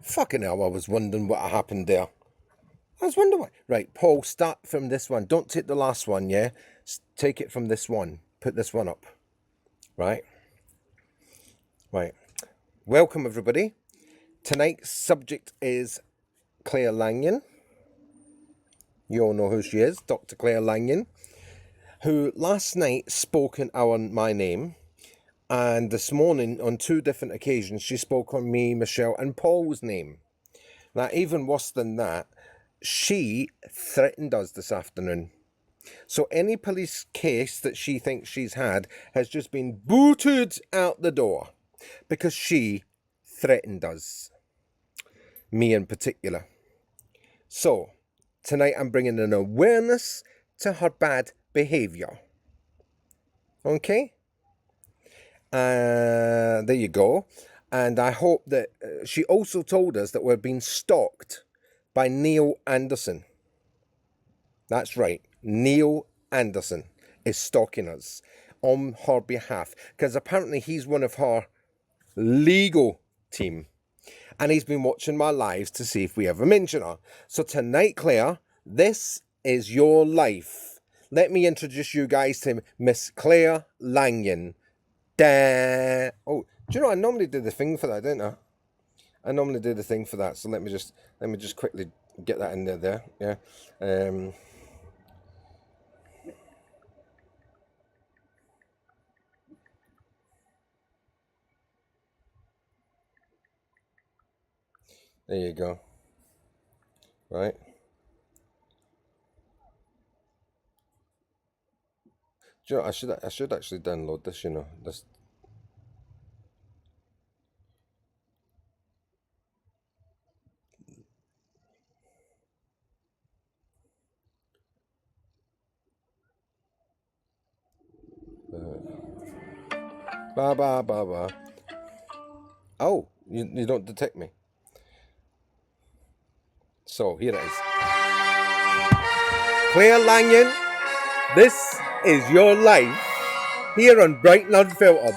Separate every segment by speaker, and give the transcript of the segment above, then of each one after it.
Speaker 1: Fucking hell, I was wondering what happened there. I was wondering why. Right, Paul, start from this one. Don't take the last one, yeah? Take it from this one. Put this one up. Right? Right. Welcome, everybody. Tonight's subject is Claire Lanyon. You all know who she is, Dr. Claire Lanyon, who last night spoke on my name, and this morning, on 2 different occasions, she spoke on me, Michelle, and Paul's name. Now, even worse than that, she threatened us this afternoon. So any police case that she thinks she's had has just been booted out the door because she threatened us. Me in particular. So, tonight I'm bringing an awareness to her bad behaviour. Okay? There you go. And I hope that she also told us that we're being stalked by Neil Anderson. That's right. Neil Anderson is stalking us on her behalf because apparently he's one of her legal team and he's been watching my lives to see if we ever mention her. So tonight, Claire, this is your life. Let me introduce you guys to Miss Claire Lanyon. Oh, do you know I normally do the thing for that, don't I? I normally do the thing for that. So let me just quickly get that in there. Yeah. There you go. Right. Do you know, I should actually download this, you know. This. Ba ba ba ba. Oh, you don't detect me. So here it is. Claire Lanyon, this is your life here on Brighton Unfiltered.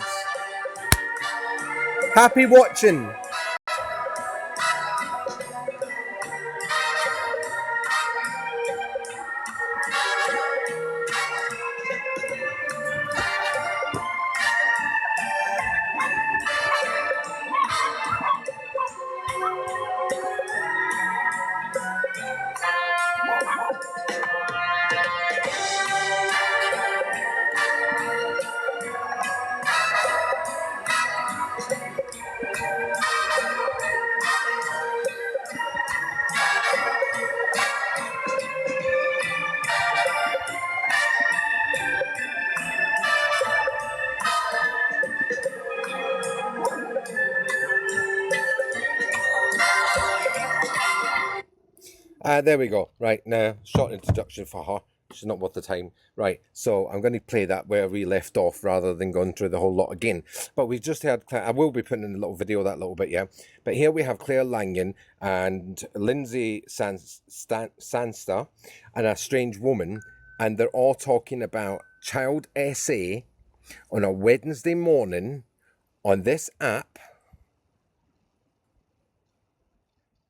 Speaker 1: Happy watching. There we go. Right, now, short introduction for her. She's not worth the time. Right, so I'm going to play that where we left off rather than going through the whole lot again. But we've just heard Claire. I will be putting in a little video of that little bit, yeah. But here we have Claire Lanyon and Lindsay Sanster and a strange woman, and they're all talking about Child SA on a Wednesday morning on this app.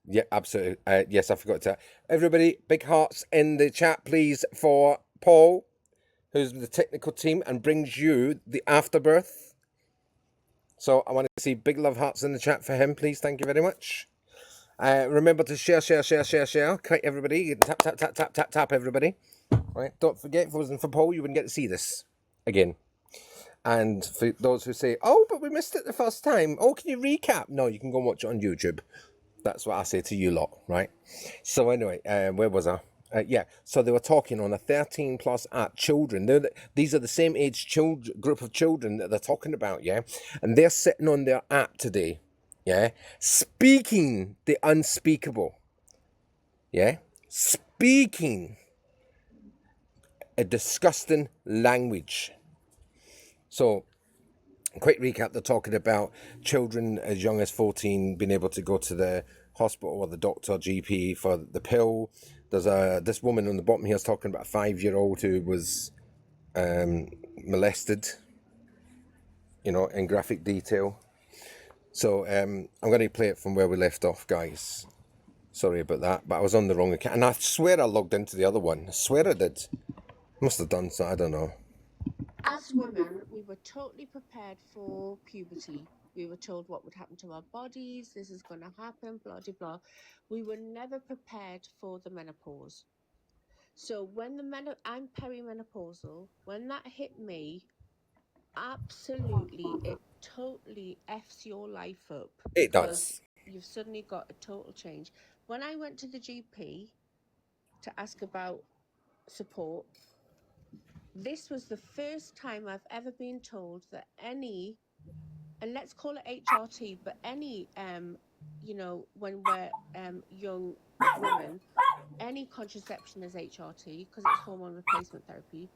Speaker 1: Yeah, absolutely. Yes, I forgot to. Everybody, big hearts in the chat, please, for Paul, who's the technical team and brings you the afterbirth. So I want to see big love hearts in the chat for him, please. Thank you very much. Remember to share. Okay, everybody. Tap, everybody. Right. Don't forget, if it wasn't for Paul, you wouldn't get to see this again. And for those who say, oh, but we missed it the first time. Oh, can you recap? No, you can go and watch it on YouTube. That's what I say to you lot, right? So anyway, where was I? Yeah, so they were talking on a 13 plus app, children. These are the same age group of children that they're talking about, yeah? And they're sitting on their app today, yeah? Speaking the unspeakable, yeah? Speaking a disgusting language. So, quick recap, they're talking about children as young as 14 being able to go to the hospital or the doctor, GP for the pill. There's this woman on the bottom here is talking about a 5-year-old who was molested, you know, in graphic detail. So I'm going to play it from where we left off, guys. Sorry about that, but I was on the wrong account. And I swear I logged into the other one. I swear I did. Must have done so, I don't know.
Speaker 2: As women, we were totally prepared for puberty. We were told what would happen to our bodies, this is going to happen, blah, blah, blah. We were never prepared for the menopause. So when I'm perimenopausal, when that hit me, absolutely, it totally F's your life up.
Speaker 1: It
Speaker 2: Because
Speaker 1: does.
Speaker 2: you've suddenly got a total change. When I went to the GP to ask about support, this was the first time I've ever been told that any, and let's call it HRT, but any, when we're young women, any contraception is HRT because it's hormone replacement therapy.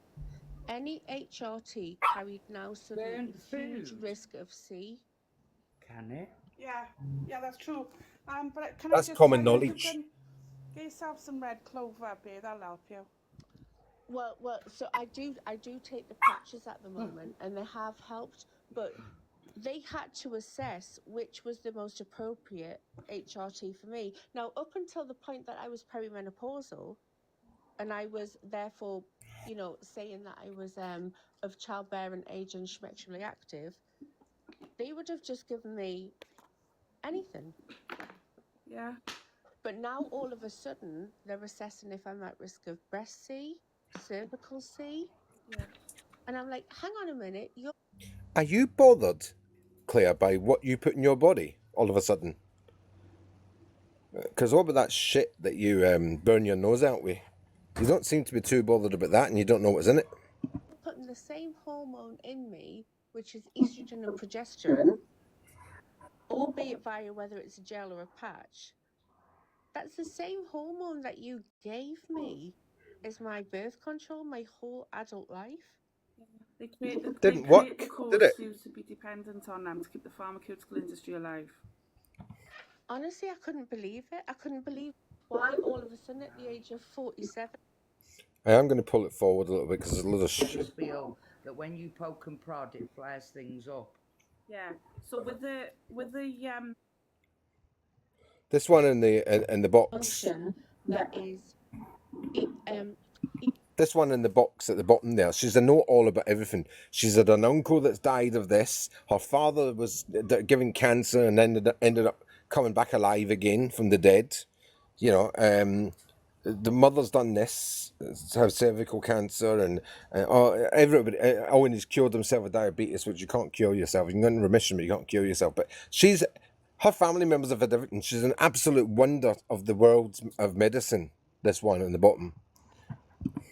Speaker 2: Any HRT carried now suddenly a huge risk of C.
Speaker 3: Can it?
Speaker 4: Yeah, that's true. But can
Speaker 1: That's
Speaker 4: I just
Speaker 1: common
Speaker 4: tell you,
Speaker 1: knowledge.
Speaker 4: you can get yourself some red clover up here. That'll help you.
Speaker 2: Well, so I do take the patches at the moment, and they have helped, but they had to assess which was the most appropriate HRT for me. Now, up until the point that I was perimenopausal, and I was therefore, saying that I was of childbearing age and sexually active, they would have just given me anything.
Speaker 4: Yeah.
Speaker 2: But now all of a sudden they're assessing if I'm at risk of breast C, cervical C.
Speaker 4: Yeah.
Speaker 2: And I'm like, hang on a minute,
Speaker 1: Are you bothered, Claire, by what you put in your body all of a sudden? Because what about that shit that you burn your nose out with? You don't seem to be too bothered about that, and you don't know what's in it.
Speaker 2: putting the same hormone in me, which is estrogen and progesterone, albeit via whether it's a gel or a patch. That's the same hormone that you gave me as my birth control my whole adult life.
Speaker 4: They create the
Speaker 1: Didn't work,
Speaker 4: the
Speaker 1: did
Speaker 4: course
Speaker 1: it?
Speaker 4: to be dependent on them to keep the pharmaceutical industry alive.
Speaker 2: Honestly, I couldn't believe it. I couldn't believe why all of a sudden at the age of 47.
Speaker 1: I am going to pull it forward a little bit because there's a lot of
Speaker 3: I
Speaker 1: shit.
Speaker 3: just feel that when you poke and prod, it flares things up.
Speaker 4: Yeah. So with the
Speaker 1: This one in the box.
Speaker 2: Function that is
Speaker 1: This one in the box at the bottom there. She's a note all about everything. She's had an uncle that's died of this. Her father was given cancer and ended up coming back alive again from the dead. The mother's done this, have cervical cancer, and everybody. Owen has cured himself of diabetes, which you can't cure yourself. You can go in remission, but you can't cure yourself. But her family members have had everything. She's an absolute wonder of the world of medicine. This one in the bottom.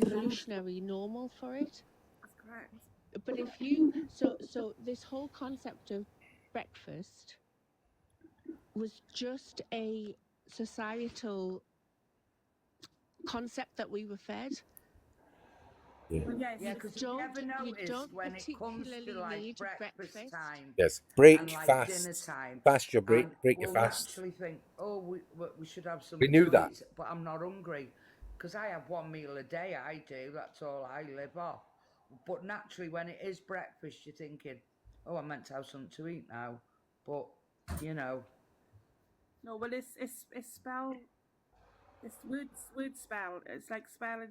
Speaker 2: evolutionary normal for it.
Speaker 4: That's correct.
Speaker 2: But if you so this whole concept of breakfast was just a societal concept that we were fed.
Speaker 4: Well, yes.
Speaker 3: Yeah, because you never noticed when it comes to like breakfast time.
Speaker 1: Yes, break
Speaker 3: and like
Speaker 1: fast.
Speaker 3: dinner time.
Speaker 1: Fast your break.
Speaker 3: And
Speaker 1: Break your
Speaker 3: we'll
Speaker 1: fast.
Speaker 3: naturally think, oh, we should have something.
Speaker 1: We knew
Speaker 3: to
Speaker 1: that.
Speaker 3: eat, but I'm not hungry because I have one meal a day. I do. That's all I live off. But naturally, when it is breakfast, you're thinking, oh, I'm meant to have something to eat now. But
Speaker 4: No, well, it's spell. It's word spell. It's like spelling.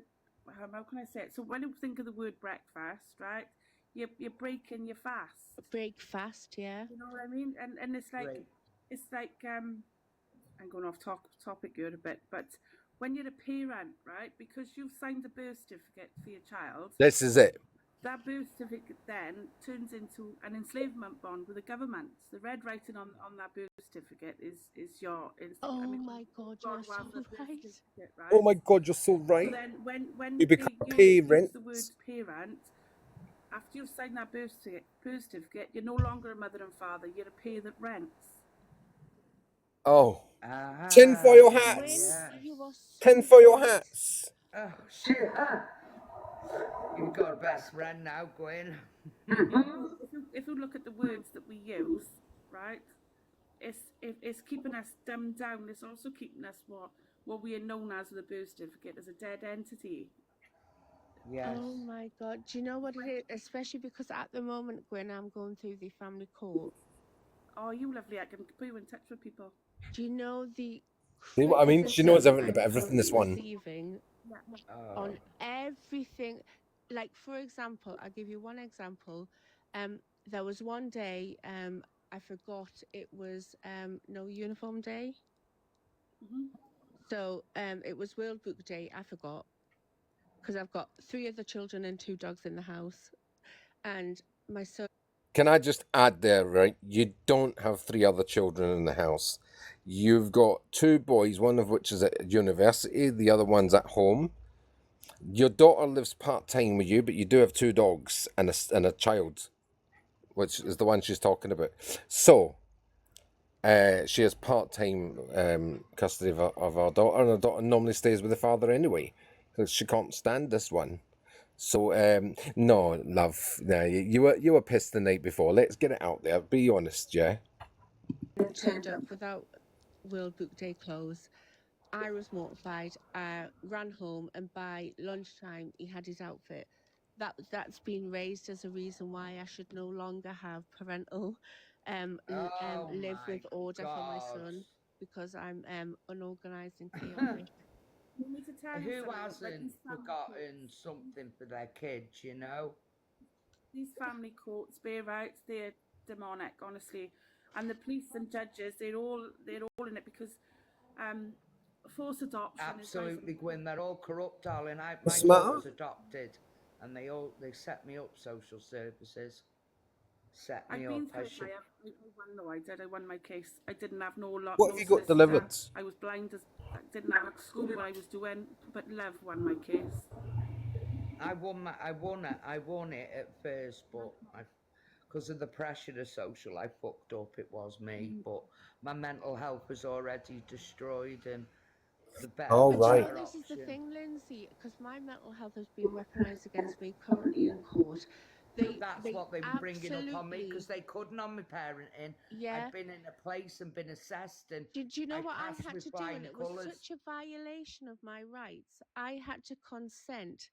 Speaker 4: How can I say it? So when you think of the word breakfast, right? You're breaking your fast.
Speaker 2: Break fast, yeah.
Speaker 4: You know what I mean? And it's like
Speaker 3: Right.
Speaker 4: it's like I'm going off topic here a bit, but when you're a parent, right? Because you've signed a birth certificate for your child.
Speaker 1: This is it.
Speaker 4: That birth certificate then turns into an enslavement bond with the government. The red writing on that birth certificate is your.
Speaker 2: Oh my God, you're so right.
Speaker 4: Right?
Speaker 1: Oh my God, you're so right.
Speaker 4: So then when
Speaker 1: You become a
Speaker 4: use
Speaker 1: parent.
Speaker 4: the word parent, after you've signed that birth certificate, you're no longer a mother and father. You're a peer that rents.
Speaker 1: Oh. Tinfoil hats.
Speaker 3: Yeah.
Speaker 2: You are so
Speaker 1: Tinfoil
Speaker 2: right.
Speaker 1: hats.
Speaker 3: Oh, shit. You've got a best friend now, Gwen.
Speaker 4: If you look at the words that we use, right, it's keeping us dumbed down. It's also keeping us what we are known as with a birth certificate as a dead entity.
Speaker 3: Yes.
Speaker 2: Oh my God. Do you know what it is? Especially because at the moment, Gwen, I'm going through the family court
Speaker 4: Oh, you lovely. I can put you in touch with people.
Speaker 2: Do you know the
Speaker 1: See what I mean? She knows
Speaker 2: criticism
Speaker 1: everything
Speaker 2: I'm
Speaker 1: about everything. This
Speaker 2: currently
Speaker 1: one.
Speaker 2: receiving
Speaker 4: Yeah.
Speaker 2: on everything? Like, for example, I'll give you one example. There was one day, I forgot it was no uniform day.
Speaker 4: Hmm.
Speaker 2: So it was World Book Day. I forgot because I've got 3 other children and 2 dogs in the house, and my son.
Speaker 1: Can I just add there, right? You don't have 3 other children in the house. You've got 2 boys, one of which is at university, the other one's at home. Your daughter lives part-time with you, but you do have 2 dogs and a child, which is the one she's talking about. So, she has part-time custody of our daughter, and our daughter normally stays with the father anyway, because she can't stand this one. So, no, love, no, you were pissed the night before. Let's get it out there. Be honest, yeah.
Speaker 2: Turned up without World Book Day clothes. I was mortified. I ran home, and by lunchtime, he had his outfit. That's been raised as a reason why I should no longer have parental
Speaker 3: Oh
Speaker 2: live
Speaker 3: my
Speaker 2: with order for my
Speaker 3: God.
Speaker 2: son because I'm unorganized and chaotic.
Speaker 4: You need to tell you
Speaker 3: Who
Speaker 4: something. Like
Speaker 3: hasn't forgotten something for their kids, you know?
Speaker 4: these family courts, bear out, they're demonic, honestly. And the police and judges, they're all in it because um, forced adoption is nice.
Speaker 3: Absolutely, Gwyn. They're all corrupt, darling. My
Speaker 1: What's the matter?
Speaker 3: daughter's adopted, and they set me up. Social services set me
Speaker 4: I've
Speaker 3: up.
Speaker 4: been
Speaker 3: I
Speaker 4: through it.
Speaker 3: should.
Speaker 4: I won though. I did. I won my case. I didn't have no lot,
Speaker 1: What
Speaker 4: no
Speaker 1: have you got
Speaker 4: solicitor.
Speaker 1: delivered?
Speaker 4: I was blind as I didn't have a school what I was doing, but love won my case.
Speaker 3: I won it at first, but because of the pressure of social, I fucked up. It was me, but my mental health was already destroyed, and
Speaker 1: Oh,
Speaker 3: the
Speaker 2: But you know,
Speaker 1: right.
Speaker 3: better
Speaker 2: this is the
Speaker 3: option.
Speaker 2: thing, Lindsay, because my mental health has been weaponized against me currently in court.
Speaker 3: That's
Speaker 2: They
Speaker 3: what they were bringing up on me because
Speaker 2: absolutely,
Speaker 3: they couldn't on my parenting.
Speaker 2: yeah.
Speaker 3: I'd been in a place and been assessed, and
Speaker 2: Did you know
Speaker 3: I
Speaker 2: what I
Speaker 3: passed
Speaker 2: had
Speaker 3: with
Speaker 2: to do? And
Speaker 3: flying
Speaker 2: it was
Speaker 3: colours.
Speaker 2: such a violation of my rights. I had to consent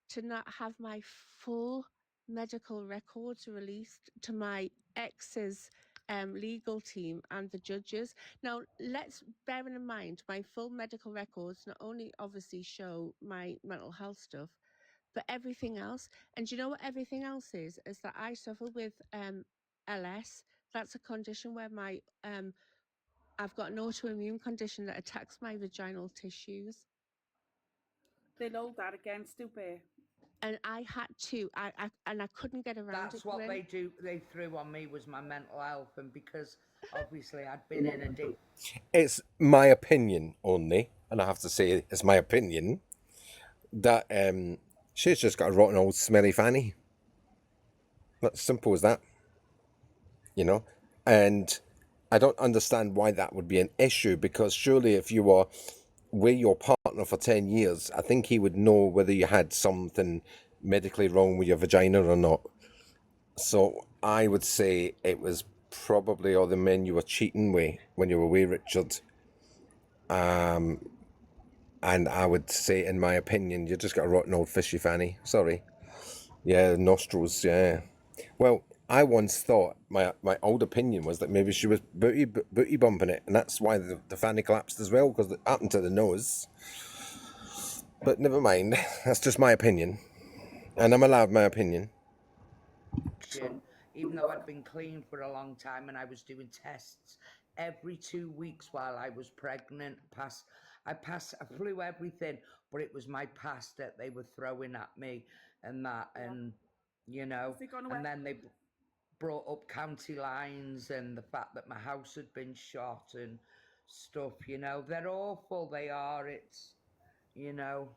Speaker 2: to not have my full medical records released to my ex's legal team and the judges. Now, let's bear in mind my full medical records not only obviously show my mental health stuff, but everything else. And do you know what everything else is? Is that I suffer with LS. That's a condition where my I've got an autoimmune condition that attacks my vaginal tissues.
Speaker 4: They'll hold that against you, bear.
Speaker 2: And I had to, I couldn't get around it,
Speaker 3: That's what
Speaker 2: Gwen.
Speaker 3: they threw on me was my mental health, and because obviously I'd been in a
Speaker 1: It's my opinion only, and I have to say it's my opinion that she's just got a rotten old smelly fanny. That's simple as that, you know. And I don't understand why that would be an issue because surely if you were with your partner for 10 years, I think he would know whether you had something medically wrong with your vagina or not. So I would say it was probably all the men you were cheating with when you were with Richard. And I would say, in my opinion, you just got a rotten old fishy fanny. Sorry. Yeah, nostrils, yeah. Well, I once thought, my old opinion was that maybe she was booty bumping it, and that's why the fanny collapsed as well, because it happened to the nose. But never mind, that's just my opinion. And I'm allowed my opinion.
Speaker 3: action, even though I'd been clean for a long time and I was doing tests every 2 weeks while I was pregnant. I flew everything, but it was my past that they were throwing at me and that, and you know,
Speaker 4: They're gonna
Speaker 3: and then they brought up county lines and the fact that my house had been shot and stuff, you know. They're awful, they are. It's, you know,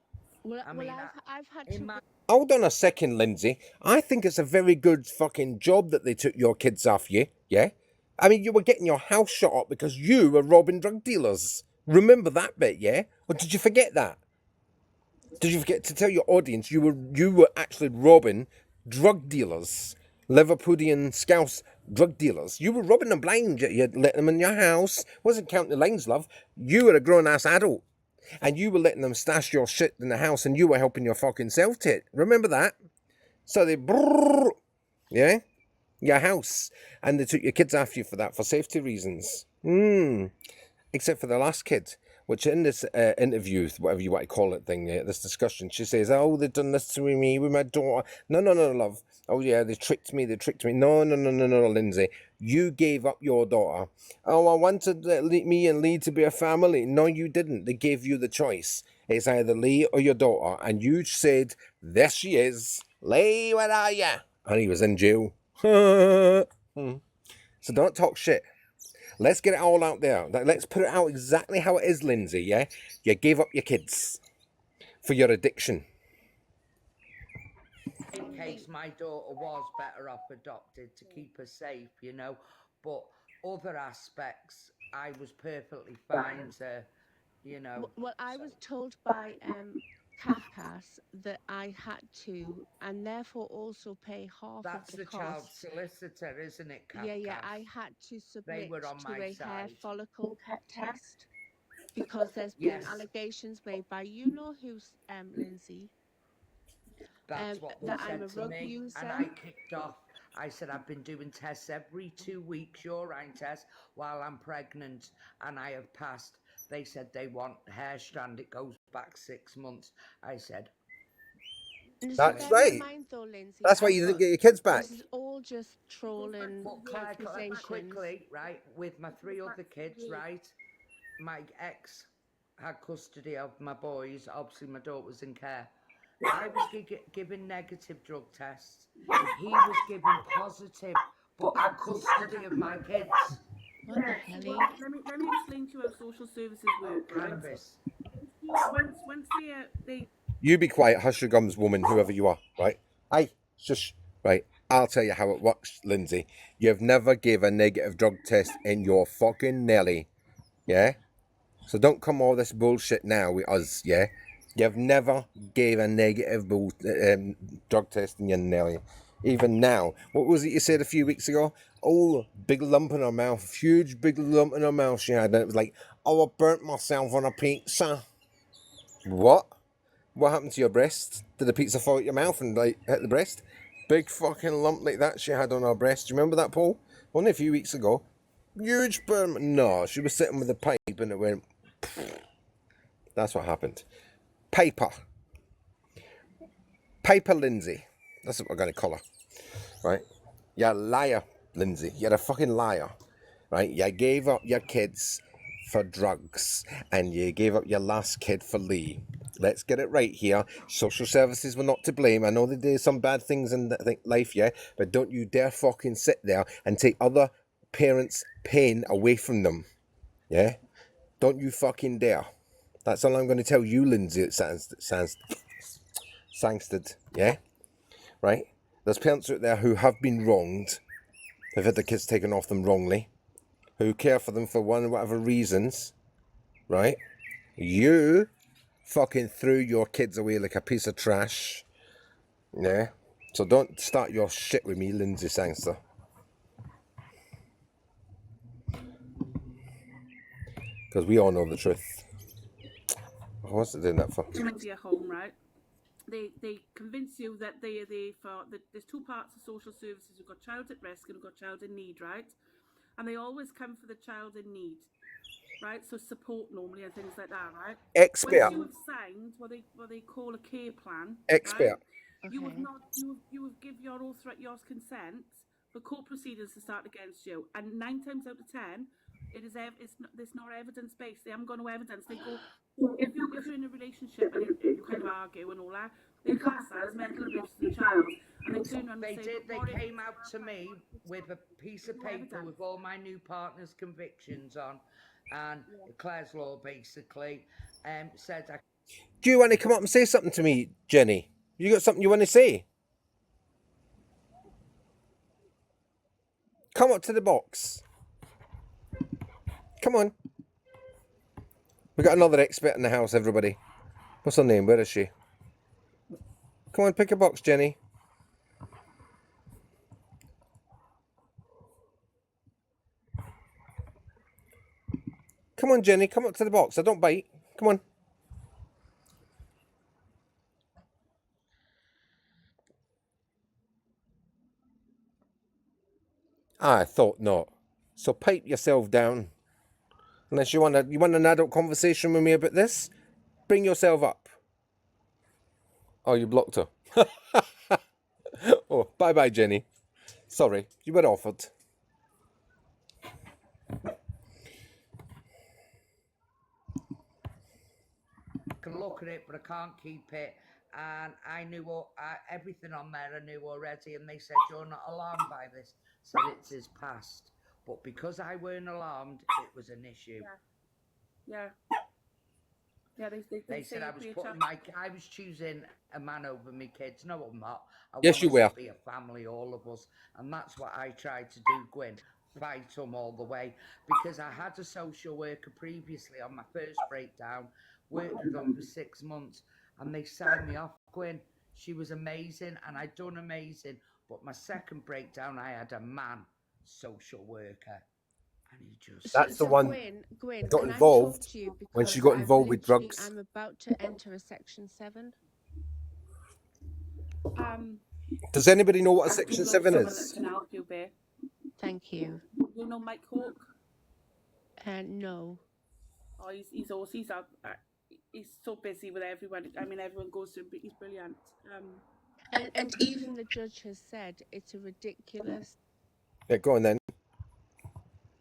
Speaker 2: Well,
Speaker 3: I
Speaker 2: well,
Speaker 3: mean,
Speaker 2: I've had
Speaker 3: in
Speaker 2: to.
Speaker 3: my
Speaker 1: Hold on a second, Lindsay. I think it's a very good fucking job that they took your kids off you, yeah? I mean, you were getting your house shut up because you were robbing drug dealers. Remember that bit, yeah? Or did you forget that? Did you forget to tell your audience you were actually robbing drug dealers, Liverpudlian Scouse drug dealers? You were robbing them blind. You'd let them in your house. Wasn't counting the lines, love. You were a grown-ass adult, and you were letting them stash your shit in the house, and you were helping your fucking self to it. Remember that? So they, yeah. your house, and they took your kids after you for that, for safety reasons. Except for the last kid, which in this interview, whatever you want to call it thing, this discussion, she says, oh, they've done this to me with my daughter. No, love. Oh, yeah, they tricked me. No, Lindsay. You gave up your daughter. Oh, I wanted me and Lee to be a family. No, you didn't. They gave you the choice. It's either Lee or your daughter. And you said, there she is. Lee, where are you? And he was in jail. So don't talk shit. Let's get it all out there. Let's put it out exactly how it is, Lindsay, yeah? You gave up your kids for your addiction.
Speaker 3: In case my daughter was better off adopted to keep her safe, you know. But other aspects, I was perfectly fine to, you know.
Speaker 2: Well, I was told by Kafkas that I had to, and therefore also pay half
Speaker 3: That's
Speaker 2: of
Speaker 3: the
Speaker 2: the
Speaker 3: child
Speaker 2: cost.
Speaker 3: solicitor, isn't it, Kafkas?
Speaker 2: Yeah, I had to submit
Speaker 3: were on
Speaker 2: to
Speaker 3: my
Speaker 2: a hair
Speaker 3: side.
Speaker 2: follicle test because there's been allegations made by who's Lindsay.
Speaker 3: That's what they
Speaker 2: that I'm
Speaker 3: said
Speaker 2: a
Speaker 3: to
Speaker 2: rug
Speaker 3: me.
Speaker 2: user.
Speaker 3: And I kicked off. I said, I've been doing tests every 2 weeks, urine tests, while I'm pregnant, and I have passed. They said they want hair strand. It goes back 6 months. I said,
Speaker 1: That's
Speaker 2: bear in
Speaker 1: right.
Speaker 2: mind, though, Lindsay.
Speaker 1: That's why you didn't get your kids back.
Speaker 2: This is all just trolling
Speaker 3: but Claire,
Speaker 2: accusations.
Speaker 3: quickly, right, with my 3 other kids, right, my ex had custody of my boys. Obviously, my daughter was in care. I was given negative drug tests. He was given positive, but had custody of my kids.
Speaker 2: What the hell?
Speaker 4: Let me explain to you how social services work. Right?
Speaker 3: Cannabis.
Speaker 4: Once they
Speaker 1: You be quiet, hush your gums, woman, whoever you are, right? Aye, shush. Right, I'll tell you how it works, Lindsay. You've never gave a negative drug test in your fucking Nelly, yeah? So don't come all this bullshit now with us, yeah? You've never gave a negative drug test in your Nelly. Even now. What was it you said a few weeks ago? Oh, big lump in her mouth. Huge big lump in her mouth she had. And it was like, oh, I burnt myself on a pizza. What? What happened to your breast? Did the pizza fall out your mouth and like hit the breast? Big fucking lump like that she had on her breast. Do you remember that, Paul? Only a few weeks ago. Huge burn. No, she was sitting with a pipe and it went. That's what happened. Paper Lindsay. That's what we're going to call her. Right? You're a liar, Lindsay. You're a fucking liar. Right? You gave up your kids for drugs and you gave up your last kid for Lee. Let's get it right here. Social services were not to blame. I know they did some bad things in life, yeah, but don't you dare fucking sit there and take other parents' pain away from them. Yeah? Don't you fucking dare. That's all I'm going to tell you, Lindsay. It sounds sangsted, yeah? Right? There's parents out there who have been wronged, have had their kids taken off them wrongly, who care for them for one or whatever reasons, right? You fucking threw your kids away like a piece of trash, yeah? So don't start your shit with me, Lindsay Sangster. Because we all know the truth. What's it doing that for?
Speaker 4: come into your home, right? They convince you that there's two parts of social services. We've got child at risk and we've got child in need, right? And they always come for the child in need, right? So support normally and things like that, right?
Speaker 1: Expert.
Speaker 4: Once you have signed what they call a care plan,
Speaker 1: Expert.
Speaker 4: right? You have give your consent for court proceedings to start against you, and 9 times out of 10, it's not evidence based. They haven't got no evidence. They go, if you're in a relationship and you kind of argue and all that, they class that as mental abuse to the child, and they turn around and say,
Speaker 3: They came out to me with a piece of paper with all my new partner's convictions on, and Claire's law basically said I.
Speaker 1: Do you want to come up and say something to me, Jenny? You got something you want to say? Come up to the box. Come on. We got another expert in the house, everybody. What's her name? Where is she? Come on, pick a box, Jenny. Come on, Jenny. Come up to the box. I don't bite. Come on. I thought not. So pipe yourself down. Unless you want an adult conversation with me about this, bring yourself up. Oh, you blocked her. Oh, bye-bye, Jenny. Sorry, you were offered.
Speaker 3: I can look at it, but I can't keep it. And I knew everything on there I knew already, and they said, you're not alarmed by this. Said it's his past. But because I weren't alarmed, it was an issue.
Speaker 4: Yeah. Yeah,
Speaker 3: They said I was I was choosing a man over me kids. No, I'm not. I
Speaker 1: Yes,
Speaker 3: want
Speaker 1: you
Speaker 3: us
Speaker 1: were.
Speaker 3: to be a family, all of us. And that's what I tried to do, Gwyn. Fight them all the way. Because I had a social worker previously on my first breakdown, worked with them for 6 months, and they signed me off, Gwyn. She was amazing, and I'd done amazing. But my second breakdown, I had a man social worker. And he just...
Speaker 1: That's the one
Speaker 2: Gwyn,
Speaker 1: got
Speaker 2: can
Speaker 1: involved
Speaker 2: I talk to you
Speaker 1: when she
Speaker 2: because
Speaker 1: got involved with drugs.
Speaker 2: I'm about to enter a section 7.
Speaker 1: Does anybody know what a
Speaker 4: I
Speaker 1: section
Speaker 4: know
Speaker 1: 7
Speaker 4: someone that
Speaker 1: is?
Speaker 4: can help you, Bear.
Speaker 2: Thank you.
Speaker 4: You know Mike Hawke?
Speaker 2: No.
Speaker 4: Oh, he's awesome. He's so busy with everyone. I mean, everyone goes to him, but he's brilliant.
Speaker 2: And even the judge has said it's a ridiculous.
Speaker 1: Yeah, go on then.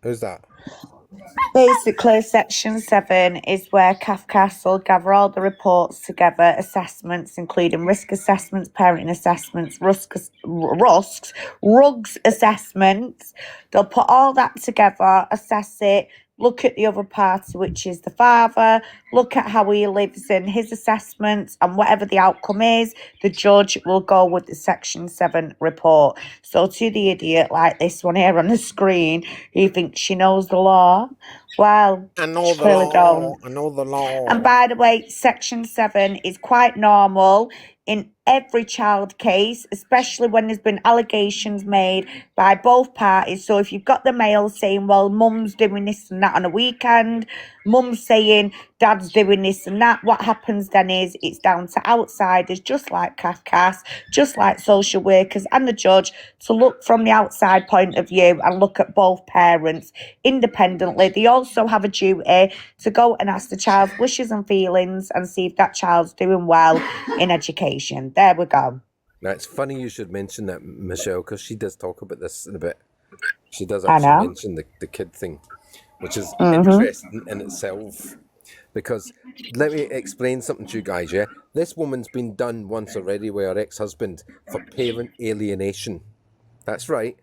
Speaker 1: Who's that?
Speaker 5: Basically, Section 7 is where CAFCAS will gather all the reports together, assessments, including risk assessments, parenting assessments, RUGS assessments. They'll put all that together, assess it, look at the other party, which is the father, look at how he lives in his assessments, and whatever the outcome is, the judge will go with the Section 7 report. So to the idiot like this one here on the screen, who thinks she knows the law, well,
Speaker 1: I know
Speaker 5: she clearly don't.
Speaker 1: I know the law.
Speaker 5: And by the way, Section 7 is quite normal in every child case, especially when there's been allegations made by both parties. So if you've got the male saying, well, mum's doing this and that on a weekend, mum's saying dad's doing this and that, what happens then is it's down to outsiders, just like CAFCAS, just like social workers and the judge, to look from the outside point of view and look at both parents independently. They also have a duty to go and ask the child's wishes and feelings and see if that child's doing well in education. There we go.
Speaker 1: Now, it's funny you should mention that, Michelle, because she does talk about this in a bit. She does
Speaker 5: I
Speaker 1: actually
Speaker 5: know.
Speaker 1: mention the kid thing, which is interesting in itself. Because let me explain something to you guys, yeah? This woman's been done once already with her ex-husband for parent alienation. That's right.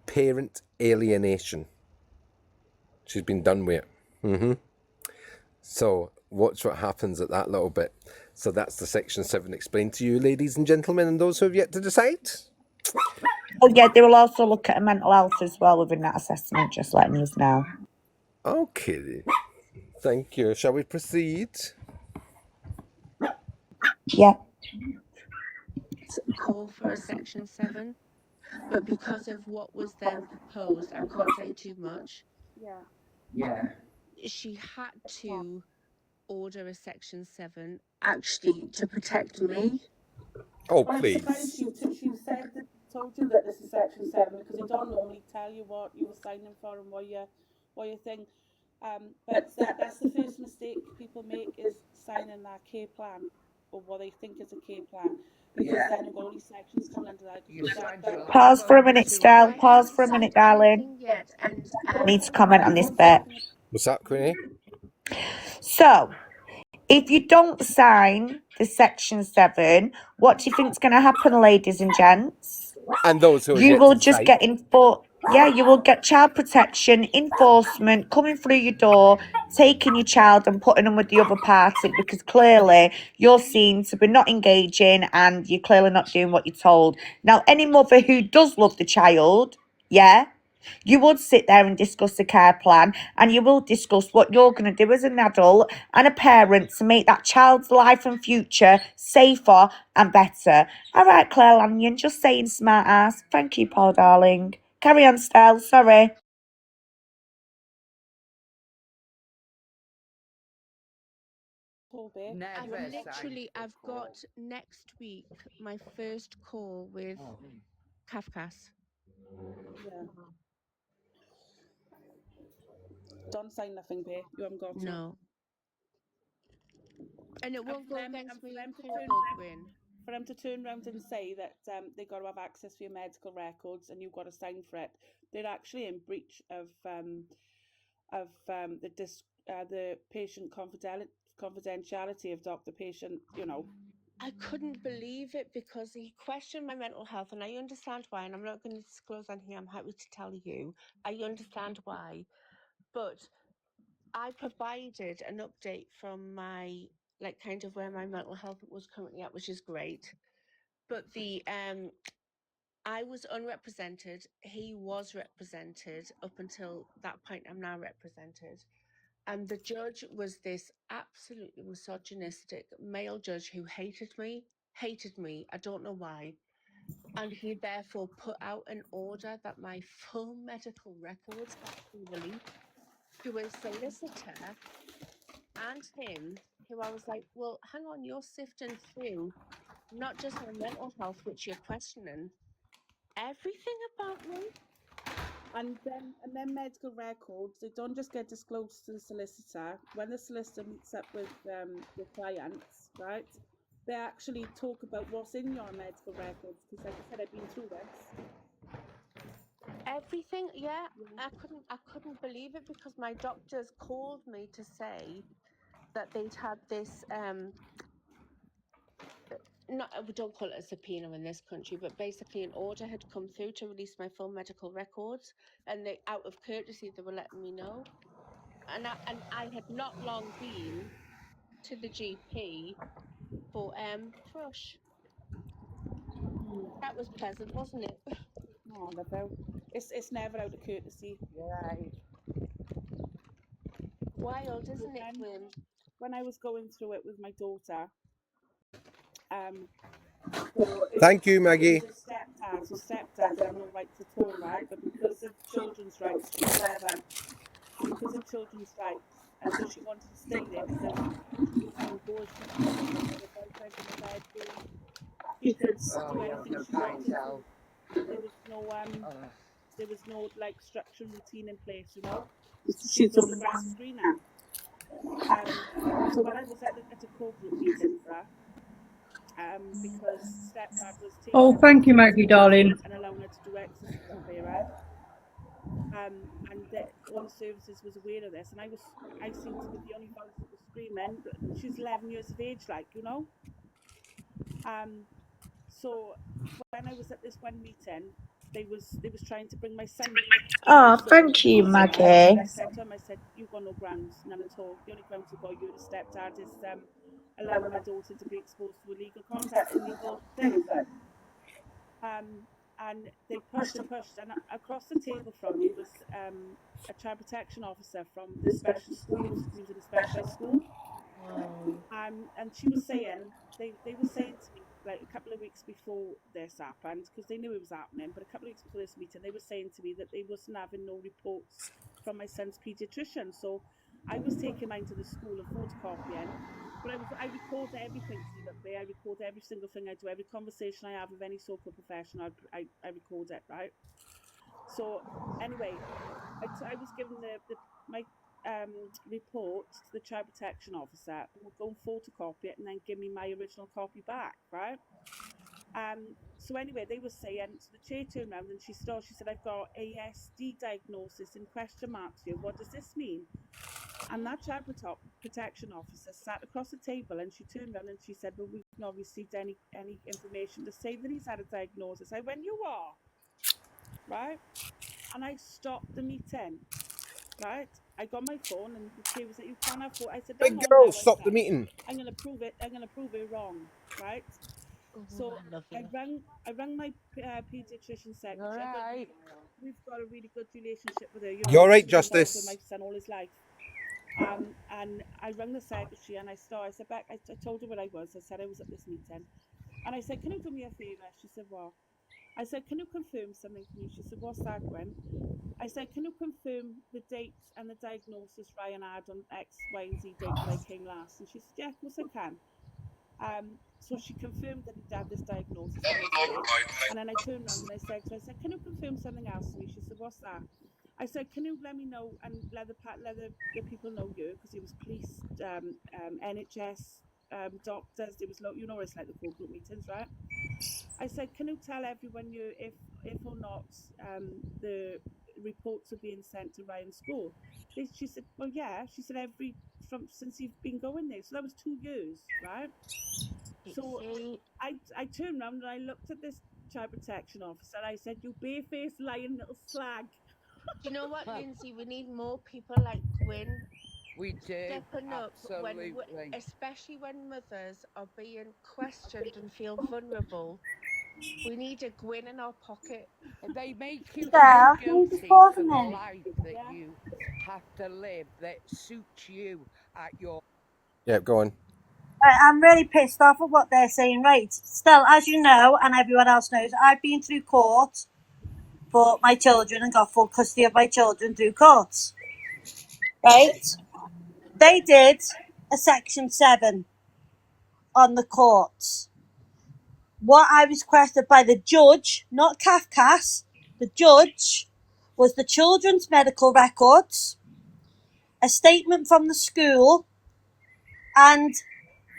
Speaker 1: Parent alienation. She's been done with it. So watch what happens at that little bit. So that's the Section 7 explained to you, ladies and gentlemen, and those who have yet to decide.
Speaker 5: Oh, yeah, they will also look at mental health as well within that assessment, just letting us know.
Speaker 1: Okay. Thank you. Shall we proceed?
Speaker 5: Yeah.
Speaker 2: Call for a section 7, but because of what was then proposed, I can't say too much.
Speaker 3: Yeah.
Speaker 2: She had to order a section 7 actually to protect me.
Speaker 1: Oh,
Speaker 4: Well, I'm
Speaker 1: please.
Speaker 4: surprised she told you that this is Section 7 because they don't normally tell you what you were signing for and what you think. But that's the first mistake people make is signing that care plan or what they think is a care plan. Because then you've got all these sections coming under that.
Speaker 3: You signed your
Speaker 5: Pause for a
Speaker 3: life
Speaker 5: minute,
Speaker 3: to
Speaker 5: Stell.
Speaker 3: it.
Speaker 5: Pause for a minute, darling.
Speaker 2: Yet, and
Speaker 5: Need to comment on this bit.
Speaker 1: What's that, Queenie?
Speaker 5: So, if you don't sign the Section 7, what do you think's going to happen, ladies and gents?
Speaker 1: And those who have
Speaker 5: You
Speaker 1: yet
Speaker 5: will
Speaker 1: to
Speaker 5: just
Speaker 1: decide.
Speaker 5: get you will get child protection, enforcement coming through your door, taking your child and putting them with the other party because clearly you're seen to be not engaging and you're clearly not doing what you're told. Now, any mother who does love the child, yeah, you would sit there and discuss the care plan and you will discuss what you're going to do as an adult and a parent to make that child's life and future safer and better. All right, Claire Lanyon, just saying smart ass. Thank you, Paul, darling. Carry on, Stell. Sorry.
Speaker 2: I've got next week my first call with CAFCAS.
Speaker 4: Yeah. Don't sign nothing, babe. You haven't got to.
Speaker 2: No. And it won't
Speaker 4: And
Speaker 2: go
Speaker 4: and
Speaker 2: against
Speaker 4: for
Speaker 2: me in
Speaker 4: them to
Speaker 2: principle, Gwyn.
Speaker 4: for them to turn around and say that they got to have access to your medical records and you've got to sign for it, they're actually in breach of the patient confidentiality of doctor patient.
Speaker 2: I couldn't believe it because he questioned my mental health, and I understand why. And I'm not going to disclose on here. I'm happy to tell you. I understand why, but I provided an update from my kind of where my mental health was currently at, which is great. But I was unrepresented. He was represented up until that point. I'm now represented. And the judge was this absolutely misogynistic male judge who hated me. I don't know why. And he therefore put out an order that my full medical records had to be released to a solicitor and him, who I was like, well, hang on, you're sifting through not just my mental health, which you're questioning, everything about me.
Speaker 4: And then medical records, they don't just get disclosed to the solicitor. When the solicitor meets up with your clients, right, they actually talk about what's in your medical records, because like I said, I've been through this.
Speaker 2: Everything, yeah. I couldn't believe it because my doctors called me to say that they'd had this not, we don't call it a subpoena in this country, but basically an order had come through to release my full medical records, and they, out of courtesy, they were letting me know. And I had not long been to the GP for thrush. That was pleasant, wasn't it?
Speaker 4: Oh, love it's never out of courtesy.
Speaker 3: Right.
Speaker 2: Wild, isn't it, Gwyn?
Speaker 4: When I was going through it with my daughter,
Speaker 1: Thank you, Maggie.
Speaker 4: Stepdad had no rights at all, right? But because of children's rights, she's 11. Because of children's rights, and so she wanted to stay there because she could go as she pleased. She had a boyfriend in the bedroom. She could do anything she wanted to. There was no like structure routine in place, She's on the grass is greener. So when I was at a core group meeting for her, because stepdad was taking
Speaker 6: Oh, thank you, Maggie, darling.
Speaker 4: and allowing her to do exercise up there, right? And all the services was aware of this, and I seemed to be the only voice that was screaming. She's 11 years of age, So when I was at this one meeting, they was trying to bring my son.
Speaker 5: Oh, thank you, Maggie.
Speaker 4: I said to him, I said, "You got no grounds, none at all. The only grounds you got, you're the stepdad, is allowing my daughter to be exposed to illegal things." And they pushed, and across the table from me was a child protection officer from the special school. He was in a specialised school. And she was saying, they were saying to me, like a couple of weeks before this happened, because they knew it was happening, but a couple of weeks before this meeting, they were saying to me that they wasn't having no reports from my son's paediatrician. So I was taking mine to the school and photocopying. But I record everything, I record every single thing I do, every conversation I have with any so-called professional, I record it, right? So anyway, I was given my report to the child protection officer, who would go and photocopy it and then give me my original copy back, right? So anyway, they were saying, so the chair turned around and she said, "I've got ASD diagnosis in question marks here. What does this mean?" And that child protection officer sat across the table, and she turned around and she said, "Well, we've not received any information to say that he's had a diagnosis." I went, "You are?" Right? And I stopped the meeting. Right? I got my phone, and the chair was like, "You can't have phone." I said,
Speaker 1: Big girl, stop the meeting.
Speaker 4: I'm gonna prove it wrong, right? So
Speaker 2: I love you.
Speaker 4: I rang my pediatrician secretary.
Speaker 3: Right.
Speaker 4: We've got a really good relationship with her.
Speaker 1: You're right,
Speaker 4: she's been involved with
Speaker 1: Justice.
Speaker 4: my son all his life. And I rang the secretary and I said, "Beck," I told her what I was. I said I was at this meeting, and I said, "Can you do me a favour?" She said, "What?" I said, "Can you confirm something for me?" She said, "What's that, Gwen?" I said, "Can you confirm the date and the diagnosis Ryan had on X, Y, and Z date that I came last?" And she said, "Yeah, of course I can." So she confirmed that he'd had this diagnosis on his head. And then I turned around and I said, can you confirm something else to me? She said, what's that? I said, can you let me know and let the people know you? Because it was police, NHS, doctors. There was you know, it's like the core group meetings, right? I said, can you tell everyone if or not the reports are being sent to Ryan's school? She said, well, yeah. She said since you've been going there, so that was 2 years, right? So
Speaker 2: See,
Speaker 4: I turned around and I looked at this child protection officer. I said, you barefaced lying little slag.
Speaker 2: do you know what, Lindsay? We need more people like Gwyn
Speaker 3: We do,
Speaker 2: stepping up
Speaker 3: absolutely.
Speaker 2: especially when mothers are being questioned and feel vulnerable. We need a Gwyn in our pocket.
Speaker 3: They make you feel
Speaker 5: Yeah, can you just
Speaker 3: guilty
Speaker 5: pause a
Speaker 3: for the
Speaker 5: minute?
Speaker 3: life that
Speaker 4: Yeah.
Speaker 3: you have to live that suits you at your.
Speaker 1: Yeah, go on.
Speaker 5: Right, I'm really pissed off at what they're saying. Right, still, as you know, and everyone else knows, I've been through court for my children and got full custody of my children through courts. Right? They did a Section 7 on the courts. What I was requested by the judge, not Kafkas, the judge, was the children's medical records, a statement from the school, and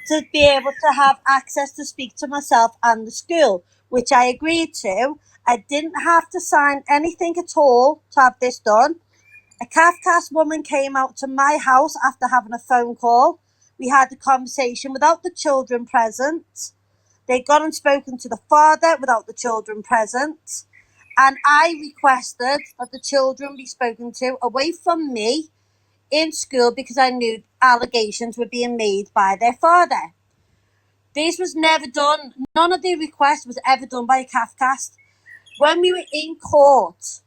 Speaker 5: to be able to have access to speak to myself and the school, which I agreed to. I didn't have to sign anything at all to have this done. A Kafkas woman came out to my house after having a phone call. We had a conversation without the children present. They'd gone and spoken to the father without the children present. And I requested that the children be spoken to away from me in school because I knew allegations were being made by their father. This was never done. None of the requests was ever done by a Kafkas. When we were in court,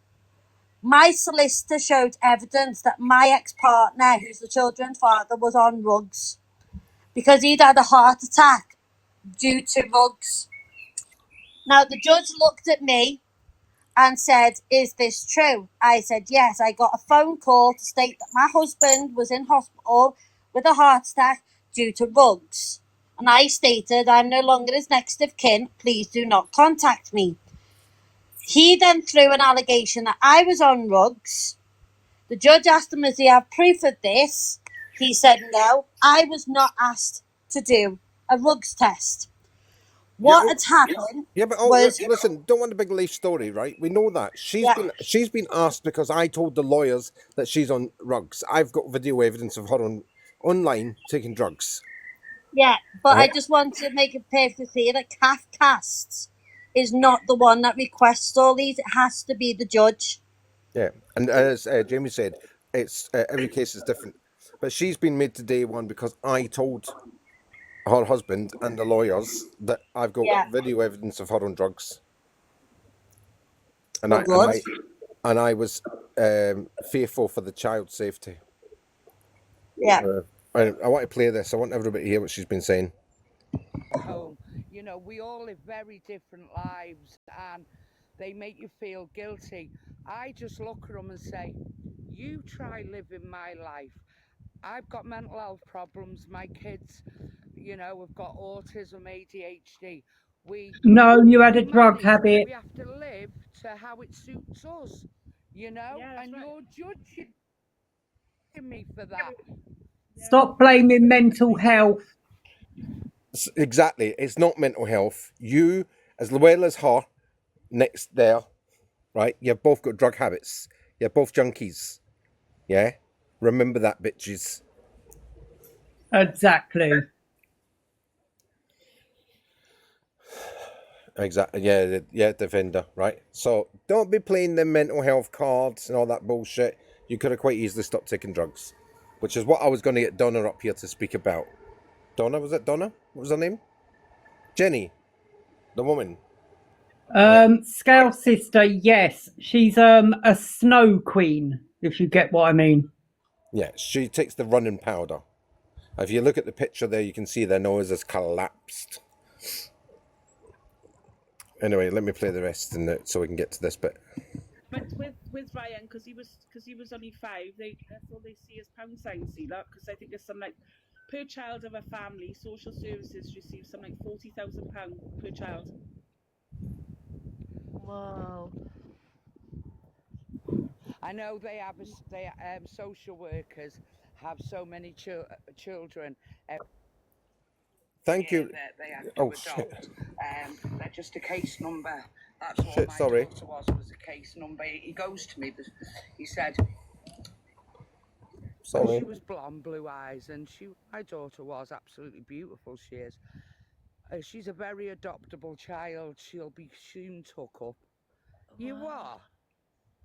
Speaker 5: my solicitor showed evidence that my ex-partner, who's the children's father, was on rugs because he'd had a heart attack due to rugs. Now, the judge looked at me and said, is this true? I said, yes. I got a phone call to state that my husband was in hospital with a heart attack due to rugs. And I stated, I'm no longer his next of kin. Please do not contact me. He then threw an allegation that I was on rugs. The judge asked him, does he have proof of this? He said no. I was not asked to do a rugs test. What had happened
Speaker 1: but
Speaker 5: was,
Speaker 1: listen, don't want a big life story, right? We know that she's been asked because I told the lawyers that she's on drugs. I've got video evidence of her online taking drugs.
Speaker 5: yeah, but I
Speaker 1: Right.
Speaker 5: just want to make it perfectly clear that Kafkas is not the one that requests all these. It has to be the judge.
Speaker 1: Yeah, and as Jamie said, it's every case is different. But she's been made to day one because I told her husband and the lawyers that I've got
Speaker 5: Yeah.
Speaker 1: video evidence of her on drugs, and
Speaker 5: Well, good.
Speaker 1: I was fearful for the child's safety.
Speaker 5: Yeah.
Speaker 1: I want to play this. I want everybody to hear what she's been saying.
Speaker 3: Home, you know, we all live very different lives, and they make you feel guilty. I just look at them and say, you try living my life. I've got mental health problems. My kids, you know, have got autism, ADHD.
Speaker 6: No, you had a
Speaker 3: we
Speaker 6: drug
Speaker 3: manage,
Speaker 6: habit.
Speaker 3: we have to live to how it suits us, you know,
Speaker 4: Yeah, that's
Speaker 3: and
Speaker 4: right.
Speaker 3: you're judging me for that.
Speaker 6: Stop blaming mental health.
Speaker 1: Exactly, it's not mental health. You, as well as her, next there, right? You've both got drug habits. You're both junkies. Yeah, remember that, bitches.
Speaker 6: Exactly.
Speaker 1: Exactly. Yeah, defender. Right. So don't be playing them mental health cards and all that bullshit. You could have quite easily stopped taking drugs, which is what I was going to get Donna up here to speak about. Donna, was it Donna? What was her name? Jenny, the woman.
Speaker 6: Scale sister, yes. She's a snow queen, if you get what I mean.
Speaker 1: Yeah, she takes the running powder. If you look at the picture there, you can see their nose has collapsed. Anyway, let me play the rest so we can get to this bit.
Speaker 4: But with Ryan, because he was only 5, that's all they see is pound signs. See that? Because I think there's some like per child of a family, social services receive something like £40,000 per child.
Speaker 2: Whoa.
Speaker 3: I know they have social workers have so many children.
Speaker 1: Thank you.
Speaker 3: That they have to
Speaker 1: Oh,
Speaker 3: adopt.
Speaker 1: shit.
Speaker 3: They're just a case number. That's what
Speaker 1: Shit,
Speaker 3: my
Speaker 1: sorry.
Speaker 3: daughter was a case number. He goes to me, he said,
Speaker 1: Sorry.
Speaker 3: she was blonde, blue eyes, and my daughter was absolutely beautiful. She is. She's a very adoptable child. She'll be soon took up. You
Speaker 2: Wow.
Speaker 3: are.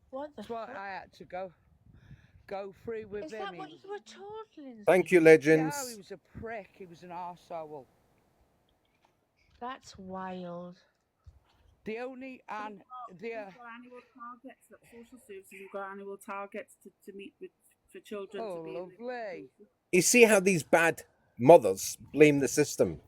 Speaker 2: What the
Speaker 3: That's what
Speaker 2: fuck?
Speaker 3: I had to go through with
Speaker 2: Is
Speaker 3: him.
Speaker 2: that what you were told, Lindsay?
Speaker 1: Thank you,
Speaker 3: Yeah,
Speaker 1: legends.
Speaker 3: he was a prick. He was an arsehole.
Speaker 2: That's wild.
Speaker 3: The only and the
Speaker 4: We've got annual targets that social services. We've got annual targets to meet with for children.
Speaker 3: oh,
Speaker 4: to be
Speaker 3: lovely.
Speaker 1: You see how these bad mothers blame the system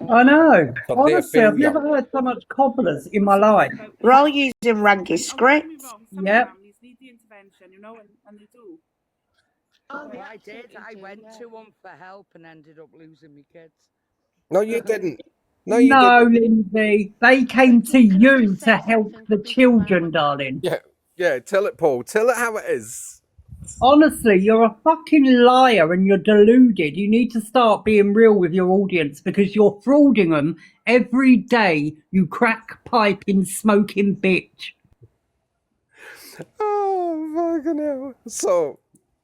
Speaker 6: I know.
Speaker 1: for their
Speaker 6: Honestly, I've
Speaker 1: failure.
Speaker 6: never heard so much cobblers in my life.
Speaker 5: We're all using ranky
Speaker 4: Don't get me
Speaker 5: scripts.
Speaker 4: wrong. Some
Speaker 6: Yep.
Speaker 4: families need the intervention, and they do.
Speaker 2: Oh,
Speaker 3: Well,
Speaker 2: they
Speaker 3: I did.
Speaker 2: absolutely
Speaker 3: I
Speaker 2: do,
Speaker 3: went
Speaker 2: yeah.
Speaker 3: to one for help and ended up losing my kids.
Speaker 1: No, you didn't. No, you
Speaker 6: No,
Speaker 1: didn't.
Speaker 6: Lindsay. They came to
Speaker 2: Can I
Speaker 6: you
Speaker 2: just
Speaker 6: to
Speaker 2: say
Speaker 6: help
Speaker 2: something
Speaker 6: the
Speaker 2: before I
Speaker 6: children,
Speaker 2: hang up?
Speaker 6: darling.
Speaker 1: Yeah, tell it, Paul. Tell it how it is.
Speaker 6: Honestly, you're a fucking liar and you're deluded. You need to start being real with your audience because you're frauding them every day, you crack piping, smoking bitch.
Speaker 1: Oh, fucking hell. So,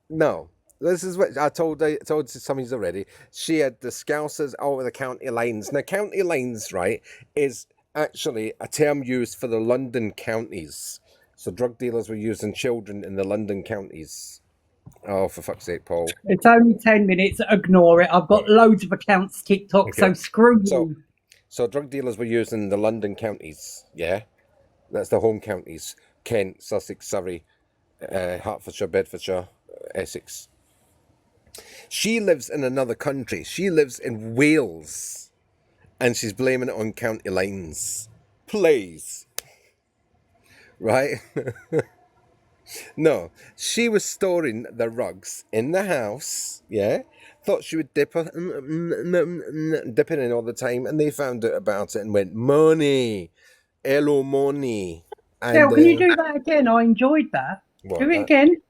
Speaker 1: no. This is what I told some of you already. She had the Scousers over the county lines. Now, county lines, right, is actually a term used for the London counties. So drug dealers were using children in the London counties. Oh, for fuck's sake, Paul.
Speaker 6: It's only 10 minutes. Ignore it. I've got loads of accounts TikTok, so
Speaker 1: Okay.
Speaker 6: screw you.
Speaker 1: So drug dealers were using the London counties, yeah? That's the home counties. Kent, Sussex, Surrey, Hertfordshire, Bedfordshire, Essex. She lives in another country. She lives in Wales. And she's blaming it on county lines. Please. Right? No. She was storing the rugs in the house, yeah? Thought she would dip it in all the time. And they found out about it and went, money. Hello, money.
Speaker 6: Dale, can you do that again? I enjoyed that.
Speaker 1: What,
Speaker 6: Do it
Speaker 1: that?
Speaker 6: again.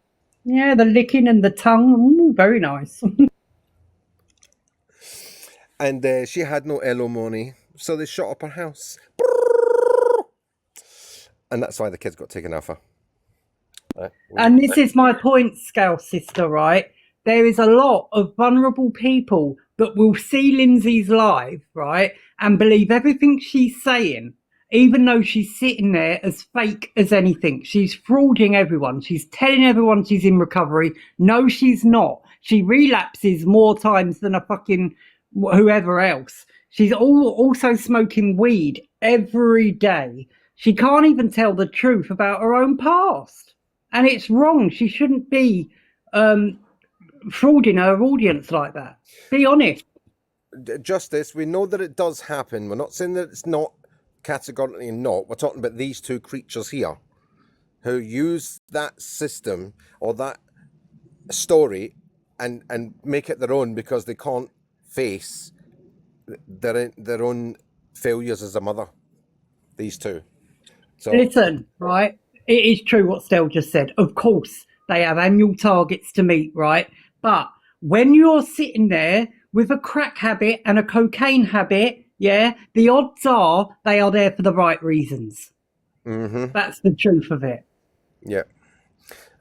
Speaker 6: Yeah, the licking and the tongue. Ooh, very nice.
Speaker 1: And she had no hello money, so they shot up her house. And that's why the kids got taken off her. Right.
Speaker 6: And this is my point, Scout sister, right? There is a lot of vulnerable people that will see Lindsay's live, right, and believe everything she's saying, even though she's sitting there as fake as anything. She's frauding everyone. She's telling everyone she's in recovery. No, she's not. She relapses more times than a fucking whoever else. She's also smoking weed every day. She can't even tell the truth about her own past. And it's wrong. She shouldn't be frauding her audience like that. Be honest.
Speaker 1: Justice, we know that it does happen. We're not saying that it's not categorically not. We're talking about these two creatures here who use that system or that story and make it their own because they can't face their own failures as a mother. These two. So
Speaker 6: Listen, right? It is true what Stell just said. Of course, they have annual targets to meet, right? But when you're sitting there with a crack habit and a cocaine habit, yeah, the odds are they are there for the right reasons. That's the truth of it.
Speaker 1: yeah.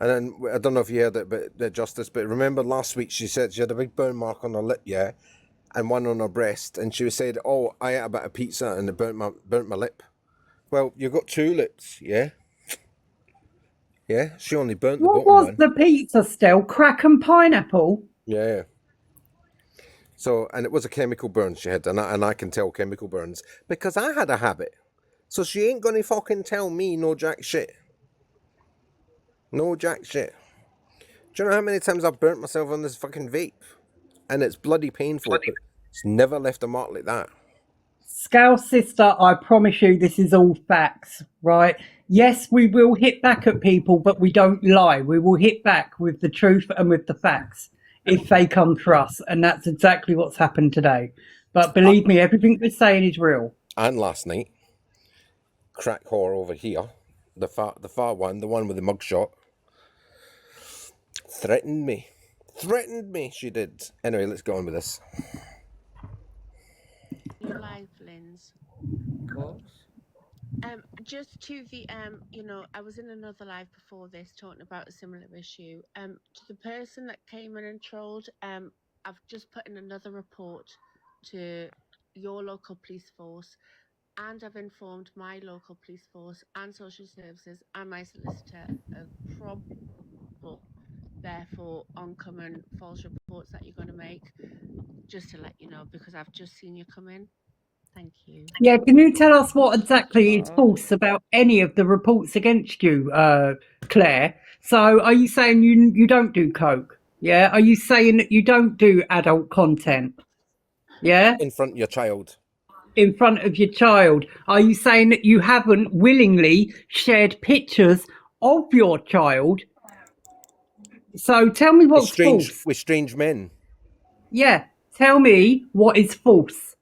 Speaker 1: And then I don't know if you heard it, but Justice. But remember last week she said she had a big burn mark on her lip, yeah, and one on her breast, and she said, "Oh, I ate a bit of pizza and it burnt my lip." Well, you've got two lips, yeah. Yeah, she only burnt the
Speaker 6: What
Speaker 1: bottom
Speaker 6: was
Speaker 1: one.
Speaker 6: the pizza, Stell? Crack and pineapple?
Speaker 1: Yeah. So, and it was a chemical burn she had, and I can tell chemical burns because I had a habit. So she ain't gonna fucking tell me no jack shit. No jack shit. Do you know how many times I've burnt myself on this fucking vape? And it's bloody painful, but it's never left a mark like that.
Speaker 6: Scout sister, I promise you this is all facts, right? Yes, we will hit back at people, but we don't lie. We will hit back with the truth and with the facts. if they come for us. And that's exactly what's happened today. But believe me, everything they're saying is real.
Speaker 1: And last night, crack whore over here, the far one, the one with the mugshot, threatened me. Threatened me, she did. Anyway, let's go on with this.
Speaker 2: Your live, Linz.
Speaker 3: Of course.
Speaker 2: Just to the I was in another live before this talking about a similar issue. To the person that came in and trolled, I've just put in another report to your local police force, and I've informed my local police force and social services and my solicitor of probable, therefore, oncoming false reports that you're going to make, just to let you know, because I've just seen you come in. Thank you.
Speaker 6: Yeah, can you tell us what exactly is
Speaker 3: Oh.
Speaker 6: false about any of the reports against you, Claire? So are you saying you don't do coke? Yeah. Are you saying that you don't do adult content? Yeah.
Speaker 1: In front of your child.
Speaker 6: In front of your child? Are you saying that you haven't willingly shared pictures of your child? So tell me what's false.
Speaker 1: With strange men.
Speaker 6: Yeah, tell me what is false.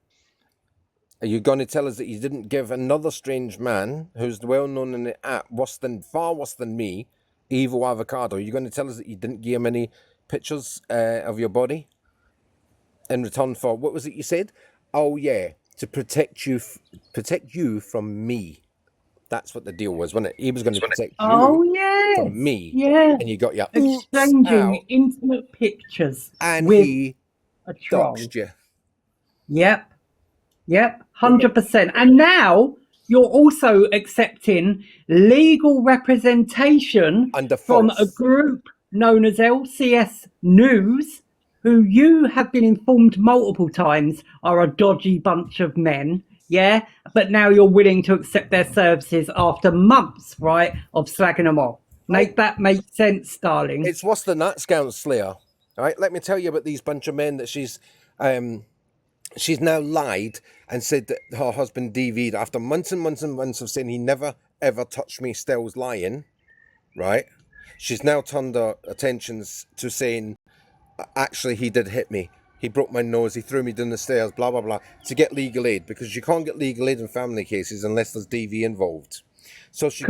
Speaker 1: Are you going to tell us that you didn't give another strange man, who's well known in the app, far worse than me, Evil Avocado? Are you going to tell us that you didn't give him any pictures of your body in return for, what was it you said? Oh yeah, to protect you from me. That's what the deal was, wasn't it? He was going to protect you
Speaker 6: yes.
Speaker 1: from me.
Speaker 6: Yeah.
Speaker 1: And you got your
Speaker 6: Exchanging
Speaker 1: out,
Speaker 6: intimate pictures
Speaker 1: and
Speaker 6: with
Speaker 1: he
Speaker 6: a troll.
Speaker 1: doxed you.
Speaker 6: Yep. 100%. And now you're also accepting legal representation
Speaker 1: Under
Speaker 6: from
Speaker 1: false.
Speaker 6: a group known as LCS News, who you have been informed multiple times are a dodgy bunch of men. Yeah, but now you're willing to accept their services after months, right, of slagging them off. That make sense, darling?
Speaker 1: It's worse than that, Scout Slayer. All right, let me tell you about these bunch of men that she's now lied and said that her husband DV'd after months and months and months of saying he never ever touched me. Stell's lying, right? She's now turned her attentions to saying, actually, he did hit me. He broke my nose. He threw me down the stairs. Blah blah blah. To get legal aid, because you can't get legal aid in family cases unless there's DV involved. So she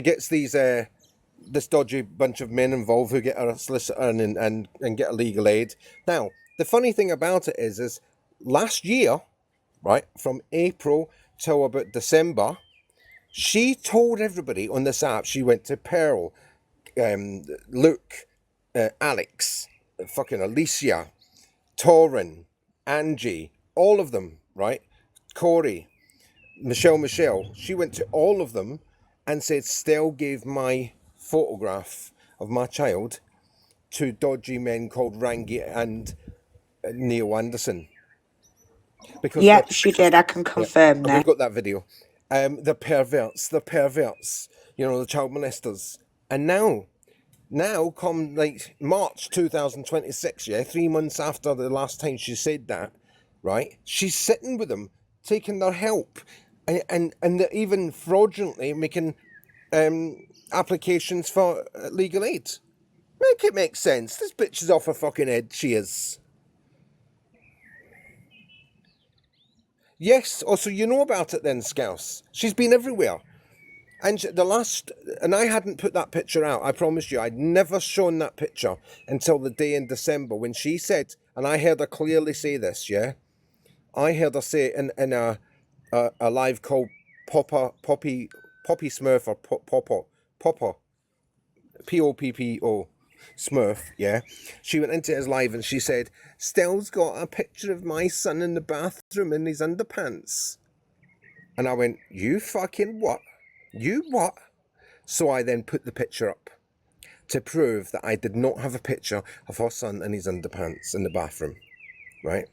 Speaker 1: gets these this dodgy bunch of men involved who get a solicitor and get a legal aid. Now, the funny thing about it is last year, right, from April till about December, she told everybody on this app, she went to Pearl, Luke, Alex, fucking Alicia, Torin, Angie, all of them, right? Corey, Michelle, she went to all of them and said, Stell gave my photograph of my child to dodgy men called Rangi and Neil Anderson. Because
Speaker 5: Yep, she did. I can confirm that.
Speaker 1: We've got that video. The perverts, you know, the child molesters. And now come like March 2026, 3 months after the last time she said that, right? She's sitting with them, taking their help, and they're even fraudulently making applications for legal aid. Make it make sense. This bitch is off her fucking head. She is. Yes. Also, you know about it then, Scouse. She's been everywhere. And I hadn't put that picture out. I promise you, I'd never shown that picture until the day in December when she said, and I heard her clearly say this, yeah? I heard her say it in a live called Poppy Smurf or Popper, Poppo, Smurf, yeah? She went into his live and she said, Stell's got a picture of my son in the bathroom in his underpants. And I went, you fucking what? You what? So I then put the picture up to prove that I did not have a picture of her son in his underpants in the bathroom, right?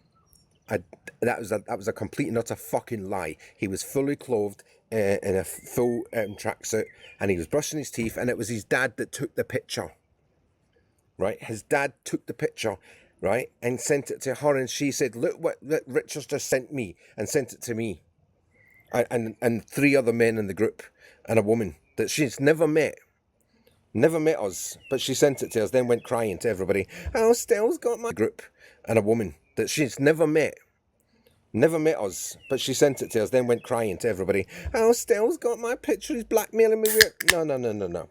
Speaker 1: That was a complete and utter fucking lie. He was fully clothed in a full tracksuit, and he was brushing his teeth, and it was his dad that took the picture, right? His dad took the picture, right, and sent it to her, and she said, look what Richard's just sent me, and sent it to me. And 3 other men in the group and a woman that she's never met, Never met us, but she sent it to us, then went crying to everybody. Oh, Stell's got my group. And a woman that she's never met. Never met us, but she sent it to us, then went crying to everybody. Oh, Stell's got my picture, he's blackmailing me. No.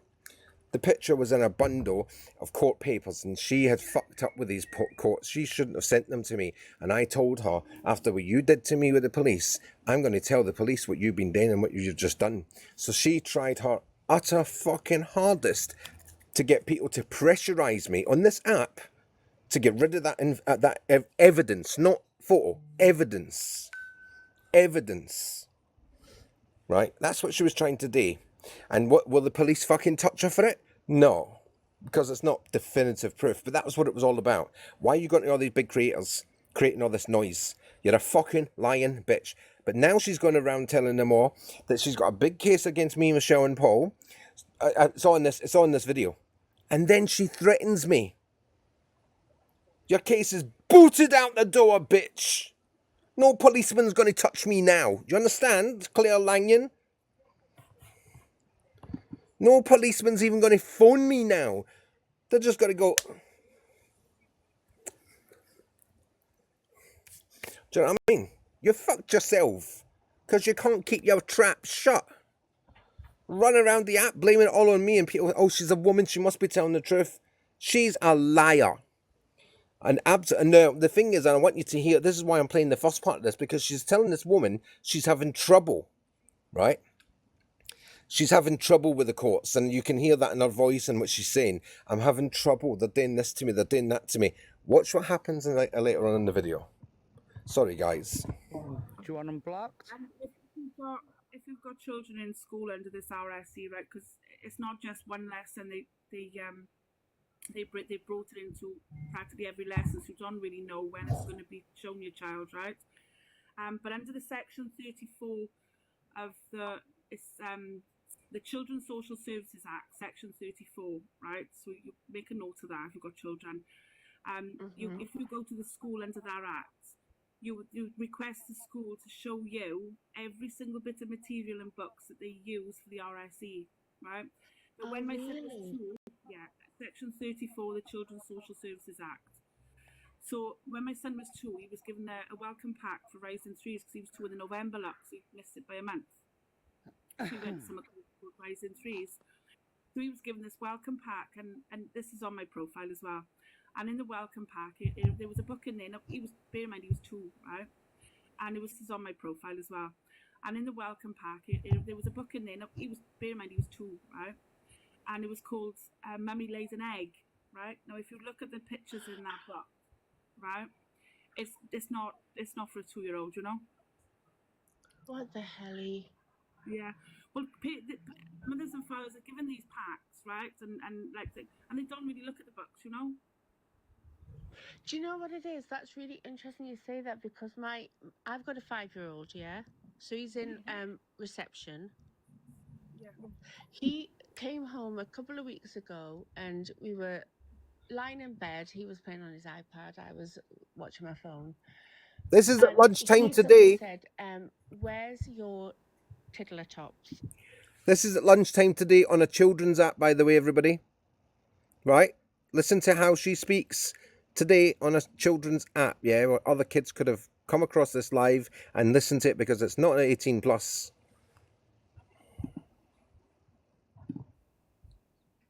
Speaker 1: The picture was in a bundle of court papers, and she had fucked up with these courts. She shouldn't have sent them to me. And I told her, after what you did to me with the police, I'm going to tell the police what you've been doing and what you've just done. So she tried her utter fucking hardest to get people to pressurize me on this app to get rid of that evidence, not photo, evidence. Right? That's what she was trying to do. And what will the police fucking touch her for it? No, because it's not definitive proof. But that was what it was all about. Why are you going to all these big creators creating all this noise? You're a fucking lying bitch. But now she's going around telling them all that she's got a big case against me, Michelle, and Paul. It's on this video. And then she threatens me. Your case is booted out the door, bitch. No policeman's going to touch me now. Do you understand, Claire Lanyon? No policeman's even going to phone me now. They're just going to go... Do you know what I mean? You fucked yourself because you can't keep your trap shut. Run around the app blaming it all on me and people, oh, she's a woman, she must be telling the truth. She's a liar. And the thing is, and I want you to hear, this is why I'm playing the first part of this, because she's telling this woman she's having trouble, right? She's having trouble with the courts, and you can hear that in her voice and what she's saying. I'm having trouble, they're doing this to me, they're doing that to me. Watch what happens later on in the video. Sorry, guys.
Speaker 3: Do you want them blocked?
Speaker 4: And if you've got children in school under this RSE, right, because it's not just one lesson, they brought it into practically every lesson, so you don't really know when it's going to be shown your child, right? But under the section 34 of the Children's Social Services Act, section 34, right? So you make a note of that if you've got children. If you go to the school under that act, you request the school to show you every single bit of material and books that they use for the RSE, right? But when my son was 2, section 34 of the Children's Social Services Act. So when my son was 2, he was given a welcome pack for Rising Threes because he was 2 in the November lock, so he missed it by a month. So he went to summer called Rising Threes. So he was given this welcome pack, and this is on my profile as well. And in the welcome pack, there was a book in there. Now, bear in mind, he was 2, right? And this is on my profile as well. And in the welcome pack, there was a book in there. Now, bear in mind, he was 2, right? And it was called Mummy Lays an Egg, right? Now, if you look at the pictures in that book, right, it's not for a 2-year-old, you know.
Speaker 2: What the hell?
Speaker 4: Yeah. Well, mothers and fathers are given these packs, right, and they don't really look at the books, you know.
Speaker 2: Do you know what it is? That's really interesting you say that, because I've got a 5-year-old, yeah. So he's in reception.
Speaker 4: Yeah.
Speaker 2: He came home a couple of weeks ago, and we were lying in bed. He was playing on his iPad. I was watching my phone.
Speaker 1: This is at lunchtime today.
Speaker 2: Said, "Where's your tiddler tops?"
Speaker 1: This is at lunchtime today on a children's app, by the way, everybody. Right? Listen to how she speaks today on a children's app, yeah, where other kids could have come across this live and listened to it because it's not 18 plus.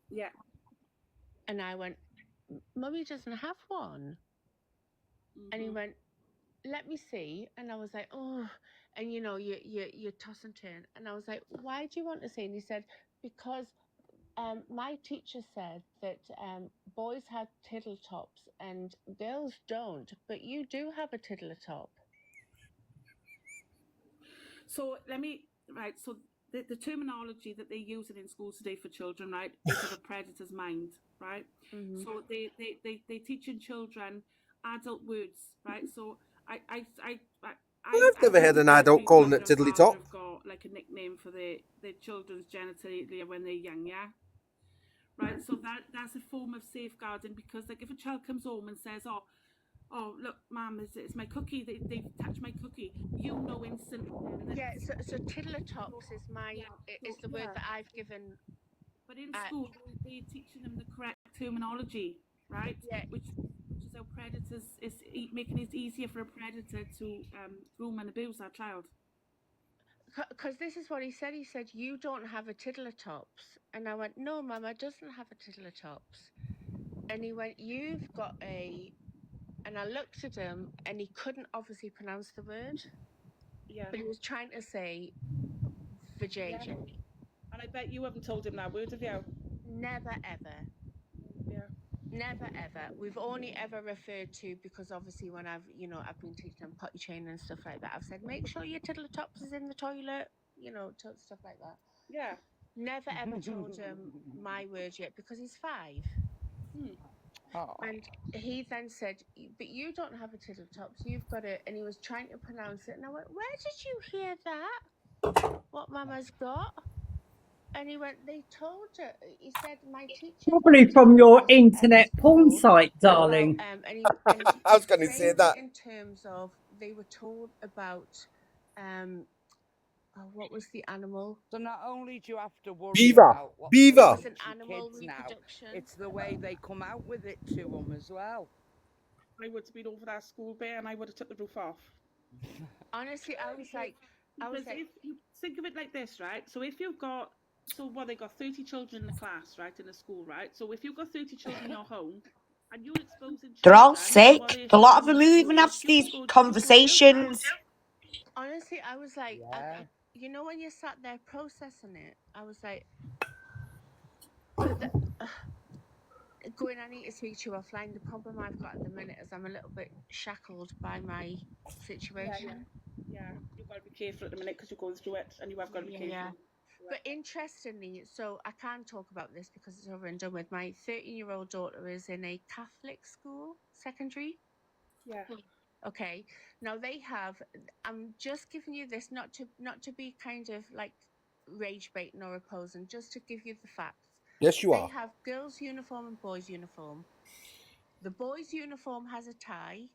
Speaker 4: Yeah.
Speaker 2: And I went, "Mummy doesn't have one." Mm-hmm. And he went, "Let me see." And I was like, "Oh," and you toss and turn. And I was like, "Why do you want to see?" And he said, "Because my teacher said that boys have tiddle tops and girls don't, but you do have a tiddler top."
Speaker 4: So so the terminology that they're using in schools today for children, right, is of a predator's mind, right? Mm-hmm. So they teaching children adult words, right? So
Speaker 1: I've never heard an adult calling it tiddly top.
Speaker 4: I've got like a nickname for the children's genitalia when they're young, yeah. Right, so that's a form of safeguarding, because like if a child comes home and says, "Oh, look, Mum, it's my cookie. They've touched my cookie," you know instantly.
Speaker 2: Yeah, so tiddler tops is the word that I've given
Speaker 4: But in
Speaker 2: I-
Speaker 4: school, they're teaching them the correct terminology, right?
Speaker 2: Yeah.
Speaker 4: Which is how predators is making it easier for a predator to groom and abuse that child.
Speaker 2: Because this is what he said. He said, "You don't have a tiddler-tops." And I went, "No, Mama doesn't have a tiddler-tops." And he went, "You've got a..." And I looked at him, and he couldn't obviously pronounce the word,
Speaker 4: Yeah.
Speaker 2: but he was trying to say vajayjay.
Speaker 4: And I bet you haven't told him that word, have you?
Speaker 2: Never ever.
Speaker 4: Yeah.
Speaker 2: Never ever. We've only ever referred to, because obviously when I've been teaching them potty training and stuff like that, I've said, make sure your tiddler-tops is in the toilet, stuff like that.
Speaker 4: Yeah.
Speaker 2: Never ever told him my word yet, because he's 5.
Speaker 3: Oh.
Speaker 2: And he then said, "But you don't have a tiddle-tops, you've got it." And he was trying to pronounce it, and I went, "Where did you hear that? What Mama's got?" And he went, "They told her." He said, "My teacher
Speaker 6: Probably from your
Speaker 2: told
Speaker 6: internet porn
Speaker 2: school
Speaker 6: site,
Speaker 2: about,
Speaker 6: darling.
Speaker 2: and he
Speaker 1: I was going to say
Speaker 2: framed
Speaker 1: that.
Speaker 2: it in terms of, they were told about what was the animal?
Speaker 3: So not only do you have to worry
Speaker 1: Beaver.
Speaker 3: about what
Speaker 1: Beaver.
Speaker 3: they
Speaker 2: It was
Speaker 3: teach
Speaker 2: an
Speaker 3: your
Speaker 2: animal
Speaker 3: kids now,
Speaker 2: reproduction.
Speaker 3: it's the way they come out with it to them as well.
Speaker 4: I would have been over that school bit, and I would have took the roof off.
Speaker 2: Honestly, I was like,
Speaker 4: Because if you think of it like this, right? So if you've got, they got 30 children in the class, right, in the school, right? So if you've got 30 children in your home, and you're exposing children,
Speaker 5: They're all
Speaker 4: to
Speaker 5: sick.
Speaker 4: what they're
Speaker 5: A lot of
Speaker 4: seeing
Speaker 5: them
Speaker 4: in
Speaker 5: who even have
Speaker 4: school, you
Speaker 5: these
Speaker 4: can go to
Speaker 5: conversations.
Speaker 2: honestly, I was like,
Speaker 3: Yeah.
Speaker 2: when you sat there processing it, I was like, but going, I need to speak to you offline. The problem I've got at the minute is I'm a little bit shackled by my situation.
Speaker 4: Yeah, you've got to be careful at the minute because you're going through it, and you have got to be careful.
Speaker 2: Yeah. But interestingly, so I can't talk about this because it's over and done with. My 13-year-old daughter is in a Catholic school, secondary.
Speaker 4: Yeah.
Speaker 2: Okay. Now they have. I'm just giving you this not to be kind of like rage baiting or opposing, just to give you the facts.
Speaker 1: Yes, you
Speaker 2: They
Speaker 1: are.
Speaker 2: have girls' uniform and boys' uniform. The boys' uniform has a tie,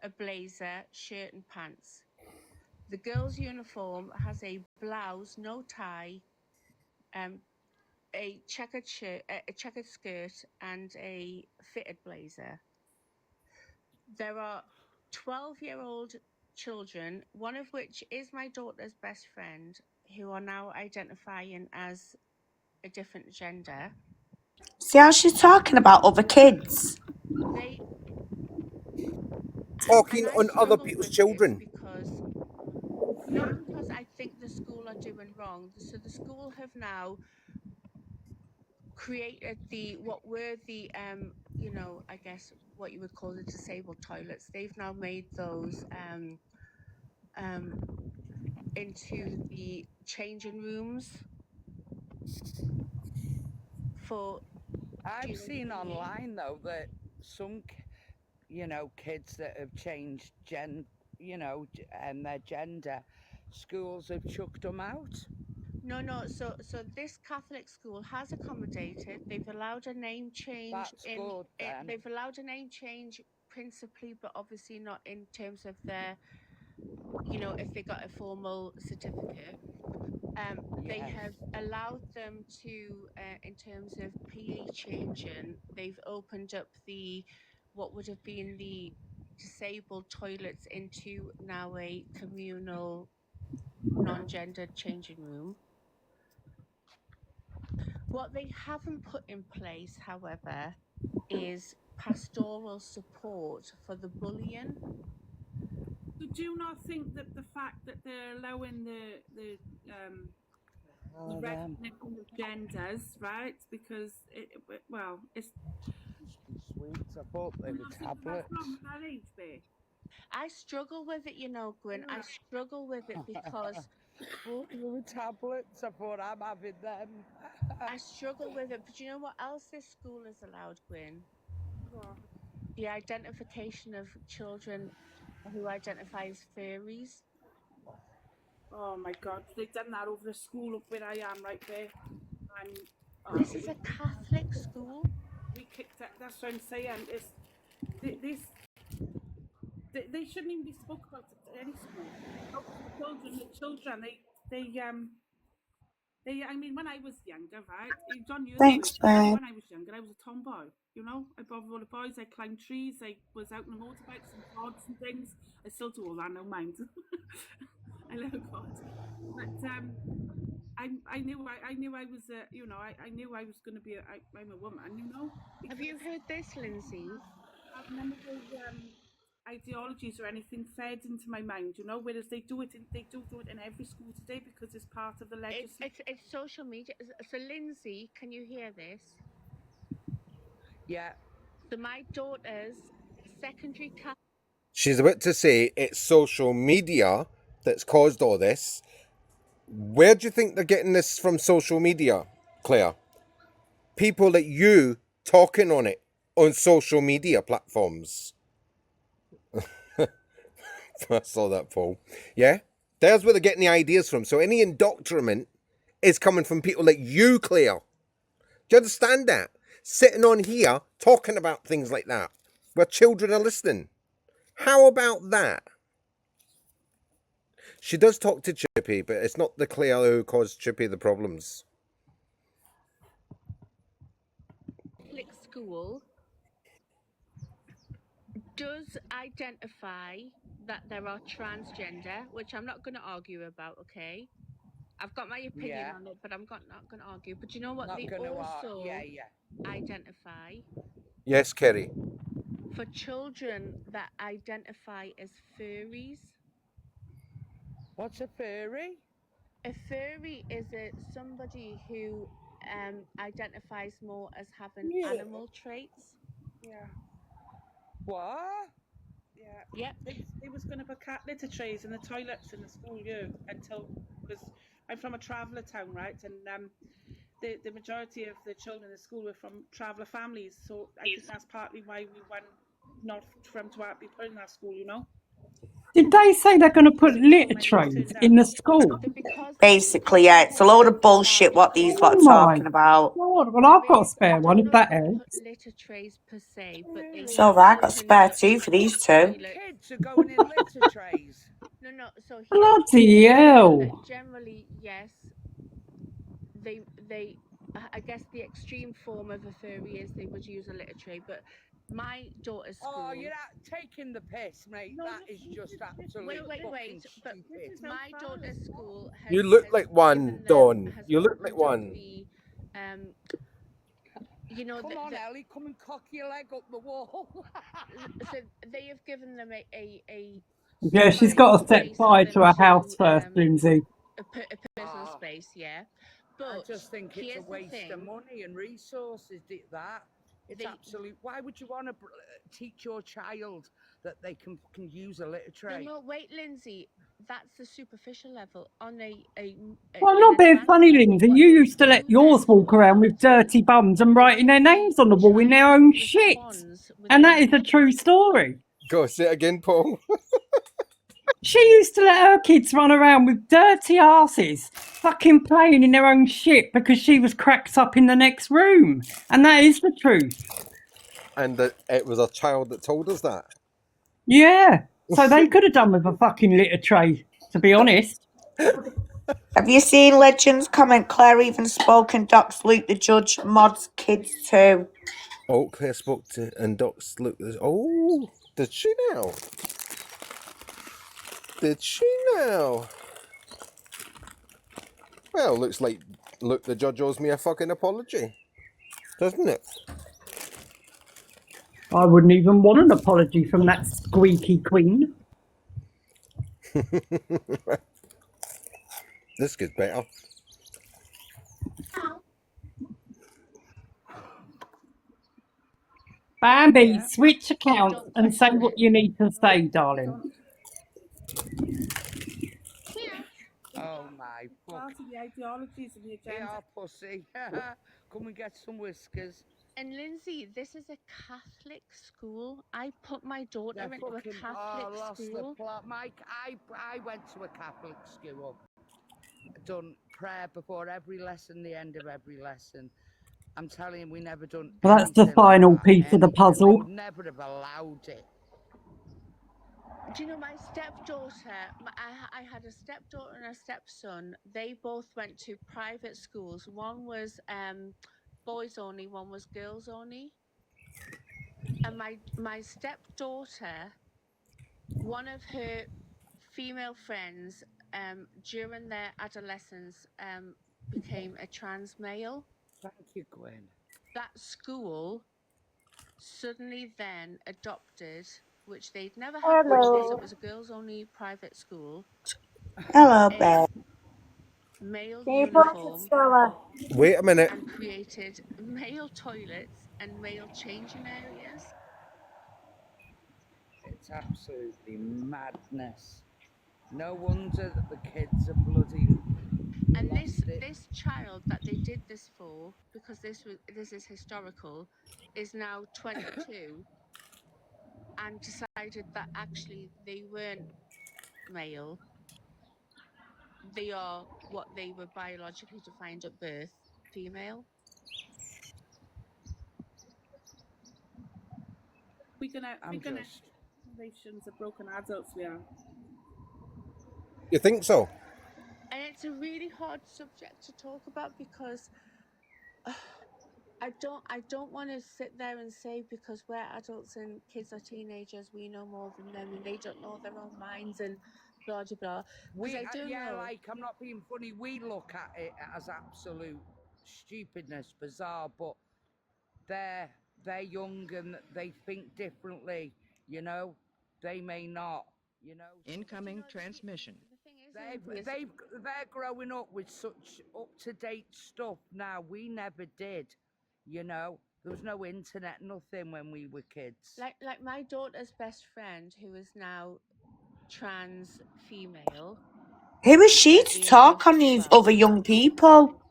Speaker 2: a blazer, shirt, and pants. The girls' uniform has a blouse, no tie, a checkered shirt, a checkered skirt, and a fitted blazer. There are 12-year-old children, one of which is my daughter's best friend, who are now identifying as a different gender.
Speaker 5: See how she's talking about other kids?
Speaker 2: They
Speaker 1: Talking
Speaker 2: and I
Speaker 1: on other
Speaker 2: struggle
Speaker 1: people's
Speaker 2: with
Speaker 1: children.
Speaker 2: this because not because I think the school are doing wrong. So the school have now created what were the I guess what you would call the disabled toilets. They've now made those into the changing rooms for.
Speaker 3: I've seen online though that some, kids that have changed and their gender, schools have chucked them out.
Speaker 2: No. So this Catholic school has accommodated. They've allowed a name change.
Speaker 3: That's good then.
Speaker 2: They've allowed a name change principally, but obviously not in terms of their, if they got a formal certificate. They
Speaker 3: Yes.
Speaker 2: have allowed them to, in terms of PE changing, they've opened up what would have been the disabled toilets into now a communal non-gendered changing room. What they haven't put in place, however, is pastoral support for the bullying.
Speaker 4: So do you not think that the fact that they're allowing the recognition of genders, right? Because it's
Speaker 3: Sweets, I thought they were tablets.
Speaker 4: That's wrong with that age, babe.
Speaker 2: I struggle with it, Gwen. I struggle with it because
Speaker 3: Thought they were tablets. I thought I'm having them.
Speaker 2: I struggle with it. But you know what else this school has allowed, Gwen?
Speaker 4: What?
Speaker 2: The identification of children who identify as furries.
Speaker 4: Oh my God, they've done that over the school up where I am right there.
Speaker 2: This is a Catholic school.
Speaker 4: We kicked it. That's what I'm saying. They shouldn't even be spoke about at any school. The children, I mean, when I was younger, right? John, you're
Speaker 5: Thanks,
Speaker 4: the worst.
Speaker 5: babe.
Speaker 4: When I was younger, I was a tomboy. You know, I bothered all the boys. I climbed trees. I was out on the motorbikes and quads and things. I still do all that now, mind. I love God, but I knew I was you know I knew I was going to be I'm a woman, you know.
Speaker 2: Have you heard this, Lindsay?
Speaker 4: I've none of those ideologies or anything fed into my mind, you know. Whereas they do it in every school today because it's part of the legacy.
Speaker 2: It's social media. So Lindsay, can you hear this?
Speaker 3: Yeah.
Speaker 2: So my daughter's secondary class.
Speaker 1: She's about to say it's social media that's caused all this. Where do you think they're getting this from? Social media, Claire? People like you talking on it on social media platforms. I saw that, Paul. Yeah? There's where they're getting the ideas from. So any indoctrination is coming from people like you, Claire. Do you understand that? Sitting on here talking about things like that where children are listening. How about that? She does talk to Chippy, but it's not the Claire who caused Chippy the problems.
Speaker 2: Catholic school does identify that there are transgender, which I'm not going to argue about, okay? I've got my opinion on it, but I'm not going to argue. But you know what? They also identify.
Speaker 1: Yes, Kerry.
Speaker 2: For children that identify as furries.
Speaker 3: What's a furry?
Speaker 2: A furry is somebody who identifies more as having animal traits.
Speaker 4: Yeah.
Speaker 3: What?
Speaker 4: Yeah.
Speaker 2: Yep.
Speaker 4: They was going to put cat litter trays in the toilets in the school year until, because I'm from a traveller town, right? And the majority of the children in the school were from traveller families, so I think that's partly why we went not from to be put in that school, you know.
Speaker 6: Did they say they're going to put litter trays in the school?
Speaker 5: Basically, yeah, it's a load of bullshit what these lot are talking about.
Speaker 6: God, well, I've got a spare one if that helps.
Speaker 2: Litter trays per se, but they
Speaker 5: It's all right, I got spare two for these two.
Speaker 3: Kids are going in litter trays.
Speaker 2: No. So
Speaker 6: Bloody hell!
Speaker 2: Generally, yes. They. I guess the extreme form of a furry is they would use a litter tray, but my daughter's school.
Speaker 3: Oh, you're taking the piss, mate.
Speaker 4: No,
Speaker 3: that is just absolutely
Speaker 2: wait. But my daughter's school has.
Speaker 1: You look like one, Dawn. You look like one.
Speaker 2: You know,
Speaker 3: come on, Ellie, come and cock your leg up the wall.
Speaker 2: So they have given them a
Speaker 6: Yeah, she's got to set fire to her house first, Lindsay.
Speaker 2: A personal space, yeah. But
Speaker 3: I just think it's a waste of money and resources. It's absolute. Why would you want to teach your child that they can use a litter tray?
Speaker 2: No, wait, Lindsay. That's the superficial level. On
Speaker 6: Well, I'm not being funny, Lindsay. You used to let yours walk around with dirty bums and writing their names on the wall in their own shit. And that is a true story.
Speaker 1: Go, say it again, Paul.
Speaker 6: She used to let her kids run around with dirty asses, fucking playing in their own shit because she was cracked up in the next room. And that is the truth.
Speaker 1: And it was a child that told us that.
Speaker 6: Yeah. So they could have done with a fucking litter tray, to be honest.
Speaker 5: Have you seen Legends comment? Claire even spoke and docs Luke the judge mods kids too.
Speaker 1: Oh, Claire spoke to and docs Luke. Oh, did she now? Did she now? Well, looks like Luke the judge owes me a fucking apology, doesn't it?
Speaker 6: I wouldn't even want an apology from that squeaky queen.
Speaker 1: This gets better.
Speaker 6: Bambi, switch accounts and say what you need to say, darling.
Speaker 3: Oh my fuck.
Speaker 4: The ideologies and the agenda.
Speaker 3: Yeah, pussy. Come and get some whiskers.
Speaker 2: And Lindsay, this is a Catholic school. I put my daughter into a Catholic school.
Speaker 3: I went to a Catholic school. Done prayer before every lesson, the end of every lesson. I'm telling you, we never done.
Speaker 6: Well, that's the final piece of the puzzle.
Speaker 3: Would never have allowed it.
Speaker 2: Do you know my stepdaughter? I had a stepdaughter and a stepson. They both went to private schools. One was boys only, one was girls only. And my stepdaughter, one of her female friends, during their adolescence, became a trans male.
Speaker 3: Thank you, Gwen.
Speaker 2: That school suddenly then adopted, which they'd never had before because it was a girls only private school,
Speaker 5: Hello,
Speaker 2: a
Speaker 5: babe.
Speaker 2: male
Speaker 5: Can you put it,
Speaker 2: uniform
Speaker 5: Stella?
Speaker 1: Wait a minute.
Speaker 2: and created male toilets and male changing areas.
Speaker 3: It's absolutely madness. No wonder that the kids are bloody
Speaker 2: And
Speaker 3: lost it.
Speaker 2: this child that they did this for, because this is historical, is now 22 and decided that actually they weren't male. They are what they were biologically defined at birth, female.
Speaker 4: We're gonna
Speaker 3: I'm just.
Speaker 4: generations of broken adults we are.
Speaker 1: You think so?
Speaker 2: And it's a really hard subject to talk about because I don't want to sit there and say because we're adults and kids are teenagers, we know more than them and they don't know their own minds and blah blah blah. Because I do
Speaker 3: Yeah,
Speaker 2: know.
Speaker 3: like, I'm not being funny. We look at it as absolute stupidness, bizarre, but they're young and they think differently. You know, they may not. You know,
Speaker 7: Incoming transmission.
Speaker 2: The thing is,
Speaker 3: they're growing up with such up to date stuff now. We never did. You know, there was no internet, nothing when we were kids.
Speaker 2: like my daughter's best friend, who is now trans female.
Speaker 5: Who is she
Speaker 2: at
Speaker 5: to
Speaker 2: the age
Speaker 5: talk
Speaker 2: of
Speaker 5: on these
Speaker 2: 12.
Speaker 5: other young people?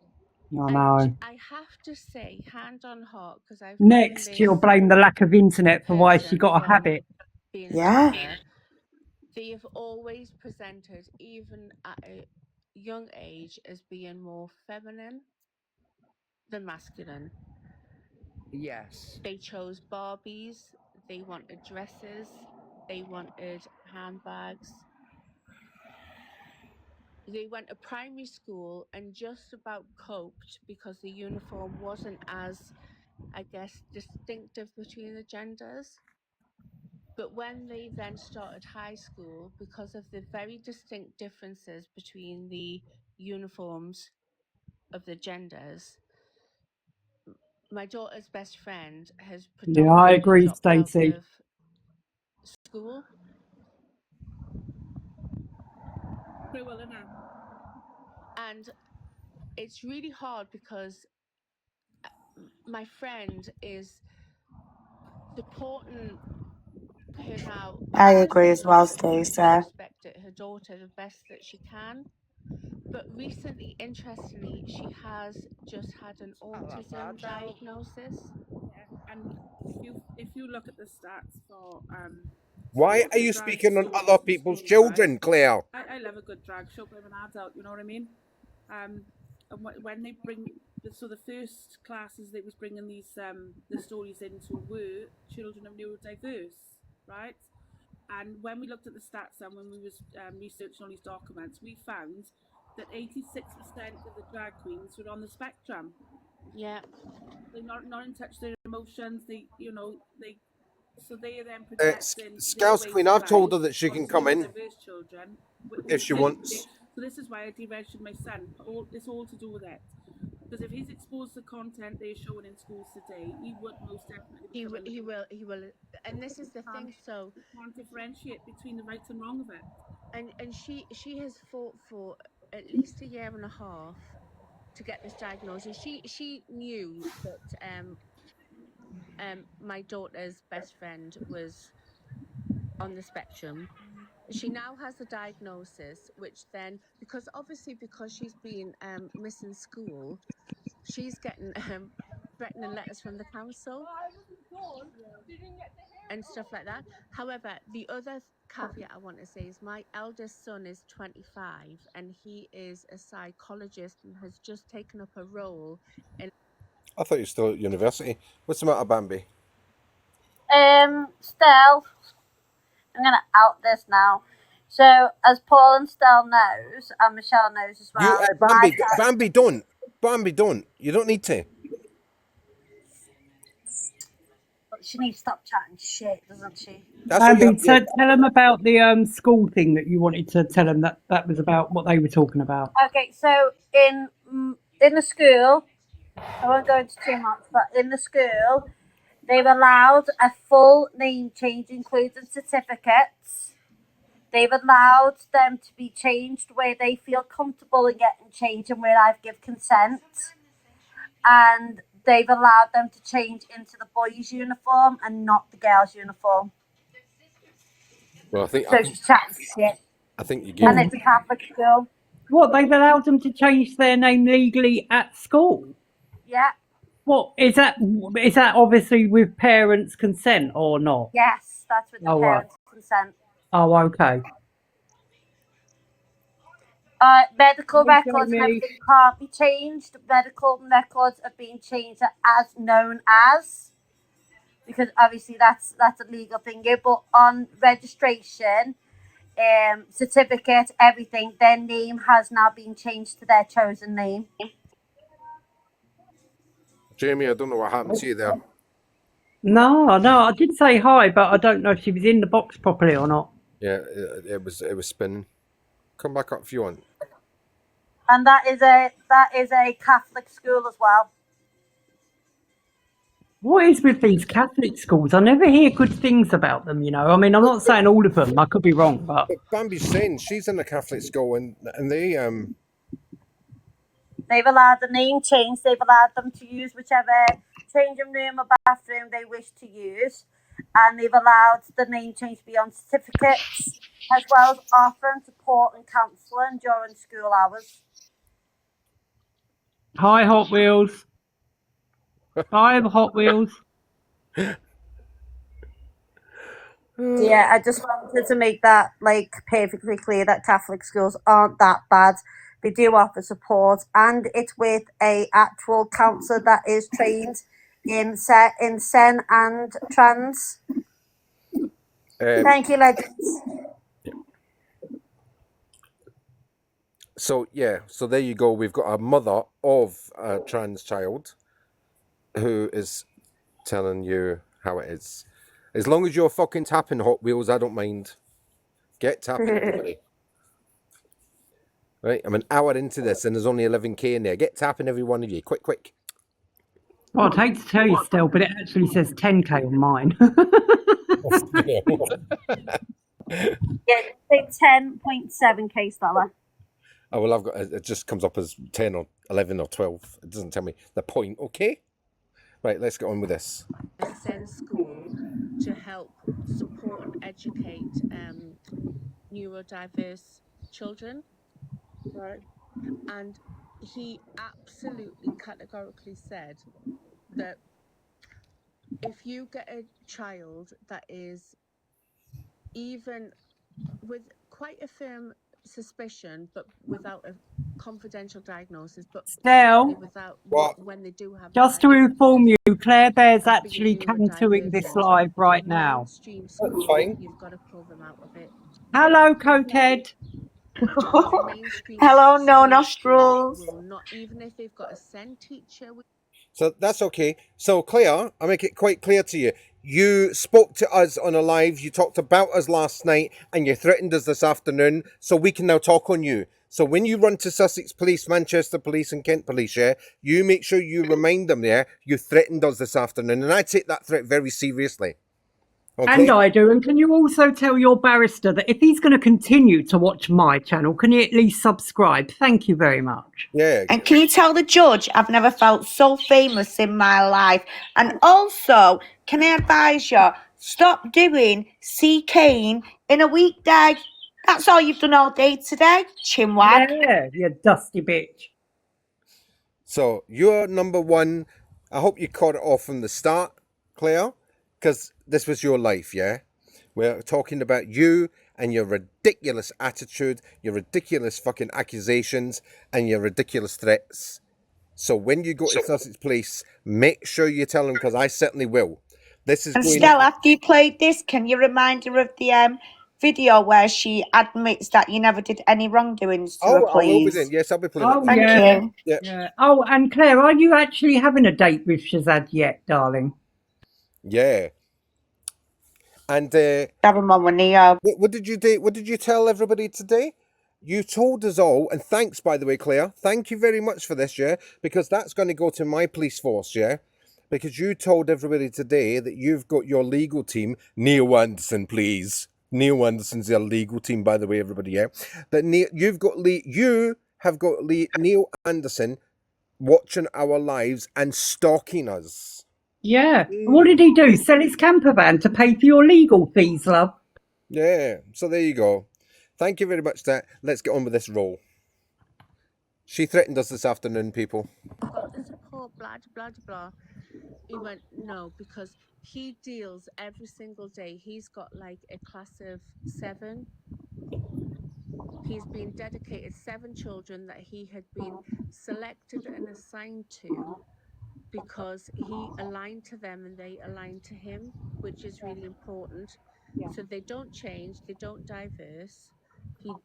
Speaker 6: I
Speaker 2: And
Speaker 6: know.
Speaker 2: I have to say, hand on heart, because I've known
Speaker 6: Next,
Speaker 2: this
Speaker 6: she'll blame the lack of internet for why she
Speaker 2: person
Speaker 6: got a
Speaker 2: from
Speaker 6: habit.
Speaker 2: being
Speaker 5: Yeah.
Speaker 2: a toddler. They have always presented, even at a young age, as being more feminine than masculine.
Speaker 3: Yes.
Speaker 2: They chose Barbies, they wanted dresses, they wanted handbags. They went to primary school and just about coped because the uniform wasn't as, I guess, distinctive between the genders. But when they then started high school, because of the very distinct differences between the uniforms of the genders, my daughter's best friend has
Speaker 6: Yeah, I
Speaker 2: predominantly
Speaker 6: agree,
Speaker 2: dropped out
Speaker 6: Stacey.
Speaker 2: of school.
Speaker 4: Cruel, innit?
Speaker 2: And it's really hard because my friend is supporting her now
Speaker 5: I
Speaker 2: as
Speaker 5: agree
Speaker 2: a
Speaker 5: as well,
Speaker 2: mother and
Speaker 5: Stacey.
Speaker 2: fully respect it, her daughter the best that she can. But recently, interestingly, she has just had an autism diagnosis.
Speaker 4: Yeah. And if you look at the stats for
Speaker 1: Why
Speaker 4: schools,
Speaker 1: are
Speaker 4: the
Speaker 1: you
Speaker 4: drag
Speaker 1: speaking on
Speaker 4: stores
Speaker 1: other
Speaker 4: in
Speaker 1: people's
Speaker 4: schools,
Speaker 1: children,
Speaker 4: right?
Speaker 1: Claire?
Speaker 4: I love a good drag show, but I'm an adult, you know what I mean? And when they bring, so the first classes that was bringing these the stories into were children of neurodiverse, right? And when we looked at the stats and when we was researching all these documents, we found that 86% of the drag queens were on the spectrum.
Speaker 2: Yeah.
Speaker 4: They're not in touch with their emotions. So they are then projecting their
Speaker 1: Scouse
Speaker 4: ways
Speaker 1: Queen,
Speaker 4: of
Speaker 1: I've told
Speaker 4: life
Speaker 1: her that she can
Speaker 4: onto
Speaker 1: come in
Speaker 4: neurodiverse children.
Speaker 1: if she wants.
Speaker 4: So this is why I de-registered my son. It's all to do with it. Because if he's exposed to content they're showing in schools today, he would most definitely become a
Speaker 2: He will. And this is the thing. So
Speaker 4: he can't differentiate between the right and wrong of it.
Speaker 2: and she has fought for at least a year and a half to get this diagnosis. She knew that my daughter's best friend was on the spectrum. She now has the diagnosis, which then, because obviously because she's been missing school, she's getting threatening letters from the council and stuff like that. However, the other caveat I want to say is my eldest son is 25 and he is a psychologist and has just taken up a role in.
Speaker 1: I thought you were still at university. What's the matter, Bambi?
Speaker 8: Stell,
Speaker 7: I'm gonna out this now. So, as Paul and Stell knows, and Michelle knows as
Speaker 1: You,
Speaker 7: well,
Speaker 1: Bambi, don't. Bambi, don't. You don't need to.
Speaker 7: she needs to stop chatting shit, doesn't she?
Speaker 1: That's what you
Speaker 6: Bambi,
Speaker 1: have.
Speaker 6: tell them about the school thing that you wanted to tell them that was about what they were talking about.
Speaker 7: Okay, so in the school, I won't go into too much, but in the school, they've allowed a full name change, including certificates. They've allowed them to be changed where they feel comfortable in getting changed and where I've give consent. And they've allowed them to change into the boys' uniform and not the girls' uniform.
Speaker 1: Well, I think
Speaker 7: So she's chatting shit.
Speaker 1: I think you
Speaker 7: And
Speaker 1: gave.
Speaker 7: it's a Catholic school.
Speaker 6: What, they've allowed them to change their name legally at school?
Speaker 7: Yeah.
Speaker 6: What is that? Is that obviously with parents' consent or not?
Speaker 7: Yes, that's with the
Speaker 6: Oh, right.
Speaker 7: parents' consent.
Speaker 6: Oh, okay.
Speaker 7: Medical
Speaker 6: Okay,
Speaker 7: records and everything can't be changed. Medical records are being changed as known as, because obviously that's a legal thing here. But on registration, certificate, everything, their name has now been changed to their chosen name.
Speaker 1: Jamie, I don't know what happened to you there.
Speaker 6: No, I did say hi, but I don't know if she was in the box properly or not.
Speaker 1: Yeah, it was spinning. Come back up if you want.
Speaker 7: And that is a Catholic school as well.
Speaker 6: What is with these Catholic schools? I never hear good things about them, you know. I mean, I'm not saying all of them. I could be wrong, but
Speaker 1: Bambi's saying she's in a Catholic school, and
Speaker 7: They've allowed the name change. They've allowed them to use whichever changing room or bathroom they wish to use. And they've allowed the name change to be on certificates, as well as offering support and counselling during school hours.
Speaker 6: hi, Hot Wheels. Hi, Hot Wheels.
Speaker 7: Yeah, I just wanted to make that perfectly clear that Catholic schools aren't that bad. They do offer support, and it's with a actual counsellor that is trained in sen and trans. Thank you, legends.
Speaker 1: So yeah, so there you go. We've got a mother of a trans child who is telling you how it is. As long as you're fucking tapping Hot Wheels, I don't mind. Get tapping, everybody. Right, I'm an hour into this and there's only 11k in there. Get tapping, every one of you. Quick.
Speaker 6: Well, I'd hate to tell you, Stel, but it actually says 10k on mine.
Speaker 7: Yeah, say 10.7k Stella.
Speaker 1: Oh, well, I've got it just comes up as 10 or 11 or 12. It doesn't tell me the point, okay? Right, let's get on with this.
Speaker 2: Send school to help support and educate neurodiverse children.
Speaker 4: Right.
Speaker 2: And he absolutely categorically said that if you get a child that is even with quite a firm suspicion, but without a confidential diagnosis, but certainly
Speaker 6: Stel,
Speaker 2: without when they do have
Speaker 6: just to inform you, Claire Bear's actually cancelling this live right now.
Speaker 2: mainstream school,
Speaker 1: fine.
Speaker 2: you've got to pull them out of it.
Speaker 6: Hello, Cokehead.
Speaker 5: Hello, no nostrils.
Speaker 2: Will not, even if they've got a SEND teacher.
Speaker 1: So that's okay. So Claire, I'll make it quite clear to you. You spoke to us on a live, you talked about us last night, and you threatened us this afternoon, so we can now talk on you. So when you run to Sussex Police, Manchester Police and Kent Police, yeah, you make sure you remind them, yeah, you threatened us this afternoon, and I take that threat very seriously. Okay?
Speaker 6: And I do. And can you also tell your barrister that if he's going to continue to watch my channel, can he at least subscribe? Thank you very much.
Speaker 1: Yeah.
Speaker 5: And can you tell the judge I've never felt so famous in my life? And also, can I advise you, stop doing C. Kane in a weekday. That's all you've done all day today, chinwag.
Speaker 6: Yeah, you dusty bitch.
Speaker 1: So you're number one. I hope you caught it off from the start, Claire, because this was your life, yeah? We're talking about you and your ridiculous attitude, your ridiculous fucking accusations, and your ridiculous threats. So when you go to Sussex Police, make sure you tell them, because I certainly will, This is
Speaker 5: And
Speaker 1: going.
Speaker 5: Stell, after you played this, can you remind her of the video where she admits that you never did any wrongdoings to her,
Speaker 1: Oh, I will be
Speaker 5: please?
Speaker 1: doing. Yes, I'll be playing
Speaker 6: Oh,
Speaker 1: that.
Speaker 5: Thank
Speaker 6: yeah.
Speaker 5: you.
Speaker 1: Yeah.
Speaker 6: Yeah. Oh, and Claire, are you actually having a date with Shazad yet, darling?
Speaker 1: Yeah. And
Speaker 5: Have a mum when you
Speaker 1: what did you do? What did you tell everybody today? You told us all, and thanks, by the way, Claire. Thank you very much for this, yeah, because that's going to go to my police force, yeah, because you told everybody today that you've got your legal team, Neil Anderson, please. Neil Anderson's your legal team, by the way, everybody, yeah. That you have got Neil Anderson watching our lives and stalking us.
Speaker 6: Yeah. What did he do? Sell his camper van to pay for your legal fees, love?
Speaker 1: Yeah, so there you go. Thank you very much, Dad. Let's get on with this roll. She threatened us this afternoon, people.
Speaker 2: Got the support, blah, blah, blah. He went, no, because he deals every single day. He's got like a class of 7. He's been dedicated 7 children that he had been selected and assigned to because he aligned to them and they aligned to him, which is really important. So they don't change, they don't diverse,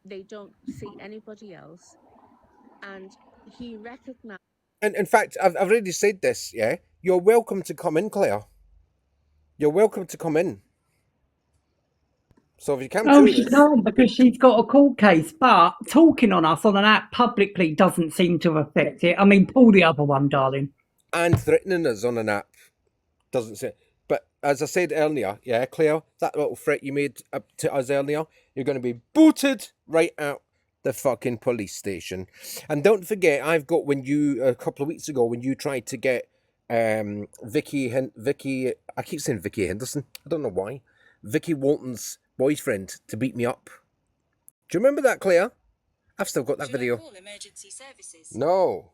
Speaker 2: they don't see anybody else, and he recognized.
Speaker 1: And in fact, I've already said this, yeah? You're welcome to come in, Claire. You're welcome to come in. So if you come
Speaker 6: Oh,
Speaker 1: to
Speaker 6: she
Speaker 1: this
Speaker 6: can't because she's got a court case. But talking on us on an app publicly doesn't seem to affect it. I mean, pull the other one, darling.
Speaker 1: and threatening us on an app doesn't say. But as I said earlier, yeah, Claire, that little threat you made up to us earlier, you're going to be booted right out the fucking police station. And don't forget, I've got when you a couple of weeks ago when you tried to get Vicky, I keep saying Vicky Henderson. I don't know why. Vicky Walton's boyfriend to beat me up. Do you remember that, Claire? I've still got that video.
Speaker 8: Call emergency services.
Speaker 1: No.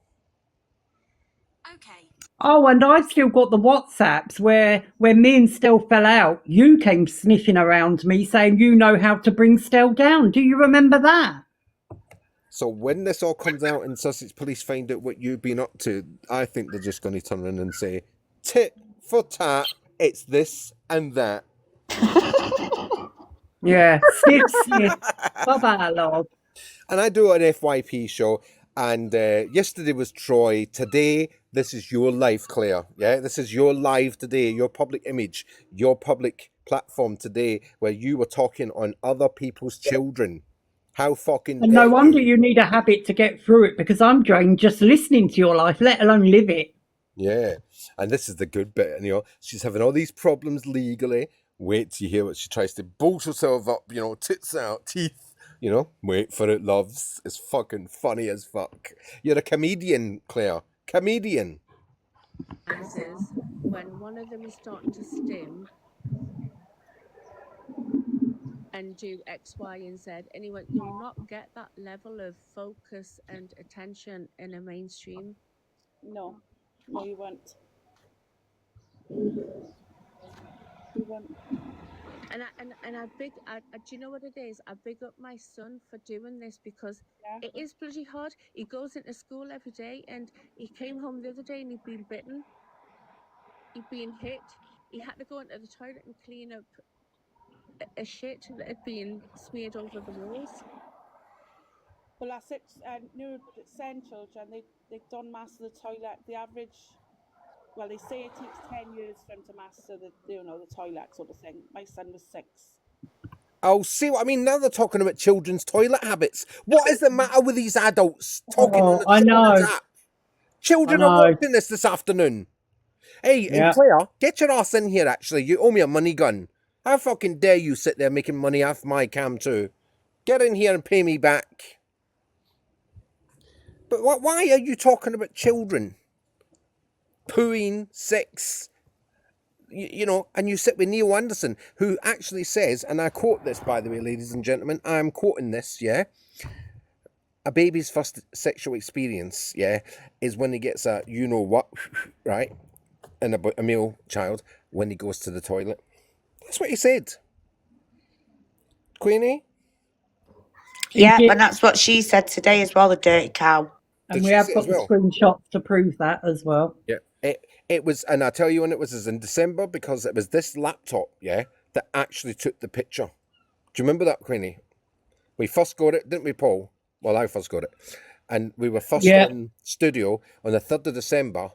Speaker 8: Okay.
Speaker 6: Oh, and I've still got the WhatsApps where when me and Stell fell out, you came sniffing around me saying you know how to bring Stell down. Do you remember that?
Speaker 1: So when this all comes out and Sussex police find out what you've been up to, I think they're just going to turn around and say, tit for tat, it's this and that.
Speaker 6: Yeah, sniff, sniff. Bye-bye, love.
Speaker 1: And I do an FYP show, and yesterday was Troy. Today, this is your life, Claire. Yeah, this is your live today, your public image, your public platform today, where you were talking on other people's children. How fucking
Speaker 6: And no wonder you need a habit to get through it because I'm drained just listening to your life, let alone live it.
Speaker 1: Yeah, and this is the good bit, and she's having all these problems legally. Wait till you hear what she tries to bolt herself up, tits out, teeth, wait for it, loves. It's fucking funny as fuck. You're a comedian, Claire. Comedian.
Speaker 2: Answers when one of them is starting to stim and do X, Y, and Z. Anyway, you'll not get that level of focus and attention in a mainstream.
Speaker 4: No, you won't. You won't.
Speaker 2: And I do you know what it is? I big up my son for doing this because it is bloody hard. He goes into school every day, and he came home the other day and he'd been bitten, he'd been hit. He had to go into the toilet and clean up a shit that had been smeared over the walls.
Speaker 4: Well, that's it. Send children, they don't master the toilet. The average, well, they say it takes 10 years for them to master the toilet sort of thing. My son was 6.
Speaker 1: Oh, see what I mean? Now they're talking about children's toilet habits. What is the matter with these adults talking on the
Speaker 6: I know.
Speaker 1: app? Children are watching this afternoon. Hey, and Claire, get your ass in here, actually. You owe me a money gun. How fucking dare you sit there making money off my cam too? Get in here and pay me back. But why are you talking about children? Pooing, sex, and you sit with Neil Anderson, who actually says, and I quote this, by the way, ladies and gentlemen, I'm quoting this, yeah? A baby's first sexual experience, yeah, is when he gets a you-know-what, right? And a male child, when he goes to the toilet. That's what he said. Queenie?
Speaker 5: Yeah, and that's what she said today as well, the dirty cow.
Speaker 6: And we have got the screenshots to prove that as well.
Speaker 1: Yeah. It was, and I tell you when it was in December, because it was this laptop, yeah, that actually took the picture. Do you remember that, Queenie? We first got it, didn't we, Paul? Well, I first got it. And we were first
Speaker 6: Yeah.
Speaker 1: on studio on the 3rd of December,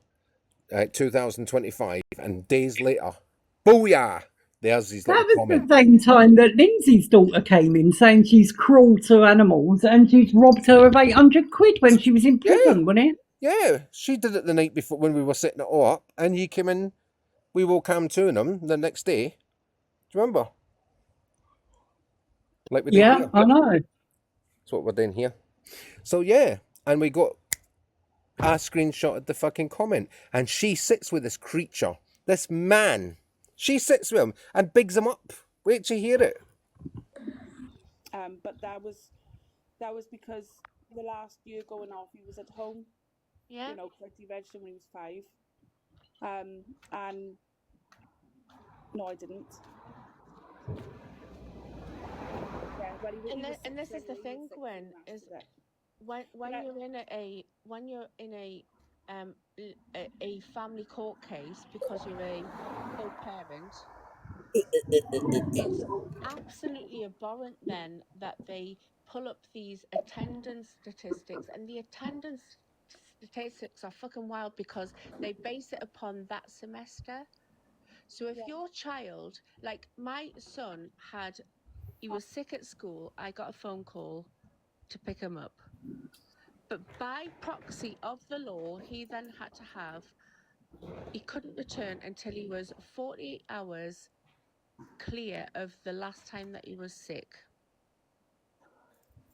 Speaker 1: 2025, and days later, booyah! There's his little
Speaker 6: That was
Speaker 1: comment.
Speaker 6: the same time that Lindsay's daughter came in saying she's cruel to animals and she's robbed her of 800 quid when she was in prison, wasn't it?
Speaker 1: Yeah, she did it the night before when we were setting it all up, and he came in. We all came to him the next day. Do you remember? Like we did
Speaker 6: Yeah,
Speaker 1: here.
Speaker 6: I know.
Speaker 1: That's what we're doing here. So yeah, and we got a screenshot of the fucking comment, and she sits with this creature, this man. She sits with him and bigs him up. Wait till you hear it.
Speaker 4: But that was because the last year going off, he was at home.
Speaker 2: Yeah.
Speaker 4: You know, because he registered when he was 5. And no, I didn't. Yeah, but he was
Speaker 2: And this
Speaker 4: 6
Speaker 2: is the
Speaker 4: when he
Speaker 2: thing,
Speaker 4: was 6
Speaker 2: Gwen,
Speaker 4: when
Speaker 2: is
Speaker 4: he was
Speaker 2: when
Speaker 4: But
Speaker 2: you're in a family court case because you're a co-parent, it's absolutely abhorrent then that they pull up these attendance statistics, and the attendance statistics are fucking wild because they base it upon that semester. So if your child, like my son he was sick at school, I got a phone call to pick him up. But by proxy of the law, he then had to he couldn't return until he was 48 hours clear of the last time that he was sick.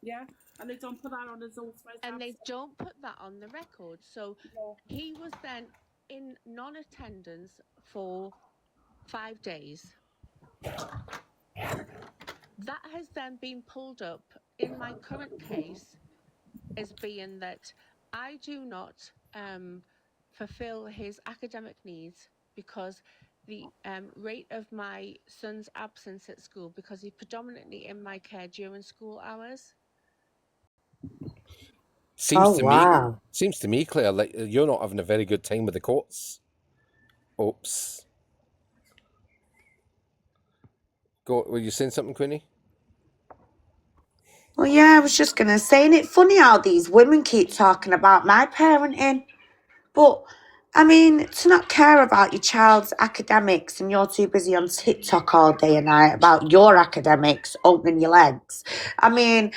Speaker 4: Yeah, and they don't put that on his authorised
Speaker 2: And they
Speaker 4: absence.
Speaker 2: don't put that on the record. So
Speaker 4: No.
Speaker 2: he was then in non-attendance for 5 days. That has then been pulled up in my current case as being that I do not fulfill his academic needs because the rate of my son's absence at school, because he's predominantly in my care during school hours.
Speaker 1: Seems to
Speaker 5: wow.
Speaker 1: me, seems to me, Claire, like you're not having a very good time with the courts. Oops. Go. Were you saying something, Queenie?
Speaker 5: Well, yeah, I was just going to say, isn't it funny how these women keep talking about my parenting? But, I mean, to not care about your child's academics and you're too busy on TikTok all day and night about your academics, opening your legs. I mean,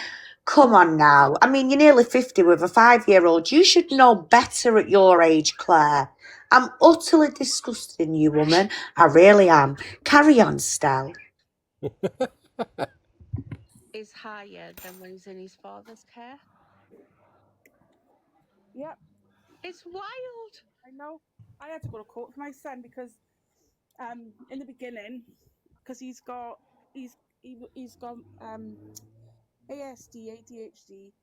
Speaker 5: come on now. I mean, you're nearly 50 with a 5-year-old. You should know better at your age, Claire. I'm utterly disgusted in you, woman. I really am. Carry on, Stell.
Speaker 2: Is higher than when he's in his father's care.
Speaker 4: Yep,
Speaker 2: It's wild.
Speaker 4: I know. I had to go to court for my son because, in the beginning, because he's got ASD, ADHD.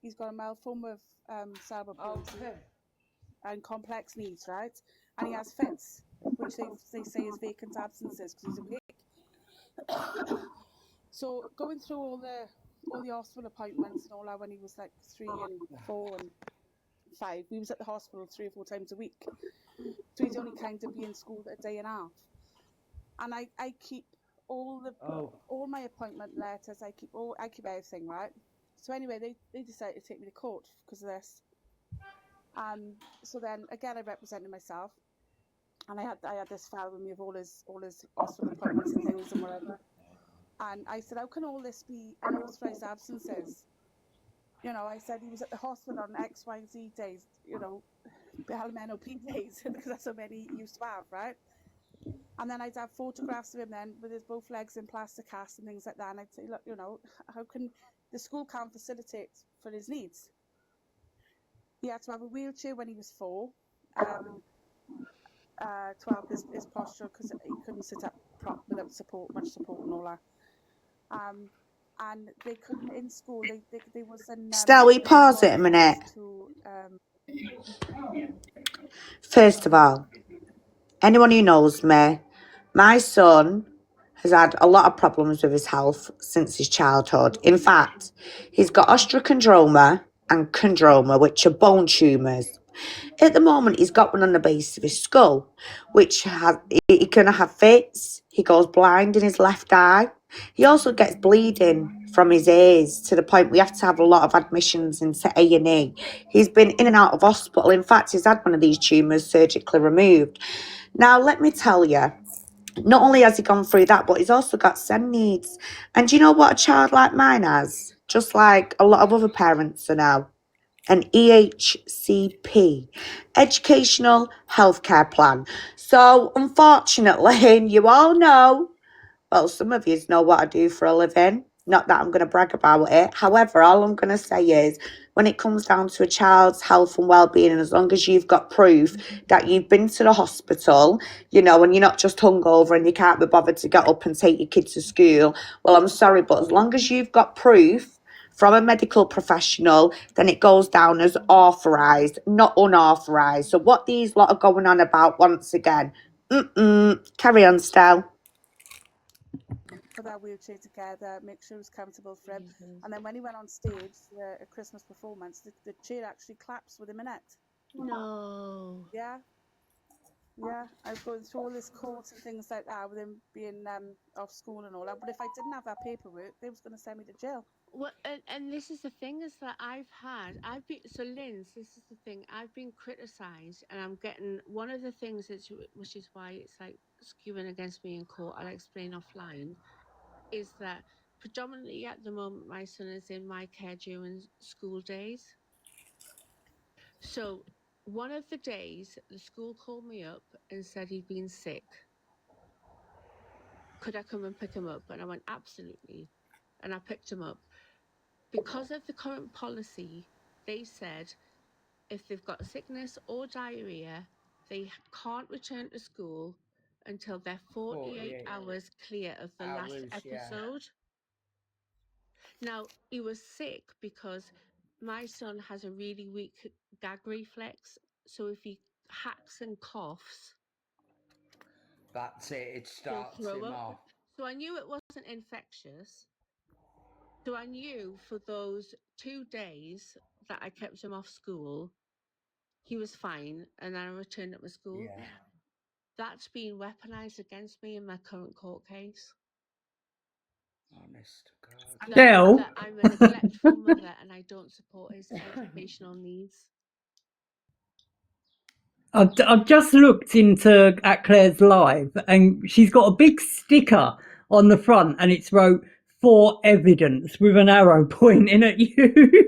Speaker 4: He's got a mild form of cerebral palsy and complex needs, right? And he has fits, which they say is vacant absences because he's awake. So going through all the hospital appointments and all that when he was like 3 and 4 and 5, we was at the hospital 3 or 4 times a week. So he's only kind of be in school a day and a half. And I keep all my appointment letters. I keep everything, right? So anyway, they decided to take me to court because of this. So then again, I represented myself, and I had this file with me of all his hospital appointments and things and whatever. And I said, how can all this be unauthorised absences? You know, I said he was at the hospital on XYZ days, you know, NOP days, because that's how many he used to have, right? And then I'd have photographs of him then with his both legs in plaster cast and things like that. And I'd say, look, you know, how can the school can't facilitate for his needs? He had to have a wheelchair when he was 4 to help his posture because he couldn't sit up without much support and all that. And they couldn't in school. They was an
Speaker 5: Stell, we pause it a minute. First of all, anyone who knows me, my son has had a lot of problems with his health since his childhood. In fact, he's got osteochondroma and chondroma, which are bone tumours. At the moment, he's got one on the base of his skull, which he can have fits. He goes blind in his left eye. He also gets bleeding from his ears to the point we have to have a lot of admissions into A&E. He's been in and out of hospital. In fact, he's had one of these tumours surgically removed. Now, let me tell you, not only has he gone through that, but he's also got SEND needs. And do you know what a child like mine has? Just like a lot of other parents are now. An EHCP, Educational Healthcare Plan. So, unfortunately, you all know, well, some of you know what I do for a living. Not that I'm going to brag about it. However, all I'm going to say is when it comes down to a child's health and well-being, and as long as you've got proof that you've been to the hospital, you know, and you're not just hungover and you can't be bothered to get up and take your kids to school, well, I'm sorry, but as long as you've got proof from a medical professional, then it goes down as authorised, not unauthorised. So what these lot are going on about once again, carry on, Stel.
Speaker 4: Put that wheelchair together, make sure it was comfortable for him. And then when he went on stage for a Christmas performance, the chair actually claps with him in it.
Speaker 2: No.
Speaker 4: Yeah. Yeah, I was going through all this court and things like that with him being off school and all that. But if I didn't have that paperwork, they was going to send me to jail.
Speaker 2: Well, and this is the thing is that I've been, so Linz, this is the thing, I've been criticised, and I'm getting, one of the things which is why it's like skewing against me in court, I'll explain offline, is that predominantly at the moment my son is in my care during school days. So one of the days the school called me up and said he'd been sick. Could I come and pick him up? And I went, absolutely. And I picked him up. Because of the current policy, they said if they've got sickness or diarrhea, they can't return to school until they're 48 hours clear of the last episode. Yeah. Now, he was sick because my son has a really weak gag reflex. So if he hacks and coughs,
Speaker 3: that's it. It starts him off.
Speaker 2: So I knew it wasn't infectious. So I knew for those 2 days that I kept him off school, he was fine, and then I returned him to school.
Speaker 3: Yeah.
Speaker 2: That's being weaponized against me in my current court case.
Speaker 3: Honest to
Speaker 6: Del.
Speaker 2: That I'm a neglectful mother and I don't support his educational needs.
Speaker 6: I've just looked at Claire's live, and she's got a big sticker on the front, and it's wrote "for evidence" with an arrow pointing at you.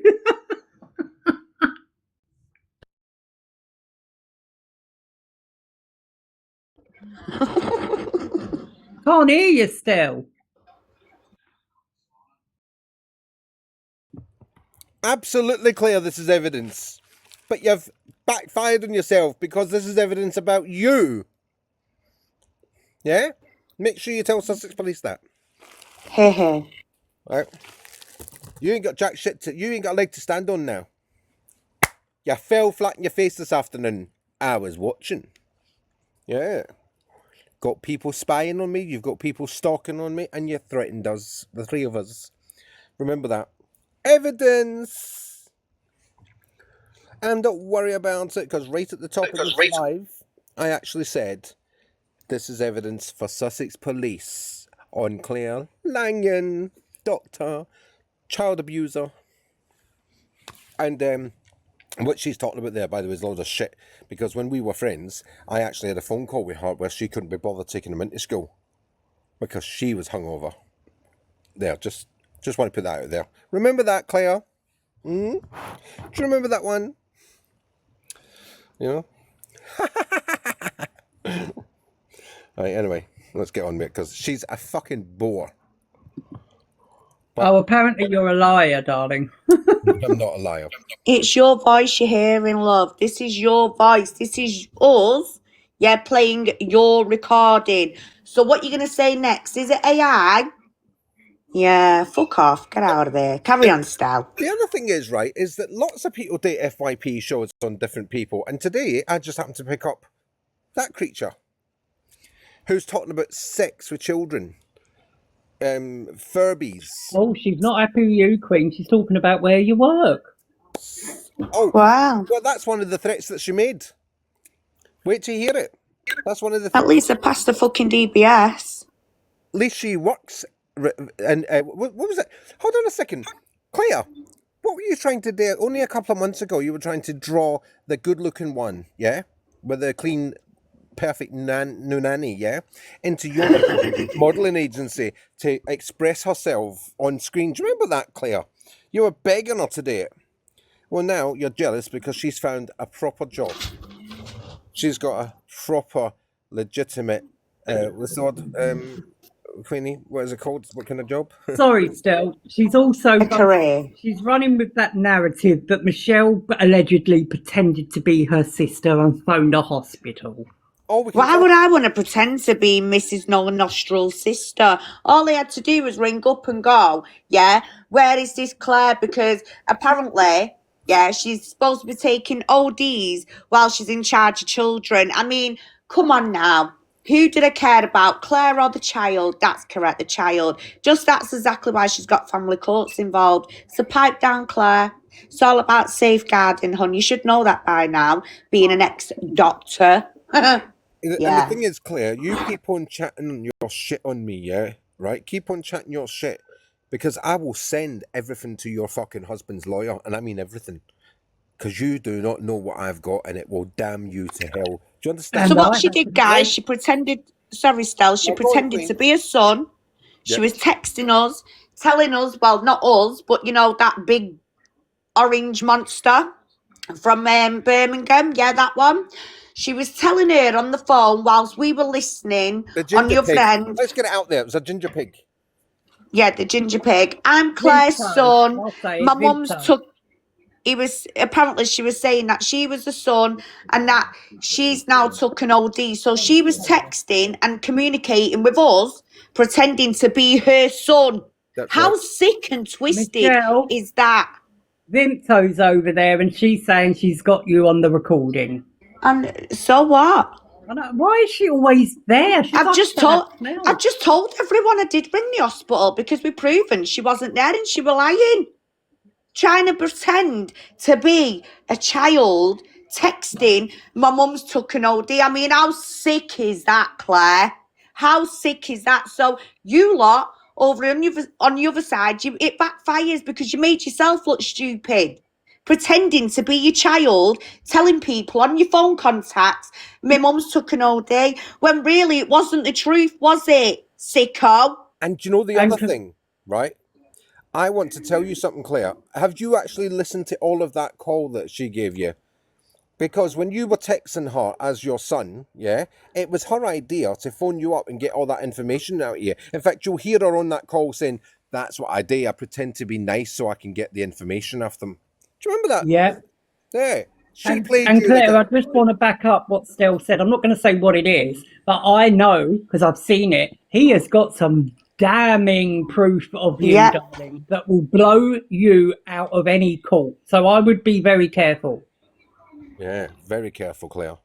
Speaker 6: Can't hear you still.
Speaker 1: Absolutely clear this is evidence. But you've backfired on yourself because this is evidence about you. Yeah? Make sure you tell Sussex Police that. Right? You ain't got jack shit you ain't got a leg to stand on now. You fell flat in your face this afternoon. I was watching. Yeah. Got people spying on me, you've got people stalking on me, and you threatened us, the three of us. Remember that. Evidence! And don't worry about it, because right at the top of this live, I actually said, this is evidence for Sussex Police on Claire Lanyon, doctor, child abuser. And what she's talking about there, by the way, is a load of shit. Because when we were friends, I actually had a phone call with her where she couldn't be bothered taking him into school because she was hungover. There, just want to put that out there. Remember that, Claire? Do you remember that one? You know? Right, anyway, let's get on with it because she's a fucking bore.
Speaker 6: Oh, apparently you're a liar, darling.
Speaker 1: I'm not a liar.
Speaker 5: It's your voice you're hearing, love. This is your voice. This is us, yeah, playing your recording. So what you're going to say next? Is it AI? Yeah, fuck off. Get out of there. Carry on, Stel.
Speaker 1: The other thing is, right, is that lots of people do FYP shows on different people. And today, I just happened to pick up that creature who's talking about sex with children. Furbies.
Speaker 6: Oh, she's not happy with you, Queen. She's talking about where you work.
Speaker 1: Oh,
Speaker 5: Wow.
Speaker 1: well, that's one of the threats that she made. Wait till you hear it. That's one of the
Speaker 5: At least I passed the fucking DBS.
Speaker 1: At least she works. And what was it? Hold on a second. Claire, what were you trying to do? Only a couple of months ago, you were trying to draw the good looking one, yeah? With the clean, perfect nanny, yeah? Into your modelling agency to express herself on screen. Do you remember that, Claire? You were begging her to do it. Well, now you're jealous because she's found a proper job. She's got a proper, legitimate, what's the word? Queenie, what is it called? What kind of job?
Speaker 6: Sorry, Stel. She's also
Speaker 5: A career.
Speaker 6: she's running with that narrative that Michelle allegedly pretended to be her sister and phoned a hospital.
Speaker 1: Oh, we can
Speaker 5: Why
Speaker 1: talk.
Speaker 5: would I want to pretend to be Mrs. Nostril's sister? All they had to do was ring up and go, yeah, where is this Claire? Because apparently, yeah, she's supposed to be taking ODs while she's in charge of children. I mean, come on now. Who did I care about, Claire or the child? That's correct, the child. Just that's exactly why she's got family courts involved. So pipe down, Claire. It's all about safeguarding, hon. You should know that by now, being an ex-doctor.
Speaker 1: And the
Speaker 5: Yeah.
Speaker 1: thing is, Claire, you keep on chatting your shit on me, yeah? Right? Keep on chatting your shit. Because I will send everything to your fucking husband's lawyer. And I mean everything. Because you do not know what I've got and it will damn you to hell. Do you understand?
Speaker 5: So
Speaker 6: And
Speaker 5: what
Speaker 6: I
Speaker 5: she
Speaker 6: have
Speaker 5: did,
Speaker 6: to
Speaker 5: guys, she pretended, sorry, Stell, she
Speaker 1: Yeah, go on,
Speaker 5: pretended
Speaker 1: Queen.
Speaker 5: to be a son. She
Speaker 1: Yep.
Speaker 5: was texting us, telling us, well, not us, but, you know, that big orange monster from Birmingham. Yeah, that one. She was telling her on the phone whilst we were listening
Speaker 1: The
Speaker 5: on
Speaker 1: ginger
Speaker 5: your
Speaker 1: pig.
Speaker 5: friend.
Speaker 1: Let's get it out there. It was a ginger pig.
Speaker 5: Yeah, the ginger pig. I'm Claire's
Speaker 6: Vimto,
Speaker 5: son.
Speaker 6: I'll say
Speaker 5: My
Speaker 6: it,
Speaker 5: mum's
Speaker 6: Vimto.
Speaker 5: took. He was apparently she was saying that she was the son and that she's now took an OD. So she was texting and communicating with us, pretending to be her son.
Speaker 1: That's
Speaker 5: How
Speaker 1: right.
Speaker 5: sick and twisted
Speaker 6: Michelle,
Speaker 5: is that?
Speaker 6: Vimto's over there and she's saying she's got you on the recording.
Speaker 5: And so what?
Speaker 6: Why is she always there? She's
Speaker 5: I've
Speaker 6: like
Speaker 5: just
Speaker 6: Sam
Speaker 5: told
Speaker 6: Snell.
Speaker 5: I've just told everyone I did ring the hospital because we've proven she wasn't there and she was lying. Trying to pretend to be a child, texting, my mum's took an OD. I mean, how sick is that, Claire? How sick is that? So you lot over on the other side, it backfires because you made yourself look stupid. Pretending to be your child, telling people on your phone contacts, my mum's took an OD, when really it wasn't the truth, was it, sicko?
Speaker 1: And do you know the
Speaker 6: And
Speaker 1: other thing, right? I want to tell you something, Claire. Have you actually listened to all of that call that she gave you? Because when you were texting her as your son, yeah, it was her idea to phone you up and get all that information out of you. In fact, you'll hear her on that call saying, that's what I do. I pretend to be nice so I can get the information off them. Do you remember that?
Speaker 6: yeah.
Speaker 1: Yeah. She
Speaker 6: And
Speaker 1: played you
Speaker 6: Claire, I
Speaker 1: like
Speaker 6: just want to back up what Stell said. I'm not going to say what it is, but I know because I've seen it. He has got some damning proof of you,
Speaker 5: Yeah.
Speaker 6: darling, that will blow you out of any court. So I would be very careful.
Speaker 1: Yeah, very careful, Claire.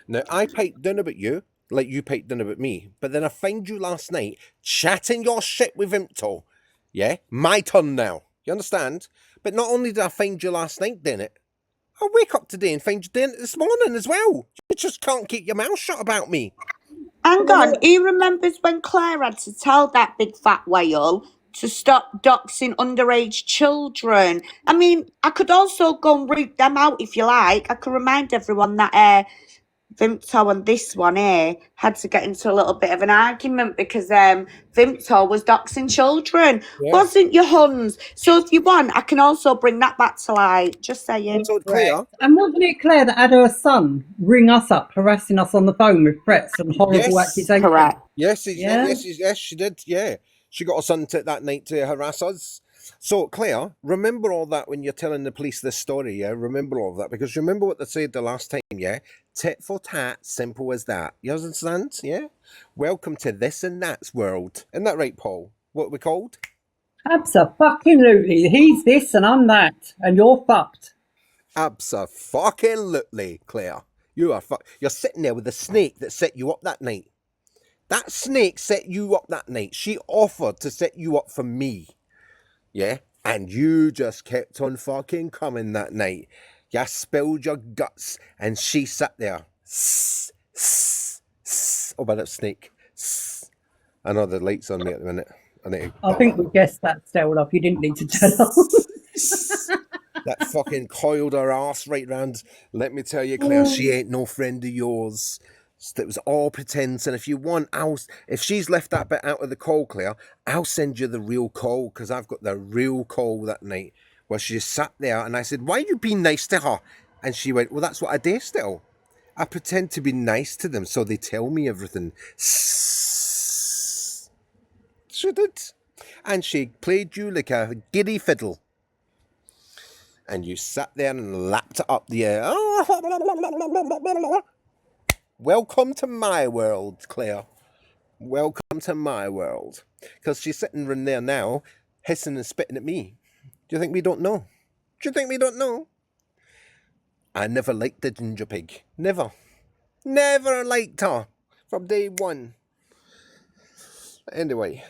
Speaker 1: Now, I piped down about you, like you piped down about me, but then I find you last night chatting your shit with Imto. Yeah, my turn now. You understand? But not only did I find you last night doing it, I wake up today and find you doing it this morning as well. You just can't keep your mouth shut about me.
Speaker 5: Hang on, who remembers when Claire had to tell that big fat whale to stop doxing underage children? I mean, I could also go and root them out if you like. I could remind everyone that Vimto and this one here had to get into a little bit of an argument because Vimto was doxing children.
Speaker 1: Yeah.
Speaker 5: Wasn't you, Huns? So if you want, I can also bring that back to light. Just saying.
Speaker 1: So, Claire,
Speaker 6: And wasn't it Claire that had her son ring us up, harassing us on the phone with threats and horrible
Speaker 1: Yes.
Speaker 6: accusations?
Speaker 5: Correct.
Speaker 1: yes,
Speaker 6: Yeah.
Speaker 1: yes, she did. Yeah, she got her son that night to harass us. So, Claire, remember all that when you're telling the police this story, yeah? Remember all of that, because remember what they said the last time, yeah? Tit for tat, simple as that. You understand, yeah? Welcome to this and that's world. Isn't that right, Paul? What we called?
Speaker 6: Absolutely. He's this and I'm that, and you're fucked.
Speaker 1: Abso-fucking-lutely, Claire. You are You're sitting there with the snake that set you up that night. That snake set you up that night. She offered to set you up for me. Yeah? And you just kept on fucking coming that night. You spilled your guts, and she sat there. Oh, but that's snake. I know the light's on me at the minute.
Speaker 6: I think we guessed that, Stell, love. You didn't need to tell us.
Speaker 1: That fucking coiled her ass right round. Let me tell you, Claire, she ain't no friend of yours. It was all pretense, and if you want, if she's left that bit out of the call, Claire, I'll send you the real call, because I've got the real call that night where she just sat there, and I said, why you being nice to her? And she went, well, that's what I do still. I pretend to be nice to them, so they tell me everything. She did. And she played you like a giddy fiddle. And you sat there and lapped it up the air. Welcome to my world, Claire. Welcome to my world. Because she's sitting in there now, hissing and spitting at me. Do you think we don't know? Do you think we don't know? I never liked the ginger pig. Never. Never liked her. From day one. Anyway.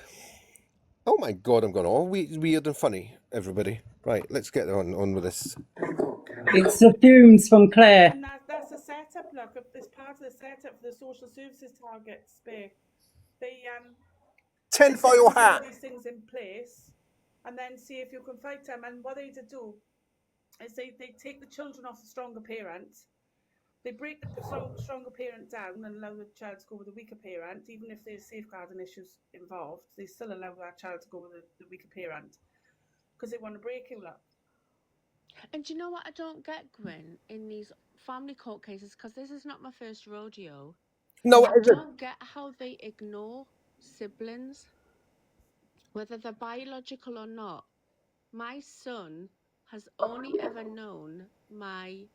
Speaker 1: Oh my God, I'm going all weird and funny, everybody. Right, let's get on with this.
Speaker 6: It's the fumes from Claire.
Speaker 4: And that's a setup, look. It's part of the setup for the social services targets. They
Speaker 1: Tinfoil hat.
Speaker 4: these things in place, and then see if you can fight them. And what they do is they take the children off the stronger parent. They break the stronger parent down and allow the child to go with the weaker parent, even if there's safeguarding issues involved. They still allow that child to go with the weaker parent because they want to break you up.
Speaker 2: And do you know what I don't get, Gwyn, in these family court cases? Because this is not my first rodeo.
Speaker 1: No,
Speaker 2: I don't get how they ignore siblings, whether they're biological or not. My son has only ever known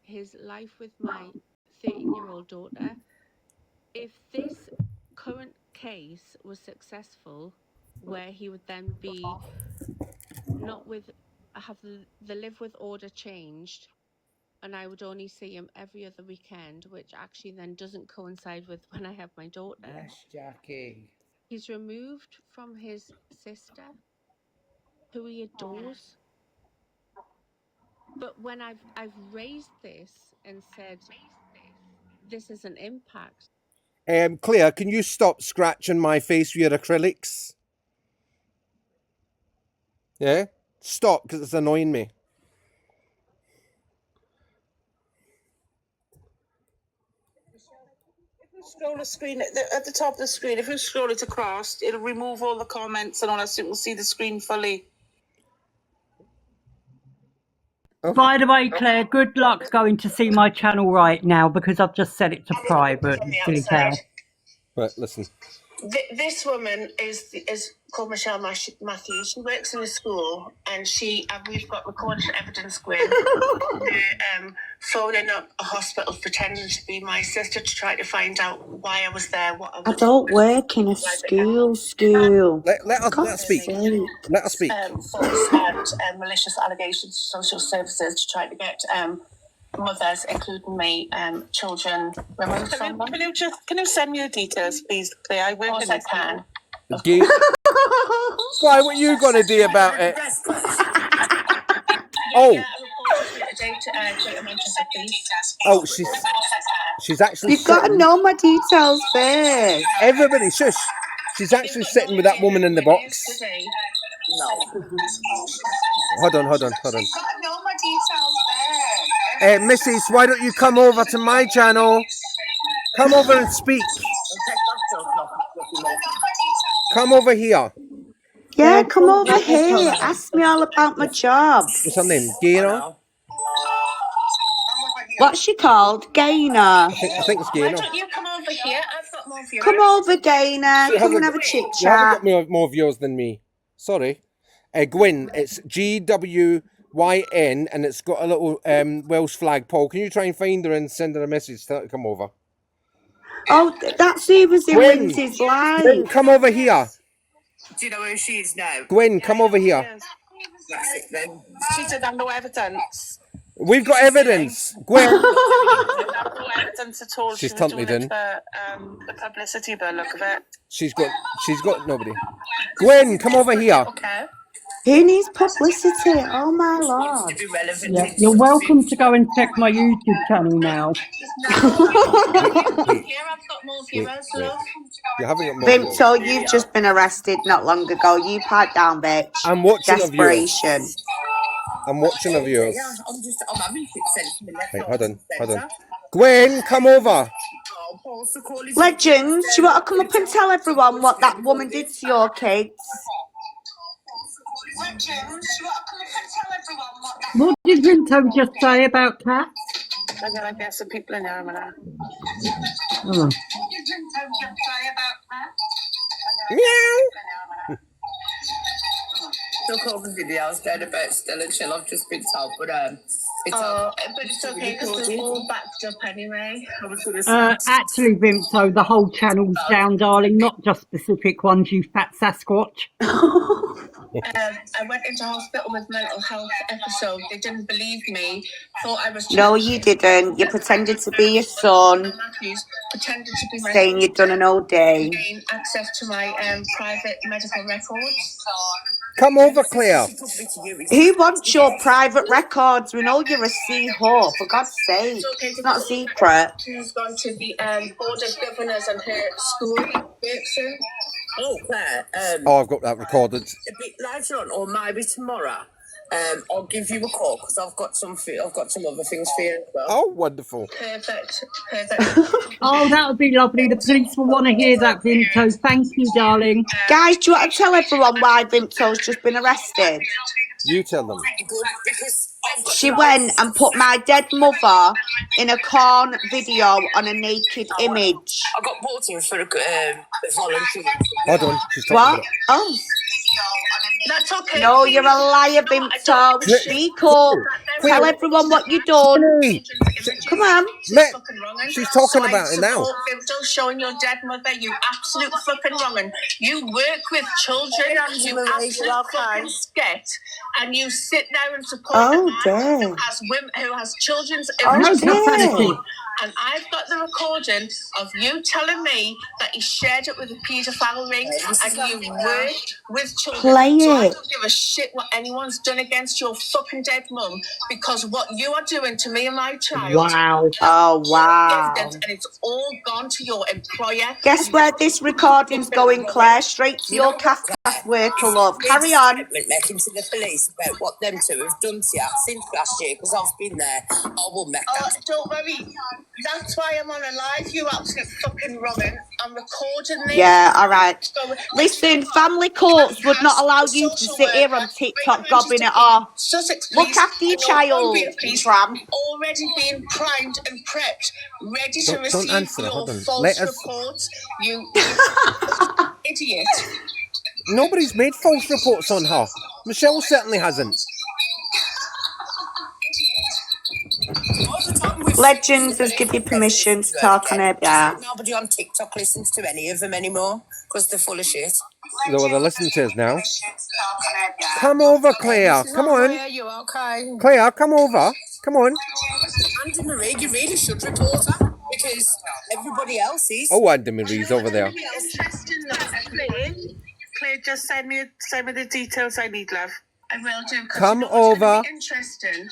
Speaker 2: his life with my 13-year-old daughter. If this current case was successful, where he would then be have the live with order changed, and I would only see him every other weekend, which actually then doesn't coincide with when I have my daughter.
Speaker 3: Yes, Jackie.
Speaker 2: He's removed from his sister, who he adores. But when I've raised this and said this is an impact.
Speaker 1: Claire, can you stop scratching my face with your acrylics? Yeah? Stop, because it's annoying me.
Speaker 8: Scroll the screen at the top of the screen. If you scroll it across, it'll remove all the comments and all that, so you will see the screen fully.
Speaker 6: By the way, Claire, good luck going to see my channel right now because I've just set it to private. Silly cow.
Speaker 1: Right, listen.
Speaker 8: This woman is called Michelle Matthews. She works in a school, and we've got recorded evidence, Gwyn, phoning up a hospital, pretending to be my sister to try to find out why I was there.
Speaker 5: I don't work in a school.
Speaker 1: Let us speak. Let us speak.
Speaker 8: False and malicious allegations to social services to try to get mothers, including me, children removed from them. Can you send me the details, please, Claire? I work in can.
Speaker 1: Why? What you gonna do about it? Oh. Oh, she's actually.
Speaker 5: You've got to know my details first.
Speaker 1: Everybody, shush. She's actually sitting with that woman in the box.
Speaker 8: No.
Speaker 1: Hold on. Mrs., why don't you come over to my channel? Come over and speak. Come over here.
Speaker 5: Yeah, come over here. Ask me all about my job.
Speaker 1: What's her name? Gaynor?
Speaker 5: What's she called? Gaynor.
Speaker 1: I think it's Gaynor.
Speaker 8: Why don't you come over here? I've got more viewers.
Speaker 5: Come over, Gaynor. Come and have a chit
Speaker 1: You haven't
Speaker 5: chat.
Speaker 1: got more viewers than me. Sorry. Gwyn, it's GWYN, and it's got a little Welsh flag. Paul, can you try and find her and send her a message to come over?
Speaker 5: Oh, that's who was in
Speaker 1: Gwyn,
Speaker 5: Lindsay's live.
Speaker 1: Gwyn, come over here.
Speaker 8: Do you know who she is now?
Speaker 1: Gwyn, come over here.
Speaker 8: That's it then. She said I've no evidence.
Speaker 1: We've got evidence. Gwyn.
Speaker 8: I've no evidence at all.
Speaker 1: She's
Speaker 8: She was
Speaker 1: totally
Speaker 8: doing it
Speaker 1: done.
Speaker 8: for the publicity, by the look of it.
Speaker 1: She's got nobody. Gwyn, come over here.
Speaker 8: Okay.
Speaker 5: Who needs publicity? Oh my lord.
Speaker 6: Yeah, you're welcome to go and check my YouTube channel now.
Speaker 1: Wait.
Speaker 8: Here I've got more
Speaker 1: Wait,
Speaker 8: viewers,
Speaker 1: wait.
Speaker 8: love.
Speaker 1: You haven't got more viewers.
Speaker 5: Vimto, you've just been arrested not long ago. You pipe down, bitch.
Speaker 1: I'm watching of yours.
Speaker 5: Desperation.
Speaker 1: I'm watching of yours.
Speaker 8: Yeah, I'm having it sent to me left,
Speaker 1: Wait,
Speaker 8: right,
Speaker 1: hold
Speaker 8: and
Speaker 1: on.
Speaker 8: centre.
Speaker 1: Gwen, come over.
Speaker 8: Oh, Paul's the call is-
Speaker 5: Legends, you want to come up and tell everyone what that woman did to your kids?
Speaker 8: Legends, you want to come up and tell everyone what that...
Speaker 6: What did Rinto just say about cats?
Speaker 8: I'm gonna get some people in here, man.
Speaker 6: Oh.
Speaker 8: What did Rinto just say about that?
Speaker 1: Meow.
Speaker 8: Took all the videos then about Stella and Chill. I've just been told, but it's okay because it's all backed up anyway. I was gonna say.
Speaker 6: Actually, Vimto, the whole channel's down, darling, not just specific ones, you fat Sasquatch.
Speaker 8: I went into hospital with mental health episode. They didn't believe me. Thought I was.
Speaker 5: No, you didn't. You pretended to be your son,
Speaker 8: Matthews pretended to be my
Speaker 5: saying you'd done an OD.
Speaker 8: gain access to my private medical records.
Speaker 1: Come over, Claire.
Speaker 5: Who wants your private records? We know you're a C-whore, for God's sake. It's not a secret.
Speaker 8: She's gone to the board of governors and her school works in. Oh, Claire.
Speaker 1: Oh, I've got that recorded.
Speaker 8: A bit later on, or maybe tomorrow. I'll give you a call because I've got some other things for you as well.
Speaker 1: Oh, wonderful.
Speaker 8: Perfect.
Speaker 6: Oh, that would be lovely. The police will want to hear that, Vimto. Thank you, darling.
Speaker 5: Guys, do you want to tell everyone why Vimto's just been arrested?
Speaker 1: You tell them.
Speaker 5: She went and put my dead mother in a corn video on a naked image.
Speaker 8: I got brought in for a volunteer.
Speaker 1: Hold on. She's talking
Speaker 5: What?
Speaker 1: about it.
Speaker 5: Oh.
Speaker 8: That's okay.
Speaker 5: No, you're a liar, Vimto. Speak up. Tell everyone what you done. Come on.
Speaker 1: She's talking about it now.
Speaker 8: Vimto showing your dead mother, you absolute fucking wrong'un. You work with children, you absolute fucking sket, and you sit there and support
Speaker 5: Oh,
Speaker 8: a man
Speaker 5: dear.
Speaker 8: who has children's
Speaker 5: Oh,
Speaker 6: No
Speaker 5: dear.
Speaker 6: profanity.
Speaker 8: and I've got the recording of you telling me that he shared it with a paedophile ring and you worked with children.
Speaker 5: Play
Speaker 8: So I
Speaker 5: it.
Speaker 8: don't give a shit what anyone's done against your fucking dead mum because what you are doing to me and my child.
Speaker 6: Wow.
Speaker 5: Oh, wow.
Speaker 8: Evidence, and it's all gone to your employer.
Speaker 5: Guess where this recording's going, Claire? Straight to your cast worker, love. Carry on.
Speaker 8: Making to the police about what them two have done to you since last year because I've been there. I will make that. Don't worry. That's why I'm on a live, you absolute fucking wrong'un. I'm recording this.
Speaker 5: Yeah, all right. Listen, family courts would not allow you to sit here on TikTok gobbing it off.
Speaker 8: Sussex
Speaker 5: Look
Speaker 8: police
Speaker 5: after your
Speaker 8: and
Speaker 5: child,
Speaker 8: Cumbria police
Speaker 5: tram.
Speaker 8: already being primed and prepped, ready to
Speaker 1: Don't
Speaker 8: receive
Speaker 1: answer,
Speaker 8: your
Speaker 1: hold on.
Speaker 8: false
Speaker 1: Let us-
Speaker 8: reports. You idiot.
Speaker 1: Nobody's made false reports on her. Michelle certainly hasn't.
Speaker 5: Legends has given you permission to talk on her behalf.
Speaker 8: Nobody on TikTok listens to any of them anymore because they're full of shit.
Speaker 1: Though they're listening to us now. Come over, Claire. Come on.
Speaker 8: Are you okay?
Speaker 1: Claire, come over. Come on.
Speaker 8: Andy Marie, you really should report her because everybody else is.
Speaker 1: Oh, Andy Marie's over there.
Speaker 8: Claire, just send me the details I need, love. I will do.
Speaker 1: Come over.
Speaker 8: Interesting.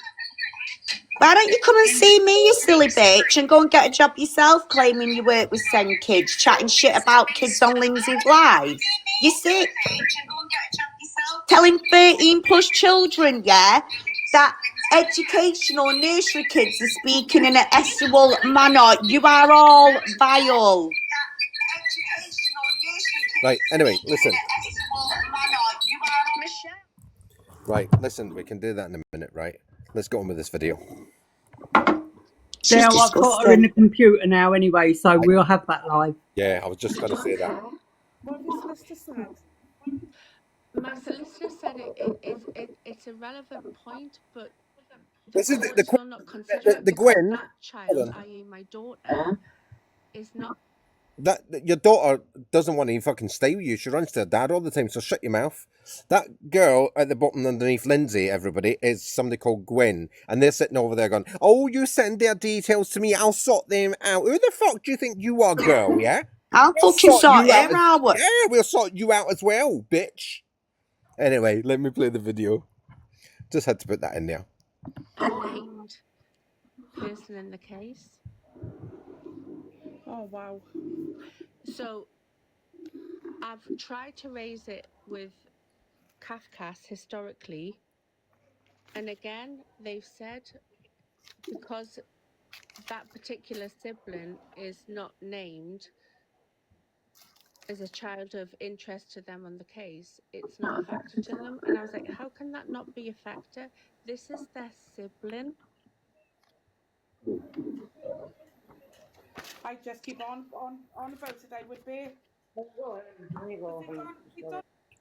Speaker 5: Why don't you come and see me, you silly bitch, and go and get a job yourself, claiming you work with Send Kids, chatting shit about kids on Lindsay's live? You sick? Telling 13 plus children, yeah, that educational nursery kids are speaking in an sexual manner. You are all vile.
Speaker 1: Right, anyway, listen. Right, listen, we can do that in a minute, right? Let's go on with this video.
Speaker 5: She's
Speaker 6: Now I've got her in the computer now anyway, so we'll have that live.
Speaker 1: Yeah, I was just going to say that.
Speaker 4: What has Solicitor said?
Speaker 2: My solicitor said it's a relevant point, but
Speaker 1: This is
Speaker 2: courts will not consider
Speaker 1: the
Speaker 2: it because
Speaker 1: Gwen.
Speaker 2: that child,
Speaker 1: on.
Speaker 2: i.e. my daughter, is not.
Speaker 1: That your daughter doesn't want to fucking stay with you. She runs to her dad all the time, so shut your mouth. That girl at the bottom underneath Lindsay, everybody, is somebody called Gwen. And they're sitting over there going, oh, you send their details to me, I'll sort them out. Who the fuck do you think you are, girl, yeah?
Speaker 5: I'll fucking sort
Speaker 1: you
Speaker 5: her out.
Speaker 1: Yeah, we'll sort you out as well, bitch. Anyway, let me play the video. Just had to put that in there.
Speaker 2: A named person in the case.
Speaker 4: Oh wow.
Speaker 2: So I've tried to raise it with Kafkas historically, and again they've said because that particular sibling is not named as a child of interest to them on the case, it's not a factor to them. And I was like, how can that not be a factor? This is their sibling.
Speaker 4: I just keep on about it. I would be.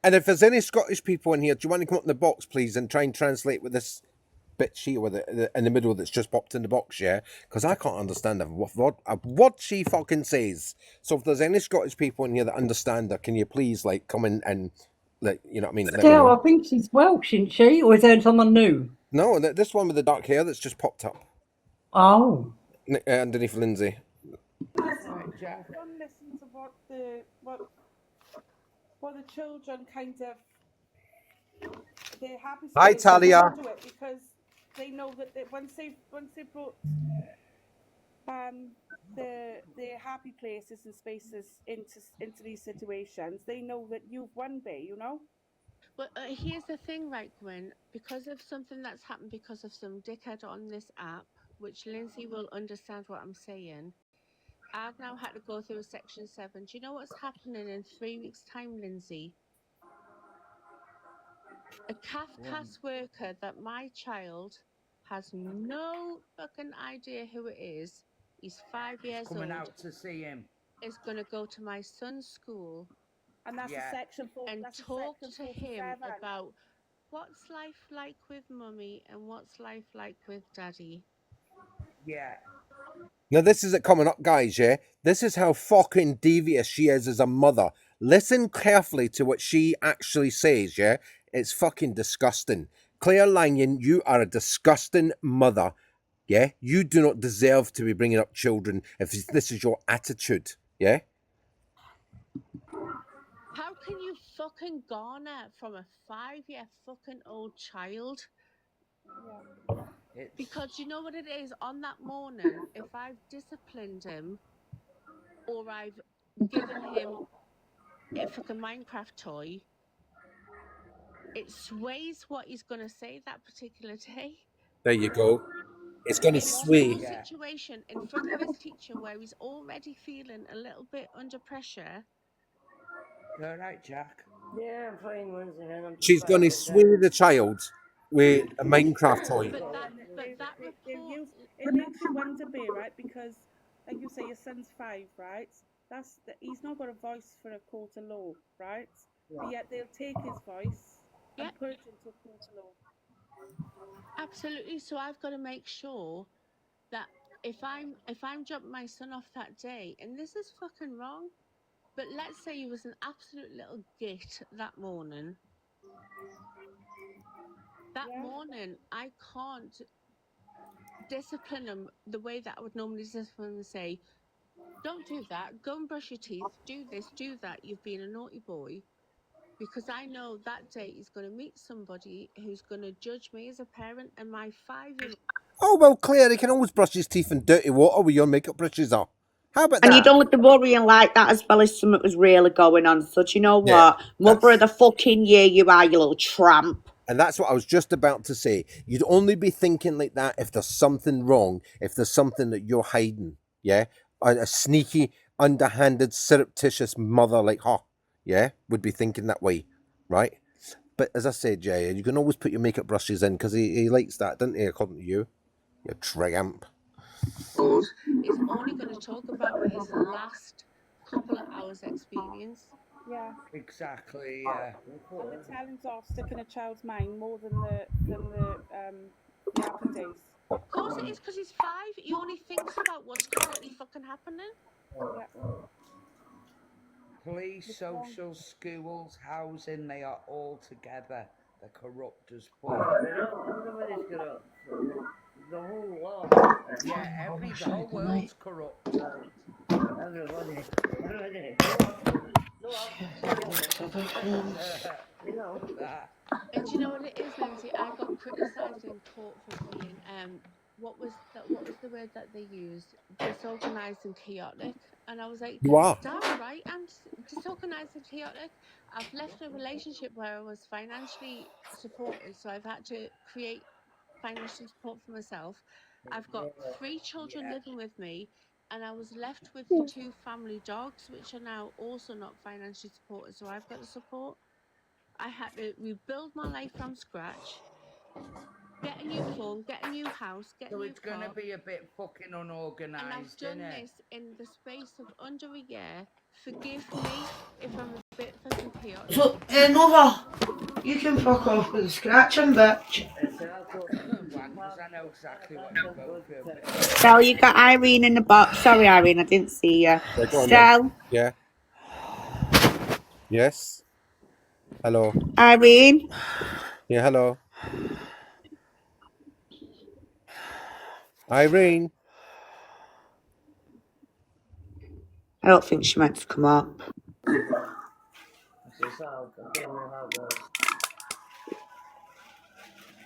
Speaker 1: And if there's any Scottish people in here, do you want to come up in the box, please, and try and translate with this bit she with it in the middle that's just popped in the box, yeah? Because I can't understand what she fucking says. So if there's any Scottish people in here that understand her, can you please like come in and like, you know what I mean? Let me
Speaker 6: Still,
Speaker 1: know.
Speaker 6: I think she's Welsh, isn't she? Or is there someone new?
Speaker 1: No, this one with the dark hair that's just popped up
Speaker 6: Oh.
Speaker 1: underneath Lindsay.
Speaker 3: Right, Jack.
Speaker 4: Don't listen to what the children kind of they're happy.
Speaker 1: Hi,
Speaker 4: to
Speaker 1: Talia.
Speaker 4: do it because they know that once they brought their happy places and spaces into these situations, they know that you've won, Bay. You know.
Speaker 2: But here's the thing, right, Gwen? Because of something that's happened because of some dickhead on this app, which Lindsay will understand what I'm saying, I've now had to go through a Section 7. Do you know what's happening in 3 weeks' time, Lindsay? A Kafkas worker that my child has no fucking idea who it is. He's 5 years
Speaker 3: Coming
Speaker 2: old.
Speaker 3: out to see him.
Speaker 2: Is going to go to my son's school
Speaker 4: And that's a Section 4.
Speaker 2: and
Speaker 4: That's
Speaker 2: talk
Speaker 4: a
Speaker 2: to
Speaker 4: Section
Speaker 2: him
Speaker 4: 47.
Speaker 2: about what's life like with mummy and what's life like with daddy.
Speaker 3: Yeah.
Speaker 1: Now this is it coming up, guys, yeah? This is how fucking devious she is as a mother. Listen carefully to what she actually says, yeah? It's fucking disgusting. Claire Lanyon, you are a disgusting mother, yeah? You do not deserve to be bringing up children if this is your attitude, yeah?
Speaker 2: How can you fucking garner from a 5-year fucking old child?
Speaker 4: Yeah.
Speaker 2: Because you know what it is? On that morning, if I've disciplined him or I've given him a fucking Minecraft toy, it sways what he's going to say that particular day.
Speaker 1: There you go. It's going to
Speaker 2: In a
Speaker 1: sway.
Speaker 2: school situation in front of his teacher where he's already feeling a little bit under pressure.
Speaker 3: You all right, Jack?
Speaker 9: Yeah, I'm fine, Lindsay.
Speaker 1: She's going to sway the child with a Minecraft toy.
Speaker 2: But that report...
Speaker 4: It makes you wonder, Bay, right? Because, like you say, your son's 5, right? He's not got a voice for a court of law, right? Yeah. But yet they'll take his voice and put it into a court of law.
Speaker 2: Absolutely. So I've got to make sure that if I'm dropping my son off that day, and this is fucking wrong, but let's say he was an absolute little git that morning. That morning, I can't discipline him the way that I would normally discipline him and say, don't do that, go and brush your teeth, do this, do that, you've been a naughty boy. Because I know that day he's going to meet somebody who's going to judge me as a parent and my 5-year-old.
Speaker 1: Oh, well, Claire, he can always brush his teeth in dirty water with your makeup brushes on. How about that?
Speaker 5: And you don't have to worrying like that as well as something was really going on. So do you know what? Mother of the fucking year you are, you little tramp.
Speaker 1: And that's what I was just about to say. You'd only be thinking like that if there's something wrong, if there's something that you're hiding, yeah? A sneaky, underhanded, surreptitious mother like her, yeah, would be thinking that way, right? But as I said, Jay, you can always put your makeup brushes in because he likes that, doesn't he, according to you? You tramp.
Speaker 2: Is only going to talk about his last couple of hours experience.
Speaker 4: Yeah.
Speaker 3: Exactly, yeah.
Speaker 4: And the talents of sticking a child's mind more than the yapping days.
Speaker 2: Of course it is, because he's 5. He only thinks about what's currently fucking happening.
Speaker 4: Yeah.
Speaker 3: Police, social, schools, housing, they are all together. They're corrupt as fuck.
Speaker 9: Everybody's corrupt. The whole lot.
Speaker 3: Yeah, the whole world's corrupt.
Speaker 9: Everybody.
Speaker 3: You know, that.
Speaker 2: And do you know what it is, Lindsay? I got criticised in court for being what was the word that they used? Disorganised and chaotic. And I was like,
Speaker 1: You are.
Speaker 2: damn right, I'm disorganised and chaotic. I've left a relationship where I was financially supported, so I've had to create financial support for myself. I've got 3 children
Speaker 3: Yeah.
Speaker 2: living with me, and I was left with 2 family dogs, which are now also not financially supported. So I've got to support. I had to rebuild my life from scratch, get a new phone, get a new house, get a
Speaker 3: So
Speaker 2: new
Speaker 3: it's going to
Speaker 2: car.
Speaker 3: be a bit fucking
Speaker 2: And I've
Speaker 3: unorganised,
Speaker 2: done
Speaker 3: innit?
Speaker 2: this in the space of under a year. Forgive me if I'm a bit fucking chaotic.
Speaker 10: So, Nova, you can fuck off with the scratching, bitch.
Speaker 3: Wankers, I know exactly what you go through.
Speaker 5: Stell, you got Irene in the box. Sorry, Irene, I didn't see you.
Speaker 1: Yeah, go on then.
Speaker 5: Stell,
Speaker 1: Yeah. Yes. Hello.
Speaker 5: Irene.
Speaker 1: Yeah, hello. Irene.
Speaker 5: I don't think she meant to come up.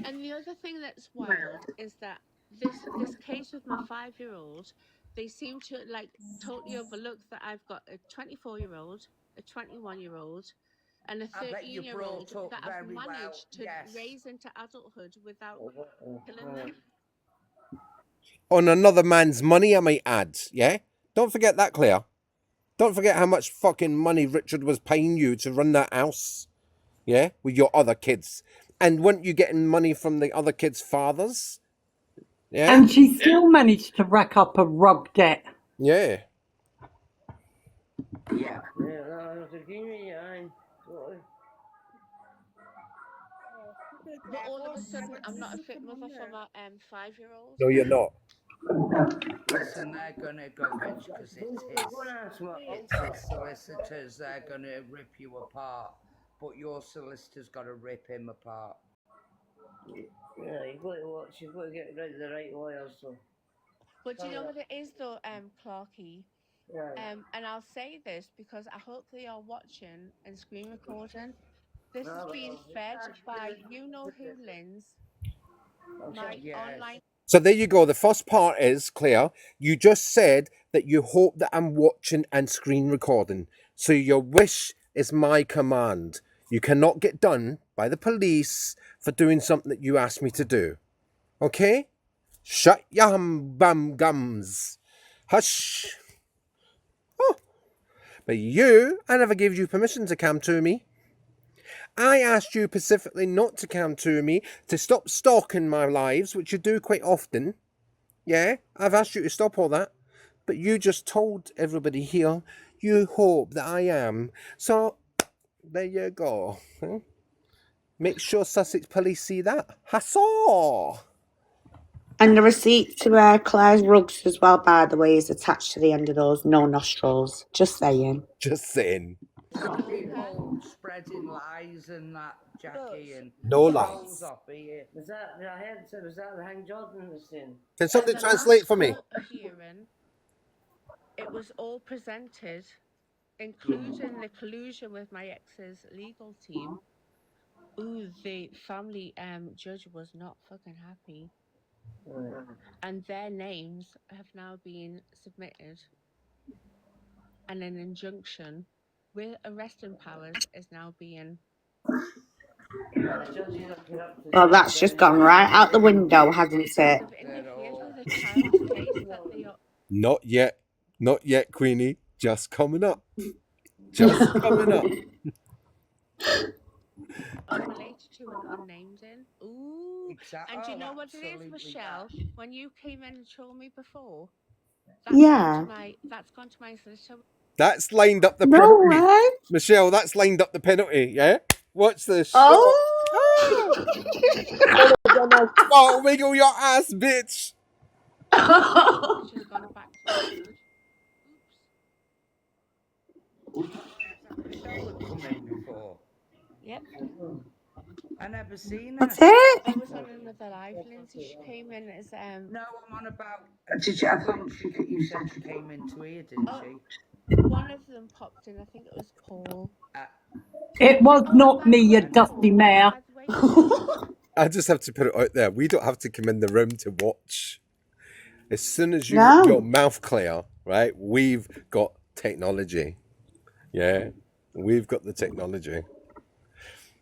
Speaker 2: And the other thing that's wild is that this case with my 5-year-old, they seem to like totally overlook that I've got a 24-year-old, a 21-year-old, and a
Speaker 3: I bet you
Speaker 2: 13-year-old
Speaker 3: brought up
Speaker 2: that I've
Speaker 3: very well.
Speaker 2: managed to
Speaker 3: Yes.
Speaker 2: raise into adulthood without killing them.
Speaker 1: On another man's money, I might add. Yeah? Don't forget that, Claire. Don't forget how much fucking money Richard was paying you to run that house. Yeah? With your other kids. And weren't you getting money from the other kids' fathers? Yeah?
Speaker 6: And she still managed to rack up a rug debt.
Speaker 1: Yeah.
Speaker 3: Yeah.
Speaker 2: But all of a sudden, I'm not a fit mother for my 5-year-old.
Speaker 1: No, you're not.
Speaker 3: Listen, they're going to go rich because it's his solicitors. They're going to rip you apart. But your solicitor's got to rip him apart.
Speaker 9: Yeah, you've got to get rid of the right lawyers. So.
Speaker 2: But do you know what it is though, Clarky?
Speaker 9: Yeah.
Speaker 2: And I'll say this because I hope they are watching and screen recording. This is being fed by you-know-who, Linz. My online.
Speaker 1: So there you go. The first part is, Claire, you just said that you hope that I'm watching and screen recording. So your wish is my command. You cannot get done by the police for doing something that you asked me to do. Okay? Shut your bum gums. Hush. Oh. But I never gave you permission to come to me. I asked you specifically not to come to me, to stop stalking my lives, which you do quite often. Yeah, I've asked you to stop all that. But you just told everybody here you hope that I am. So, there you go. Make sure Sussex police see that. Hassle!
Speaker 5: And the receipt to Claire's rugs as well, by the way, is attached to the end of those. No nostrils. Just saying.
Speaker 1: Just saying.
Speaker 3: Stop people spreading lies and that, Jackie, and
Speaker 1: No
Speaker 3: trolls
Speaker 1: lies.
Speaker 3: off here.
Speaker 9: Was that the Hang Jordan was saying?
Speaker 1: Can somebody
Speaker 2: At the
Speaker 1: translate
Speaker 2: last
Speaker 1: for me?
Speaker 2: court hearing, it was all presented, including the collusion with my ex's legal team. Ooh, the family judge was not fucking happy. And their names have now been submitted. And an injunction with arresting powers is now being.
Speaker 5: Well, that's just gone right out the window, hasn't it?
Speaker 2: They've interfered with a child's case that they are.
Speaker 1: Not yet. Not yet, Queenie. Just coming up. Just coming up.
Speaker 2: Unrelated to and unnamed in. Ooh.
Speaker 3: Exactly.
Speaker 2: And do you know what it is, Michelle?
Speaker 3: That.
Speaker 2: When you came in and showed me before,
Speaker 5: Yeah.
Speaker 2: That's gone to my solicitor.
Speaker 1: That's lined up the
Speaker 5: No
Speaker 1: penalty.
Speaker 5: way.
Speaker 1: Michelle, that's lined up the penalty, yeah? Watch this.
Speaker 5: Oh.
Speaker 1: Oh, wiggle your ass, bitch.
Speaker 2: Which has gone back to the judge. Oops.
Speaker 3: Michelle would come in before.
Speaker 2: Yep.
Speaker 3: I never seen her.
Speaker 5: That's it.
Speaker 2: I was on another live, Lindsay. She came in as
Speaker 3: No, I'm on about. Did you? I thought you said she came into here, didn't she?
Speaker 2: One of them popped in. I think it was Paul.
Speaker 6: It was not me, you dusty mare.
Speaker 2: By the way, Michelle,
Speaker 1: I just have to put it out there. We don't have to come in the room to watch. As soon as you
Speaker 5: No.
Speaker 1: your mouth clear, right? We've got technology. Yeah, we've got the technology.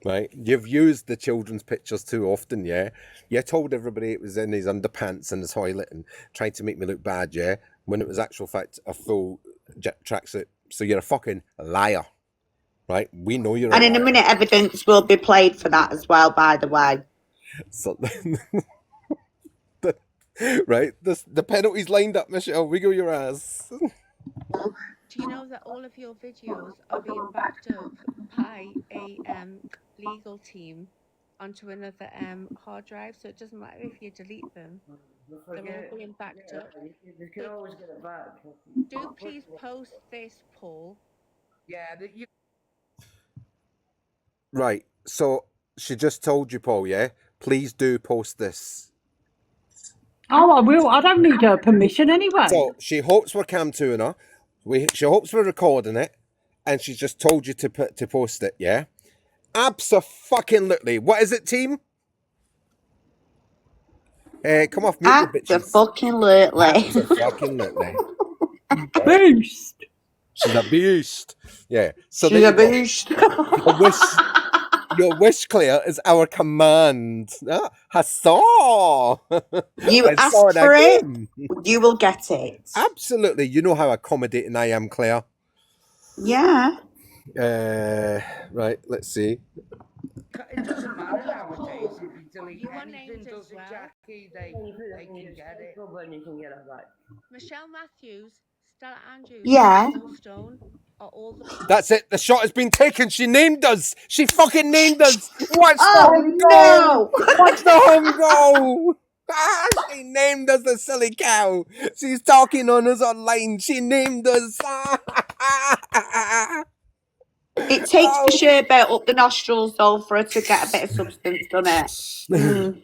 Speaker 1: Right, you've used the children's pictures too often, yeah. You told everybody it was in his underpants in the toilet and tried to make me look bad, yeah, when it was actual fact a full tracksuit. So you're a fucking liar, right? We know you're
Speaker 5: And
Speaker 1: a
Speaker 5: in a
Speaker 1: liar.
Speaker 5: minute, evidence will be played for that as well, by the way.
Speaker 1: So, right, the penalty's lined up, Michelle. Wiggle your ass.
Speaker 2: do you know that all of your videos are being backed up by a legal team onto another hard drive? So it doesn't matter if you delete them; they're all being backed up.
Speaker 9: You can always get it back.
Speaker 2: Do please post this, Paul.
Speaker 3: Yeah, that you.
Speaker 1: Right, so she just told you, Paul, yeah? Please do post this.
Speaker 6: Oh, I will. I don't need her permission anyway.
Speaker 1: So she hopes we're cam toing her. She hopes we're recording it, and she's just told you to post it, yeah? Abso-fucking-lutely. What is it, team? Come off mute, you bitches.
Speaker 5: Abso-fucking-lutely.
Speaker 1: Abso-fucking-lutely.
Speaker 6: Beast.
Speaker 1: She's a beast. Yeah. So
Speaker 5: She's a beast.
Speaker 1: Your wish, Claire, is our command. Ah, huzzah!
Speaker 5: You asked for it, you will get it.
Speaker 1: Absolutely. You know how accommodating I am, Claire.
Speaker 5: Yeah.
Speaker 1: Right, let's see.
Speaker 3: It doesn't matter nowadays if you delete
Speaker 2: You are
Speaker 3: anything,
Speaker 2: named as
Speaker 3: does it,
Speaker 2: well.
Speaker 3: Jackie? They can get it.
Speaker 9: You can get it back.
Speaker 2: Michelle Matthews, Stella Andrews,
Speaker 5: Yeah.
Speaker 2: Paul Stone are all the.
Speaker 1: That's it. The shot has been taken. She named us. She fucking named us. Watch the
Speaker 5: Oh,
Speaker 1: home
Speaker 5: no.
Speaker 1: goal. Watch the home goal. Ah, she named us, the silly cow. She's talking on us online. She named us.
Speaker 5: It takes the sherbet up the nostrils, though, for her to get a bit of substance, doesn't it?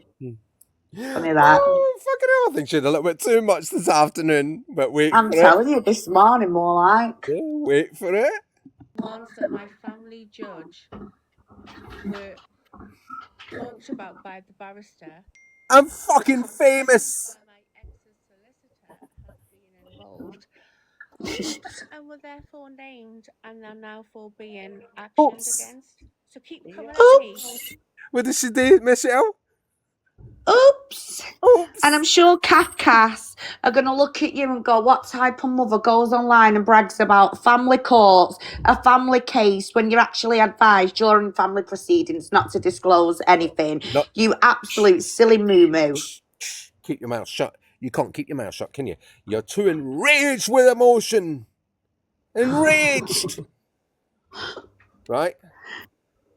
Speaker 5: Funny that.
Speaker 1: Oh, fucking hell. I think she had a little bit too much this afternoon. But wait
Speaker 5: I'm
Speaker 1: for
Speaker 5: telling you, this morning, more like.
Speaker 1: it. Yeah, wait for it.
Speaker 2: Ones that my family judge were talked about by the barrister.
Speaker 1: I'm fucking famous.
Speaker 2: My ex's solicitor has been involved. And were therefore named and are now for being actioned against. So keep coming at me.
Speaker 1: What did she do, Michelle?
Speaker 5: Oops. And I'm sure Cass are going to look at you and go, what type of mother goes online and brags about family courts, a family case, when you're actually advised during family proceedings not to disclose anything?
Speaker 1: No.
Speaker 5: You absolute silly moo-moo.
Speaker 1: Keep your mouth shut. You can't keep your mouth shut, can you? You're too enraged with emotion. Enraged. Right?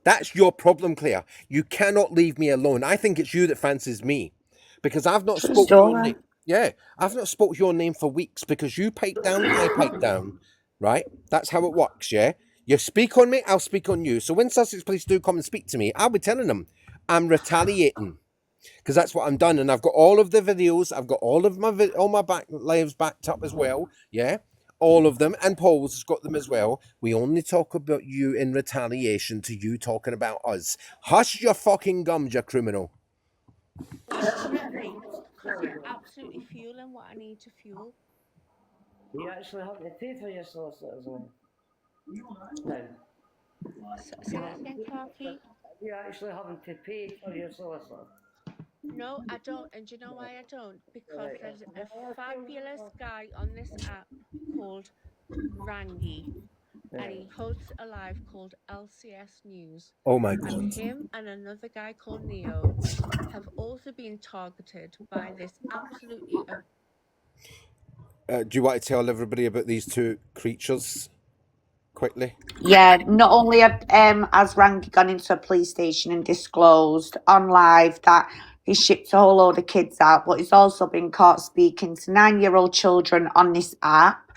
Speaker 1: That's your problem, Claire. You cannot leave me alone. I think it's you that fancies me. Because I've not spoke your name. Yeah, I've not spoke your name for weeks because you pipe down, I pipe down. Right? That's how it works, yeah? You speak on me, I'll speak on you. So when Sussex Police do come and speak to me, I'll be telling them I'm retaliating. Because that's what I'm done. And I've got all of the videos. I've got all of my lives backed up as well. Yeah? All of them, and Paul's has got them as well. We only talk about you in retaliation to you talking about us. Hush your fucking gums, you criminal.
Speaker 2: You're absolutely fueling what I need to fuel.
Speaker 9: You actually have to pay for your solicitors, no?
Speaker 2: Say that again, Clarky.
Speaker 9: You're actually having to pay for your solicitor.
Speaker 2: No, I don't. And do you know why I don't? Because there's a fabulous guy on this app called Rangi. And he hosts a live called LCS News.
Speaker 1: Oh my God.
Speaker 2: And him and another guy called Neo have also been targeted by this absolutely...
Speaker 1: do you want to tell everybody about these two creatures quickly?
Speaker 5: Yeah, not only has Rangi gone into a police station and disclosed on live that he shipped a whole load of kids out, but he's also been caught speaking to 9-year-old children on this app.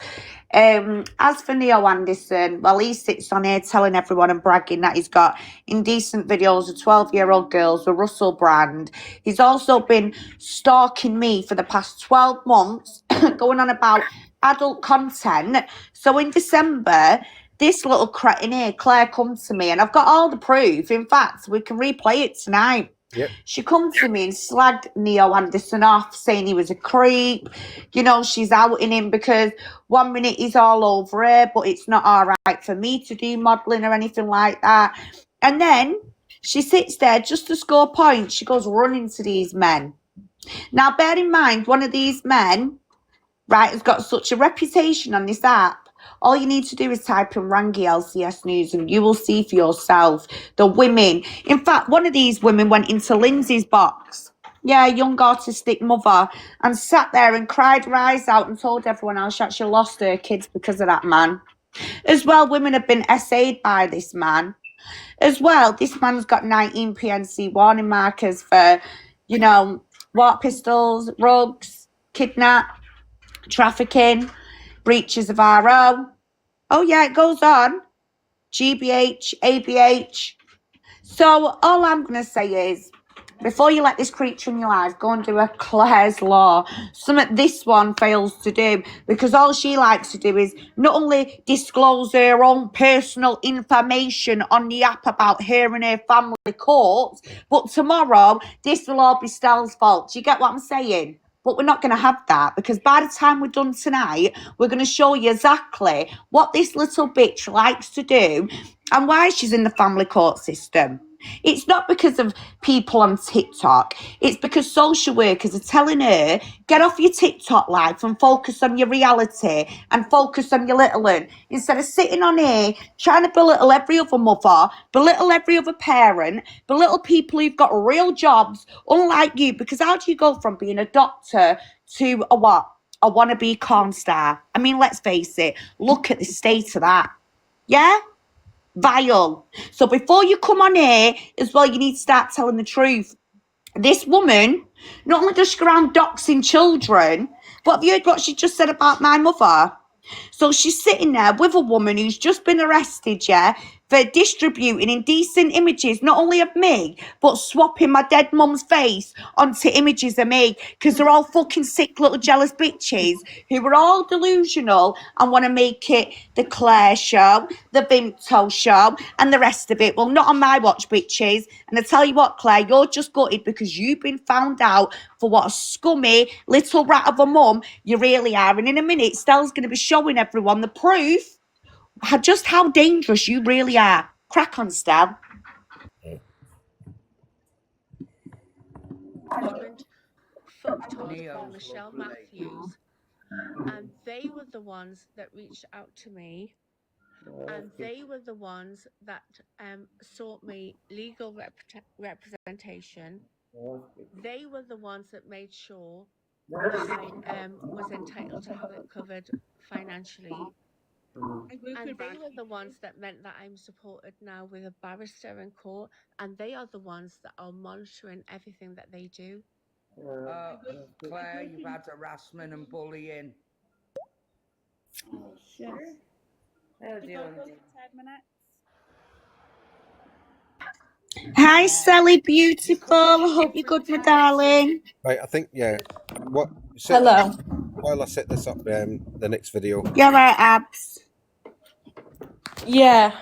Speaker 5: As for Neo Anderson, well, he sits on here telling everyone and bragging that he's got indecent videos of 12-year-old girls with Russell Brand. He's also been stalking me for the past 12 months, going on about adult content. So in December, this little cretin here, Claire, comes to me, and I've got all the proof. In fact, we can replay it tonight.
Speaker 1: Yep.
Speaker 5: She comes to me and slagged Neo Anderson off, saying he was a creep. You know, she's outing him because 1 minute he's all over her, but it's not all right for me to do modelling or anything like that. And then she sits there just to score points. She goes running to these men. Now, bear in mind, one of these men, right, has got such a reputation on this app. All you need to do is type in Rangi LCS News and you will see for yourself the women. In fact, one of these women went into Lindsay's box. Yeah, a young autistic mother, and sat there and cried her eyes out and told everyone how she actually lost her kids because of that man. As well, women have been essayed by this man. As well, this man's got 19 PNC warning markers for, you know, water pistols, rugs, kidnap, trafficking, breaches of RO. Oh, yeah, it goes on. GBH, ABH. So all I'm going to say is, before you let this creature in your life, go and do a Claire's Law. Something this one fails to do, because all she likes to do is not only disclose her own personal information on the app about her and her family courts, but tomorrow this will all be Stell's fault. Do you get what I'm saying? But we're not going to have that, because by the time we're done tonight, we're going to show you exactly what this little bitch likes to do and why she's in the family court system. It's not because of people on TikTok. It's because social workers are telling her, get off your TikTok life and focus on your reality and focus on your little one. Instead of sitting on here trying to belittle every other mother, belittle every other parent, belittle people who've got real jobs, unlike you. Because how do you go from being a doctor to a what? A wannabe corn star? I mean, let's face it. Look at the state of that. Yeah? Vile. So before you come on here as well, you need to start telling the truth. This woman, not only does she go around doxing children, but have you heard what she just said about my mother? So she's sitting there with a woman who's just been arrested, yeah, for distributing indecent images, not only of me, but swapping my dead mum's face onto images of me, because they're all fucking sick little jealous bitches who are all delusional and want to make it the Claire show, the Vimto show, and the rest of it. Well, not on my watch, bitches. And I tell you what, Claire, you're just gutted because you've been found out for what a scummy little rat of a mum you really are. And in a minute, Stell's going to be showing everyone the proof just how dangerous you really are. Crack on, Stell.
Speaker 2: Husband fucked husband Michelle Matthews, and they were the ones that reached out to me, and they were the ones that sought me legal representation. They were the ones that made sure that I was entitled to have it covered financially. And they were the ones that meant that I'm supported now with a barrister in court, and they are the ones that are monitoring everything that they do.
Speaker 3: Claire, you've had harassment and bullying.
Speaker 4: Oh, shit.
Speaker 9: Oh, dear.
Speaker 4: 10 minutes.
Speaker 5: Hi, Sally, beautiful. Hope you're good, my darling.
Speaker 1: Right, I think, yeah. What?
Speaker 11: Hello.
Speaker 1: While I set this up, the next video.
Speaker 5: You're right, Abs.
Speaker 11: Yeah.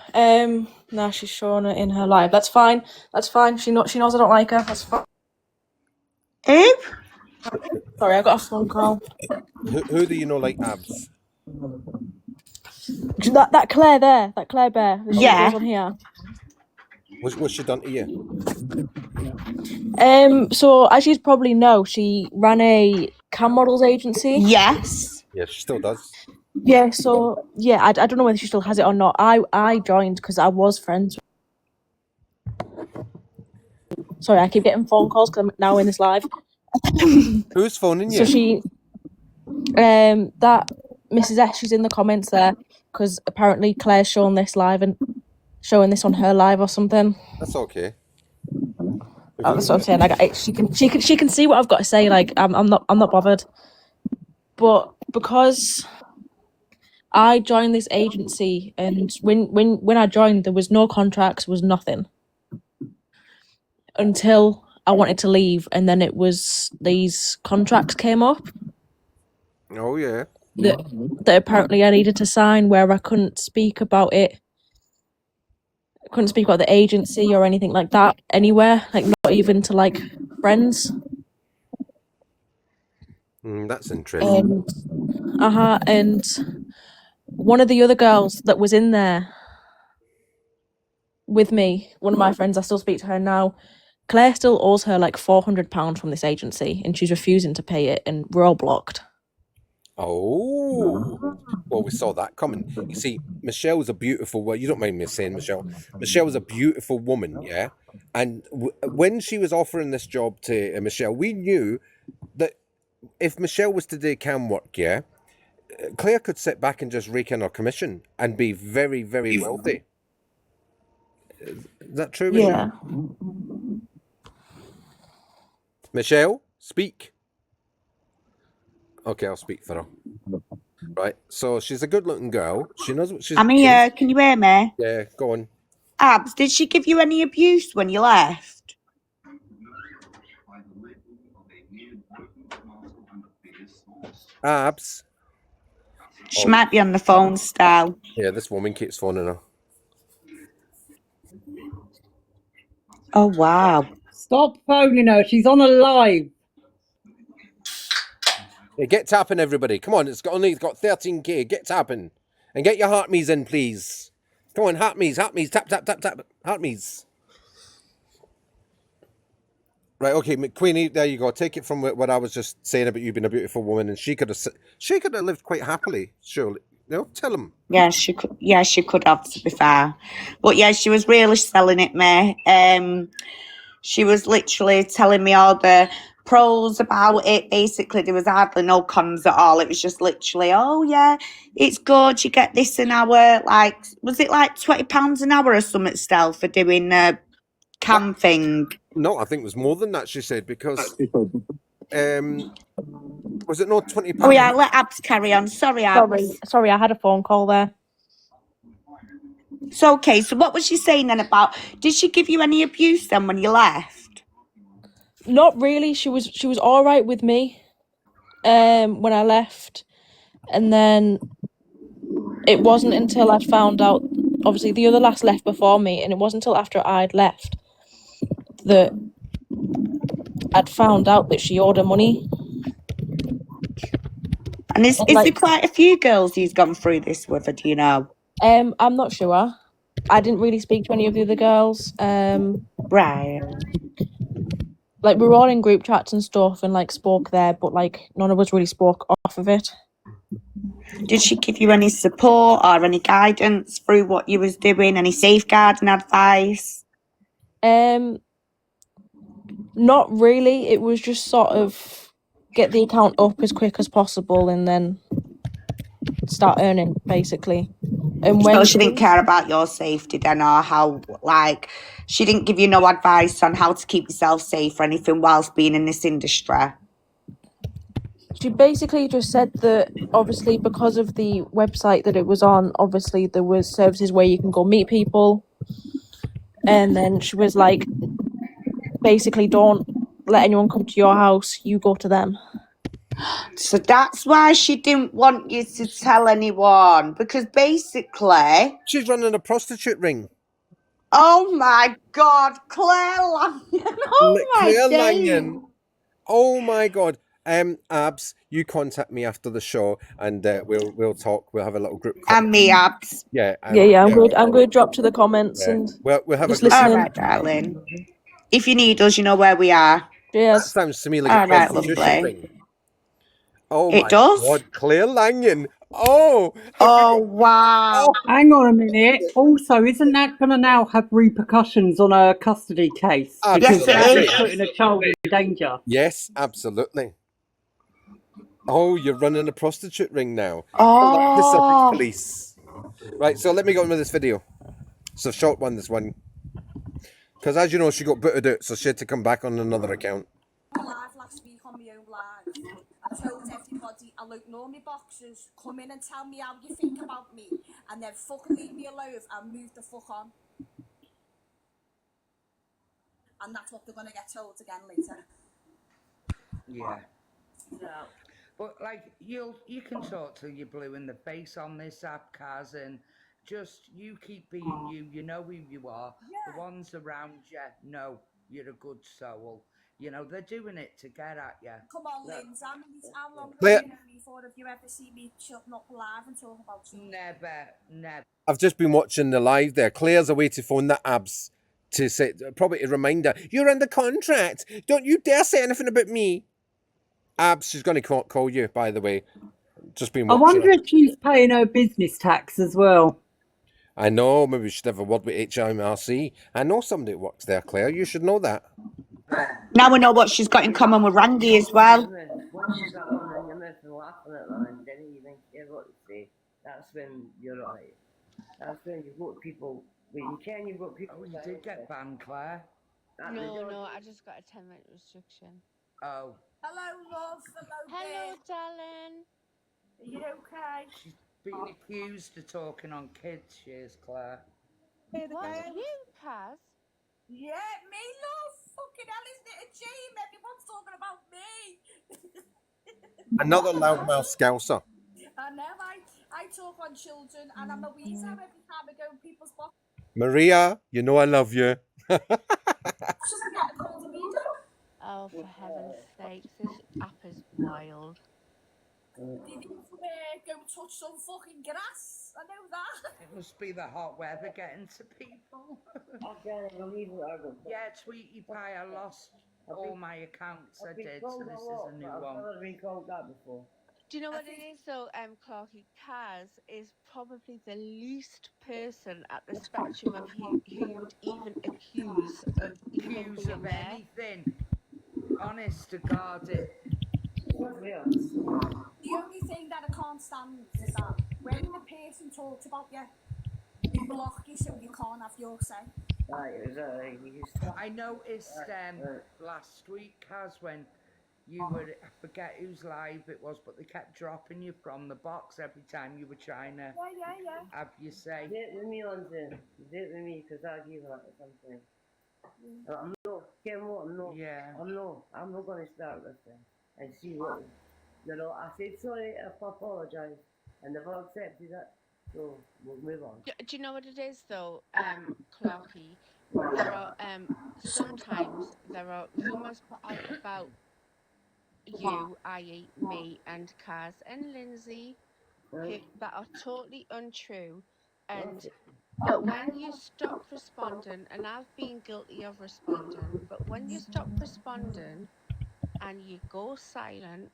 Speaker 11: No, she's showing it in her live. That's fine. That's fine. She knows I don't like her. That's fine.
Speaker 5: Who?
Speaker 11: Sorry, I got a phone call.
Speaker 1: Who do you know like Abs?
Speaker 11: That Claire there, that Claire Bear. That
Speaker 5: Yeah.
Speaker 11: goes on here.
Speaker 1: What's she done to you?
Speaker 11: So as you'd probably know, she ran a cam models agency.
Speaker 5: Yes.
Speaker 1: Yeah, she still does.
Speaker 11: Yeah. So yeah, I don't know whether she still has it or not. I joined because I was friends. Sorry, I keep getting phone calls because I'm now in this live.
Speaker 1: Who's phoning you?
Speaker 11: So she, that Mrs. S, she's in the comments there because apparently Claire's showing this live and showing this on her live or something.
Speaker 1: That's okay.
Speaker 11: Oh, that's what I'm saying. She can see what I've got to say. Like I'm not bothered. But because I joined this agency, and when I joined, there was no contracts, was nothing until I wanted to leave, and then it was these contracts came up.
Speaker 1: Oh yeah.
Speaker 11: that apparently I needed to sign, where I couldn't speak about it. I couldn't speak about the agency or anything like that anywhere, like not even to like friends.
Speaker 1: That's interesting.
Speaker 11: And one of the other girls that was in there with me, one of my friends, I still speak to her now. Claire still owes her like £400 from this agency, and she's refusing to pay it, and we're all blocked.
Speaker 1: Oh, well, we saw that coming. You see, Michelle's a beautiful. Well, you don't mind me saying Michelle. Michelle's a beautiful woman, yeah. And when she was offering this job to Michelle, we knew that if Michelle was to do cam work, yeah, Claire could sit back and just rake in her commission and be very, very wealthy. Is that true, Michelle?
Speaker 11: Yeah.
Speaker 1: Michelle, speak. Okay, I'll speak for her. Right, so she's a good-looking girl. She knows what she's
Speaker 5: I'm
Speaker 1: doing.
Speaker 5: here. Can you hear me?
Speaker 1: Yeah, go on.
Speaker 5: Abs, did she give you any abuse when you left?
Speaker 1: Abs.
Speaker 5: She might be on the phone still.
Speaker 1: Yeah, this woman keeps phoning her.
Speaker 5: Oh, wow.
Speaker 6: Stop phoning her. She's on a live.
Speaker 1: Yeah, get tapping, everybody. Come on, it's got 13k. Get tapping. And get your heart me's in, please. Come on, heart me's, tap, heart me's. Right, okay, McQueenie, there you go. Take it from what I was just saying about you being a beautiful woman, and she could have lived quite happily, surely. No, tell him.
Speaker 5: Yeah, she could. Yeah, she could have, to be fair. But yeah, she was really selling it, me. She was literally telling me all the pros about it. Basically, there was hardly no cons at all. It was just literally, oh yeah, it's good. You get this an hour. Like, was it like £20 an hour or something, Stell, for doing a cam thing?
Speaker 1: No, I think it was more than that, she said, because was it not £20?
Speaker 5: Oh yeah, let Abs carry on. Sorry, Abs.
Speaker 11: Sorry, I had a phone call there.
Speaker 5: So okay, so what was she saying then about? Did she give you any abuse then when you left?
Speaker 11: Not really. She was all right with me when I left, and then it wasn't until I found out. Obviously, the other lass left before me, and it wasn't until after I'd left that I'd found out that she owed her money.
Speaker 5: And is there quite a few girls he's gone through this with, or do you know?
Speaker 11: I'm not sure. I didn't really speak to any of the other girls.
Speaker 5: Right.
Speaker 11: Like, we were all in group chats and stuff and like spoke there, but like none of us really spoke off of it.
Speaker 5: Did she give you any support or any guidance through what you was doing? Any safeguarding advice?
Speaker 11: Not really. It was just sort of get the account up as quick as possible and then start earning, basically. And
Speaker 5: So she didn't care about your safety then, or how, like, she didn't give you no advice on how to keep yourself safe or anything whilst being in this industry?
Speaker 11: She basically just said that obviously because of the website that it was on, obviously there was services where you can go meet people. And then she was like, basically don't let anyone come to your house, you go to them.
Speaker 5: So that's why she didn't want you to tell anyone, because basically...
Speaker 1: She's running a prostitute ring.
Speaker 5: Oh my God, Claire Lanyon. Oh my
Speaker 1: Claire
Speaker 5: days.
Speaker 1: Lanyon. Oh my God. Abs, you contact me after the show, and we'll talk. We'll have a little group call.
Speaker 5: And me, Abs.
Speaker 11: Yeah. I'm going to drop to the comments and
Speaker 1: we'll have
Speaker 11: just
Speaker 1: a
Speaker 11: listen.
Speaker 5: All right, darling. If you need us, you know where we are.
Speaker 11: Cheers.
Speaker 1: That sounds to me like
Speaker 5: All
Speaker 1: a
Speaker 5: right,
Speaker 1: prostitution
Speaker 5: lovely.
Speaker 1: ring. Oh
Speaker 5: It
Speaker 1: my
Speaker 5: does?
Speaker 1: God, Claire Lanyon. Oh.
Speaker 5: Oh wow.
Speaker 6: Hang on a minute. Also, isn't that going to now have repercussions on a custody case? Because that is putting a child in danger.
Speaker 1: Yes, absolutely. Oh, you're running a prostitute ring now.
Speaker 5: Oh.
Speaker 1: The Sussex police. Right, so let me go on with this video. It's a short one, this one. Because as you know, she got booted out, so she had to come back on another account.
Speaker 12: Live last week on my own live. I told everybody I look know my boxes, come in and tell me how you think about me, and then fucking leave me alone and move the fuck on. And that's what they're gonna get told again later.
Speaker 3: Yeah. But like you can talk till you're blue in the face on this app, Kaz, and just you keep being you. You know who you are.
Speaker 12: Yeah.
Speaker 3: The ones around you know you're a good soul. You know they're doing it to get at you.
Speaker 12: Come on, Linz. How long have
Speaker 1: Claire,
Speaker 12: you known me for? Have you ever seen me shutting up live and talking about something?
Speaker 3: Never.
Speaker 1: I've just been watching the live there. Claire's away to phone the Abs to say, probably to remind her, you're under contract. Don't you dare say anything about me. Abs, she's going to call you, by the way. Just been
Speaker 6: I
Speaker 1: watching
Speaker 6: wonder
Speaker 1: her.
Speaker 6: if she's paying her business tax as well.
Speaker 1: I know, maybe we should have a word with HMRC. I know somebody that works there, Claire. You should know that.
Speaker 5: Now we know what she's got in common with Randy as well.
Speaker 9: Once you've got one in your mouth and laughing at them and then you think you have what to say, that's when you're right. That's when you've got people, when you can, you've got people.
Speaker 3: Oh, you did get banned, Claire.
Speaker 2: No, I just got a 10-minute restriction.
Speaker 3: Oh.
Speaker 12: Hello, love.
Speaker 2: Hello, darling.
Speaker 12: Are you okay?
Speaker 3: She's been accused of talking on kids, she is, Claire.
Speaker 2: What? You, Kaz?
Speaker 12: Yeah, me, love. Fucking hell, isn't it a shame? Everyone's talking about me.
Speaker 1: Another loudmouth scouser.
Speaker 12: I know. I talk on children, and I'm a weasel every time I go in people's box.
Speaker 1: Maria, you know I love you.
Speaker 2: Oh, for heaven's sakes, this app is wild.
Speaker 12: Did you go touch some fucking grass? I know that.
Speaker 3: It must be the hot weather getting to people.
Speaker 9: I can't believe it.
Speaker 3: Yeah, Tweety Pie, I lost all my accounts. I did, so this is a new one.
Speaker 9: I've never been called that before.
Speaker 2: Do you know what it is though, Clarky? Kaz is probably the least person at the spectrum of who you would even accuse of
Speaker 3: anything. Honest to God, it.
Speaker 12: The only thing that I can't stand is that when the person talks about you, they block you so you can't have your say.
Speaker 3: I noticed last week, Kaz, when you were, I forget whose live it was, but they kept dropping you from the box every time you were trying to have your say.
Speaker 9: Do it with me, Lindsay. Do it with me, because I'll give her something. I'm not, Kim, what? I'm not.
Speaker 3: Yeah.
Speaker 9: I'm not going to start this thing and see what. I said sorry if I apologise, and they've accepted it, so we'll move on.
Speaker 2: Do you know what it is though, Clarky? There are sometimes there are rumours put out about you, i.e. me and Kaz and Lindsay, that are totally untrue. And but when you stop responding, and I've been guilty of responding, but when you stop responding and you go silent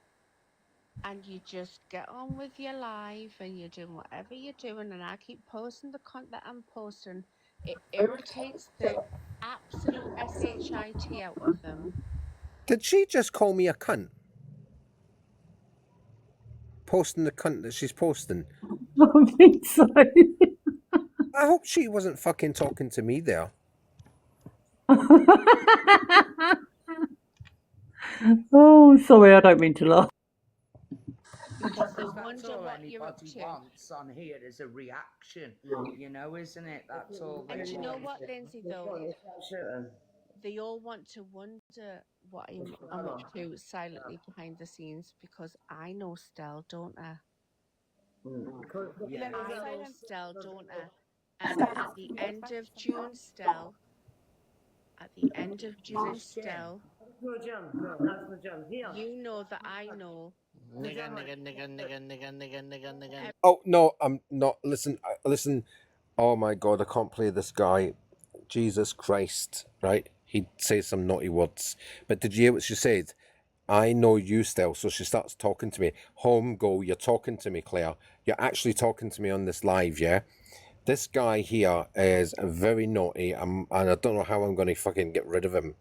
Speaker 2: and you just get on with your life and you're doing whatever you're doing, and I keep posting the content I'm posting, it irritates the absolute shit out of them.
Speaker 1: Did she just call me a cunt? Posting the cunt that she's posting?
Speaker 6: I think so.
Speaker 1: I hope she wasn't fucking talking to me there.
Speaker 6: Oh, sorry, I don't mean to laugh.
Speaker 3: Because that's all anybody wants on here is a reaction, you know, isn't it? That's all.
Speaker 2: And you know what, Lindsay, though? They all want to wonder what I'm up to silently behind the scenes, because I know Stell, don't I?
Speaker 3: Yeah.
Speaker 2: I know Stell, don't I? And at the end of June, Stell. You know that I know.
Speaker 9: Nigga.
Speaker 1: Oh no, I'm not. Listen. Oh my God, I can't play this guy. Jesus Christ, right? He'd say some naughty words. But did you hear what she said? I know you still. So she starts talking to me. Home go, you're talking to me, Claire. You're actually talking to me on this live, yeah? This guy here is very naughty, and I don't know how I'm going to fucking get rid of him.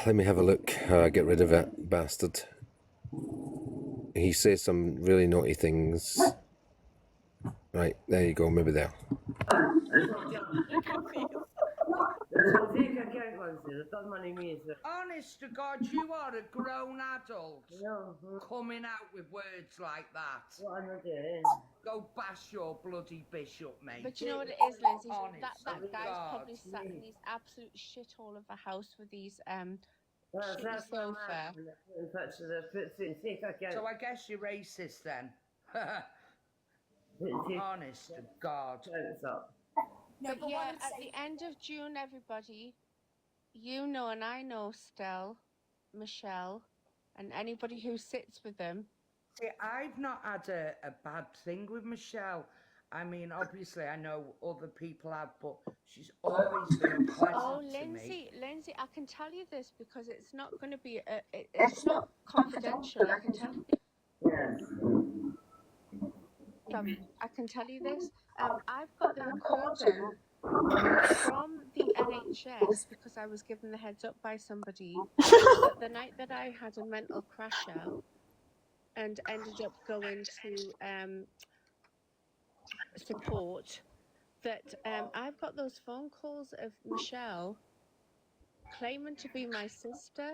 Speaker 1: Let me have a look how I get rid of it, bastard. He says some really naughty things. Right, there you go, maybe there.
Speaker 9: There's a money me.
Speaker 3: Honest to God, you are a grown adult
Speaker 9: No.
Speaker 3: coming out with words like that.
Speaker 9: What am I doing?
Speaker 3: Go bash your bloody bishop, mate.
Speaker 2: But you know what it is, Lindsay?
Speaker 3: Honest
Speaker 2: That
Speaker 3: to
Speaker 2: guy's
Speaker 3: God.
Speaker 2: probably sat in his absolute shithole of a house with these
Speaker 9: Well,
Speaker 2: shitty
Speaker 9: that's what I'm
Speaker 2: sofa.
Speaker 9: asking. In touch with the foot soon. See if I can.
Speaker 3: So I guess you're racist then. Honest to God.
Speaker 12: No,
Speaker 2: But
Speaker 12: but
Speaker 2: yeah,
Speaker 12: what I'm
Speaker 2: at
Speaker 12: saying,
Speaker 2: the end of June, everybody, you know, and I know Stell, Michelle, and anybody who sits with them.
Speaker 3: See, I've not had a bad thing with Michelle. I mean, obviously, I know other people have, but she's always been pleasant
Speaker 2: Oh,
Speaker 3: to me.
Speaker 2: Lindsay, I can tell you this because it's not going to be, it's not confidential. I can tell you. I can tell you this. I've got the recording from the NHS because I was given the heads up by somebody that the night that I had a mental crash out and ended up going to support, that I've got those phone calls of Michelle claiming to be my sister,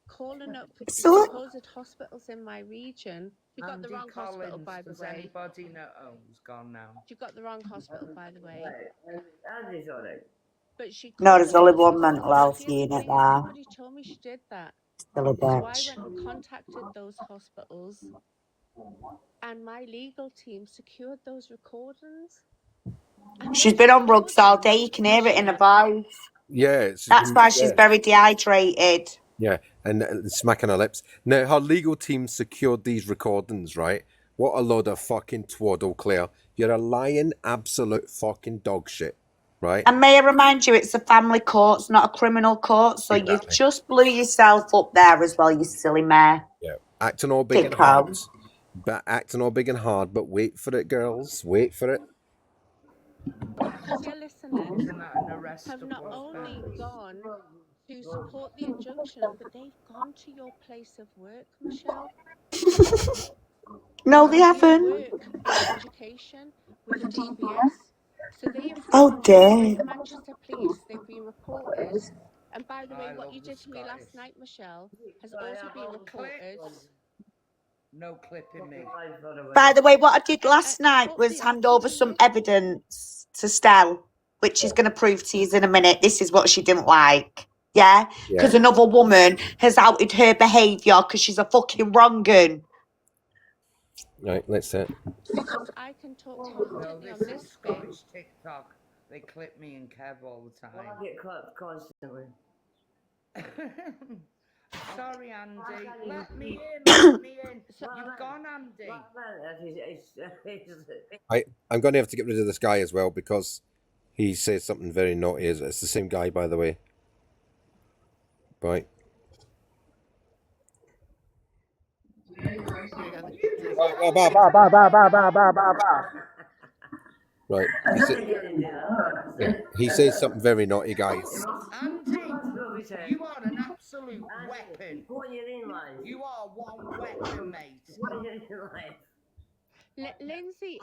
Speaker 2: calling up supposed hospitals in my region. You got the wrong hospital, by the
Speaker 3: does
Speaker 2: way.
Speaker 3: anybody know? Oh, he's gone now.
Speaker 2: You got the wrong hospital, by the way.
Speaker 9: Andy's all right.
Speaker 2: But she
Speaker 5: No,
Speaker 2: called
Speaker 5: there's
Speaker 2: up
Speaker 5: only
Speaker 2: those
Speaker 5: one
Speaker 2: hospitals.
Speaker 5: mental health
Speaker 2: Here's the
Speaker 5: unit
Speaker 2: thing is,
Speaker 5: there.
Speaker 2: nobody told me she did that.
Speaker 5: Still a
Speaker 2: So I
Speaker 5: bitch.
Speaker 2: went and contacted those hospitals, and my legal team secured those recordings. And
Speaker 5: She's
Speaker 2: those
Speaker 5: been on rugs all day.
Speaker 2: recordings,
Speaker 5: You can hear it in her
Speaker 2: Michelle,
Speaker 5: voice.
Speaker 1: Yeah,
Speaker 5: That's why she's very dehydrated.
Speaker 1: Yeah, and smacking her lips. Now, her legal team secured these recordings, right? What a load of fucking twaddle, Claire. You're a lying, absolute fucking dog shit, right?
Speaker 5: And may I remind you, it's a family court, it's not a criminal court, so you've
Speaker 1: Exactly.
Speaker 5: just blew yourself up there as well, you silly mare.
Speaker 1: Yeah, acting all big and hard. But acting all big and hard, but wait for it, girls. Wait for it.
Speaker 2: because your listeners
Speaker 3: Isn't that an arrest
Speaker 2: have
Speaker 3: of
Speaker 2: not only gone to support the injunction, but they've gone to your place of work, Michelle.
Speaker 5: No, they
Speaker 2: You
Speaker 5: haven't.
Speaker 2: work in education with a DBS. So they have
Speaker 5: Oh,
Speaker 2: gone
Speaker 5: dear.
Speaker 2: to Manchester Police, they've been reported. And by the way,
Speaker 3: I
Speaker 2: what
Speaker 3: love
Speaker 2: you
Speaker 3: the
Speaker 2: did to me last
Speaker 3: Scottish.
Speaker 2: night, Michelle, has also been reported.
Speaker 3: No clipping me.
Speaker 5: By the way, what I did last night was hand over some evidence to Stell, which she's going to prove to you in a minute. This is what she didn't like. Yeah? Because another woman has outed her behaviour because she's a fucking wrong un.
Speaker 1: Right, let's see it.
Speaker 2: Because I can talk confidently on this bit.
Speaker 3: Scottish TikTok. They clip me and Kev all the time.
Speaker 9: I get clipped constantly.
Speaker 3: Sorry, Andy. Let me in. Let me in. You've gone, Andy.
Speaker 1: I'm going to have to get rid of this guy as well because he says something very naughty. It's the same guy, by the way. Right. Right. He says something very naughty, guys.
Speaker 3: Andy, you are an absolute weapon. You are one weapon, mate.
Speaker 2: Lindsay,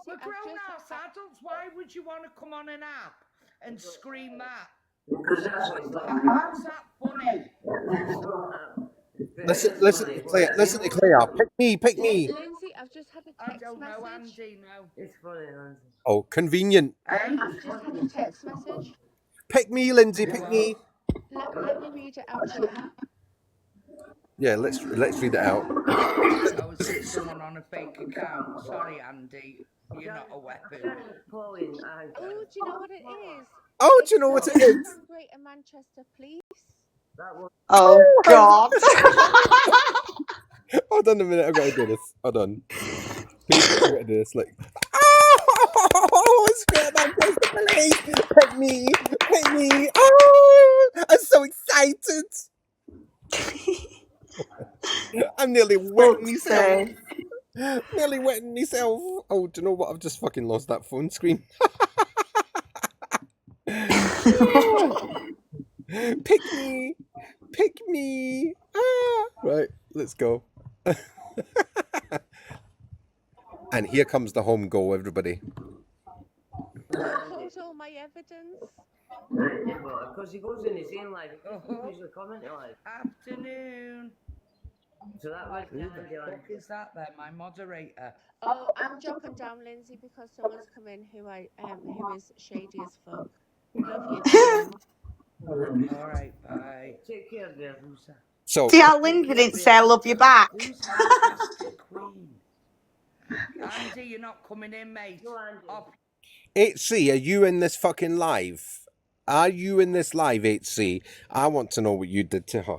Speaker 3: for grown-ass adults, why would you want to come on an app and scream that? How's that funny?
Speaker 1: Listen to Claire. Listen to Claire. Pick me.
Speaker 2: Lindsay, I've just had a text
Speaker 3: I don't know,
Speaker 2: message.
Speaker 3: Andy, no.
Speaker 9: It's funny, Lindsay.
Speaker 1: Oh, convenient.
Speaker 2: I've just had a text message.
Speaker 1: Pick me, Lindsay. Pick me.
Speaker 2: Let me read it out to you.
Speaker 1: Yeah, let's read it out.
Speaker 3: Oh, is it someone on a fake account? Sorry, Andy. You're not a weapon.
Speaker 2: Oh, do you know what it is?
Speaker 1: Oh, do you know what it is?
Speaker 2: From Greater Manchester Police.
Speaker 5: Oh, God.
Speaker 1: Hold on a minute. I've got to do this. Hold on. Please, I've got to do this. Like, oh, it's Greater Manchester Police. Pick me. Pick me. Oh, I'm so excited. I'm nearly wetting myself. Nearly wetting myself. Oh, do you know what? I've just fucking lost that phone screen. Pick me. Pick me. Ah. Right, let's go. And here comes the home goal, everybody.
Speaker 2: Oh, out all my evidence.
Speaker 9: Because he goes in his own life. He doesn't usually come into life.
Speaker 3: Afternoon.
Speaker 9: So that was
Speaker 3: Who the
Speaker 9: Candy
Speaker 3: fuck is that then? My moderator.
Speaker 2: Oh, I'm dropping down, Lindsay, because someone's come in who is shady as fuck. Love you, darling.
Speaker 3: All right, bye.
Speaker 9: Take care, dear Lusa.
Speaker 1: So,
Speaker 5: See how
Speaker 3: Take
Speaker 5: Lindsay
Speaker 3: care,
Speaker 5: didn't
Speaker 3: babe.
Speaker 5: say I love you back?
Speaker 3: Who's ham-fisted queen? Andy, you're not coming in, mate.
Speaker 9: No, Andy.
Speaker 3: Off.
Speaker 1: 8C, are you in this fucking live? Are you in this live, 8C? I want to know what you did to her.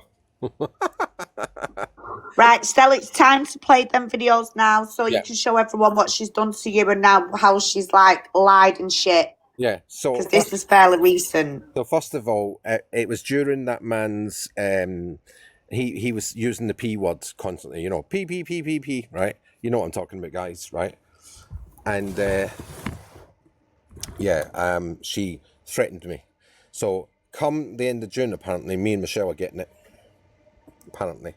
Speaker 5: Right, Stella, it's time to play them videos now so
Speaker 1: Yeah.
Speaker 5: you can show everyone what she's done to you and now how she's like lied and shit.
Speaker 1: Yeah, so
Speaker 5: Because this was fairly recent.
Speaker 1: So first of all, it was during that man's he was using the P words constantly, you know, P, right? You know what I'm talking about, guys, right? And she threatened me. So come the end of June, apparently, me and Michelle are getting it. Apparently.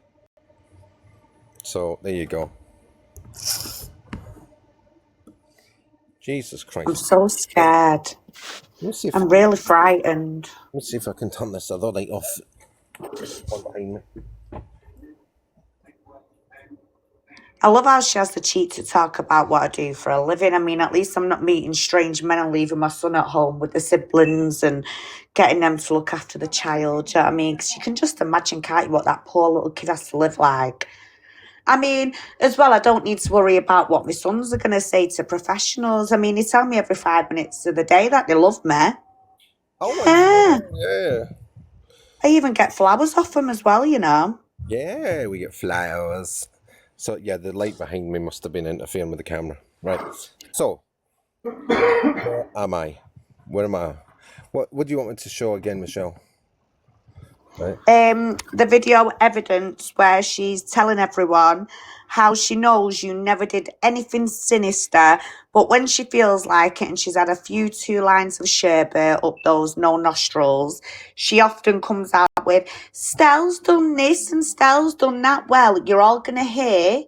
Speaker 1: So there you go. Jesus Christ.
Speaker 5: I'm so scared. I'm really frightened.
Speaker 1: Let me see if I can turn this other light off. One behind me.
Speaker 5: I love how she has the cheek to talk about what I do for a living. I mean, at least I'm not meeting strange men and leaving my son at home with the siblings and getting them to look after the child. Do you know what I mean? Because you can just imagine, can't you, what that poor little kid has to live like. I mean, as well, I don't need to worry about what my sons are going to say to professionals. I mean, they tell me every 5 minutes of the day that they love me.
Speaker 1: Oh, yeah.
Speaker 5: I even get flowers off them as well, you know.
Speaker 1: Yeah, we get flowers. So, yeah, the light behind me must have been interfering with the camera. Right. So, where am I? Where am I? What do you want me to show again, Michelle? Right.
Speaker 5: The video evidence where she's telling everyone how she knows you never did anything sinister, but when she feels like it and she's had a few 2 lines of sherbet up those no nostrils, she often comes out with, Stell's done this and Stell's done that. Well, you're all going to hear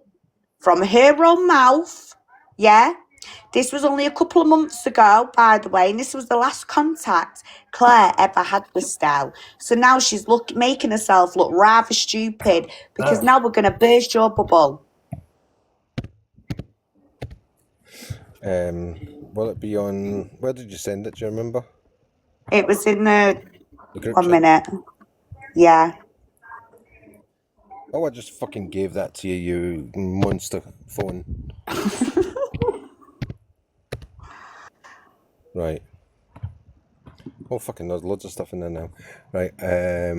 Speaker 5: from her own mouth, yeah? This was only a couple of months ago, by the way, and this was the last contact Claire ever had with Stell. So now she's making herself look rather stupid because now we're going to burst your bubble.
Speaker 1: Will it be on? Where did you send it? Do you remember?
Speaker 5: It was in the
Speaker 1: group
Speaker 5: 1
Speaker 1: chat.
Speaker 5: minute. Yeah.
Speaker 1: Oh, I just fucking gave that to you, you monster phone. Right. Oh, fucking, there's loads of stuff in there now. Right. Yeah.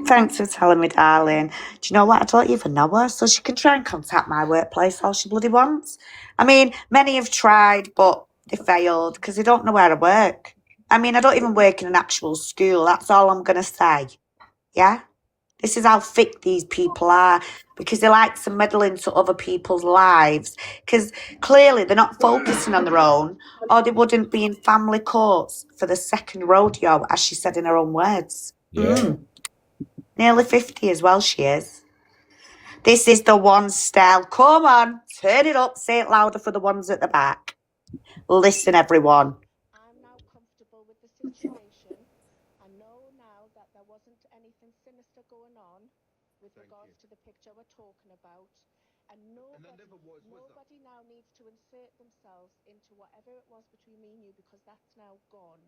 Speaker 5: Thanks for telling me, darling. Do you know what? I don't even know her, so she can try and contact my workplace all she bloody wants. I mean, many have tried, but they failed because they don't know where I work. I mean, I don't even work in an actual school. That's all I'm going to say. Yeah? This is how thick these people are because they like to meddle into other people's lives because clearly they're not focusing on their own or they wouldn't be in family courts for the second rodeo, as she said in her own words.
Speaker 1: Yeah.
Speaker 5: Nearly 50 as well, she is. This is the one, Stell. Come on, turn it up, say it louder for the ones at the back. Listen, everyone.
Speaker 2: I'm now comfortable with the situation. I know now that there wasn't anything sinister going on with regards to the picture we're talking about. And nobody now needs to insert themselves into whatever it was between me and you because that's now gone.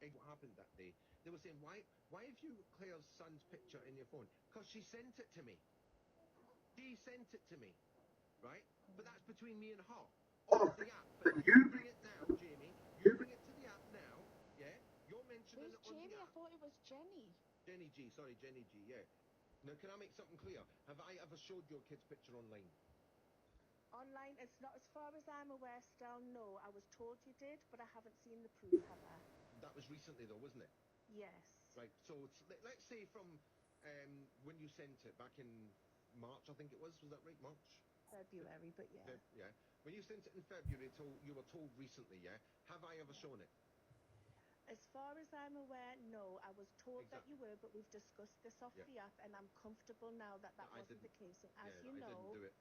Speaker 1: What happened that day? They were saying, why have you Claire's son's picture in your phone? Because she sent it to me. She sent it to me, right? But that's between me and her. On the app. But you bring it now, Jamie. You bring it to the app now. Yeah? You're mentioning it on
Speaker 2: Jamie?
Speaker 1: the
Speaker 2: I
Speaker 1: app.
Speaker 2: thought it was Jenny.
Speaker 1: Jenny G, yeah. Now, can I make something clear? Have I ever showed your kid's picture online?
Speaker 2: Online, it's not as far as I'm aware, Stell. No, I was told you did, but I haven't seen the proof, have I?
Speaker 1: That was recently, though, wasn't it?
Speaker 2: Yes.
Speaker 1: Right. So let's say from when you sent it back in March, I think it was. Was that right, March?
Speaker 2: February, but yeah.
Speaker 1: Yeah. When you sent it in February, you were told recently, yeah? Have I ever shown it?
Speaker 2: As far as I'm aware, no. I was told that you were, but we've discussed this off the app, and I'm comfortable now that wasn't the case. And as you know,
Speaker 1: I didn't do it.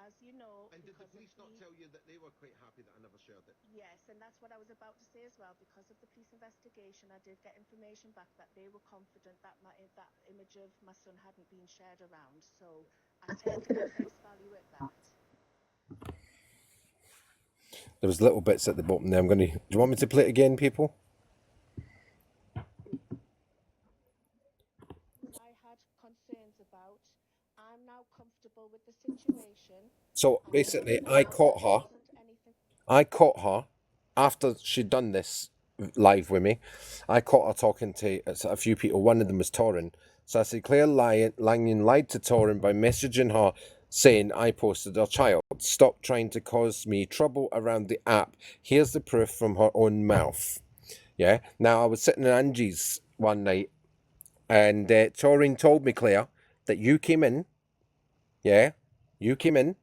Speaker 2: As you know,
Speaker 1: And did the
Speaker 2: because of
Speaker 1: police not
Speaker 2: the
Speaker 1: tell you that they were quite happy that I never shared it?
Speaker 2: yes, and that's what I was about to say as well. Because of the police investigation, I did get information back that they were confident that that image of my son hadn't been shared around. So I take it at face value at that.
Speaker 1: There was little bits at the bottom there. Do you want me to play it again, people?
Speaker 2: I had concerns about. I'm now comfortable with the situation.
Speaker 1: So basically, I caught her after she'd done this live with me. I caught her talking to a few people. One of them was Torrin. So I said, Claire Lanyon lied to Torrin by messaging her saying I posted her child. Stop trying to cause me trouble around the app. Here's the proof from her own mouth. Yeah. Now, I was sitting in Angie's one night and Torrin told me, Claire, that you came in. Yeah. You came in.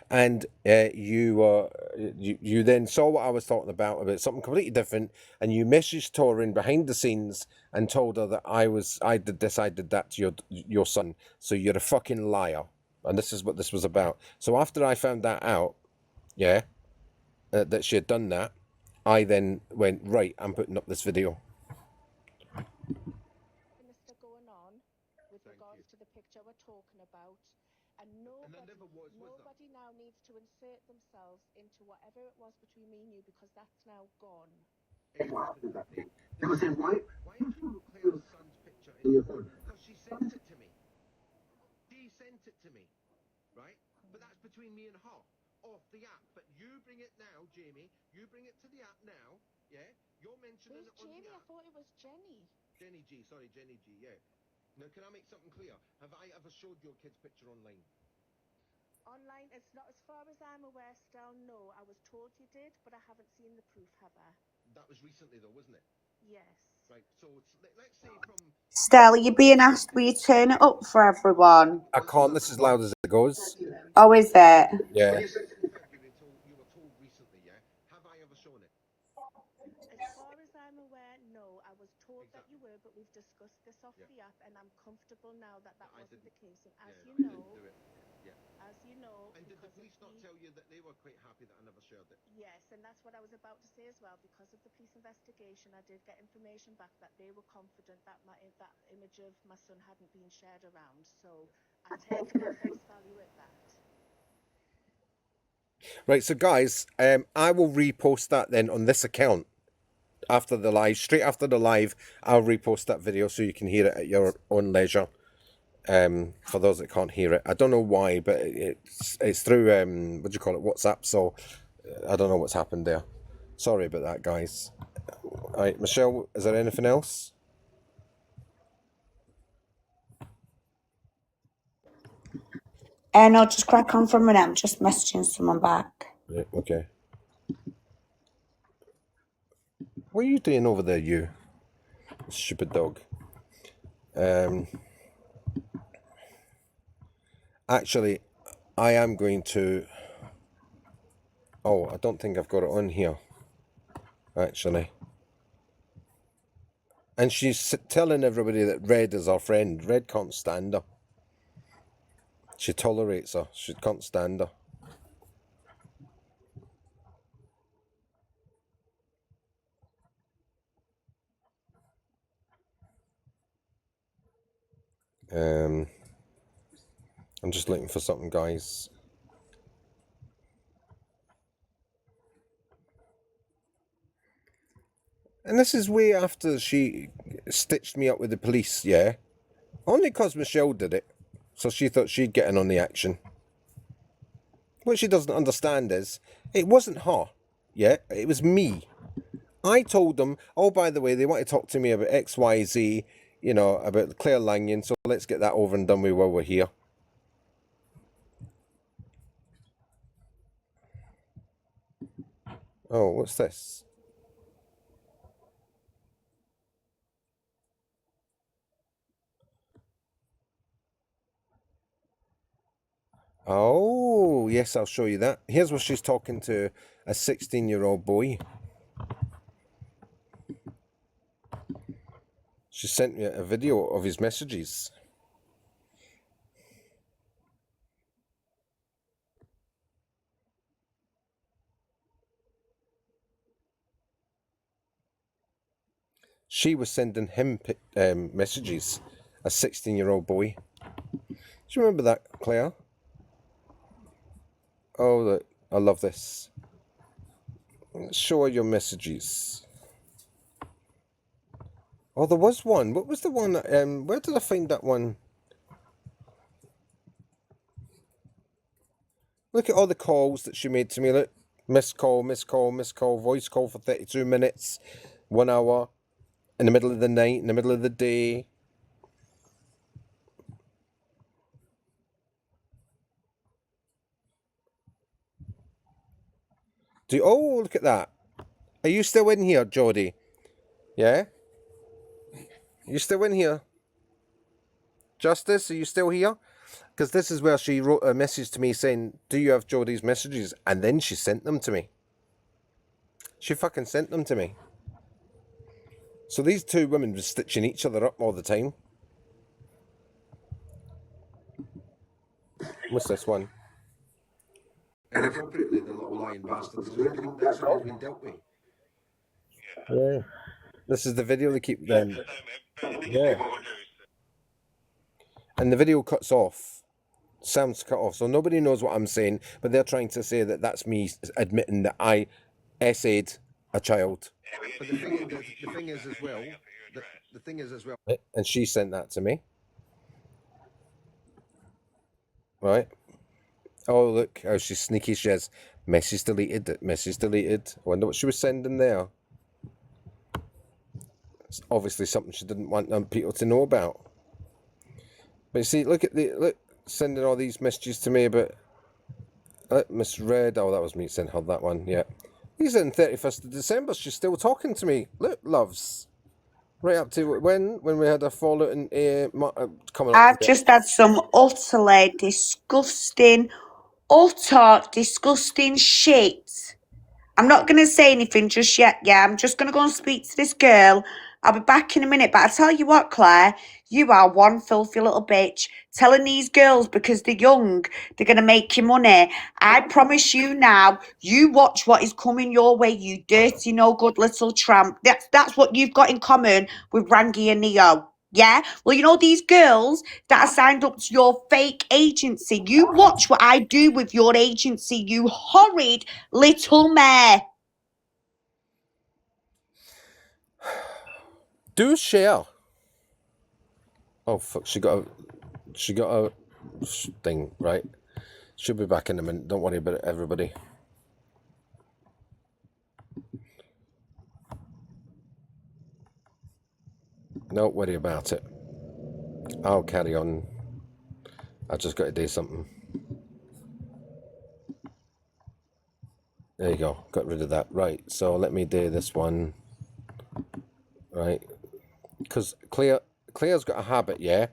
Speaker 1: And you then saw what I was talking about something completely different, and you messaged Torrin behind the scenes and told her that I did this, I did that to your son. So you're a fucking liar, and this is what this was about. So after I found that out, yeah, that she had done that, I then went right. I'm putting up this video.
Speaker 2: Minister going on with regards to the picture we're talking about, and nobody now needs to insert themselves into whatever it was between me and you, because that's now gone.
Speaker 1: Exactly that day. They were saying, why have you put Claire's son's picture in your phone? Because she sent it to me. She sent it to me, right? But that's between me and her, off the app. But you bring it now, Jamie. You bring it to the app now, yeah? You're mentioning it on
Speaker 2: Jamie?
Speaker 1: the app.
Speaker 2: I thought it was Jenny.
Speaker 1: Jenny G, sorry, Jenny G, yeah. Now, can I make something clear? Have I ever showed your kid's picture online?
Speaker 2: Online, it's not, as far as I'm aware, still no. I was told you did, but I haven't seen the proof, have I?
Speaker 1: That was recently, though, wasn't it?
Speaker 2: Yes.
Speaker 1: Right, so let's say from...
Speaker 5: Stell, you're being asked, will you turn it up for everyone?
Speaker 1: I can't, this is as loud as it goes.
Speaker 5: Oh, is it?
Speaker 1: Yeah. You said to February you were told recently, yeah? Have I ever shown it?
Speaker 2: As far as I'm aware, no. I was told that you were, but we've discussed this off the app, and I'm comfortable now that wasn't the case. And as you know,
Speaker 1: and did the police not tell you that they were quite happy that I never shared it?
Speaker 2: yes, and that's what I was about to say as well. Because of the police investigation, I did get information back that they were confident that that image of my son hadn't been shared around. So I take it at face value at that.
Speaker 1: Right, so guys, I will repost that then on this account after the live. Straight after the live, I'll repost that video so you can hear it at your own leisure. For those that can't hear it, I don't know why, but it's through what do you call it, WhatsApp. So I don't know what's happened there. Sorry about that, guys. All right, Michelle, is there anything else?
Speaker 5: No, just crack on for a minute. I'm just messaging someone back.
Speaker 1: Right, okay. What are you doing over there, you stupid dog? Actually, I am going to... Oh, I don't think I've got it on here, actually. And she's telling everybody that Red is her friend. Red can't stand her. She tolerates her. She can't stand her. I'm just looking for something, guys. And this is way after she stitched me up with the police, yeah? Only because Michelle did it. So she thought she'd get in on the action. What she doesn't understand is, it wasn't her, yeah? It was me. I told them, oh, by the way, they want to talk to me about XYZ, you know, about Claire Lanyon, so let's get that over and done with while we're here. Oh, what's this? Oh, yes, I'll show you that. Here's where she's talking to a 16-year-old boy. She sent me a video of his messages. She was sending him messages, a 16-year-old boy. Do you remember that, Claire? Oh, look, I love this. Show her your messages. Oh, there was one. What was the one? Where did I find that one? Look at all the calls that she made to me. Look, missed call, missed call, missed call, voice call for 32 minutes, 1 hour, in the middle of the night, in the middle of the day. Oh, look at that. Are you still in here, Geordie? Yeah? You still in here? Justice, are you still here? Because this is where she wrote a message to me saying, do you have Geordie's messages? And then she sent them to me. She fucking sent them to me. So these two women were stitching each other up all the time. What's this one? And appropriately, the little lying bastard has already been, that's already been dealt with. Yeah. This is the video they keep then. Yeah. And the video cuts off. Sounds cut off. So nobody knows what I'm saying, but they're trying to say that that's me admitting that I essayed a child. But the thing is as well, the thing is as well. And she sent that to me. Right. Oh, look how she's sneaky. She has message deleted, message deleted. I wonder what she was sending there. It's obviously something she didn't want people to know about. But you see, look, sending all these messages to me about misread. Oh, that was me sending her that one. Yeah. These are on 31st of December. She's still talking to me. Look, loves. Right up to when we had a fallout in coming up.
Speaker 5: I've just had some utterly disgusting shit. I'm not going to say anything just yet. Yeah, I'm just going to go and speak to this girl. I'll be back in a minute. But I tell you what, Claire, you are one filthy little bitch. Telling these girls because they're young, they're going to make you money. I promise you now, you watch what is coming your way, you dirty, no good little tramp. That's what you've got in common with Rangi and Neo. Yeah? Well, you know these girls that are signed up to your fake agency. You watch what I do with your agency, you horrid little mare.
Speaker 1: Do share. Oh fuck! She got a thing right. She'll be back in a minute. Don't worry about it, everybody. Don't worry about it. I'll carry on. I just got to do something. There you go. Got rid of that. Right. So let me do this one. Right. Because Claire's got a habit, yeah.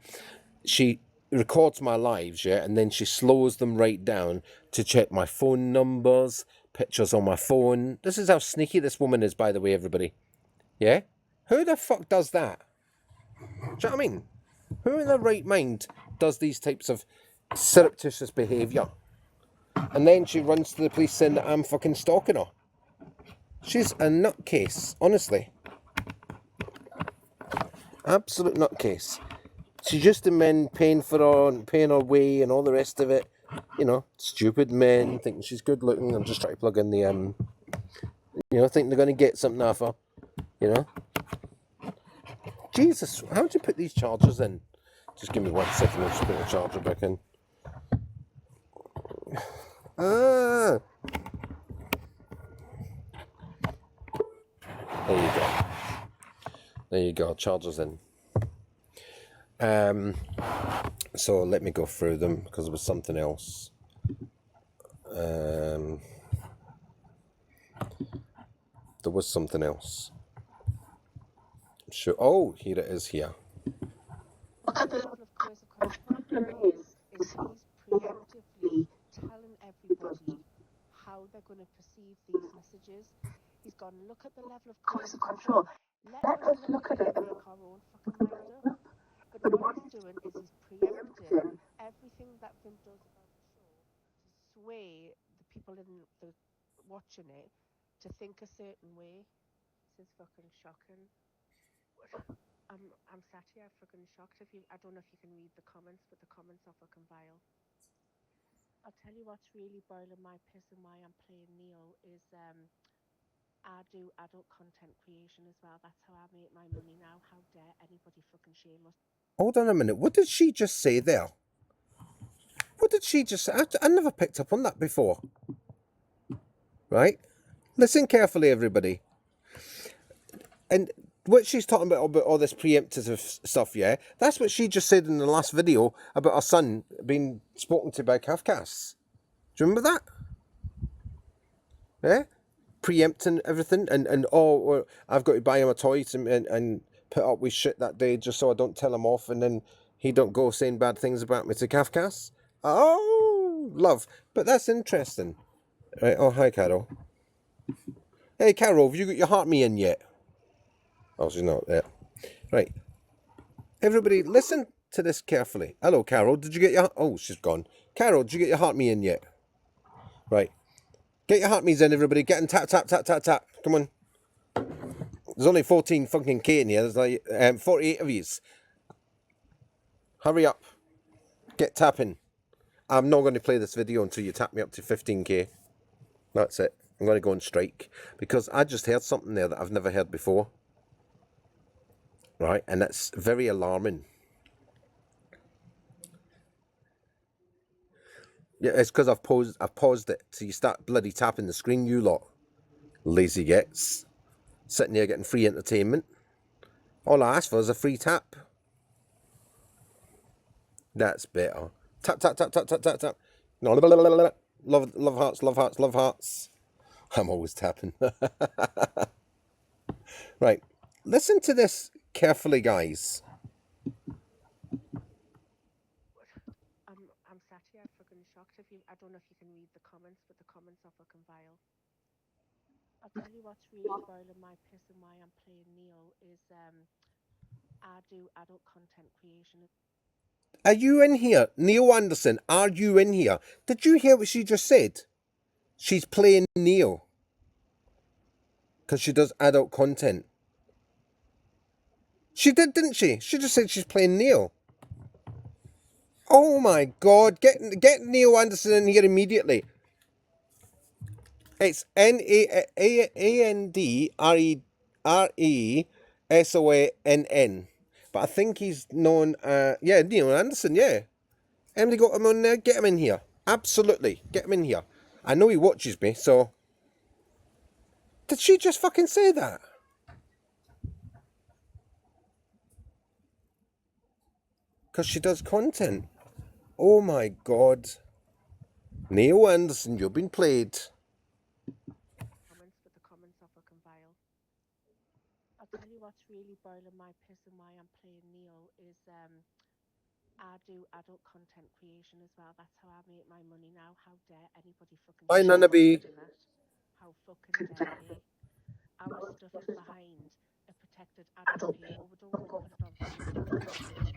Speaker 1: She records my lives, yeah, and then she slows them right down to check my phone numbers, pictures on my phone. This is how sneaky this woman is, by the way, everybody. Yeah? Who the fuck does that? Do you know what I mean? Who in their right mind does these types of surreptitious behaviour? And then she runs to the police saying that I'm fucking stalking her. She's a nutcase, honestly. Absolute nutcase. She's just the men paying her way and all the rest of it. You know, stupid men thinking she's good looking. I'm just trying to plug in the thinking they're going to get something off her. You know. Jesus, how do you put these chargers in? Just give me 1 second. I'll just put the charger back in. Ah. There you go. There you go. Chargers in. So let me go through them because there was something else. There was something else. Sure. Oh, here it is. Here.
Speaker 2: Is he's preemptively telling everybody how they're going to perceive these messages. He's gone, look at the level of coercive control. Let us look at it and make our own fucking mind up. But what he's doing is he's preempting everything that Vim does about the show to sway the people in the watching it to think a certain way. This is fucking shocking. I'm sat here fucking shocked. I don't know if you can read the comments, but the comments are fucking vile. I'll tell you what's really boiling my piss and why I'm playing Neo is I do adult content creation as well. That's how I make my money now. How dare anybody fucking shame us?
Speaker 1: Hold on a minute. What did she just say there? What did she just say? I never picked up on that before. Right? Listen carefully, everybody. And what she's talking about all this preemptive stuff, yeah? That's what she just said in the last video about her son being spoken to by Kafkas. Do you remember that? Yeah? Preempting everything and oh, I've got to buy him a toy and put up with shit that day just so I don't tell him off and then he don't go saying bad things about me to Kafkas. Oh, love. But that's interesting. Right. Oh, hi, Carol. Hey, Carol, have you got your heart me in yet? Oh, she's not there. Right. Everybody, listen to this carefully. Hello, Carol. Did you get your... Oh, she's gone. Carol, did you get your heart me in yet? Right. Get your heart me's in, everybody. Get in. Tap, tap, tap, tap, tap. Come on. There's only 14 fucking K in here. There's like 48 of yous. Hurry up. Get tapping. I'm not going to play this video until you tap me up to 15K. That's it. I'm going to go on strike. Because I just heard something there that I've never heard before. Right? And that's very alarming. Yeah, it's because I've paused it. So you start bloody tapping the screen, you lot. Lazy gets. Sitting here getting free entertainment. All I asked for is a free tap. That's better. Tap, tap, tap, tap, tap, tap, tap. No, love hearts, love hearts, love hearts. I'm always tapping. Right. Listen to this carefully, guys.
Speaker 2: I'm sat here fucking shocked. I don't know if you can read the comments, but the comments are fucking vile. I'll tell you what's really boiling my piss and why I'm playing Neo is I do adult content creation.
Speaker 1: Are you in here? Neil Anderson, are you in here? Did you hear what she just said? She's playing Neil. Because she does adult content. She did, didn't she? She just said she's playing Neil. Oh my God. Get Neil Anderson in here immediately. It's NANDRESONN. But I think he's known, yeah, Neil Anderson, yeah. Emily got him on there. Get him in here. Absolutely. Get him in here. I know he watches me, so... Did she just fucking say that? Because she does content. Oh my God. Neil Anderson, you've been played.
Speaker 2: Comments, but the comments are fucking vile. I'll tell you what's really boiling my piss and why I'm playing Neo is I do adult content creation as well. That's how I make my money now. How dare anybody fucking
Speaker 1: Hi,
Speaker 2: shame
Speaker 1: Nana
Speaker 2: us
Speaker 1: B.
Speaker 2: for doing that? How fucking dare they? Our stuff is behind a protected adult paywall. We don't go and put it on fucking TikTok.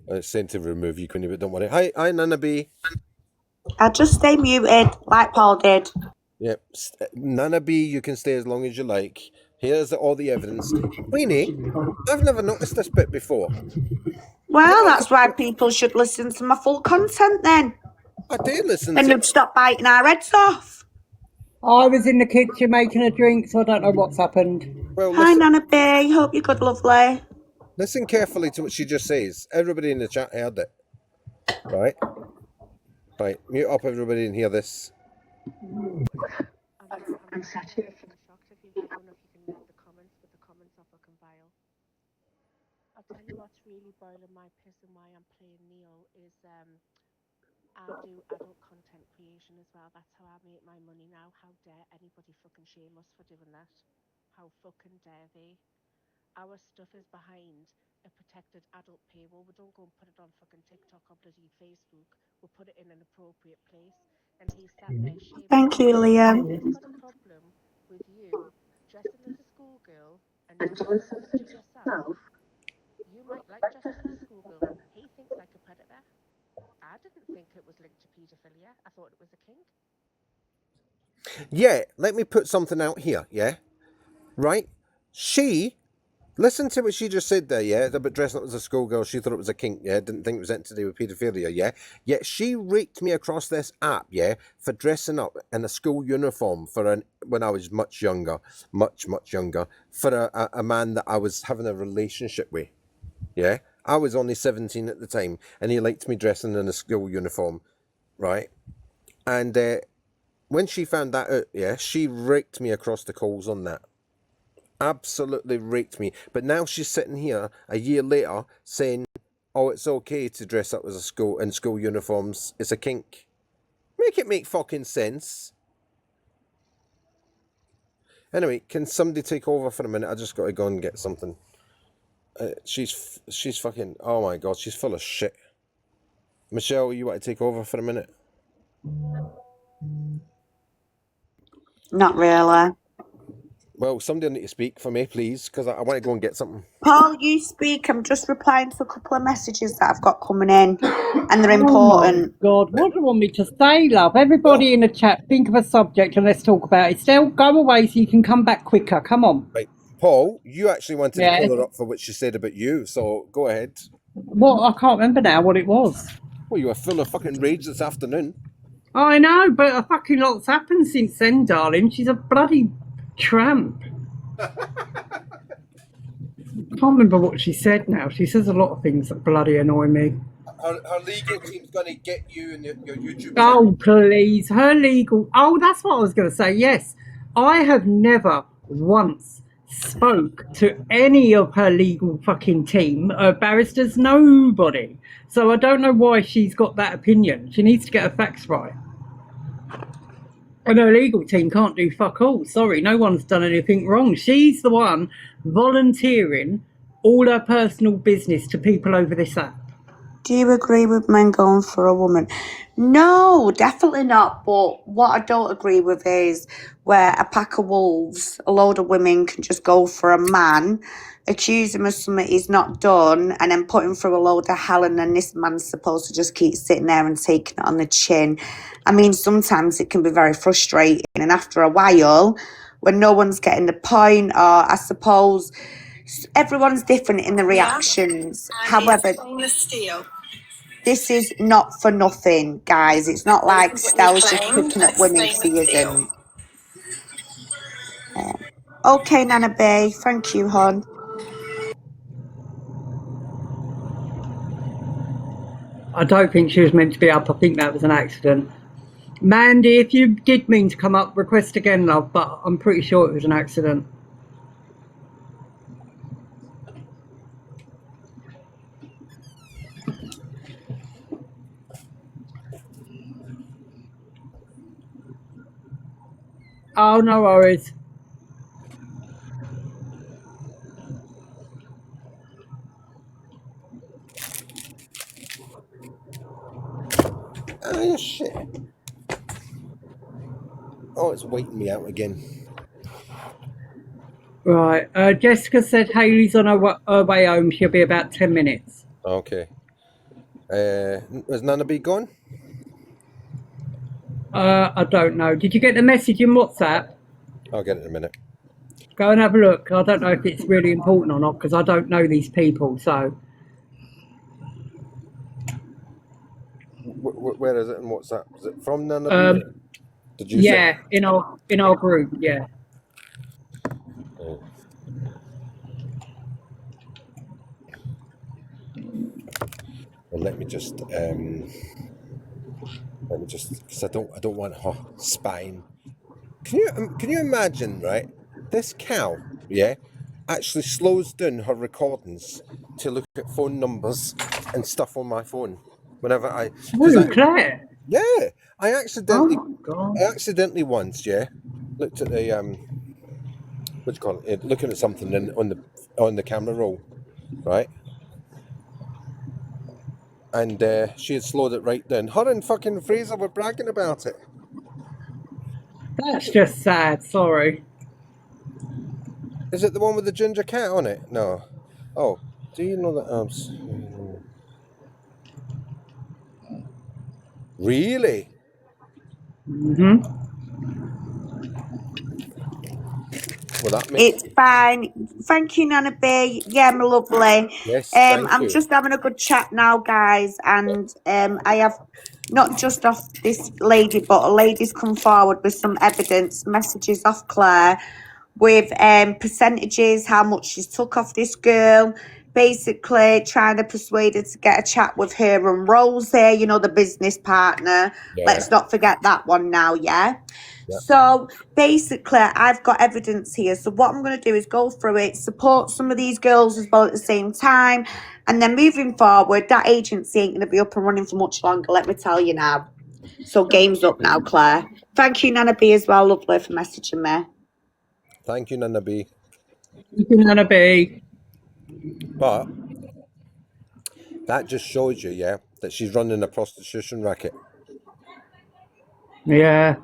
Speaker 1: It's sent to remove you, Queenie, but don't worry. Hi, Nana B.
Speaker 5: I'll just stay muted like Paul did.
Speaker 1: Yep. Nana B, you can stay as long as you like. Here's all the evidence. Queenie, I've never noticed this bit before.
Speaker 5: Well, that's why people should listen to my full content then.
Speaker 1: I do listen
Speaker 5: And
Speaker 1: to
Speaker 5: they'd stop biting our heads off.
Speaker 6: I was in the kitchen making a drink, so I don't know what's happened.
Speaker 1: Well,
Speaker 5: Hi, Nana B. Hope you're good, lovely.
Speaker 1: listen carefully to what she just says. Everybody in the chat heard it. Right? Right. Mute up, everybody, and hear this.
Speaker 2: I'm sat here fucking shocked. I don't know if you can read the comments, but the comments are fucking vile. I'll tell you what's really boiling my piss and why I'm playing Neo is I do adult content creation as well. That's how I make my money now. How dare anybody fucking shame us for doing that? How fucking dare they? Our stuff is behind a protected adult paywall. We don't go and put it on fucking TikTok or bloody Facebook. We put it in an appropriate place. And he sat there shaming.
Speaker 5: Thank you, Liam.
Speaker 2: He's got a problem with you dressing as a schoolgirl and doing stuff to yourself. You might like dressing as a schoolgirl. He thinks like a predator. I didn't think it was linked to paedophilia. I thought it was a kink.
Speaker 1: Yeah, let me put something out here, yeah? right? She, listen to what she just said there, yeah? About dressing up as a schoolgirl, she thought it was a kink, yeah? Didn't think it was anything to do with paedophilia, yeah? Yet she raked me across this app, yeah? For dressing up in a school uniform when I was much younger, much younger, for a man that I was having a relationship with, yeah? I was only 17 at the time, and he liked me dressing in a school uniform, right? And when she found that out, yeah, she raked me across the coals on that. Absolutely raked me. But now she's sitting here a year later saying, "Oh, it's okay to dress up as in school uniforms. It's a kink." Make it make fucking sense. Anyway, can somebody take over for a minute? I just got to go and get something. She's fucking. Oh my god, she's full of shit. Michelle, you want to take over for a minute?
Speaker 5: Not really.
Speaker 1: Well, somebody will need to speak for me, please, because I want to go and get something.
Speaker 5: Paul, you speak. I'm just replying to a couple of messages that I've got coming in, and they're
Speaker 6: Oh my
Speaker 5: important.
Speaker 6: God, what do you want me to say, love? Everybody in the chat, think of a subject and let's talk about it. Still, go away so you can come back quicker. Come on.
Speaker 1: Right, Paul, you actually wanted to
Speaker 6: Yeah.
Speaker 1: pull her up for what she said about you, so go ahead.
Speaker 6: Well, I can't remember now what it was.
Speaker 1: Well, you were full of fucking rage this afternoon.
Speaker 6: I know, but a fucking lot's happened since then, darling. She's a bloody tramp. I can't remember what she said now. She says a lot of things that bloody annoy me.
Speaker 1: Her legal team's going to get you and your YouTube
Speaker 6: channel. Oh, please. Her legal... Oh, that's what I was going to say, yes. I have never once spoke to any of her legal fucking team, barristers, nobody. So I don't know why she's got that opinion. She needs to get her facts right. And her legal team can't do fuck all. Sorry, no one's done anything wrong. She's the one volunteering all her personal business to people over this app.
Speaker 5: Do you agree with men going for a woman? No, definitely not. But what I don't agree with is where a pack of wolves, a load of women can just go for a man, accuse him of something he's not done, and then put him through a load of hell, and then this man's supposed to just keep sitting there and taking it on the chin. I mean, sometimes it can be very frustrating, and after a while, when no one's getting the point, or I suppose everyone's different in the reactions. However, this is not for nothing, guys. It's not like Stell's just picking up women she isn't. Okay, Nana Bay. Thank you, hon.
Speaker 6: I don't think she was meant to be up. I think that was an accident. Mandy, if you did mean to come up, request again, love, but I'm pretty sure it was an accident. Oh, no worries.
Speaker 1: Oh, shit. Oh, it's waiting me out again.
Speaker 6: Right. Jessica said Hayley's on her way home. She'll be about 10 minutes.
Speaker 1: Okay. Has Nana B gone?
Speaker 6: I don't know. Did you get the message in WhatsApp?
Speaker 1: I'll get it in a minute.
Speaker 6: Go and have a look. I don't know if it's really important or not because I don't know these people. So.
Speaker 1: Where is it in WhatsApp? Is it from Nana B? Did you
Speaker 6: yeah,
Speaker 1: say?
Speaker 6: in our group, yeah.
Speaker 1: Oh. Well, let me just because I don't want her spying. Can you imagine, right? This cow, yeah, actually slows down her recordings to look at phone numbers and stuff on my phone whenever I.
Speaker 6: Claire.
Speaker 1: Yeah, I accidentally once, yeah, looked at the what do you call it? Looking at something on the camera roll, right? And she had slowed it right down. Her and fucking Fraser were bragging about it.
Speaker 6: That's just sad. Sorry.
Speaker 1: Is it the one with the ginger cat on it? No. Oh, do you know that? Really? Well, that
Speaker 5: It's fine. Thank you, Nana B. Yeah, my lovely.
Speaker 1: Yes, thank
Speaker 5: I'm
Speaker 1: you.
Speaker 5: just having a good chat now, guys, and I have not just off this lady, but a lady's come forward with some evidence, messages off Claire, with percentages, how much she's took off this girl. Basically, trying to persuade her to get a chat with her and Rosie, you know, the business partner.
Speaker 1: Yeah.
Speaker 5: Let's not forget that one now, yeah?
Speaker 1: Yeah.
Speaker 5: So basically, I've got evidence here. So what I'm going to do is go through it, support some of these girls as well at the same time. And then moving forward, that agency ain't going to be up and running for much longer, let me tell you now. So game's up now, Claire. Thank you, Nana B, as well, lovely, for messaging me.
Speaker 1: Thank you, Nana B.
Speaker 6: You can Nana B.
Speaker 1: But that just shows you, yeah, that she's running a prostitution racket.
Speaker 6: Yeah.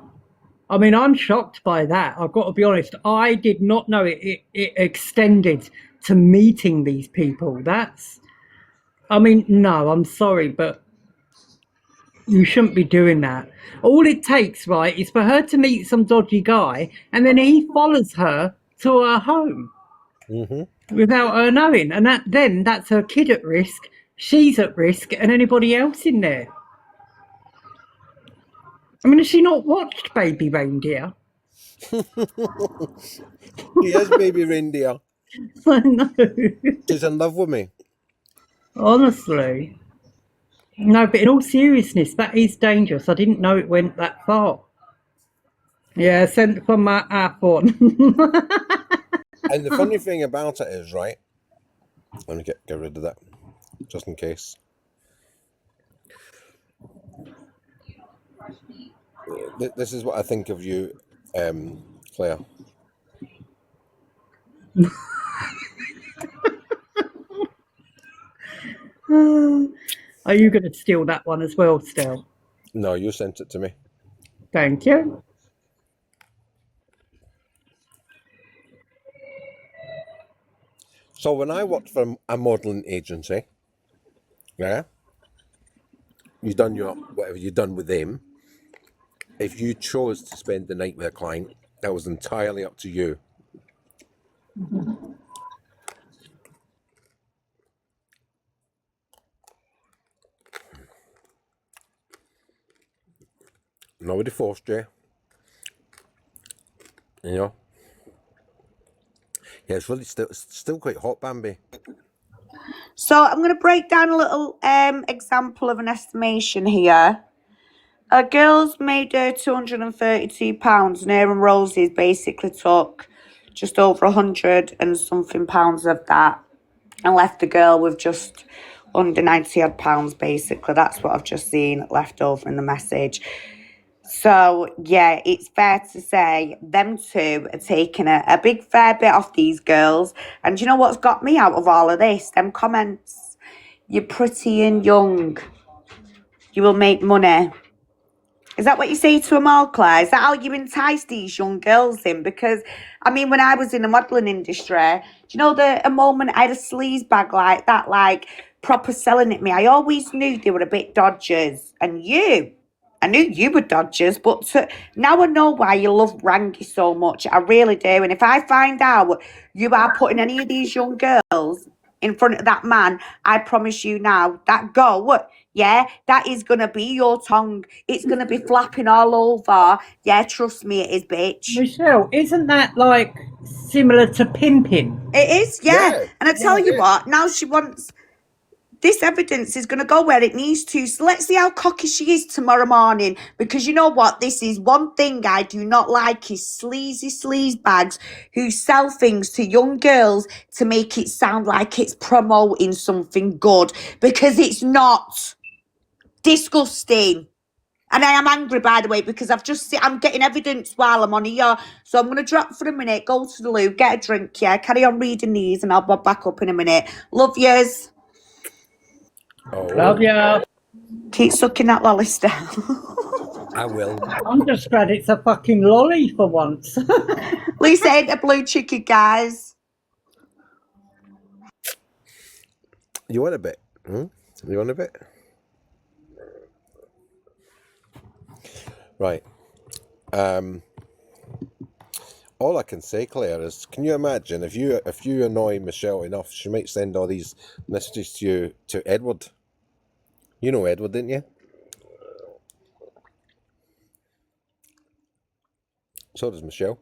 Speaker 6: I mean, I'm shocked by that. I've got to be honest. I did not know it extended to meeting these people. I mean, no, I'm sorry, but you shouldn't be doing that. All it takes, right, is for her to meet some dodgy guy and then he follows her to her home without her knowing. And that's her kid at risk, she's at risk, and anybody else in there. I mean, has she not watched Baby Reindeer?
Speaker 1: Yes, baby reindeer.
Speaker 6: I know.
Speaker 1: She's in love with me.
Speaker 6: Honestly. No, but in all seriousness, that is dangerous. I didn't know it went that far. Yeah, sent from my iPhone.
Speaker 1: And the funny thing about it is, right, let me get rid of that, just in case. This is what I think of you, Claire.
Speaker 6: Are you going to steal that one as well, Stel?
Speaker 1: No, you sent it to me.
Speaker 6: Thank you.
Speaker 1: So when I worked for a modelling agency, yeah, you done your whatever you done with them. If you chose to spend the night with a client, that was entirely up to you. Nobody forced you. You know. Yeah, it's really still quite hot, Bambi.
Speaker 5: So I'm going to break down a little example of an estimation here. A girl's made her £232 and Aaron Rosie's basically took just over 100 and something pounds of that and left the girl with just under 90 odd pounds basically. That's what I've just seen left over in the message. So, yeah, it's fair to say them two are taking a big fair bit off these girls. And do you know what's got me out of all of this? Them comments. You're pretty and young. You will make money. Is that what you say to them all, Claire? Is that how you entice these young girls in? Because, I mean, when I was in the modelling industry, do you know a moment I had a sleaze bag like that, like proper selling at me? I always knew they were a bit dodgers. And I knew you were dodgers, but now I know why you love Rangi so much. I really do. And if I find out you are putting any of these young girls in front of that man, I promise you now, that go, yeah, that is going to be your tongue. It's going to be flapping all over. Yeah, trust me, it is, bitch.
Speaker 6: Michelle, isn't that like similar to pimping?
Speaker 5: It is, yeah. And I tell you what, now she wants... This evidence is going to go where it needs to. So let's see how cocky she is tomorrow morning. Because you know what? This is one thing I do not like is sleazy sleaze bags who sell things to young girls to make it sound like it's promoting something good. Because it's not. Disgusting. And I am angry, by the way, because I'm getting evidence while I'm on here. So I'm going to drop for a minute, go to the loo, get a drink, yeah? Carry on reading these and I'll be back up in a minute. Love yous.
Speaker 1: Oh.
Speaker 6: Love ya.
Speaker 5: Keep sucking that lolly still.
Speaker 1: I will.
Speaker 6: I'm just glad it's a fucking lolly for once.
Speaker 5: At least it ain't a blue chicken, guys.
Speaker 1: You want a bit? You want a bit? Right. All I can say, Claire, is can you imagine if you annoy Michelle enough, she might send all these messages to you to Edward. You know Edward, didn't you? So does Michelle.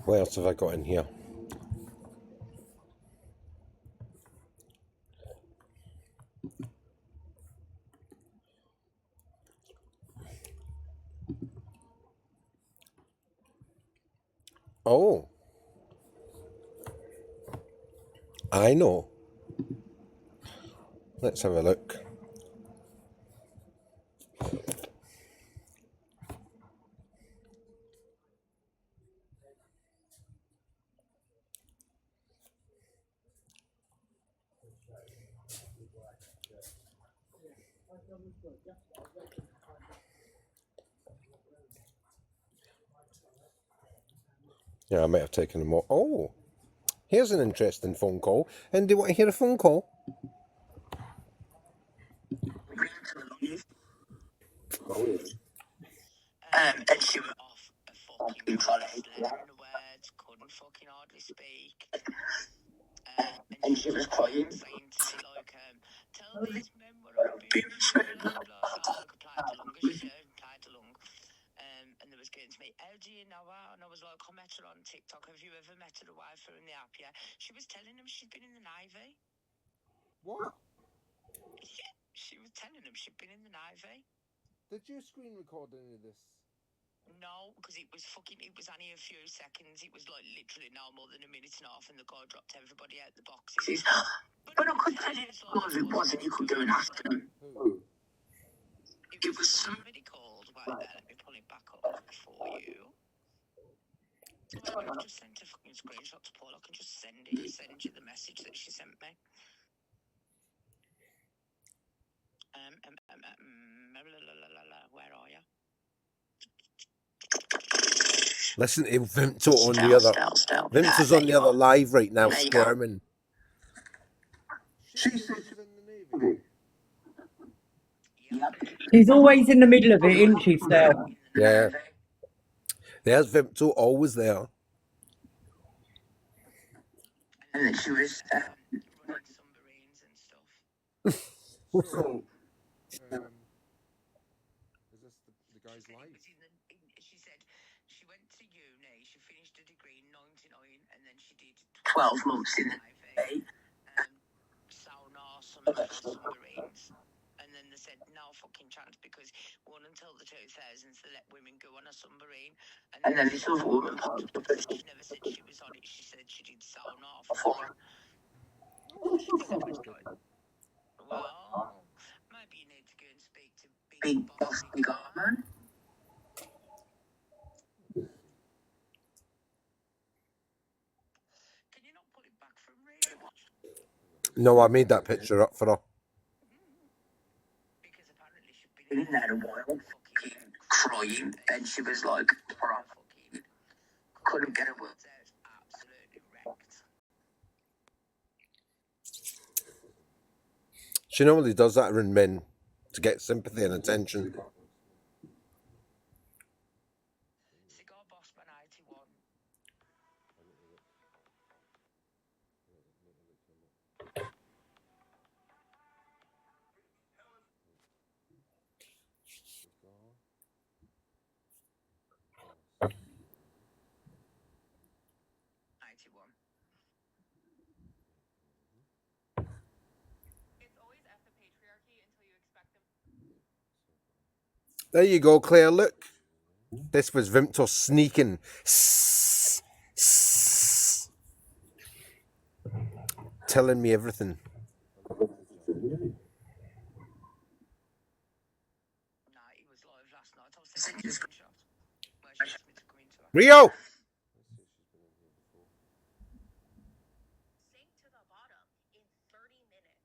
Speaker 1: What else have I got in here? Oh, I know. Let's have a look. Yeah, I might have taken them all. Oh, here's an interesting phone call. And do you want to hear a phone call?
Speaker 13: And she was off a fucking toilet, slurring the words, couldn't fucking hardly speak. And she was crying, saying to me, like, tell these men what I'm being screwed, blah, blah, blah. So I could play it along, as she said, play it along. And they was going to me, how do you know her? And I was like, I met her on TikTok. Have you ever met her away from the app? Yeah. She was telling them she'd been in the Navy.
Speaker 1: What?
Speaker 13: Yeah, she was telling them she'd been in the Navy.
Speaker 1: Did you screen record any of this?
Speaker 13: No, because it was only a few seconds. It was like literally no more than a minute and a half, and the guy dropped everybody out the boxes. But I could tell you who it was, and you could go and ask them.
Speaker 1: Who?
Speaker 13: It was somebody called. Wait there, let me pull it back up for you. I just sent a fucking screenshot to Paul. I can just send you the message that she sent me. Where are you?
Speaker 1: Listen to Vimto on the other. Vimto's on the other live right now, squirming.
Speaker 13: She said she's in the Navy.
Speaker 6: She's always in the middle of it, isn't she, Stel?
Speaker 1: Yeah. There's Vimto, always there.
Speaker 13: And then she was running submarines and stuff.
Speaker 1: So, is this the guy's life?
Speaker 13: She said she went to uni, she finished a degree in 99, and then she did 12 months in the Navy, sonar, submarines. And then they said, no fucking chance, because one until the 2000s, they let women go on a submarine. And then this other woman popped up, but she never said she was on it. She said she did sonar for it. Well, maybe you need to go and speak to Big Boss Garman. Can you not pull it back from rewatch?
Speaker 1: No, I made that picture up for her.
Speaker 13: Because apparently she'd been in there a while, fucking crying, and she was like, fucking couldn't get her words out, absolutely wrecked.
Speaker 1: She normally does that around men to get sympathy and attention.
Speaker 13: Cigar Bossman 81.
Speaker 1: There you go, Claire, look. This was Vimto sneaking. Telling me everything.
Speaker 13: No, he was live last night. I was sending you a screenshot. Where she asked me to come into her.
Speaker 1: Rio!
Speaker 12: Sink to the bottom in 30 minutes.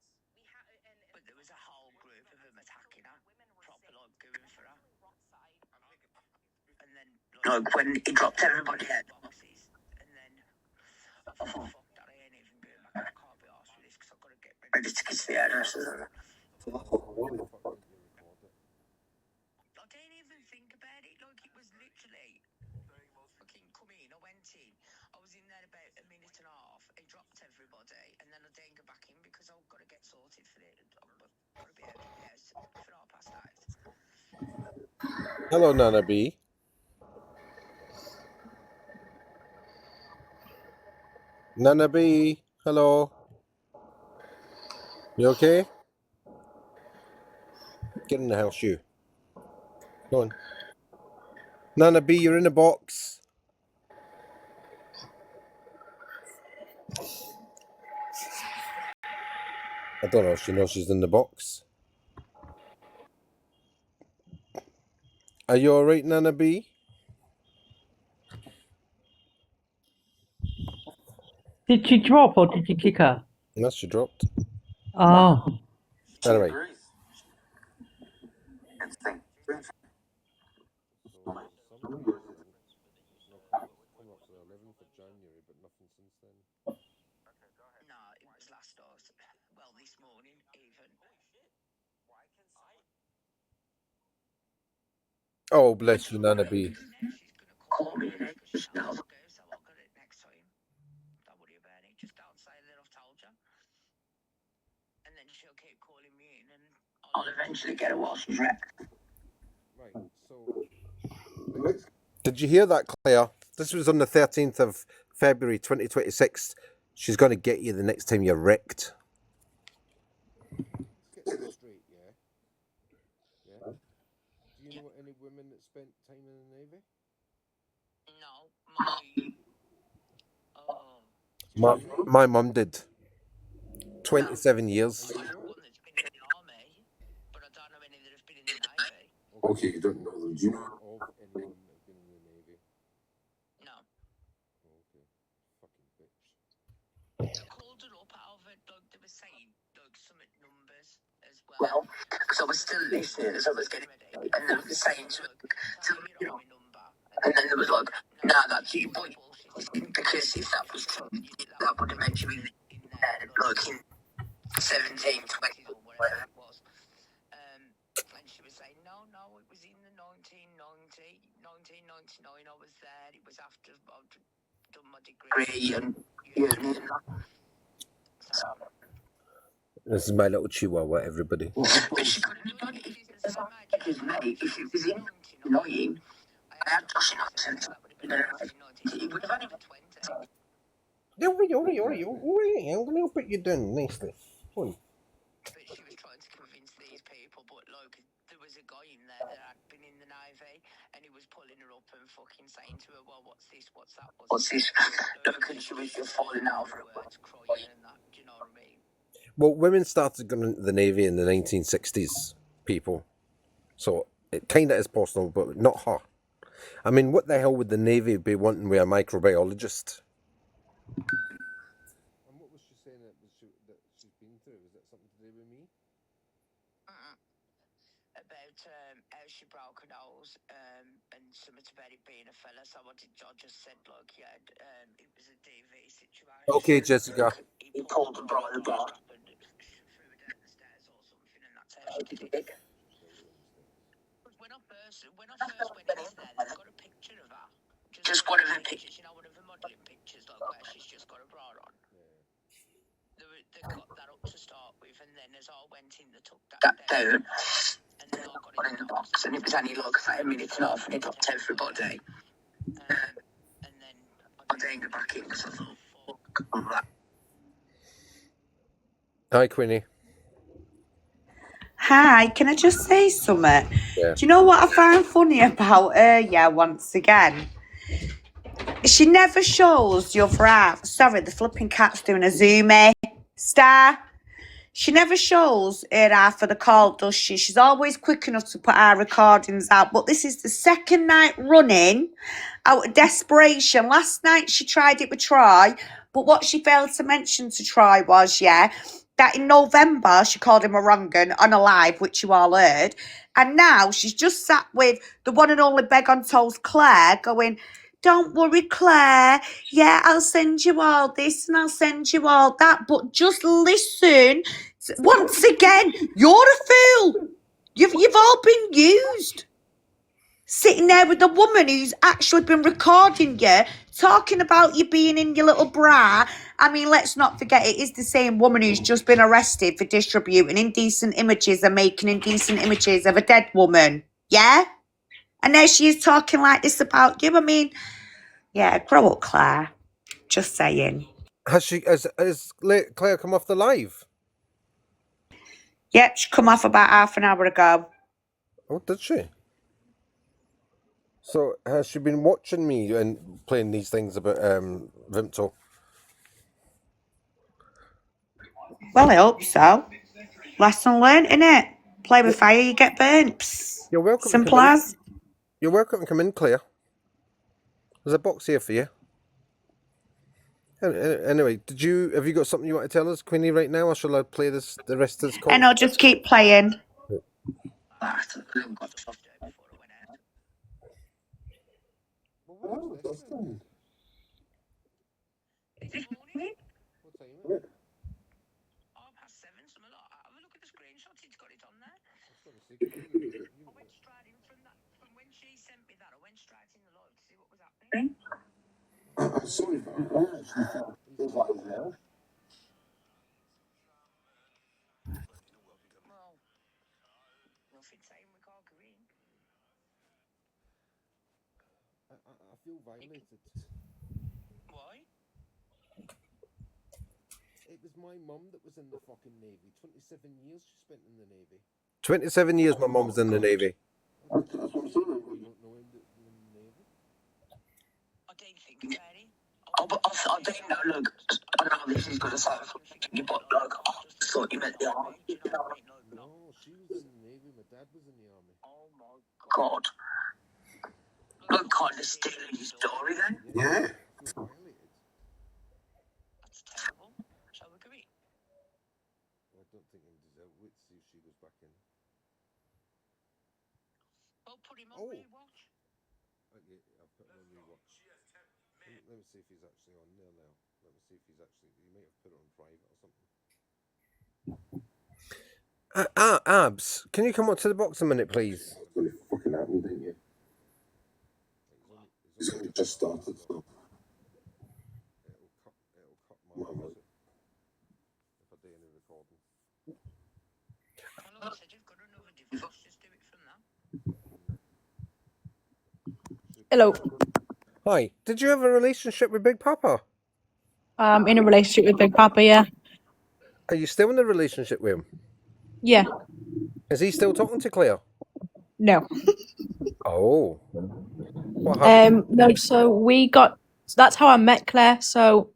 Speaker 13: But there was a whole group of them attacking her, proper like going for her. And then like when he dropped everybody out boxes, and then I thought, fuck that, I ain't even going back. I can't be arsed with this because the hairdressers.
Speaker 1: I
Speaker 13: didn't even think about it. Like, it was literally fucking come in. I went in. I was in there about a minute and a half. I dropped everybody, and then I didn't go back in because I've got to get sorted for it. I've got to be out of the house for 8:30.
Speaker 1: Hello, Nana B. Nana B, hello. You okay? Get in the house, you. Go on. Nana B, you're in the box. I don't know if she knows she's in the box. Are you alright, Nana B?
Speaker 6: Did she drop or did you kick her?
Speaker 1: No, she dropped.
Speaker 6: Oh.
Speaker 1: Anyway.
Speaker 13: No, it was last night. Well, this morning, even.
Speaker 1: Oh, bless you, Nana B.
Speaker 13: She's going to call me because she knows I'll go, so I'll get it next time. Don't worry about it. Just don't say that I've told you. And then she'll keep calling me in, and I'll eventually get her while she's wrecked.
Speaker 1: Right, so... Did you hear that, Claire? This was on the 13th of February 2026. She's going to get you the next time you're wrecked. Let's get this straight, yeah? Yeah? Do you know any women that spent time in the Navy?
Speaker 13: No,
Speaker 1: My mum did. 27 years.
Speaker 13: I know one that's been in the army, but I don't know any that have been in the Navy.
Speaker 1: Okay, you don't know them. Do you know of anyone that's been in the Navy?
Speaker 13: No.
Speaker 1: Okay. Fucking bitch.
Speaker 13: I called her up out of it, like they were saying, like some numbers as well. Because I was still listening as I was getting ready, and they were saying to her, tell me your army number. And then there was like, no, that's you bullshit. Because if that was true, that would have meant you in there, like in 1720s or whatever it was. And she was saying, no, it was in the 1999 I was there. It was after I'd done my degree and uni. So.
Speaker 1: This is my little chihuahua, everybody.
Speaker 13: But she could have done it if it's the same age as me. If it was in 99, I had just enough sense that would have been 1990. It would have only been 20.
Speaker 1: I'm going to put you down nicely. Go on.
Speaker 13: But she was trying to convince these people, but like, there was a guy in there that had been in the Navy, and he was pulling her up and fucking saying to her, well, what's this, what's that, what's this? Look, and she was just falling out of her words, crying and that, do you know what I mean?
Speaker 1: Well, women started going into the Navy in the 1960s, people. So it kind of is possible, but not her. I mean, what the hell would the Navy be wanting with a microbiologist? And what was she saying that she's been through? Was that something to do with me?
Speaker 13: About how she broke her nose and something about it being a fella. So I just said, like, yeah, it was a DV situation.
Speaker 1: Okay, Jessica.
Speaker 13: He pulled the brother back and threw her down the stairs or something, and that's how she did it. When I first went into there, they've got a picture of her. Just one of her pictures, you know, one of her modelling pictures, like where she's just got a bra on. They got that up to start with, and then as I went in, they took that down. And then I got in the box, and it was only like 5 minutes and a half, and it dropped everybody. And then I didn't go back in because I thought, fuck.
Speaker 1: Hi, Queenie.
Speaker 5: Hi, can I just say something?
Speaker 1: Yeah.
Speaker 5: Do you know what I find funny about her? Yeah, once again. She never shows the other half. Sorry, the flipping cat's doing a zoom in. Star. She never shows her half of the call, does she? She's always quick enough to put our recordings out. But this is the second night running out of desperation. Last night she tried it with Troy. But what she failed to mention to Troy was, that in November she called him a wrong'un on a live, which you all heard. And now she's just sat with the one and only Beg on Toes Claire going, don't worry, Claire. Yeah, I'll send you all this and I'll send you all that. But just listen. Once again, you're a fool. You've all been used. Sitting there with a woman who's actually been recording you, talking about you being in your little bra. I mean, let's not forget, it is the same woman who's just been arrested for distributing indecent images and making indecent images of a dead woman. Yeah? And there she is talking like this about you. I mean, yeah, grow up, Claire. Just saying.
Speaker 1: Has Claire come off the live?
Speaker 5: Yep, she come off about half an hour ago.
Speaker 1: Oh, did she? So has she been watching me and playing these things about Vimto?
Speaker 5: Well, I hope so. Lesson learned, innit? Play with fire, you get burnt. Psst.
Speaker 1: You're welcome.
Speaker 5: Simple as.
Speaker 1: You're welcome to come in, Claire. There's a box here for you. Anyway, have you got something you want to tell us, Queenie, right now, or shall I play the rest of this call?
Speaker 5: And I'll just keep playing.
Speaker 13: I'm sorry about that. I actually thought it was like hell.
Speaker 1: I feel violated. Why? It was my mum that was in the fucking Navy. 27 years she spent in the Navy. 27 years my mum was in the Navy.
Speaker 13: That's what I'm saying.
Speaker 1: You don't know him in the Navy?
Speaker 13: I didn't think about it. I didn't know, look, I know this is going to sound funny, but like, I just thought you meant the army.
Speaker 1: No, she was in the Navy. My dad was in the army.
Speaker 13: Oh my God. I'm kind of stealing his story then. Yeah.
Speaker 1: That's
Speaker 13: terrible. Shall we agree?
Speaker 1: I don't think he deserves. Wait to see if she goes back in.
Speaker 13: Well, put him on rewatch.
Speaker 1: Yeah, I've put him on rewatch. Let me see if he's actually on there now. Let me see if he's actually. You might have put it on private or something. Abs, can you come up to the box a minute, please?
Speaker 13: It's going to fucking happen, didn't you? It's only just started, so.
Speaker 1: It'll cut my music if I do any recording.
Speaker 13: Like I said, you've got another device, just do it from now.
Speaker 11: Hello.
Speaker 1: Hi, did you have a relationship with Big Papa?
Speaker 11: In a relationship with Big Papa, yeah.
Speaker 1: Are you still in a relationship with him?
Speaker 11: Yeah.
Speaker 1: Is he still talking to Claire?
Speaker 11: No.
Speaker 1: Oh. What happened?
Speaker 11: No, so that's how I met Claire. So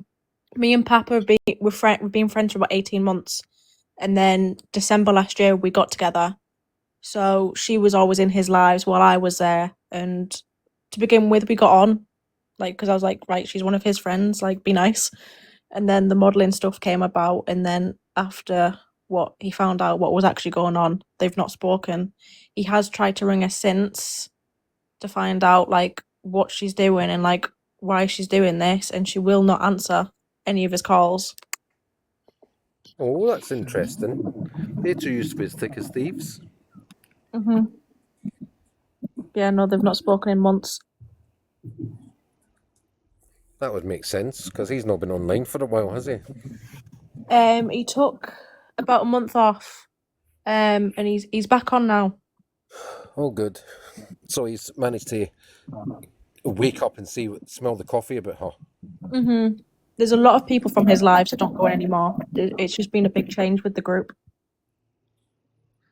Speaker 11: me and Papa we've been friends for about 18 months. And then December last year we got together. So she was always in his lives while I was there. And to begin with, we got on. Like, because I was like, right, she's one of his friends, like, be nice. And then the modelling stuff came about. And then after he found out what was actually going on, they've not spoken. He has tried to ring her since to find out, like, what she's doing and, like, why she's doing this. And she will not answer any of his calls.
Speaker 1: Oh, that's interesting. They two used to be as thick as thieves.
Speaker 11: Mm-hmm. Yeah, no, they've not spoken in months.
Speaker 1: That would make sense, because he's not been online for a while, has he?
Speaker 11: He took about a month off, and he's back on now.
Speaker 1: Oh, good. So he's managed to wake up and smell the coffee a bit, huh?
Speaker 11: Mm-hmm. There's a lot of people from his lives that don't go in anymore. It's just been a big change with the group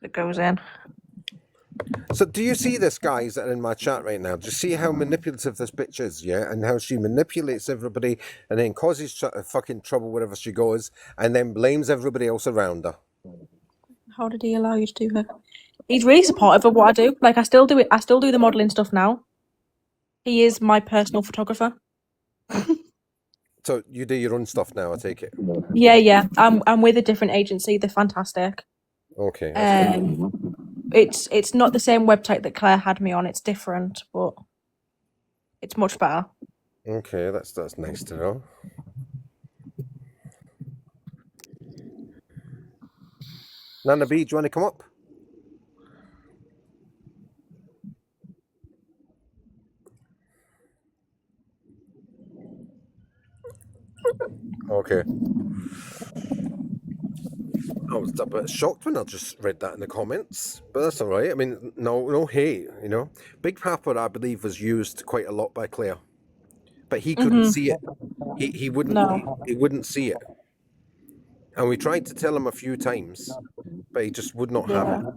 Speaker 11: that goes in.
Speaker 1: So do you see this, guys, that are in my chat right now? Do you see how manipulative this bitch is, yeah? And how she manipulates everybody and then causes fucking trouble wherever she goes and then blames everybody else around her.
Speaker 11: How did he allow you to do her? He's really supportive of what I do. Like, I still do it. I still do the modelling stuff now. He is my personal photographer.
Speaker 1: So you do your own stuff now, I take it?
Speaker 11: Yeah. I'm with a different agency. They're fantastic.
Speaker 1: Okay.
Speaker 11: It's not the same website that Claire had me on. It's different, but It's much better.
Speaker 1: Okay, that's nice to know. Nana B, do you want to come up? Okay. I was a bit shocked when I just read that in the comments, but that's all right. I mean, no hate, you know. Big Papa, I believe, was used quite a lot by Claire, but he couldn't see it. He wouldn't
Speaker 11: No.
Speaker 1: he wouldn't see it, and we tried to tell him a few times, but he just would not have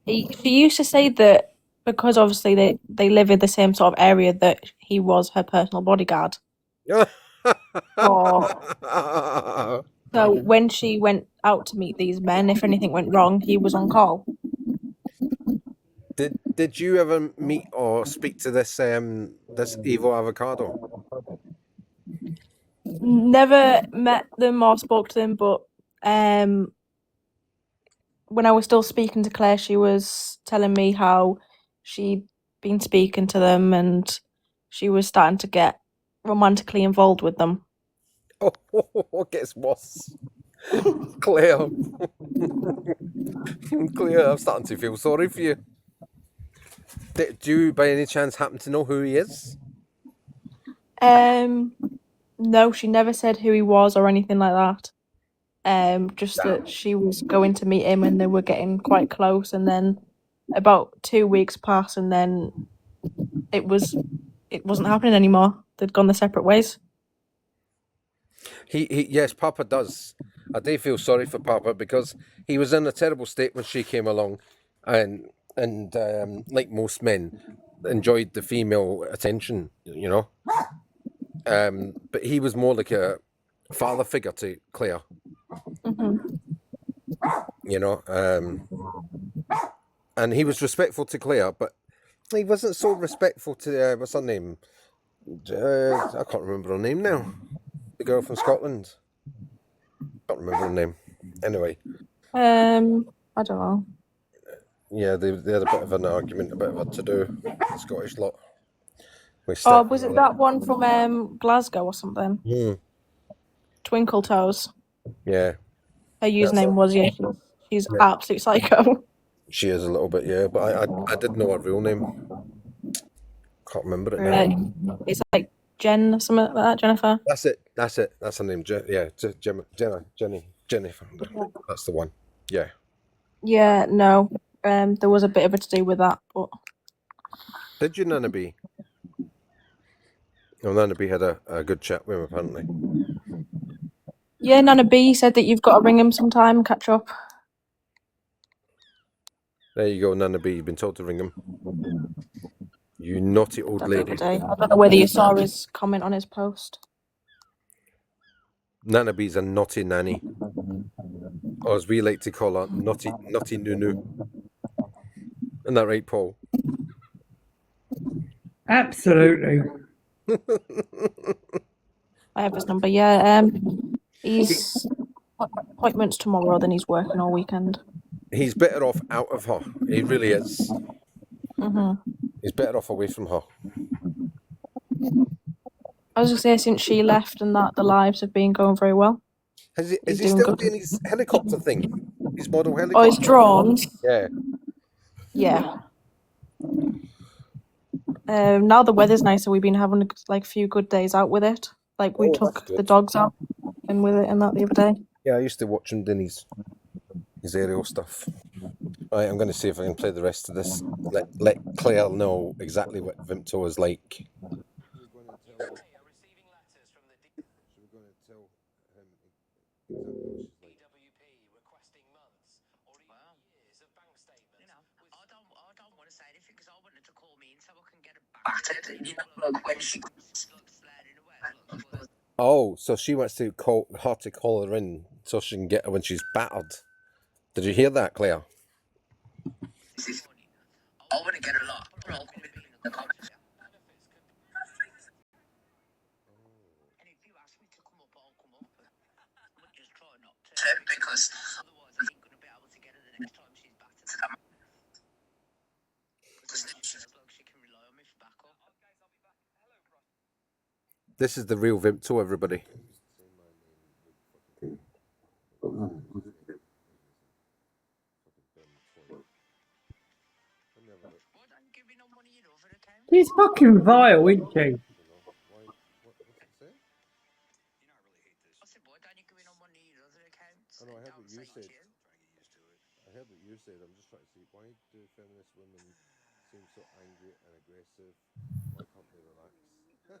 Speaker 11: Yeah. She used to say that because obviously they live in the same sort of area that he was her personal bodyguard.
Speaker 1: it.
Speaker 11: So when she went out to meet these men, if anything went wrong, he was on call.
Speaker 1: Did you ever meet or speak to this evil avocado?
Speaker 11: Never met them or spoke to them, but when I was still speaking to Claire, she was telling me how she'd been speaking to them and she was starting to get romantically involved with them.
Speaker 1: Oh, what gets worse? Claire. Claire, I'm starting to feel sorry for you. Do you, by any chance, happen to know who he is?
Speaker 11: No, she never said who he was or anything like that. Just
Speaker 1: Damn.
Speaker 11: that she was going to meet him and they were getting quite close, and then about 2 weeks passed, and then it wasn't happening anymore. They'd gone their separate ways.
Speaker 1: Yes, Papa does. I do feel sorry for Papa because he was in a terrible state when she came along, and like most men, enjoyed the female attention, you know. But he was more like a father figure to Claire, you know. And he was respectful to Claire, but he wasn't so respectful to what's her name? I can't remember her name now. The girl from Scotland. Can't remember her name. Anyway.
Speaker 11: I don't know.
Speaker 1: Yeah, they had a bit of an argument, a bit of a to-do, the Scottish lot.
Speaker 11: Oh, was it that one from Glasgow or something? Twinkle Toes.
Speaker 1: Yeah.
Speaker 11: Her username was, yeah. She's absolute psycho.
Speaker 1: She is a little bit, yeah, but I did know her real name. Can't remember it now.
Speaker 11: It's like Jen or something like that, Jennifer.
Speaker 1: That's it. That's her name. Jennifer. That's the one. Yeah.
Speaker 11: Yeah, no. There was a bit of a to do with that, but
Speaker 1: Did you, Nana B? Oh, Nana B had a good chat with him, apparently.
Speaker 11: yeah, Nana B said that you've got to ring him sometime and catch up.
Speaker 1: There you go, Nana B. You've been told to ring him. You naughty old lady.
Speaker 11: I don't know whether you saw his comment on his post.
Speaker 1: Nana B's a naughty nanny. Or as we like to call her, naughty Nunu. Isn't that right, Paul?
Speaker 6: Absolutely.
Speaker 11: I have his number, yeah. He's appointments tomorrow, then he's working all weekend.
Speaker 1: He's better off out of her. He really is. He's better off away from her.
Speaker 11: I was going to say, since she left and that, the lives have been going very well.
Speaker 1: Is he still doing his helicopter thing? His model helicopter?
Speaker 11: Oh, his drones?
Speaker 1: Yeah.
Speaker 11: Yeah. Now the weather's nicer, we've been having like a few good days out with it. Like we took the dogs out and with it and that the other day.
Speaker 1: Yeah, I used to watch him doing his aerial stuff. Right, I'm going to see if I can play the rest of this. Let Claire know exactly what Vimto is like. Oh, so she wants to call her in so she can get her when she's battered. Did you hear that, Claire?
Speaker 13: I want to get a lot. And if you ask me to come up, I'll come up. I'm just try not to. Because otherwise I ain't going to be able to get her the next time she's battered. Because she can rely on me for backup.
Speaker 1: This is the real Vimto, everybody.
Speaker 6: She's fucking vile, isn't she?
Speaker 1: What's it say?
Speaker 13: I said, why don't you go in on one of your other accounts?
Speaker 1: I know, I heard
Speaker 13: Don't
Speaker 1: what you
Speaker 13: say
Speaker 1: said.
Speaker 13: you.
Speaker 1: I heard what you said. I'm just trying to see, why do feminist women seem so angry and aggressive? Why can't they relax?
Speaker 13: Oh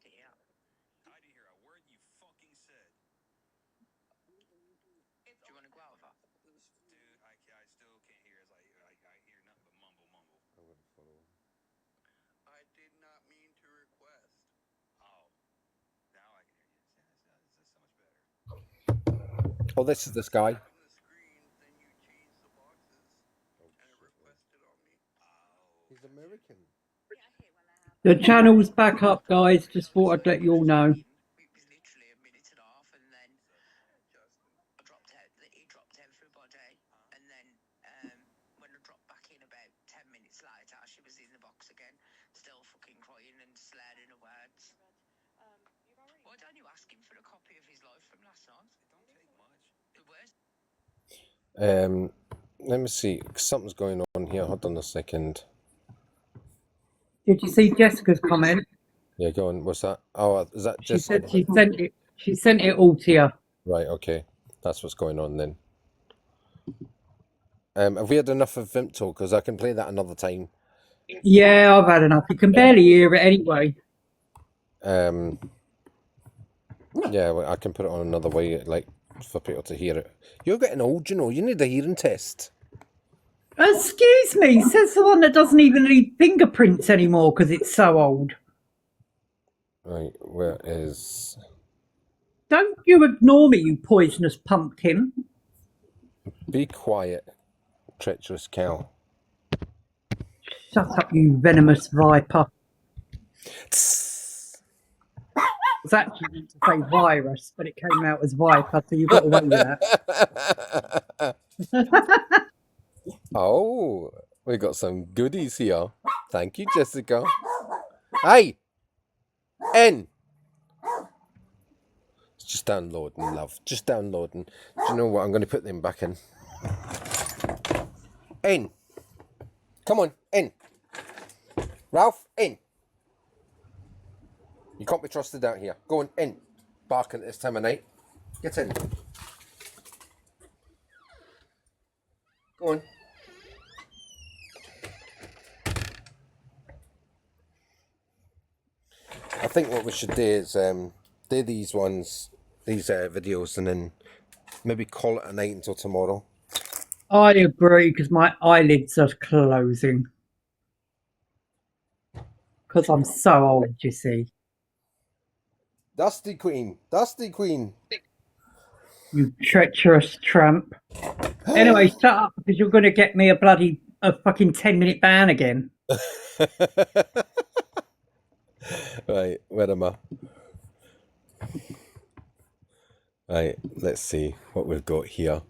Speaker 13: dear.
Speaker 14: I didn't hear a word you fucking said.
Speaker 13: Do you want to go over?
Speaker 14: Dude, I still can't hear. It's like I hear nothing but mumble.
Speaker 1: I'm gonna follow him.
Speaker 14: I did not mean to request. Oh, now I can hear you. That's so much better.
Speaker 1: Oh, this is this guy.
Speaker 14: On the screen, then you change the boxes,
Speaker 1: Oh,
Speaker 14: and it requested on me. Oh,
Speaker 1: he's American.
Speaker 6: The channel's back up, guys. Just thought I'd let you all know.
Speaker 13: It was literally a minute and a half, and then I dropped out. He dropped out for a body, and then when I dropped back in about 10 minutes later, she was in the box again, still fucking crying and slurring her words. Why don't you ask him for a copy of his life from last night?
Speaker 14: It don't take much.
Speaker 13: The worst.
Speaker 1: Let me see. Something's going on here. Hold on a second.
Speaker 6: Did you see Jessica's comment?
Speaker 1: Yeah, go on. What's that? Oh, is that
Speaker 6: She
Speaker 1: just...
Speaker 6: said she sent it. She sent it all to you.
Speaker 1: Right, okay. That's what's going on then. Have we had enough of Vimto? Because I can play that another time.
Speaker 6: Yeah, I've had enough. You can barely hear it anyway.
Speaker 1: Yeah, well, I can put it on another way, like, for people to hear it. You're getting old, you know. You need a hearing test.
Speaker 6: Excuse me, says the one that doesn't even need fingerprints anymore because it's so old.
Speaker 1: Right, where is...
Speaker 6: Don't you ignore me, you poisonous pumpkin.
Speaker 1: Be quiet, treacherous cow.
Speaker 6: Shut up, you venomous viper. It's actually meant to say virus, but it came out as viper, so you got away with that.
Speaker 1: Oh, we got some goodies here. Thank you, Jessica. Hey! N! It's just downloading, love. Just downloading. Do you know what? I'm going to put them back in. In. Come on, in. Ralph, in. You can't be trusted out here. Go on, in. Barking at this time of night. Get in. Go on. I think what we should do is do these ones, these videos, and then maybe call it a night until tomorrow.
Speaker 6: I agree, because my eyelids are closing. Because I'm so old, you see.
Speaker 1: Dusty Queen. Dusty Queen.
Speaker 6: You treacherous tramp. Anyway, shut up, because you're going to get me a fucking 10-minute ban again.
Speaker 1: Right, where am I? Right, let's see what we've got here.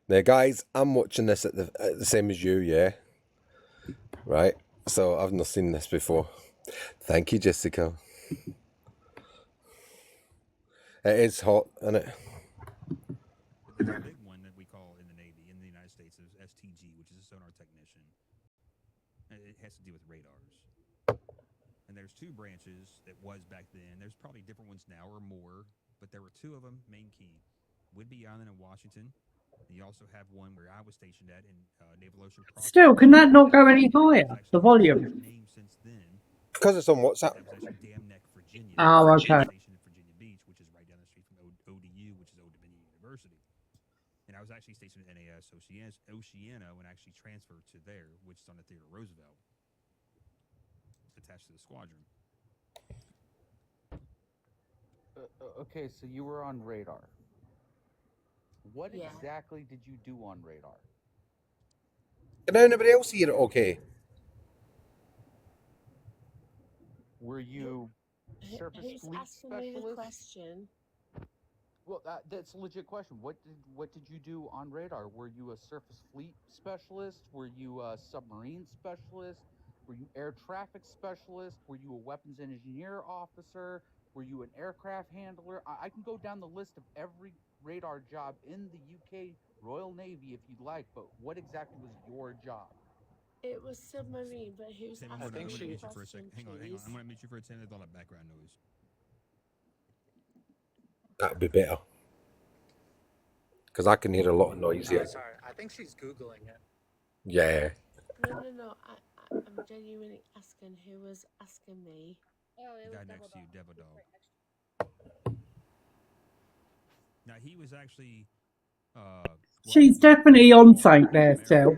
Speaker 1: Now, guys, I'm watching this at the same as you, yeah? Right, so I've not seen this before. Thank you, Jessica. It is hot, isn't it?
Speaker 15: There's a big one that we call in the Navy, in the United States, is STG, which is a sonar technician. It has to do with radars. And there's two branches that was back then. There's probably different ones now or more, but there were two of them, main key. Whidbey Island in Washington. And you also have one where I was stationed at in Naval Ocean Prospect.
Speaker 6: Still, can that not go any higher, the volume?
Speaker 15: Name since then.
Speaker 1: Because it's on WhatsApp.
Speaker 15: That was actually Dam Neck, Virginia.
Speaker 6: Oh, okay.
Speaker 15: Stationed in Virginia Beach, which is right down the street from ODU, which is Old Dominion University. And I was actually stationed at NAS Oceana when I actually transferred to there, which is on the Theodore Roosevelt, attached to the squadron.
Speaker 16: Okay, so you were on radar. What exactly did you do on radar?
Speaker 1: Can anybody else hear it okay?
Speaker 16: Were you surface
Speaker 2: Who's
Speaker 16: fleet
Speaker 2: asking me the
Speaker 16: specialist?
Speaker 2: question?
Speaker 16: Well, that's a legit question. What did you do on radar? Were you a surface fleet specialist? Were you a submarine specialist? Were you air traffic specialist? Were you a weapons engineer officer? Were you an aircraft handler? I can go down the list of every radar job in the UK Royal Navy if you'd like, but what exactly was your job?
Speaker 2: It was submarine, but who's
Speaker 15: Tim, I'm
Speaker 2: asking
Speaker 15: gonna
Speaker 2: the
Speaker 15: mute you for a
Speaker 2: question,
Speaker 15: second. Hang on.
Speaker 2: please?
Speaker 15: I'm gonna mute you for a second. There's all that background noise.
Speaker 1: That'd be better. Because I can hear a lot of noise here.
Speaker 17: Sorry, I think she's Googling it.
Speaker 1: Yeah.
Speaker 2: No. I'm genuinely asking who was asking me.
Speaker 7: Oh,
Speaker 15: The
Speaker 7: it
Speaker 15: guy
Speaker 7: was
Speaker 15: next to you, Devil Dog.
Speaker 7: right next to you.
Speaker 15: Now he was actually.
Speaker 6: She's definitely on something there, still.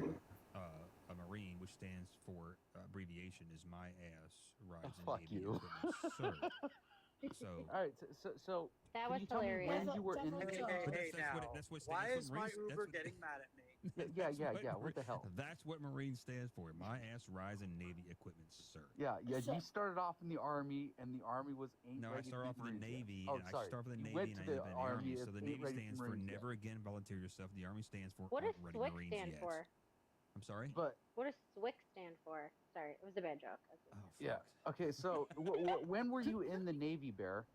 Speaker 15: A Marine, which stands for abbreviation, is my ass rides in
Speaker 16: Fuck
Speaker 15: Navy
Speaker 16: you.
Speaker 15: equipment, sir. So.
Speaker 16: All right, so
Speaker 7: That
Speaker 16: can
Speaker 7: was
Speaker 16: you tell me
Speaker 7: hilarious.
Speaker 16: when you were in the Navy?
Speaker 17: Why is my Uber getting mad at me?
Speaker 16: Yeah. What the hell?
Speaker 15: That's what Marine stands for. My ass rides in Navy equipment, sir.
Speaker 16: Yeah. You started off in the Army, and the Army was ain't
Speaker 15: No, I
Speaker 16: ready
Speaker 15: started
Speaker 16: to
Speaker 15: off
Speaker 16: be
Speaker 15: in the
Speaker 16: Marines yet.
Speaker 15: Navy.
Speaker 16: Oh,
Speaker 15: And I
Speaker 16: sorry.
Speaker 15: started with the
Speaker 16: You
Speaker 15: Navy,
Speaker 16: went
Speaker 15: and
Speaker 16: to
Speaker 15: I
Speaker 16: the
Speaker 15: ended up in the Army.
Speaker 16: Army.
Speaker 15: So the
Speaker 16: Ain't
Speaker 15: Navy
Speaker 16: ready
Speaker 15: stands
Speaker 16: for
Speaker 15: for
Speaker 16: Marines
Speaker 15: never
Speaker 16: yet.
Speaker 15: again volunteer yourself. The Army stands for
Speaker 7: What does
Speaker 15: aren't ready
Speaker 7: SWIC
Speaker 15: Marines
Speaker 7: stand
Speaker 15: yet.
Speaker 7: for?
Speaker 15: I'm sorry.
Speaker 16: But
Speaker 7: What does SWIC stand for? Sorry, it was a bad joke.
Speaker 16: yeah. Okay. So when were you in the Navy, Bear?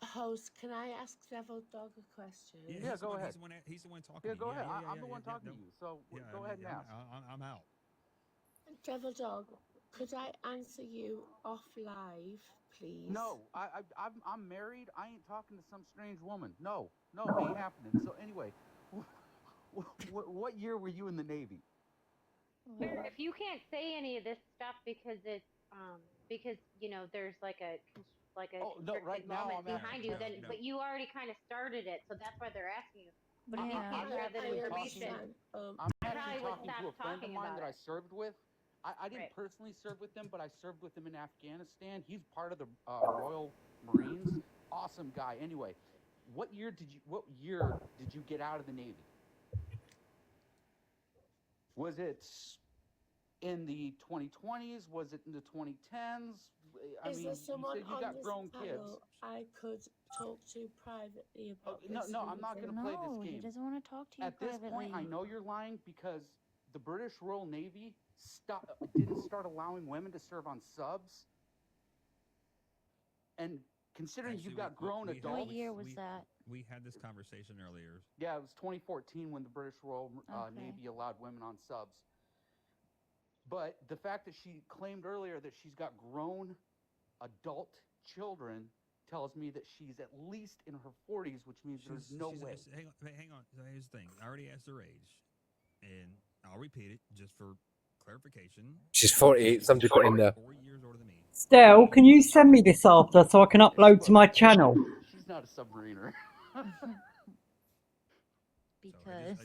Speaker 2: Host, can I ask Devil Dog a question?
Speaker 16: Yeah, go ahead.
Speaker 15: He's the one talking.
Speaker 16: Yeah,
Speaker 15: to you.
Speaker 16: go ahead.
Speaker 15: Yeah,
Speaker 16: I'm the one talking to you. So go ahead and ask.
Speaker 15: I'm out.
Speaker 2: Devil Dog, could I answer you off live, please?
Speaker 16: No, I'm married. I ain't talking to some strange woman. No, ain't happening. So anyway, what year were you in the Navy?
Speaker 7: If you can't say any of this stuff because it's because there's like a
Speaker 16: no, right now
Speaker 7: moment
Speaker 16: I'm
Speaker 7: behind
Speaker 16: asking
Speaker 7: you, then but you already kind of started it, so that's why they're asking you. But if you can't have that information,
Speaker 16: I'm
Speaker 7: I
Speaker 16: actually
Speaker 7: probably would
Speaker 16: talking
Speaker 7: stop
Speaker 16: to a friend of
Speaker 7: talking
Speaker 16: mine
Speaker 7: about
Speaker 16: that I
Speaker 7: it.
Speaker 16: served with. I didn't
Speaker 7: Right.
Speaker 16: personally serve with him, but I served with him in Afghanistan. He's part of the Royal Marines. Awesome guy. Anyway, what year did you get out of the Navy? Was it in the 2020s? Was it in the 2010s? I
Speaker 2: Is
Speaker 16: mean,
Speaker 2: there
Speaker 16: you
Speaker 2: someone
Speaker 16: said you
Speaker 2: on
Speaker 16: got
Speaker 2: this
Speaker 16: grown kids.
Speaker 2: panel I could talk to privately about
Speaker 16: No,
Speaker 2: this?
Speaker 16: I'm not going to play this game.
Speaker 18: He doesn't want to talk to you
Speaker 16: At this
Speaker 18: privately.
Speaker 16: point, I know you're lying because the British Royal Navy didn't start allowing women to serve on subs. And considering
Speaker 15: Actually,
Speaker 16: you've got grown adults.
Speaker 18: What year was that?
Speaker 15: We had this conversation earlier.
Speaker 16: Yeah, it was 2014 when the British Royal
Speaker 18: Okay.
Speaker 16: Navy allowed women on subs. But the fact that she claimed earlier that she's got grown adult children tells me that she's at least in her 40s, which means there's no way.
Speaker 15: Hang on. So here's the thing. I already asked her age, and I'll repeat it just for clarification.
Speaker 1: She's 48. Somebody put in there.
Speaker 15: 4 years older than me.
Speaker 6: Stel, can you send me this after so I can upload to my channel?
Speaker 16: She's not a submariner.
Speaker 18: Because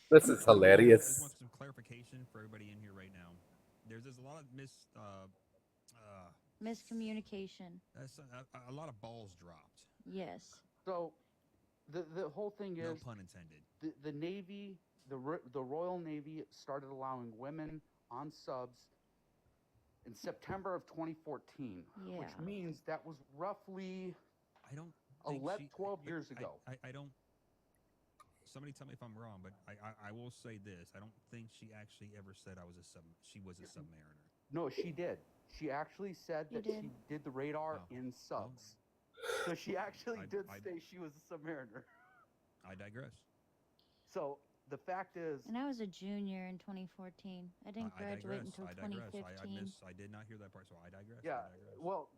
Speaker 1: This is hilarious.
Speaker 15: I just want some clarification for everybody in here right now. There's a lot of
Speaker 18: miscommunication.
Speaker 15: A lot of balls dropped.
Speaker 18: Yes.
Speaker 16: So the whole thing
Speaker 15: No
Speaker 16: is
Speaker 15: pun intended.
Speaker 16: The Navy, the Royal Navy started allowing women on subs in September of 2014, which means that was roughly 12 years ago.
Speaker 15: I don't. Somebody tell me if I'm wrong, but I will say this: I don't think she actually ever said she was a submariner.
Speaker 16: No, she did. She actually said that she did the radar in subs. So she actually did say she was a submariner.
Speaker 15: I digress.
Speaker 16: So the fact is,
Speaker 18: And I was a junior in 2014. I didn't graduate until
Speaker 15: I digress.
Speaker 18: 2015.
Speaker 15: I did not hear that part, so I digress.
Speaker 16: yeah. Well,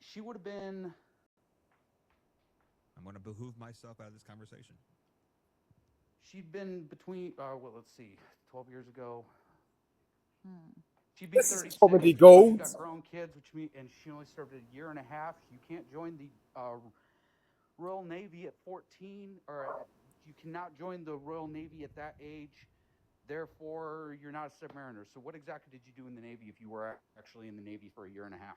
Speaker 16: she would have been.
Speaker 15: I'm going to behoove myself out of this conversation.
Speaker 16: She'd been between. Let's see, 12 years ago. She'd be
Speaker 1: This
Speaker 16: 36.
Speaker 1: is comedy
Speaker 16: She's
Speaker 1: gold.
Speaker 16: got grown kids, and she only served a year and a half. You can't join the Royal Navy at 14, or you cannot join the Royal Navy at that age. Therefore, you're not a submariner. So, what exactly did you do in the Navy if you were actually in the Navy for a year and a half?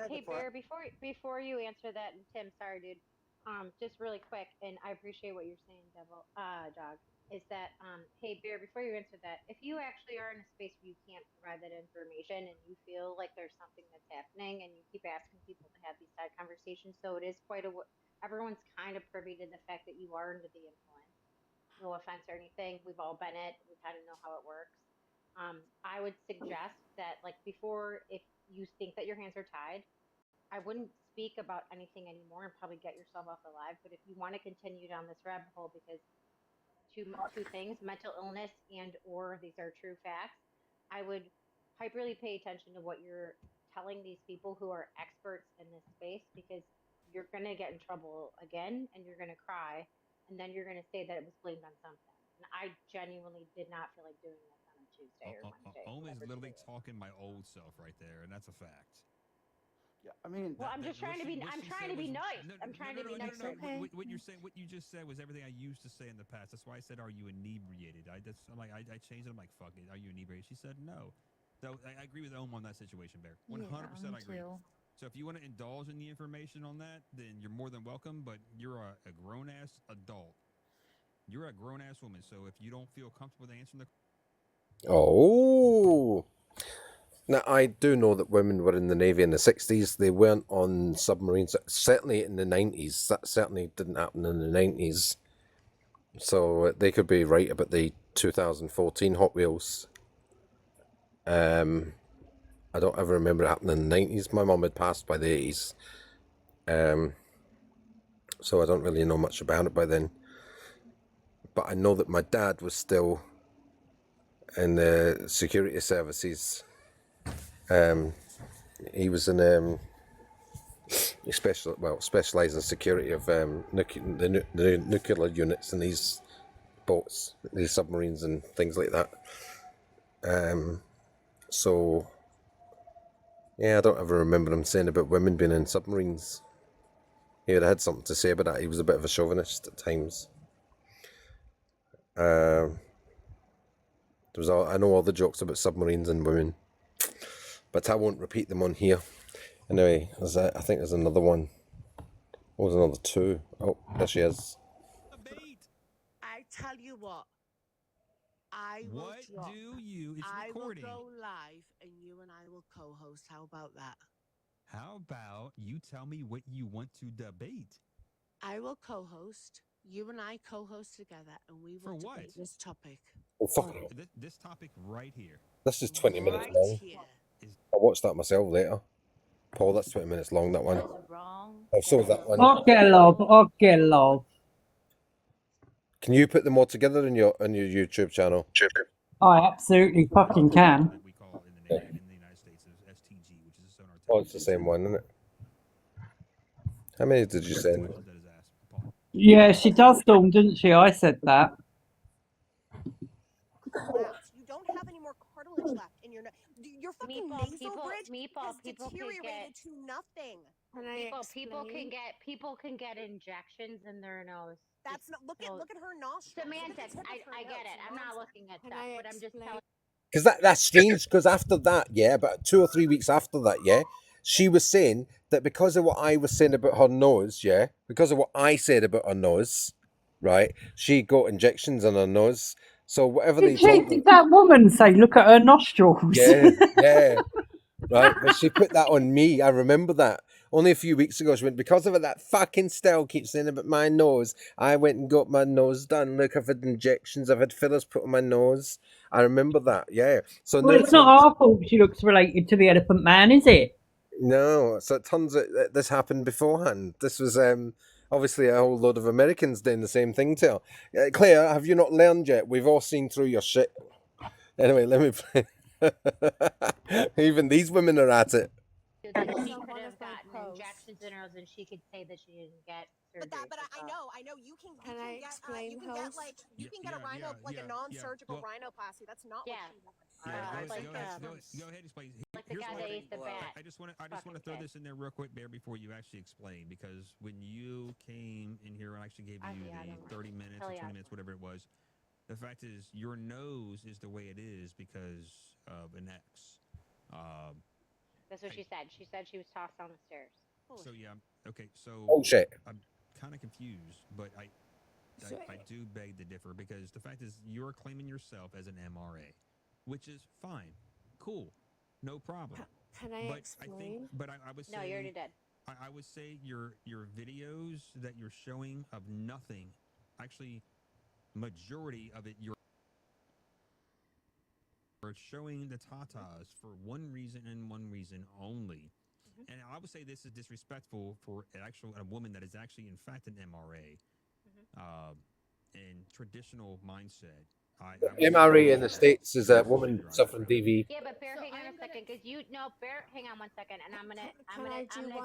Speaker 7: Hey Bear, before you answer that, and Tim, sorry, dude. Just really quick, and I appreciate what you're saying, Devil Dog.
Speaker 19: is that, hey, Bear, before you answer that, if you actually are in a space where you can't provide that information and you feel like there's something that's happening and you keep asking people to have these side conversations, so it is quite a, everyone's kind of privy to the fact that you are under the influence. No offense or anything, we've all been it, we kind of know how it works. I would suggest that, like, before, if you think that your hands are tied, I wouldn't speak about anything anymore and probably get yourself off the live. But if you want to continue down this rabbit hole, because two things, mental illness and or these are true facts, I would hyperly pay attention to what you're telling these people who are experts in this space, because you're going to get in trouble again and you're going to cry, and then you're going to say that it was blamed on something. And I genuinely did not feel like doing this on a Tuesday or Wednesday.
Speaker 15: Oma's literally talking my old self right there, and that's a fact.
Speaker 16: Yeah, I mean,
Speaker 19: well, I'm just trying to be. I'm trying to be nice. I'm trying to be nice.
Speaker 15: No. What you're saying, what you just said, was everything I used to say in the past. That's why I said, "Are you inebriated?" I changed it. I'm like, "Fuck it." Are you inebriated? She said, "No." So I agree with Oma on that situation, Bear. 100%, I agree.
Speaker 18: Too.
Speaker 15: So if you want to indulge in the information on that, then you're more than welcome. But you're a grown ass adult. You're a grown ass woman. So if you don't feel comfortable with answering the
Speaker 1: Now, I do know that women were in the Navy in the 60s. They weren't on submarines. Certainly in the 90s. That certainly didn't happen in the 90s. So they could be right about the 2014 Hot Wheels. I don't ever remember it happening in the 90s. My mum had passed by the 80s. So I don't really know much about it by then. But I know that my dad was still in the security services. He was in specialised in security of the nuclear units in these boats, these submarines and things like that. So yeah, I don't ever remember him saying about women being in submarines. He had something to say about that. He was a bit of a chauvinist at times. I know all the jokes about submarines and women, but I won't repeat them on here. Anyway, I think there's another one. Oh, there's another two. Oh, there she is.
Speaker 20: I tell you what. I will
Speaker 15: What
Speaker 20: drop.
Speaker 15: do you? It's recording.
Speaker 20: I will go live and you and I will co-host. How about that?
Speaker 15: How about you tell me what you want to debate?
Speaker 20: I will co-host. You and I co-host together, and we will debate this topic.
Speaker 1: Oh, fuck it.
Speaker 15: This topic right here.
Speaker 1: That's just 20 minutes long. I'll watch that myself later. Paul, that's 20 minutes long, that one. Oh, so is that one.
Speaker 6: Okay, love.
Speaker 15: Can you put them all together in your YouTube channel?
Speaker 6: I absolutely fucking can.
Speaker 15: We call in the United States as STG, which is a sonar.
Speaker 1: Oh, it's the same one, isn't it? How many did you send?
Speaker 6: Yeah, she does, Dawn, didn't she? I said that.
Speaker 12: You don't have any more cartilage left in your your fucking nasal bridge has deteriorated to nothing.
Speaker 19: People can get injections in their nose.
Speaker 12: That's not look at her nostrils.
Speaker 19: Semantics. I get it. I'm not looking at that, but I'm just telling.
Speaker 1: Because that's strange, because after that, yeah, about 2 or 3 weeks after that, yeah, she was saying that because of what I was saying about her nose, yeah, because of what I said about her nose, right, she got injections in her nose. So whatever they told her,
Speaker 6: Did that woman say, look at her nostrils?
Speaker 1: yeah, right, but she put that on me. I remember that. Only a few weeks ago, she went, because of it, that fucking Stell keeps saying about my nose. I went and got my nose done. Look, I've had injections. I've had fillers put on my nose. I remember that, yeah. So
Speaker 6: well, it's not our fault she looks related to the Elephant Man, is it?
Speaker 1: No, so it turns out that this happened beforehand. This was obviously a whole load of Americans doing the same thing to her. Claire, have you not learned yet? We've all seen through your shit. Anyway, let me play. Even these women are at it.
Speaker 19: That she could have gotten injections in her nose, and she could say that she didn't get surgery.
Speaker 12: But I know you can. Can I explain? You can get a rhino, like a non-surgical rhinoplasty. That's not what she wants.
Speaker 15: Go ahead, explain.
Speaker 19: Like the guy that ate the bat.
Speaker 15: I just want to throw this in there real quick, Bear, before you actually explain, because when you came in here, I actually gave you the 30 minutes or 20 minutes, whatever it was. The fact is, your nose is the way it is because of an X.
Speaker 19: That's what she said. She said she was tossed down the stairs.
Speaker 15: So yeah, okay. So
Speaker 1: oh shit,
Speaker 15: I'm kind of confused, but I do beg to differ, because the fact is you're claiming yourself as an MRA, which is fine, cool, no problem.
Speaker 2: Can I
Speaker 15: But
Speaker 2: explain?
Speaker 15: I would say
Speaker 19: No, you already did.
Speaker 15: I would say your videos that you're showing of nothing, actually, majority of it you're showing the tatas for one reason and one reason only. And I would say this is disrespectful for a woman that is actually in fact an MRA, in traditional mindset. I would
Speaker 1: MRA
Speaker 15: say
Speaker 1: in the States is a woman suffering DV.
Speaker 19: Yeah, but Bear, hang on a second, because Bear, hang on 1 second, and I'm gonna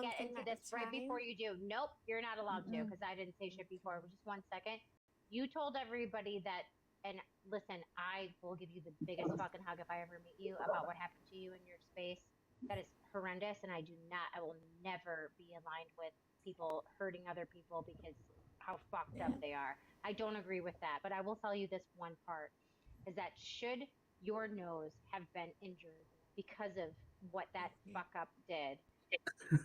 Speaker 19: get into this right before you do. Nope, you're not allowed to, because I didn't say shit before. Just 1 second. You told everybody that, and listen, I will give you the biggest fucking hug if I ever meet you about what happened to you in your space. That is horrendous, and I will never be aligned with people hurting other people because how fucked up they are. I don't agree with that, but I will tell you this one part is that should your nose have been injured because of what that fuck up did,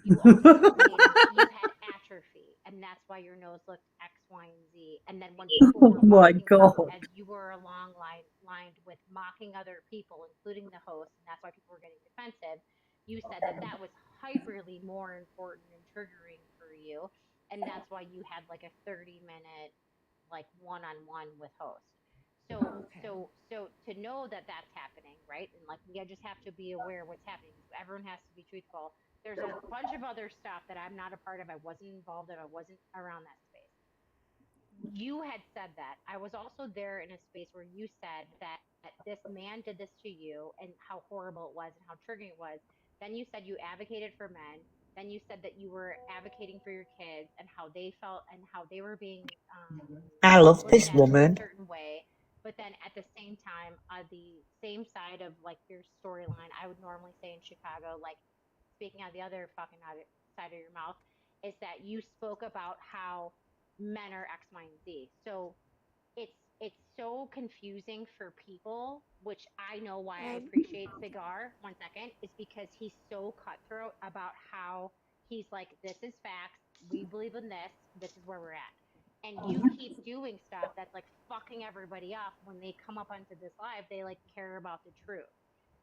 Speaker 19: you also stated that you had atrophy, and that's why your nose looked X, Y, and Z. And then when people
Speaker 6: Oh
Speaker 19: were
Speaker 6: my
Speaker 19: mocking
Speaker 6: God.
Speaker 19: you, as you were lined with mocking other people, including the host, and that's why people were getting defensive, you said that that was hyperly more important and triggering for you, and that's why you had like a 30-minute like one-on-one with host. So to know that that's happening, right? And like we just have to be aware of what's happening. Everyone has to be truthful. There's a bunch of other stuff that I'm not a part of. I wasn't involved in. I wasn't around that space. You had said that. I was also there in a space where you said that this man did this to you and how horrible it was and how triggering it was. Then you said you advocated for men. Then you said that you were advocating for your kids and how they felt and how they were being
Speaker 5: I love
Speaker 19: looked
Speaker 5: this
Speaker 19: at in a
Speaker 5: woman.
Speaker 19: certain way. But then at the same time, the same side of like your storyline, I would normally say in Chicago, like speaking out the other fucking other side of your mouth, is that you spoke about how men are X, Y, and Z. So it's so confusing for people, which I know why I appreciate Cigar 1 second, is because he's so cutthroat about how he's like, this is facts, we believe in this is where we're at. And you keep doing stuff that's like fucking everybody up when they come up onto this live, they like care about the truth.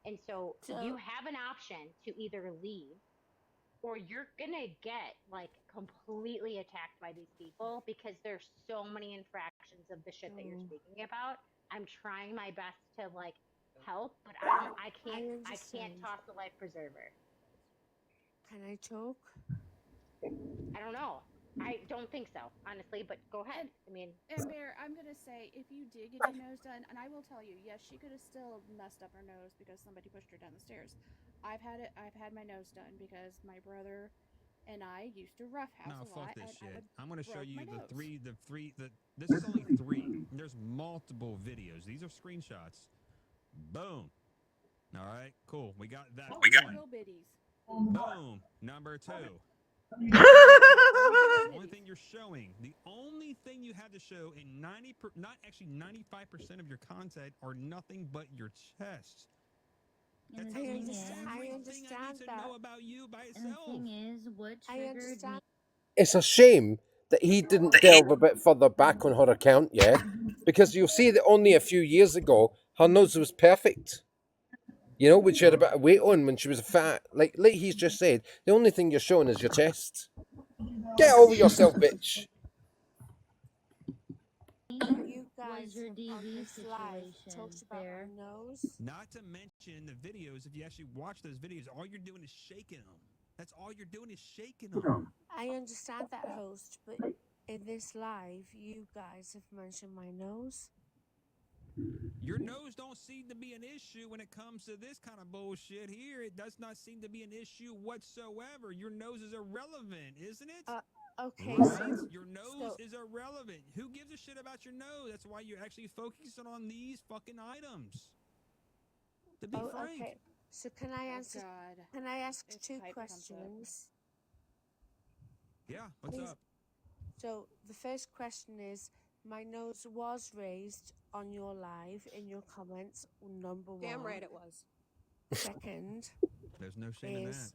Speaker 19: And so you have an option to either leave or you're gonna get like completely attacked by these people because there's so many infractions of the shit that you're speaking about. I'm trying my best to like help, but I can't toss the life preserver.
Speaker 2: Can I talk?
Speaker 19: I don't know. I don't think so, honestly, but go ahead. I mean,
Speaker 12: And Bear, I'm gonna say if you did get your nose done, and I will tell you, yes, she could have still messed up her nose because somebody pushed her down the stairs. I've had my nose done because my brother and I used to roughhouse
Speaker 15: No,
Speaker 12: a
Speaker 15: fuck
Speaker 12: lot,
Speaker 15: this
Speaker 12: and
Speaker 15: shit. I'm going to show
Speaker 12: broke
Speaker 15: you
Speaker 12: my nose.
Speaker 15: this is only 3. There's multiple videos. These are screenshots. Boom. All right, cool. We got that.
Speaker 12: We got little bitties.
Speaker 15: Boom. Number 2. Only thing you're showing, the only thing you have to show in 95% of your content are nothing but your chest. That tells me everything I need to know about you by itself.
Speaker 18: And the thing is, what triggered me.
Speaker 1: It's a shame that he didn't delve a bit further back on her account, yeah? Because you'll see that only a few years ago, her nose was perfect. You know, when she had a bit of weight on, when she was fat. Like he's just said, the only thing you're showing is your chest. Get over yourself, bitch.
Speaker 2: You guys
Speaker 18: your
Speaker 2: have, on
Speaker 18: DV
Speaker 2: this live
Speaker 18: situation,
Speaker 2: talked about
Speaker 18: Bear.
Speaker 2: my nose.
Speaker 15: Not to mention the videos, if you actually watch those videos, all you're doing is shaking them. That's all you're doing is shaking them.
Speaker 2: I understand that, host, but in this live, you guys have mentioned my nose.
Speaker 15: Your nose don't seem to be an issue when it comes to this kind of bullshit here. It does not seem to be an issue whatsoever. Your nose is irrelevant, isn't it?
Speaker 2: Okay,
Speaker 15: right? Your nose is irrelevant. Who gives a shit about your nose? That's why you're actually focusing on these fucking items. To be frank.
Speaker 2: Okay. So can I answer? Can I ask 2 questions?
Speaker 15: Yeah, what's up?
Speaker 2: So the first question is, my nose was raised on your live in your comments, number 1.
Speaker 12: Damn right it was.
Speaker 2: Second,
Speaker 15: there's no shame in that.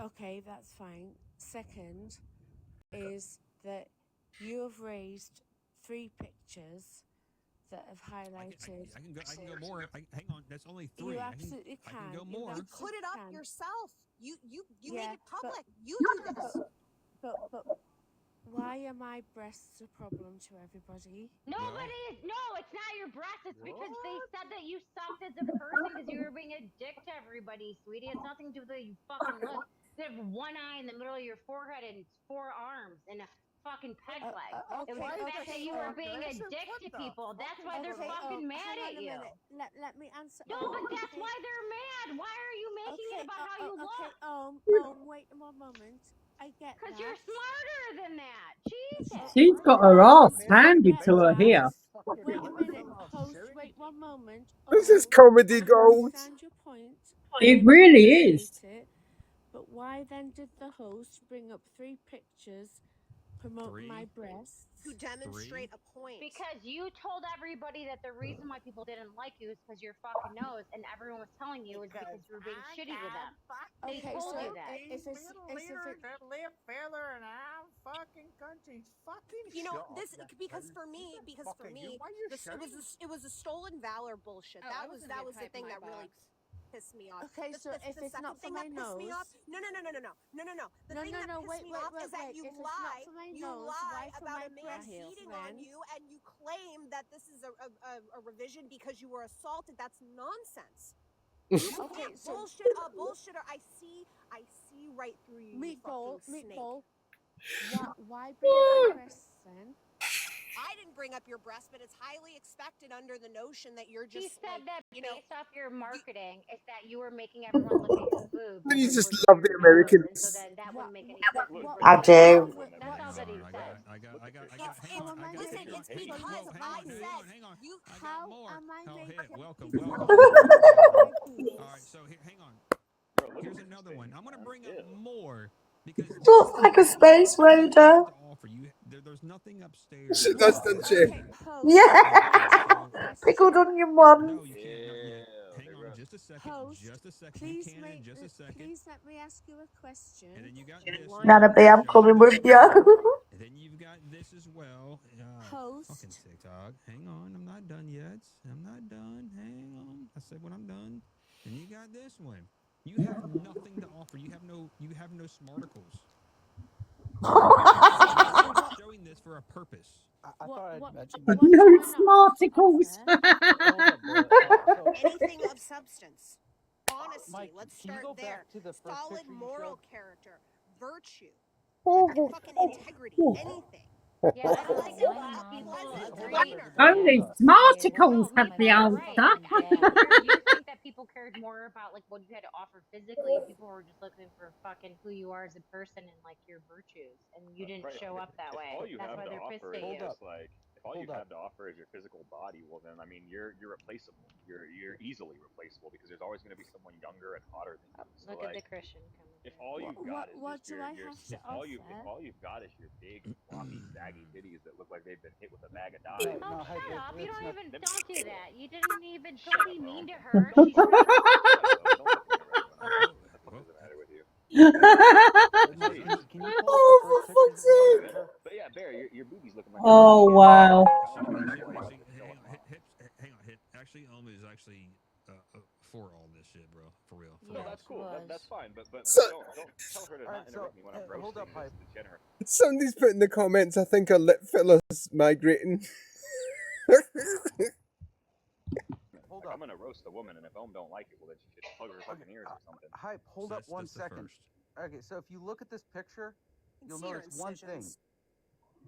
Speaker 2: Okay, that's fine. Second is that you have raised
Speaker 20: 3 pictures that have highlighted.
Speaker 15: I can go more. Hang on, that's only 3.
Speaker 20: You absolutely
Speaker 15: I
Speaker 20: can.
Speaker 15: can go
Speaker 20: You
Speaker 15: more.
Speaker 21: You put it up
Speaker 20: can.
Speaker 21: yourself. You made
Speaker 20: Yeah,
Speaker 21: it public. You do
Speaker 20: but,
Speaker 21: this.
Speaker 20: but why are my breasts a problem to everybody?
Speaker 19: Nobody is. No, it's not your breasts. It's because they said that you sucked as a person because you were being a dick to everybody, sweetie. It's nothing to do with the way you fucking look. You have one eye in the middle of your forehead and 4 arms and a fucking peg leg. It was the fact that you were being a dick to people. That's why they're fucking mad
Speaker 20: hang on
Speaker 19: at
Speaker 20: a
Speaker 19: you.
Speaker 20: minute. Let me answer.
Speaker 19: No, but that's why they're mad. Why are you making it about how you look?
Speaker 20: Wait one moment. I get
Speaker 19: Because
Speaker 20: that.
Speaker 19: you're smarter than that. Jesus.
Speaker 6: She's got her ass handed to her here.
Speaker 20: Wait a minute, host. Wait one moment.
Speaker 1: This is comedy
Speaker 20: I
Speaker 1: gold.
Speaker 20: understand your point.
Speaker 6: It
Speaker 20: and
Speaker 6: really
Speaker 20: I
Speaker 6: is.
Speaker 20: appreciate it, but why then did the host bring up 3 pictures promoting my breasts?
Speaker 21: To demonstrate a point.
Speaker 19: Because you told everybody that the reason why people didn't like you is because your fucking nose, and everyone was telling you is because you were being shitty with them. They
Speaker 20: Okay,
Speaker 19: told
Speaker 20: so
Speaker 19: you that.
Speaker 20: if it's
Speaker 17: that live feather and I'm fucking country. Fucking
Speaker 21: You know
Speaker 17: shut
Speaker 21: this
Speaker 17: up,
Speaker 21: because for me,
Speaker 17: why you
Speaker 21: it was a stolen valor bullshit.
Speaker 4: Oh, I
Speaker 21: that
Speaker 4: was
Speaker 21: was
Speaker 4: gonna
Speaker 21: the
Speaker 4: type
Speaker 21: thing
Speaker 4: my
Speaker 21: that really
Speaker 4: box.
Speaker 21: pissed me off.
Speaker 20: Okay, so if
Speaker 21: the
Speaker 20: it's
Speaker 21: second
Speaker 20: not for
Speaker 21: thing
Speaker 20: my
Speaker 21: that pissed me off.
Speaker 20: nose.
Speaker 21: No. The thing that pissed
Speaker 20: Wait,
Speaker 21: me off is that
Speaker 20: wait.
Speaker 21: you
Speaker 20: If it's not
Speaker 21: lie.
Speaker 20: for my
Speaker 21: You
Speaker 20: nose,
Speaker 21: lie
Speaker 20: why for
Speaker 21: about
Speaker 20: my
Speaker 21: a man
Speaker 20: breasts,
Speaker 21: beating
Speaker 20: then?
Speaker 21: on you, and you claim that this is a revision because you were assaulted. That's nonsense. You can't bullshitter. I see right through you.
Speaker 20: Meatball.
Speaker 21: Snake.
Speaker 20: Why bring up my breasts then?
Speaker 21: I didn't bring up your breast, but it's highly expected under the notion that you're
Speaker 19: She
Speaker 21: just
Speaker 19: said that
Speaker 21: you know.
Speaker 19: based off your marketing, is that you were making everyone look at your boobs.
Speaker 1: You
Speaker 19: as
Speaker 1: just
Speaker 19: opposed to
Speaker 1: love
Speaker 19: your
Speaker 1: the
Speaker 19: nose,
Speaker 1: Americans.
Speaker 19: and so then that wouldn't make any
Speaker 21: What-
Speaker 19: sense.
Speaker 21: what-
Speaker 5: I do.
Speaker 19: That's all that he said.
Speaker 21: Listen, it's because I said you.
Speaker 20: How am I making?
Speaker 15: Welcome. All right, so here, hang on. Here's another one. I'm going to bring up more because
Speaker 5: Looks like a space raider.
Speaker 15: there's nothing upstairs.
Speaker 1: She does, doesn't she?
Speaker 5: Yeah. Pickled onion one.
Speaker 15: No, you can't. Not yet. Hang on just a second.
Speaker 20: Host,
Speaker 15: just a second.
Speaker 20: Please
Speaker 15: You can in just a second.
Speaker 20: Please let me ask you a question.
Speaker 15: And then you got this.
Speaker 5: Nana B, I'm coming with you.
Speaker 15: And then you've got this as well.
Speaker 20: Host.
Speaker 15: Fucking TikTok. Hang on, I'm not done yet. I'm not done. Hang on. I said when I'm done. And you got this one. You have nothing to offer. You have no smarticles. I'm showing this for a purpose.
Speaker 16: I thought I'd mentioned
Speaker 6: No smarticles.
Speaker 21: Anything of substance. Honesty.
Speaker 16: Mike,
Speaker 21: Let's
Speaker 16: can you
Speaker 21: start
Speaker 16: go
Speaker 21: there.
Speaker 16: back to the first
Speaker 21: Solid
Speaker 16: picture you
Speaker 21: moral
Speaker 16: showed?
Speaker 21: character, virtue, fucking integrity, anything.
Speaker 19: Yeah, I don't think a lot of people agree.
Speaker 6: Only smarticles
Speaker 19: No,
Speaker 6: have the
Speaker 19: Meatball, right.
Speaker 6: answer.
Speaker 19: You think that people cared more about like what you had to offer physically. People were just looking for fucking who you are as a person and like your virtues, and you didn't show up that way.
Speaker 22: All you
Speaker 19: That's
Speaker 22: have
Speaker 19: why
Speaker 22: to
Speaker 19: they're pissed
Speaker 22: offer
Speaker 19: at
Speaker 22: is
Speaker 19: you.
Speaker 22: just like if all you have to offer is your physical body, well then I mean you're replaceable. You're easily replaceable because there's always going to be someone younger and hotter than you. So
Speaker 19: Look
Speaker 22: like,
Speaker 19: at the Christian coming.
Speaker 22: if all you've got is
Speaker 20: what
Speaker 22: just
Speaker 20: do
Speaker 22: your
Speaker 20: I have to
Speaker 22: if all you've got is your big floppy saggy titties that look like they've been hit with a bag of dimes.
Speaker 19: Oh, shut up! You don't even don't do that. You didn't even
Speaker 22: Shut
Speaker 19: don't
Speaker 22: up,
Speaker 19: be mean to
Speaker 22: Rome.
Speaker 19: her. She's trying to.
Speaker 22: Don't fucking interrupt when I'm what the fuck is the matter with you?
Speaker 16: Mike, can you pull
Speaker 5: Oh,
Speaker 16: up the
Speaker 5: for
Speaker 16: first
Speaker 5: fuck's
Speaker 16: picture?
Speaker 5: sake.
Speaker 22: But yeah, Bear, your boobies looking like
Speaker 5: Oh, wow.
Speaker 15: Actually, hang on. Actually, Alma is actually for all this shit, bro. For real.
Speaker 22: No, that's cool. That's fine. But
Speaker 1: So-
Speaker 22: don't tell her to not interrupt me when I'm roasting
Speaker 16: hold up,
Speaker 22: this degenerate.
Speaker 1: Somebody's put in the comments, I think our lip filler's migrating.
Speaker 16: Hold
Speaker 22: I'm gonna roast the woman, and if Ohm don't like it, well then she should plug her fucking ears or something.
Speaker 16: Hype, hold up one second. Okay, so if you look at this picture, you'll notice one thing.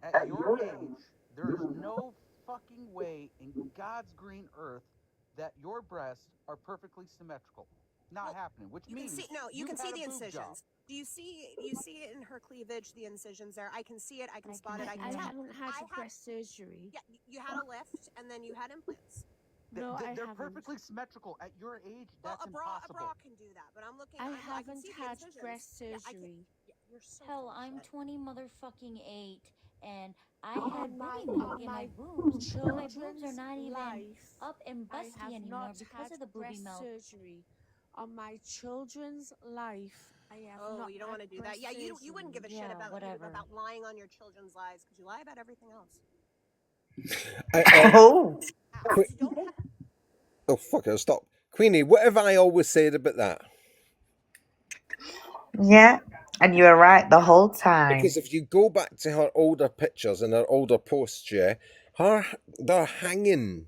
Speaker 16: At your age, there is no fucking way in God's green earth that your breasts are perfectly symmetrical. Not happening, which
Speaker 21: You can
Speaker 16: means
Speaker 21: see you
Speaker 16: you've
Speaker 21: can see
Speaker 16: had
Speaker 21: the
Speaker 16: a boob
Speaker 21: incisions.
Speaker 16: job.
Speaker 21: Do you see it in her cleavage, the incisions there? I can see it, I can spot it, I can
Speaker 20: I
Speaker 21: tell.
Speaker 20: haven't had breast surgery.
Speaker 21: Yeah, you had a lift and then you had implants.
Speaker 20: No, I
Speaker 16: They're
Speaker 20: haven't.
Speaker 16: perfectly symmetrical. At your age, that's
Speaker 21: a bra
Speaker 16: impossible.
Speaker 21: can do that, but I'm looking.
Speaker 20: I
Speaker 21: can
Speaker 20: haven't
Speaker 21: see the
Speaker 20: had
Speaker 21: incisions.
Speaker 20: breast
Speaker 21: Yeah, I can-
Speaker 20: surgery.
Speaker 21: yeah, you're so
Speaker 18: Hell,
Speaker 21: full of
Speaker 18: I'm
Speaker 21: shit.
Speaker 18: 20 motherfucking 8, and I had
Speaker 20: my-
Speaker 18: booby milk in
Speaker 20: my
Speaker 18: my boobs, and my boobs are
Speaker 20: children's
Speaker 18: not even
Speaker 20: life,
Speaker 18: up and
Speaker 20: I
Speaker 18: busty
Speaker 20: have
Speaker 18: anymore
Speaker 20: not
Speaker 18: because
Speaker 20: had
Speaker 18: of the booby
Speaker 20: breast
Speaker 18: milk.
Speaker 20: surgery. On my children's life, I have
Speaker 21: Oh,
Speaker 20: not
Speaker 21: you don't
Speaker 20: had
Speaker 21: want to do that.
Speaker 20: breast
Speaker 21: Yeah, you wouldn't give a shit
Speaker 18: Yeah,
Speaker 21: about
Speaker 18: whatever.
Speaker 21: lying on your children's lives because you lie about everything else.
Speaker 5: Oh.
Speaker 1: Oh, fuck it, stop. Queenie, what have I always said about that?
Speaker 5: Yeah, and you were right the whole time.
Speaker 1: Because if you go back to her older pictures and her older posts, yeah, they're hanging.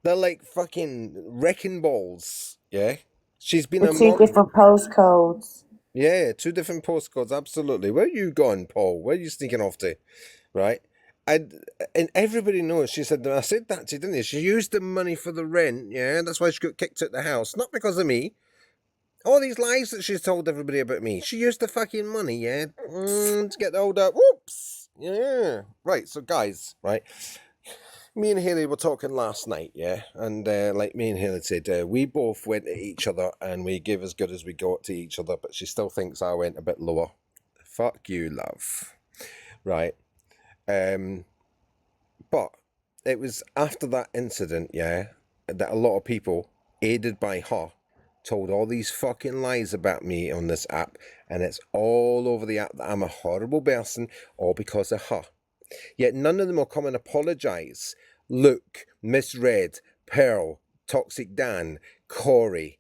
Speaker 1: They're like fucking wrecking balls, yeah? She's been
Speaker 5: The
Speaker 1: a
Speaker 5: two
Speaker 1: mum.
Speaker 5: different postcodes.
Speaker 1: Yeah, 2 different postcodes, absolutely. Where are you going, Paul? Where are you sneaking off to? Right? And everybody knows, she said, I said that to you, didn't you? She used the money for the rent, yeah? That's why she got kicked out the house. Not because of me. All these lies that she's told everybody about me. She used the fucking money, yeah? To get the old, whoops! Yeah. Right, so guys, right? Me and Haley were talking last night, yeah? And like me and Haley said, we both went at each other and we gave as good as we got to each other, but she still thinks I went a bit lower. Fuck you, love. Right. But it was after that incident, yeah, that a lot of people, aided by her, told all these fucking lies about me on this app, and it's all over the app that I'm a horrible person, all because of her. Yet none of them will come and apologise. Luke, Misread, Pearl, Toxic Dan, Corey,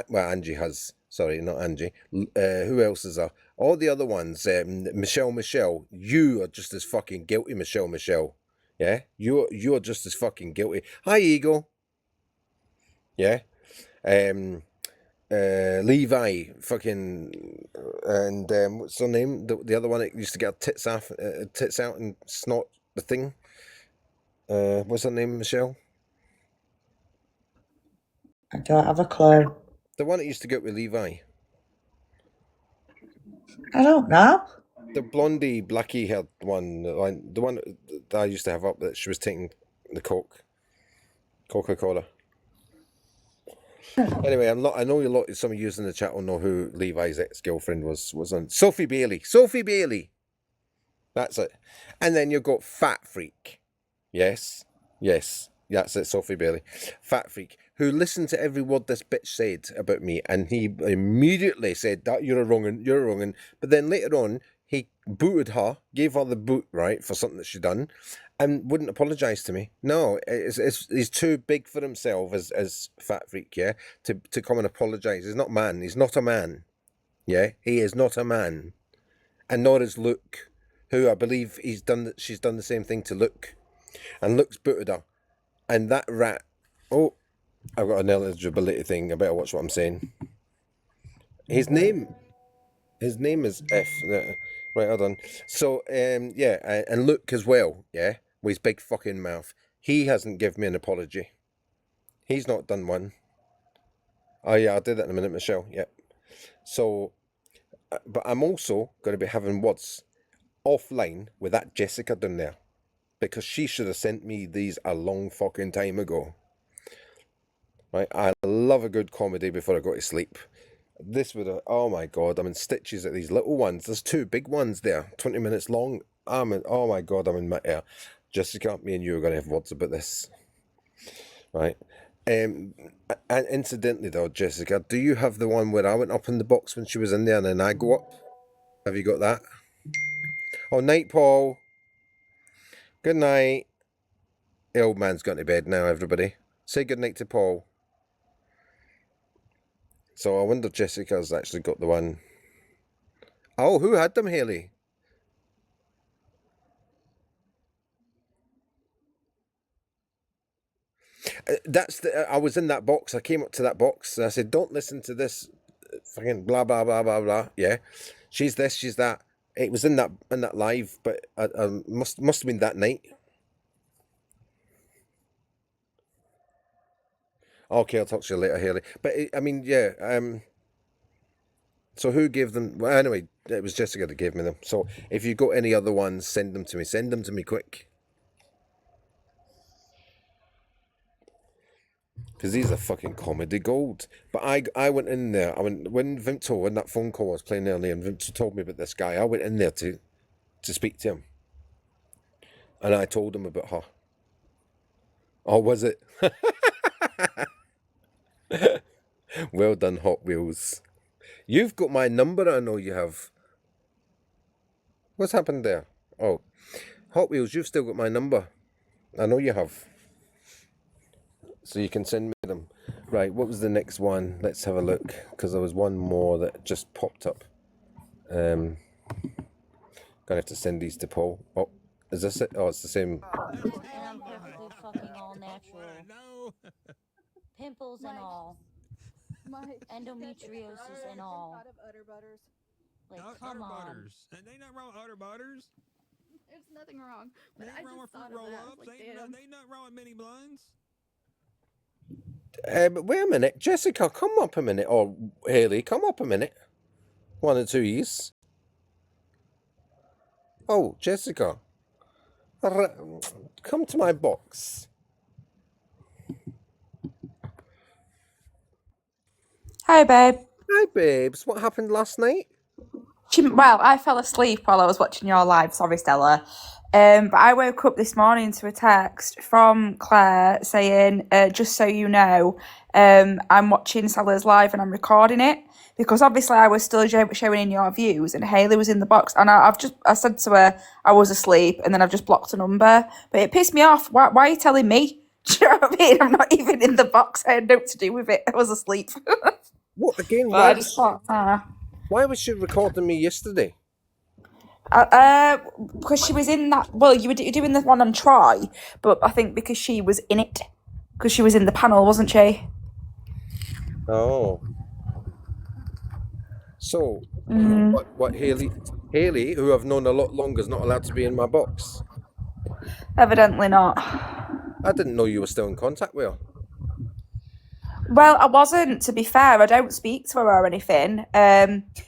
Speaker 1: well, Angie has, sorry, not Angie. Who else is there? All the other ones, Michelle, you are just as fucking guilty, Michelle. Yeah, you're just as fucking guilty. Hi, Eagle. Yeah, Levi, fucking, and what's her name? The other one that used to get her tits out and snort the thing. What's her name, Michelle?
Speaker 5: I don't have a clue.
Speaker 1: The one that used to go with Levi.
Speaker 5: I don't know.
Speaker 1: The blondie, blacky haired one, the one that I used to have up that she was taking the Coca-Cola. Anyway, I know some of you in the chat will know who Levi's ex-girlfriend was on. Sophie Bailey. That's it. And then you've got Fat Freak. Yes. That's it, Sophie Bailey. Fat Freak, who listened to every word this bitch said about me, and he immediately said that you're a wrong'un. But then later on, he booted her, gave her the boot, right, for something that she done, and wouldn't apologise to me. No, he's too big for himself as Fat Freak, yeah, to come and apologise. He's not man. He's not a man. Yeah, he is not a man. And nor is Luke, who I believe she's done the same thing to Luke. And Luke's booted her. And that rat... Oh, I've got an eligibility thing. I better watch what I'm saying. His name is F. Right, hold on. So, yeah, and Luke as well, yeah, with his big fucking mouth. He hasn't given me an apology. He's not done one. Oh, yeah, I'll do that in a minute, Michelle. Yeah. So, but I'm also going to be having words offline with that Jessica down there. Because she should have sent me these a long fucking time ago. Right, I love a good comedy before I go to sleep. This would have, oh my god, I'm in stitches at these little ones. There's 2 big ones there, 20 minutes long. Oh my god, I'm in my air. Jessica, me and you are going to have words about this. Right. And incidentally though, Jessica, do you have the one where I went up in the box when she was in there and then I go up? Have you got that? Oh, night, Paul. Good night. The old man's gone to bed now, everybody. Say good night to Paul. So I wonder if Jessica's actually got the one. Oh, who had them, Haley? I was in that box. I came up to that box and I said, don't listen to this fucking blah, blah, blah, blah, blah. Yeah. She's this, she's that. It was in that live, but I must have been that night. Okay, I'll talk to you later, Haley. But I mean, yeah. So who gave them? Well, anyway, it was Jessica that gave me them. So if you got any other ones, send them to me. Send them to me quick. Because these are fucking comedy gold. But I went in there. When that phone call was playing earlier, and Vinto told me about this guy, I went in there to speak to him. And I told him about her. Oh, was it? Well done, Hot Wheels. You've got my number, I know you have. What's happened there? Oh, Hot Wheels, you've still got my number. I know you have. So you can send me them. Right, what was the next one? Let's have a look, because there was one more that just popped up. Gonna have to send these to Paul. Oh, is this it? Oh, it's the same.
Speaker 18: And I'm perfectly fucking all natural.
Speaker 15: No.
Speaker 18: Pimples and all.
Speaker 12: My
Speaker 18: Endometriosis and all.
Speaker 12: Out of Utter Butters.
Speaker 18: Like,
Speaker 15: Utter
Speaker 18: come on.
Speaker 15: Butters. And ain't nothing wrong with Utter Butters.
Speaker 12: There's nothing wrong. But
Speaker 15: Ain't
Speaker 12: I
Speaker 15: wrong with
Speaker 12: just
Speaker 15: fruit
Speaker 12: thought of that. I
Speaker 15: roll-ups.
Speaker 12: was like,
Speaker 15: Ain't
Speaker 12: damn.
Speaker 15: nothing wrong with mini blunts.
Speaker 1: But wait a minute, Jessica, come up a minute, or Haley, come up a minute. One or two E's. Oh, Jessica, come to my box.
Speaker 11: Hi, babe.
Speaker 1: Hi, babes. What happened last night?
Speaker 11: Well, I fell asleep while I was watching your live. Sorry, Stella. But I woke up this morning to a text from Claire saying, just so you know, I'm watching Stella's live and I'm recording it. Because obviously I was still showing in your views and Haley was in the box. And I said to her I was asleep and then I've just blocked a number. But it pissed me off. Why are you telling me? Do you know what I mean? I'm not even in the box. I had nothing to do with it. I was asleep.
Speaker 1: What again?
Speaker 11: But I just thought,
Speaker 1: why was she recording me yesterday?
Speaker 11: because she was in that. Well, you were doing the one on Try, but I think because she was in it, because she was in the panel, wasn't she?
Speaker 1: Oh. So, what Haley, who I've known a lot longer, is not allowed to be in my box?
Speaker 11: Evidently not.
Speaker 1: I didn't know you were still in contact with her.
Speaker 11: Well, I wasn't, to be fair. I don't speak to her or anything.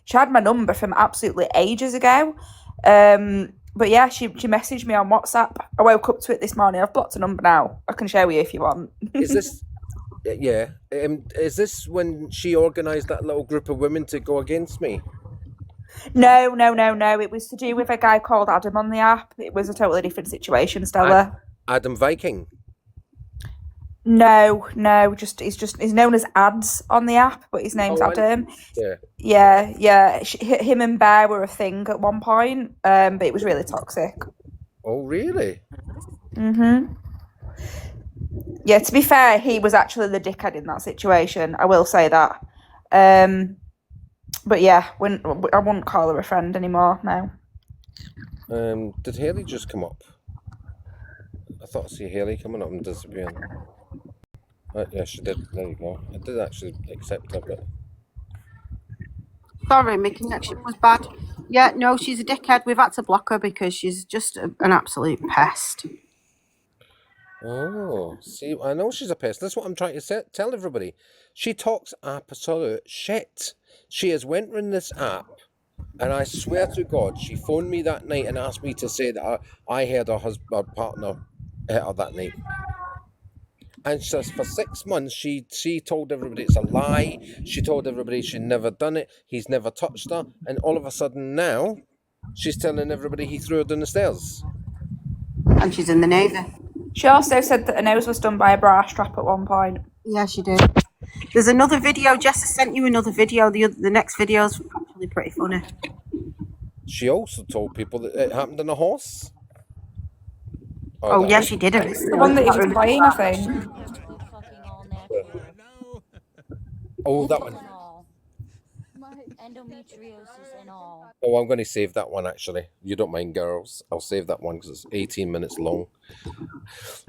Speaker 11: She had my number from absolutely ages ago. But yeah, she messaged me on WhatsApp. I woke up to it this morning. I've blocked a number now. I can show you if you want.
Speaker 1: Is this... Yeah. Is this when she organised that little group of women to go against me?
Speaker 11: No. It was to do with a guy called Adam on the app. It was a totally different situation, Stella.
Speaker 1: Adam Viking?
Speaker 11: No. He's known as Ads on the app, but his name's Adam.
Speaker 1: Yeah.
Speaker 11: Yeah. Him and Bear were a thing at one point, but it was really toxic.
Speaker 1: Oh, really?
Speaker 11: Yeah, to be fair, he was actually the dickhead in that situation. I will say that. But yeah, I wouldn't call her a friend anymore now.
Speaker 1: Did Haley just come up? I thought I see Haley coming up and disappearing. Yeah, she did. There you go. I did actually accept her, but...
Speaker 8: Sorry, my connection was bad. Yeah, no, she's a dickhead. We've had to block her because she's just an absolute pest.
Speaker 1: Oh, see, I know she's a pest. That's what I'm trying to tell everybody. She talks absolute shit. She has went in this app, and I swear to God, she phoned me that night and asked me to say that I heard her partner hit her that night. And so for 6 months, she told everybody it's a lie. She told everybody she'd never done it. He's never touched her. And all of a sudden now, she's telling everybody he threw her down the stairs.
Speaker 8: And she's in the Navy.
Speaker 11: She also said that her nose was done by a bra strap at one point.
Speaker 8: Yeah, she did. There's another video. Jess has sent you another video. The next video's actually pretty funny.
Speaker 1: She also told people that it happened on a horse.
Speaker 8: Oh yeah, she did it.
Speaker 11: It's the one that he was playing, I think.
Speaker 1: Oh, that one.
Speaker 18: Endometriosis and all.
Speaker 1: Oh, I'm going to save that one, actually. You don't mind, girls. I'll save that one because it's 18 minutes long.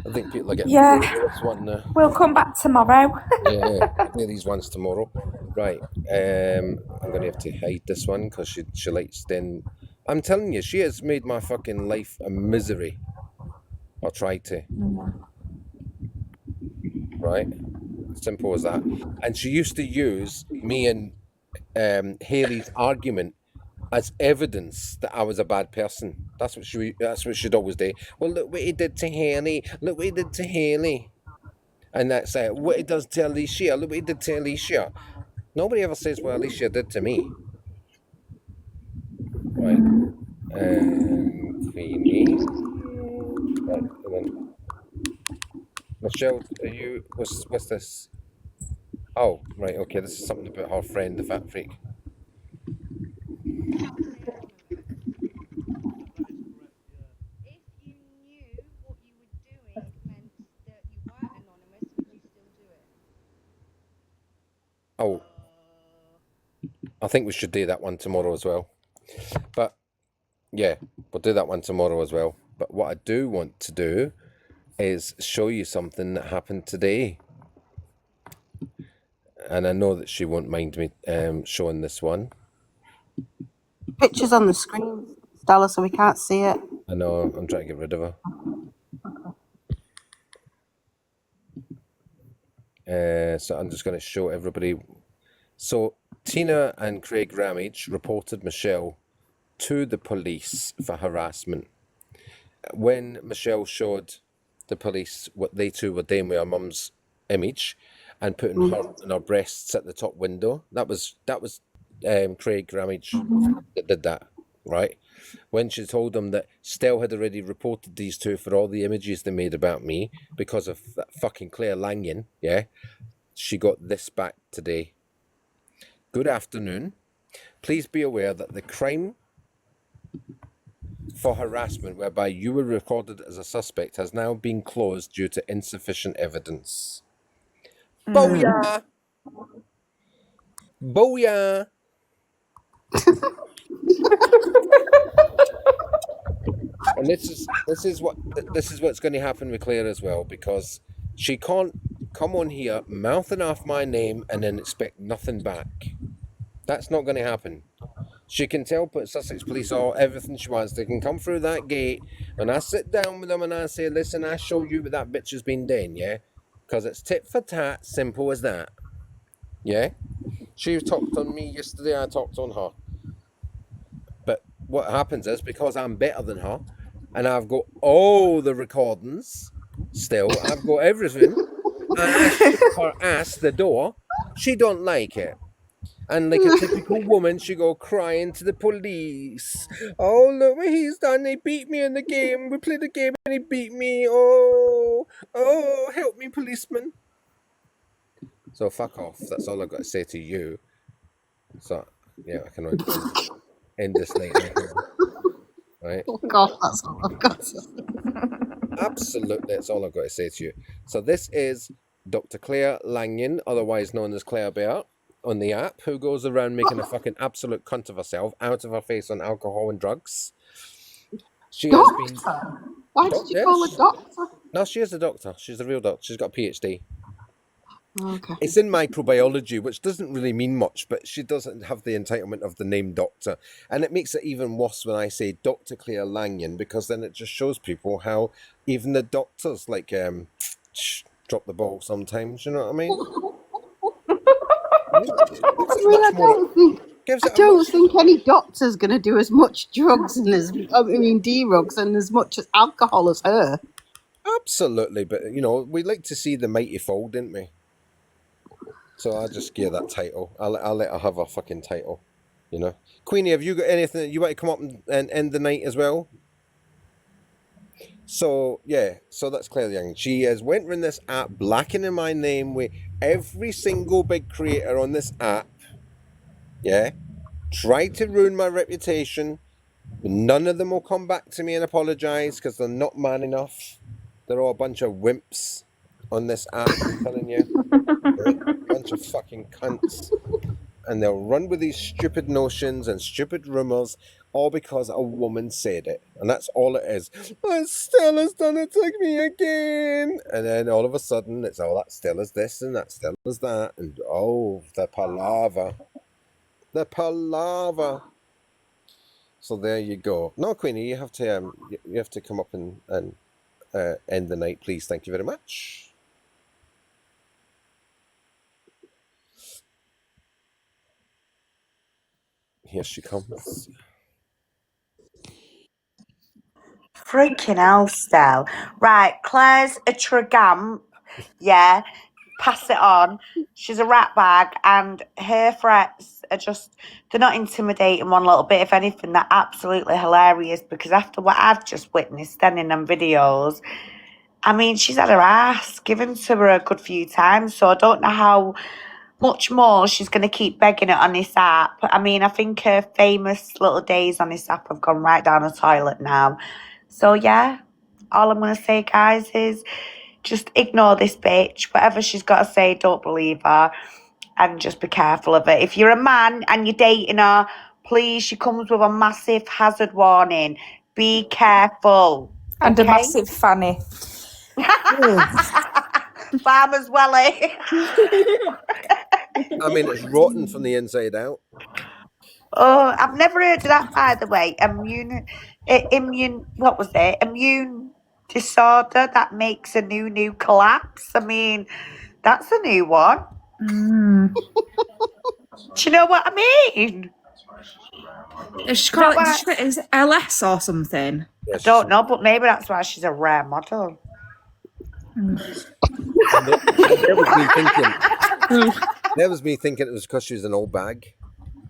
Speaker 1: I think people are getting bored of this one.
Speaker 11: We'll come back tomorrow.
Speaker 1: Yeah, I'll do these ones tomorrow. Right. I'm going to have to hide this one because she likes then... I'm telling you, she has made my fucking life a misery. I'll try to. Right? Simple as that. And she used to use me and Haley's argument as evidence that I was a bad person. That's what she'd always do. Well, look what he did to Haley. Look what he did to Haley. And that's what he does to Alicia. Look what he did to Alicia. Nobody ever says what Alicia did to me. Right. Queenie. Right, and then Michelle, are you... What's this? Oh, right, okay, this is something about her friend, the fat freak. Oh, I think we should do that one tomorrow as well. But yeah, we'll do that one tomorrow as well. But what I do want to do is show you something that happened today. And I know that she won't mind me showing this one.
Speaker 8: Pictures on the screen, Stella, so we can't see it.
Speaker 1: I know, I'm trying to get rid of her. So I'm just going to show everybody. So Tina and Craig Ramage reported Michelle to the police for harassment. When Michelle showed the police what they two were doing with her mum's image and putting her and her breasts at the top window, that was Craig Ramage that did that, right? When she told them that Stell had already reported these two for all the images they made about me because of that fucking Claire Lanyon, yeah, she got this back today. Good afternoon. Please be aware that the crime for harassment whereby you were recorded as a suspect has now been closed due to insufficient evidence. Booyah! Booyah! And this is what's going to happen with Claire as well, because she can't come on here mouthing off my name and then expect nothing back. That's not going to happen. She can tell Sussex Police all everything she wants. They can come through that gate, and I sit down with them and I say, listen, I show you what that bitch has been doing, yeah? Because it's tit for tat, simple as that. Yeah? She talked on me yesterday, I talked on her. But what happens is, because I'm better than her, and I've got all the recordings still, I've got everything, and I shoot her ass the door, she don't like it. And like a typical woman, she go crying to the police. Oh, look what he's done. They beat me in the game. We played the game and he beat me. Oh, help me, policeman. So fuck off. That's all I've got to say to you. So, yeah, I can end this night right here. Right?
Speaker 8: Oh, God, that's all I've got to say.
Speaker 1: Absolutely, that's all I've got to say to you. So this is Dr. Claire Lanyon, otherwise known as Claire Bear, on the app, who goes around making a fucking absolute cunt of herself, out of her face on alcohol and drugs. She has been.
Speaker 8: Why did you call her doctor?
Speaker 1: No, she is a doctor. She's a real doctor. She's got a PhD.
Speaker 8: Okay.
Speaker 1: It's in microbiology, which doesn't really mean much, but she doesn't have the entitlement of the name doctor. And it makes it even worse when I say Dr. Claire Lanyon, because then it just shows people how even the doctors, like, drop the ball sometimes, you know what I mean?
Speaker 8: I don't think any doctor's going to do as much drugs and drugs and as much as alcohol as her.
Speaker 1: Absolutely, but you know, we like to see the mighty fall, didn't we? So I'll just give her that title. I'll let her have her fucking title, you know. Queenie, have you got anything that you want to come up and end the night as well? So yeah, so that's Claire Young. She has went in this app, blackening my name with every single big creator on this app. Yeah, tried to ruin my reputation. None of them will come back to me and apologise because they're not man enough. They're all a bunch of wimps on this app, I'm telling you. Right? A bunch of fucking cunts. And they'll run with these stupid notions and stupid rumours, all because a woman said it. And that's all it is. Oh, Stella's done it to me again. And then all of a sudden, it's all that Stella's this and that Stella's that. And oh, the palaver. The palaver. So there you go. No, Queenie, you have to come up and end the night, please. Thank you very much. Here she comes.
Speaker 5: Freaking hell, Stell. Right, Claire's a tragamp. Yeah, pass it on. She's a rat bag, and her threats are they're not intimidating one little bit. If anything, they're absolutely hilarious, because after what I've just witnessed standing on videos, I mean, she's had her ass given to her a good few times, so I don't know how much more she's going to keep begging it on this app. I mean, I think her famous little days on this app have gone right down the toilet now. So yeah, all I'm going to say, guys, is just ignore this bitch. Whatever she's got to say, don't believe her. and just be careful of it. If you're a man and you're dating her, please, she comes with a massive hazard warning. Be careful.
Speaker 11: And a
Speaker 5: Okay?
Speaker 11: massive fanny.
Speaker 5: Farmer's Welly.
Speaker 1: I mean, it's rotten from the inside out.
Speaker 5: Oh, I've never heard of that, by the way. What was it? Immune disorder that makes a new collapse. I mean, that's a new one. Do you know what I mean?
Speaker 11: Is it LS or something?
Speaker 5: I don't know, but maybe that's why she's a rare model.
Speaker 1: And that was me thinking. That was me thinking it was because she was an old bag.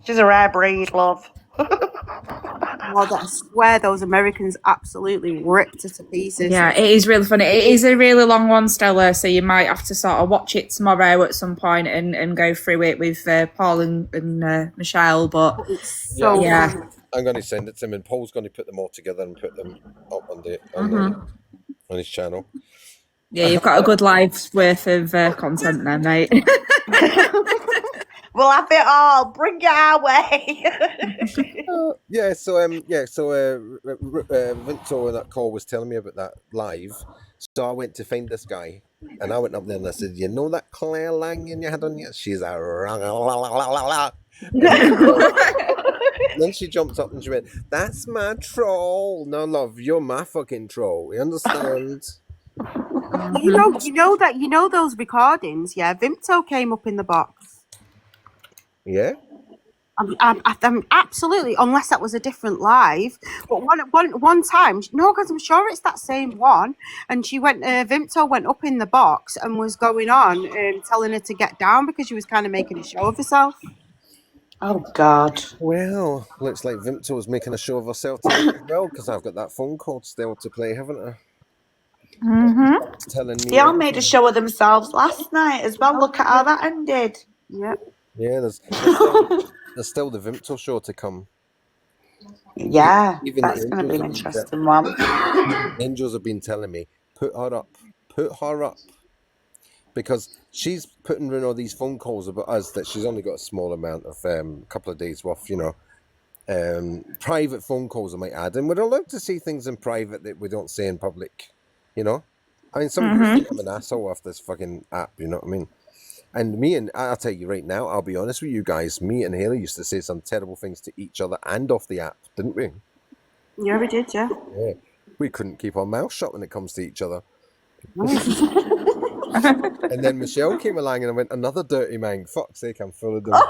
Speaker 5: She's a rare breed, love.
Speaker 8: God, I swear those Americans absolutely ripped her to pieces.
Speaker 11: Yeah, it is really funny. It is a really long one, Stella, so you might have to sort of watch it tomorrow at some point and go through it with Paul and Michelle. But
Speaker 8: it's
Speaker 1: so
Speaker 11: yeah.
Speaker 1: I'm going to send it to him, and Paul's going to put them all together and put them up on his channel.
Speaker 11: Yeah, you've got a good life's worth of content there, mate.
Speaker 5: We'll have it all. Bring it our way.
Speaker 1: Vinto on that call was telling me about that live. So I went to find this guy, and I went up there and I said, "You know that Claire Lang you had on you?" She's a then she jumped up and she went, "That's my troll." No, love, you're my fucking troll. You understand?
Speaker 8: You know those recordings, yeah? Vimto came up in the box.
Speaker 1: Yeah.
Speaker 8: I'm absolutely, unless that was a different live. But one time, no, because I'm sure it's that same one. And she went, Vimto went up in the box and was going on and telling her to get down because she was kind of making a show of herself.
Speaker 5: Oh God.
Speaker 1: Well, looks like Vimto was making a show of herself tonight as well, because I've got that phone call still to play, haven't I? It's telling me
Speaker 5: They all made a show of themselves last night as well. Look at how that ended.
Speaker 8: Yeah.
Speaker 1: Yeah, there's still the Vimto show to come.
Speaker 5: Yeah,
Speaker 1: Even
Speaker 5: that's going to be an interesting one.
Speaker 1: Angels have been telling me, put her up. Because she's putting in all these phone calls about us that she's only got a small amount of, couple of days worth, private phone calls, I might add. And we're allowed to see things in private that we don't say in public, I mean, some people think I'm an asshole off this fucking app, you know what I mean? And I'll tell you right now, I'll be honest with you guys, me and Haley used to say some terrible things to each other and off the app, didn't we?
Speaker 8: Yeah, we did, yeah.
Speaker 1: Yeah. We couldn't keep our mouth shut when it comes to each other. And then Michelle came along and I went, another dirty man. Fuck's sake, I'm full of them.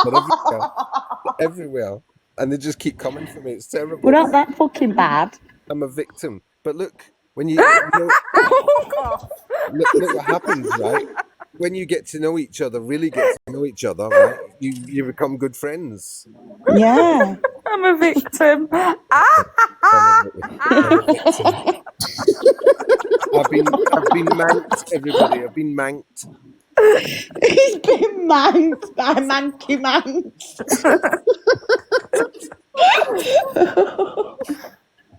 Speaker 1: But everywhere. And they just keep coming for me. It's terrible.
Speaker 5: We're not that fucking bad.
Speaker 1: I'm a victim. But look, when you look what happens, right? When you get to know each other, really get to know each other, right? You become good friends.
Speaker 5: Yeah.
Speaker 11: I'm a victim.
Speaker 1: I'm a victim. I've been manked, everybody. I've been manked.
Speaker 5: He's been manked by Manky Manx.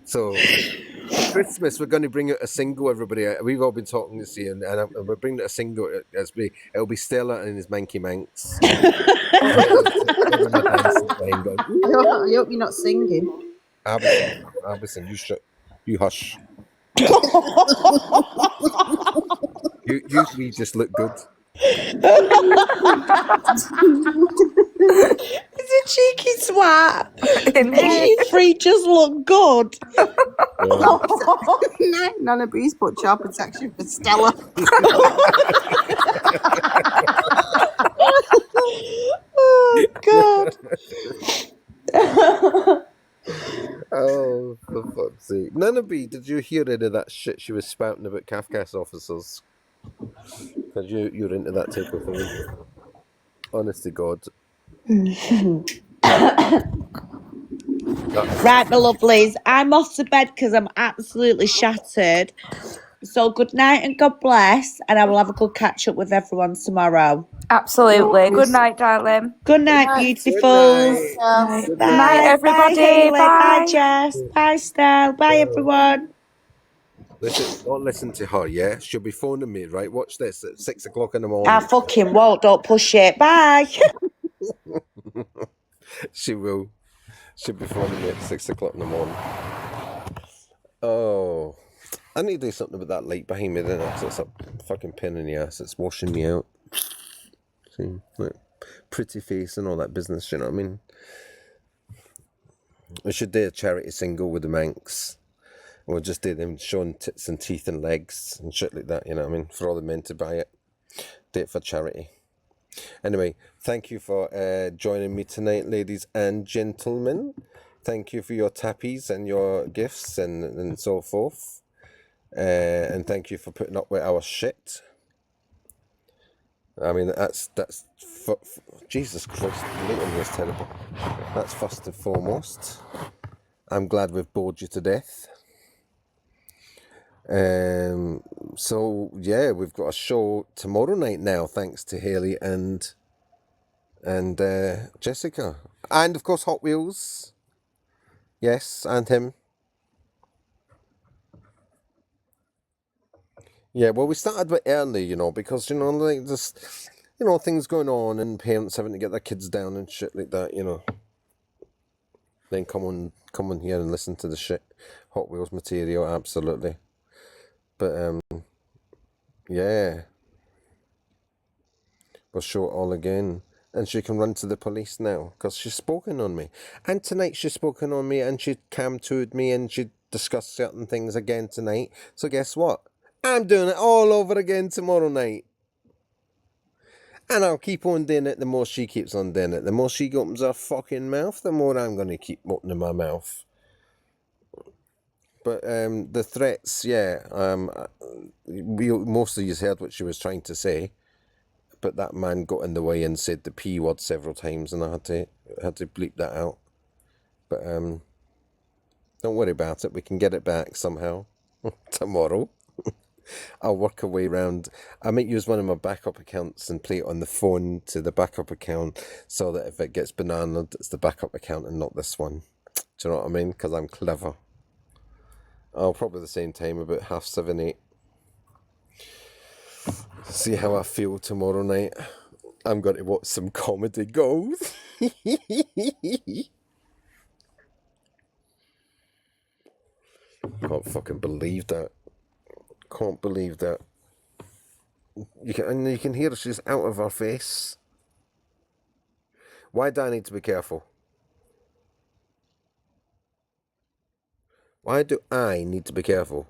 Speaker 1: So, for Christmas, we're going to bring out a single, everybody. We've all been talking this year, and we're bringing out a single. It'll be Stellar and his Manky Manx.
Speaker 8: I hope you're not singing.
Speaker 1: I'll be singing. You hush. you three just look good.
Speaker 5: It's a cheeky swat. You three just look good.
Speaker 8: None of these put child protection for Stella.
Speaker 5: Oh God.
Speaker 1: Oh, for fuck's sake. Nanabe, did you hear any of that shit she was spouting about Kafkas officers? Because you're into that type of thing. Honest to God.
Speaker 5: Right, my lovelies, I'm off to bed because I'm absolutely shattered. So good night and God bless, and I will have a good catch up with everyone tomorrow.
Speaker 11: Absolutely. Good night, darling.
Speaker 5: Good night, beautifuls.
Speaker 11: Good night, everybody.
Speaker 5: Bye, Haley.
Speaker 11: Bye.
Speaker 5: Bye, Jess. Bye, Stell. Bye, everyone.
Speaker 1: Listen, don't listen to her, yeah? She'll be phoning me, right? Watch this at 6 o'clock in the
Speaker 5: I
Speaker 1: morning.
Speaker 5: fucking won't. Don't push it. Bye.
Speaker 1: She will. She'll be phoning me at 6 o'clock in the morning. Oh, I need to do something about that light behind me, then. It's a fucking pain in the ass. It's washing me out. See, like, pretty face and all that business, you know what I mean? We should do a charity single with the Manx. We'll just do them showing tits and teeth and legs and shit like that, you know what I mean? For all the men to buy it. Do it for charity. Anyway, thank you for joining me tonight, ladies and gentlemen. Thank you for your tappies and your gifts and so forth. And thank you for putting up with our shit. I mean, that's Jesus Christ, the lighting was terrible. That's first and foremost. I'm glad we've bored you to death. So yeah, we've got a show tomorrow night now, thanks to Haley and Jessica, and of course Hot Wheels. Yes, and him. Yeah, well, we started a bit early, you know, because, you know, like, just, you know, things going on and parents having to get their kids down and shit like that, you know. Then come on here and listen to the shit Hot Wheels material, absolutely. But yeah, we'll show it all again, and she can run to the police now because she's spoken on me. And tonight she's spoken on me, and she cam-tooed me, and she discussed certain things again tonight. So guess what? I'm doing it all over again tomorrow night. And I'll keep on doing it the more she keeps on doing it. The more she opens her fucking mouth, the more I'm going to keep opening my mouth. But the threats, yeah, most of you heard what she was trying to say. But that man got in the way and said the P word several times, and I had to bleep that out. But don't worry about it. We can get it back somehow tomorrow. I'll work a way around. I might use one of my backup accounts and play it on the phone to the backup account, so that if it gets bananaed, it's the backup account and not this one. Do you know what I mean? Because I'm clever. I'll probably the same time, about 7:30, 8. See how I feel tomorrow night. I'm going to watch some comedy gold. Can't fucking believe that. Can't believe that. You can hear she's out of her face. Why do I need to be careful? Why do I need to be careful?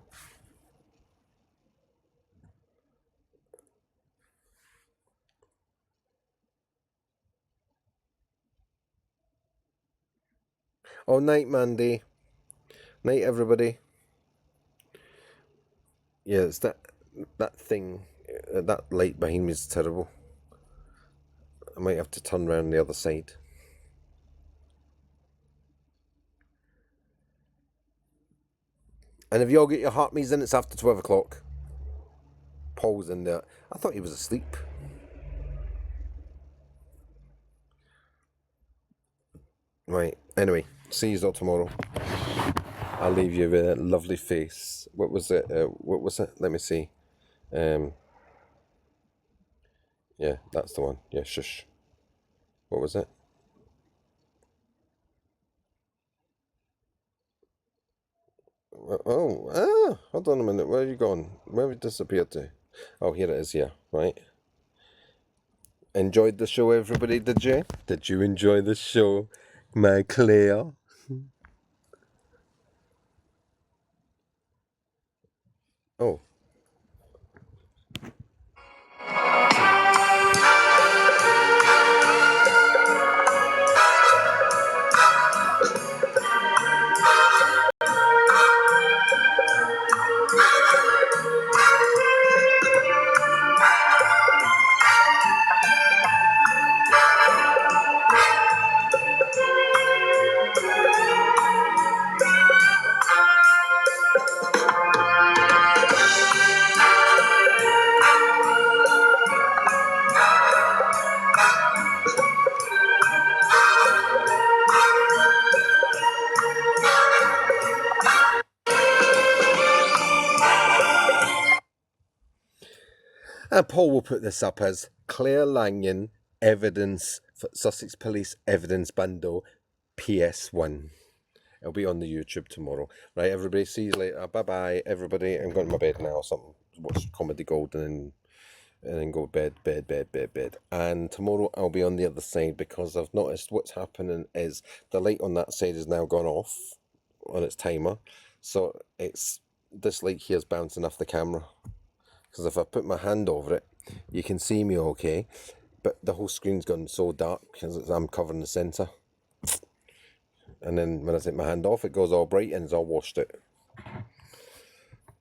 Speaker 1: Oh, night, Mandy. Night, everybody. Yeah, it's that thing. That light behind me is terrible. I might have to turn around the other side. And if you all get your heart me's in, it's after 12 o'clock. Paul's in there. I thought he was asleep. Right. Anyway, see you all tomorrow. I'll leave you with a lovely face. What was it? Let me see. Yeah, that's the one. Yeah, shush. What was it? Hold on a minute. Where are you going? Where have you disappeared to? Oh, here it is. Yeah, right. Enjoyed the show, everybody, did you? Did you enjoy the show, my Claire? Oh. And Paul will put this up as Claire Lanyon evidence for Sussex Police evidence bundle PS1. It'll be on the YouTube tomorrow. Right, everybody, see you later. Bye-bye, everybody. I'm going to my bed now or something. Watch Comedy Gold and then go bed. And tomorrow I'll be on the other side because I've noticed what's happening is the light on that side has now gone off on its timer. So it's this light here is bouncing off the camera. Because if I put my hand over it, you can see me okay. But the whole screen's gone so dark because I'm covering the centre. And then when I take my hand off, it goes all bright and it's all washed out.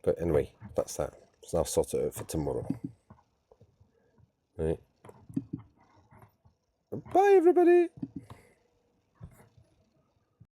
Speaker 1: But anyway, that's that. So I'll sort it out for tomorrow. Right. Bye, everybody.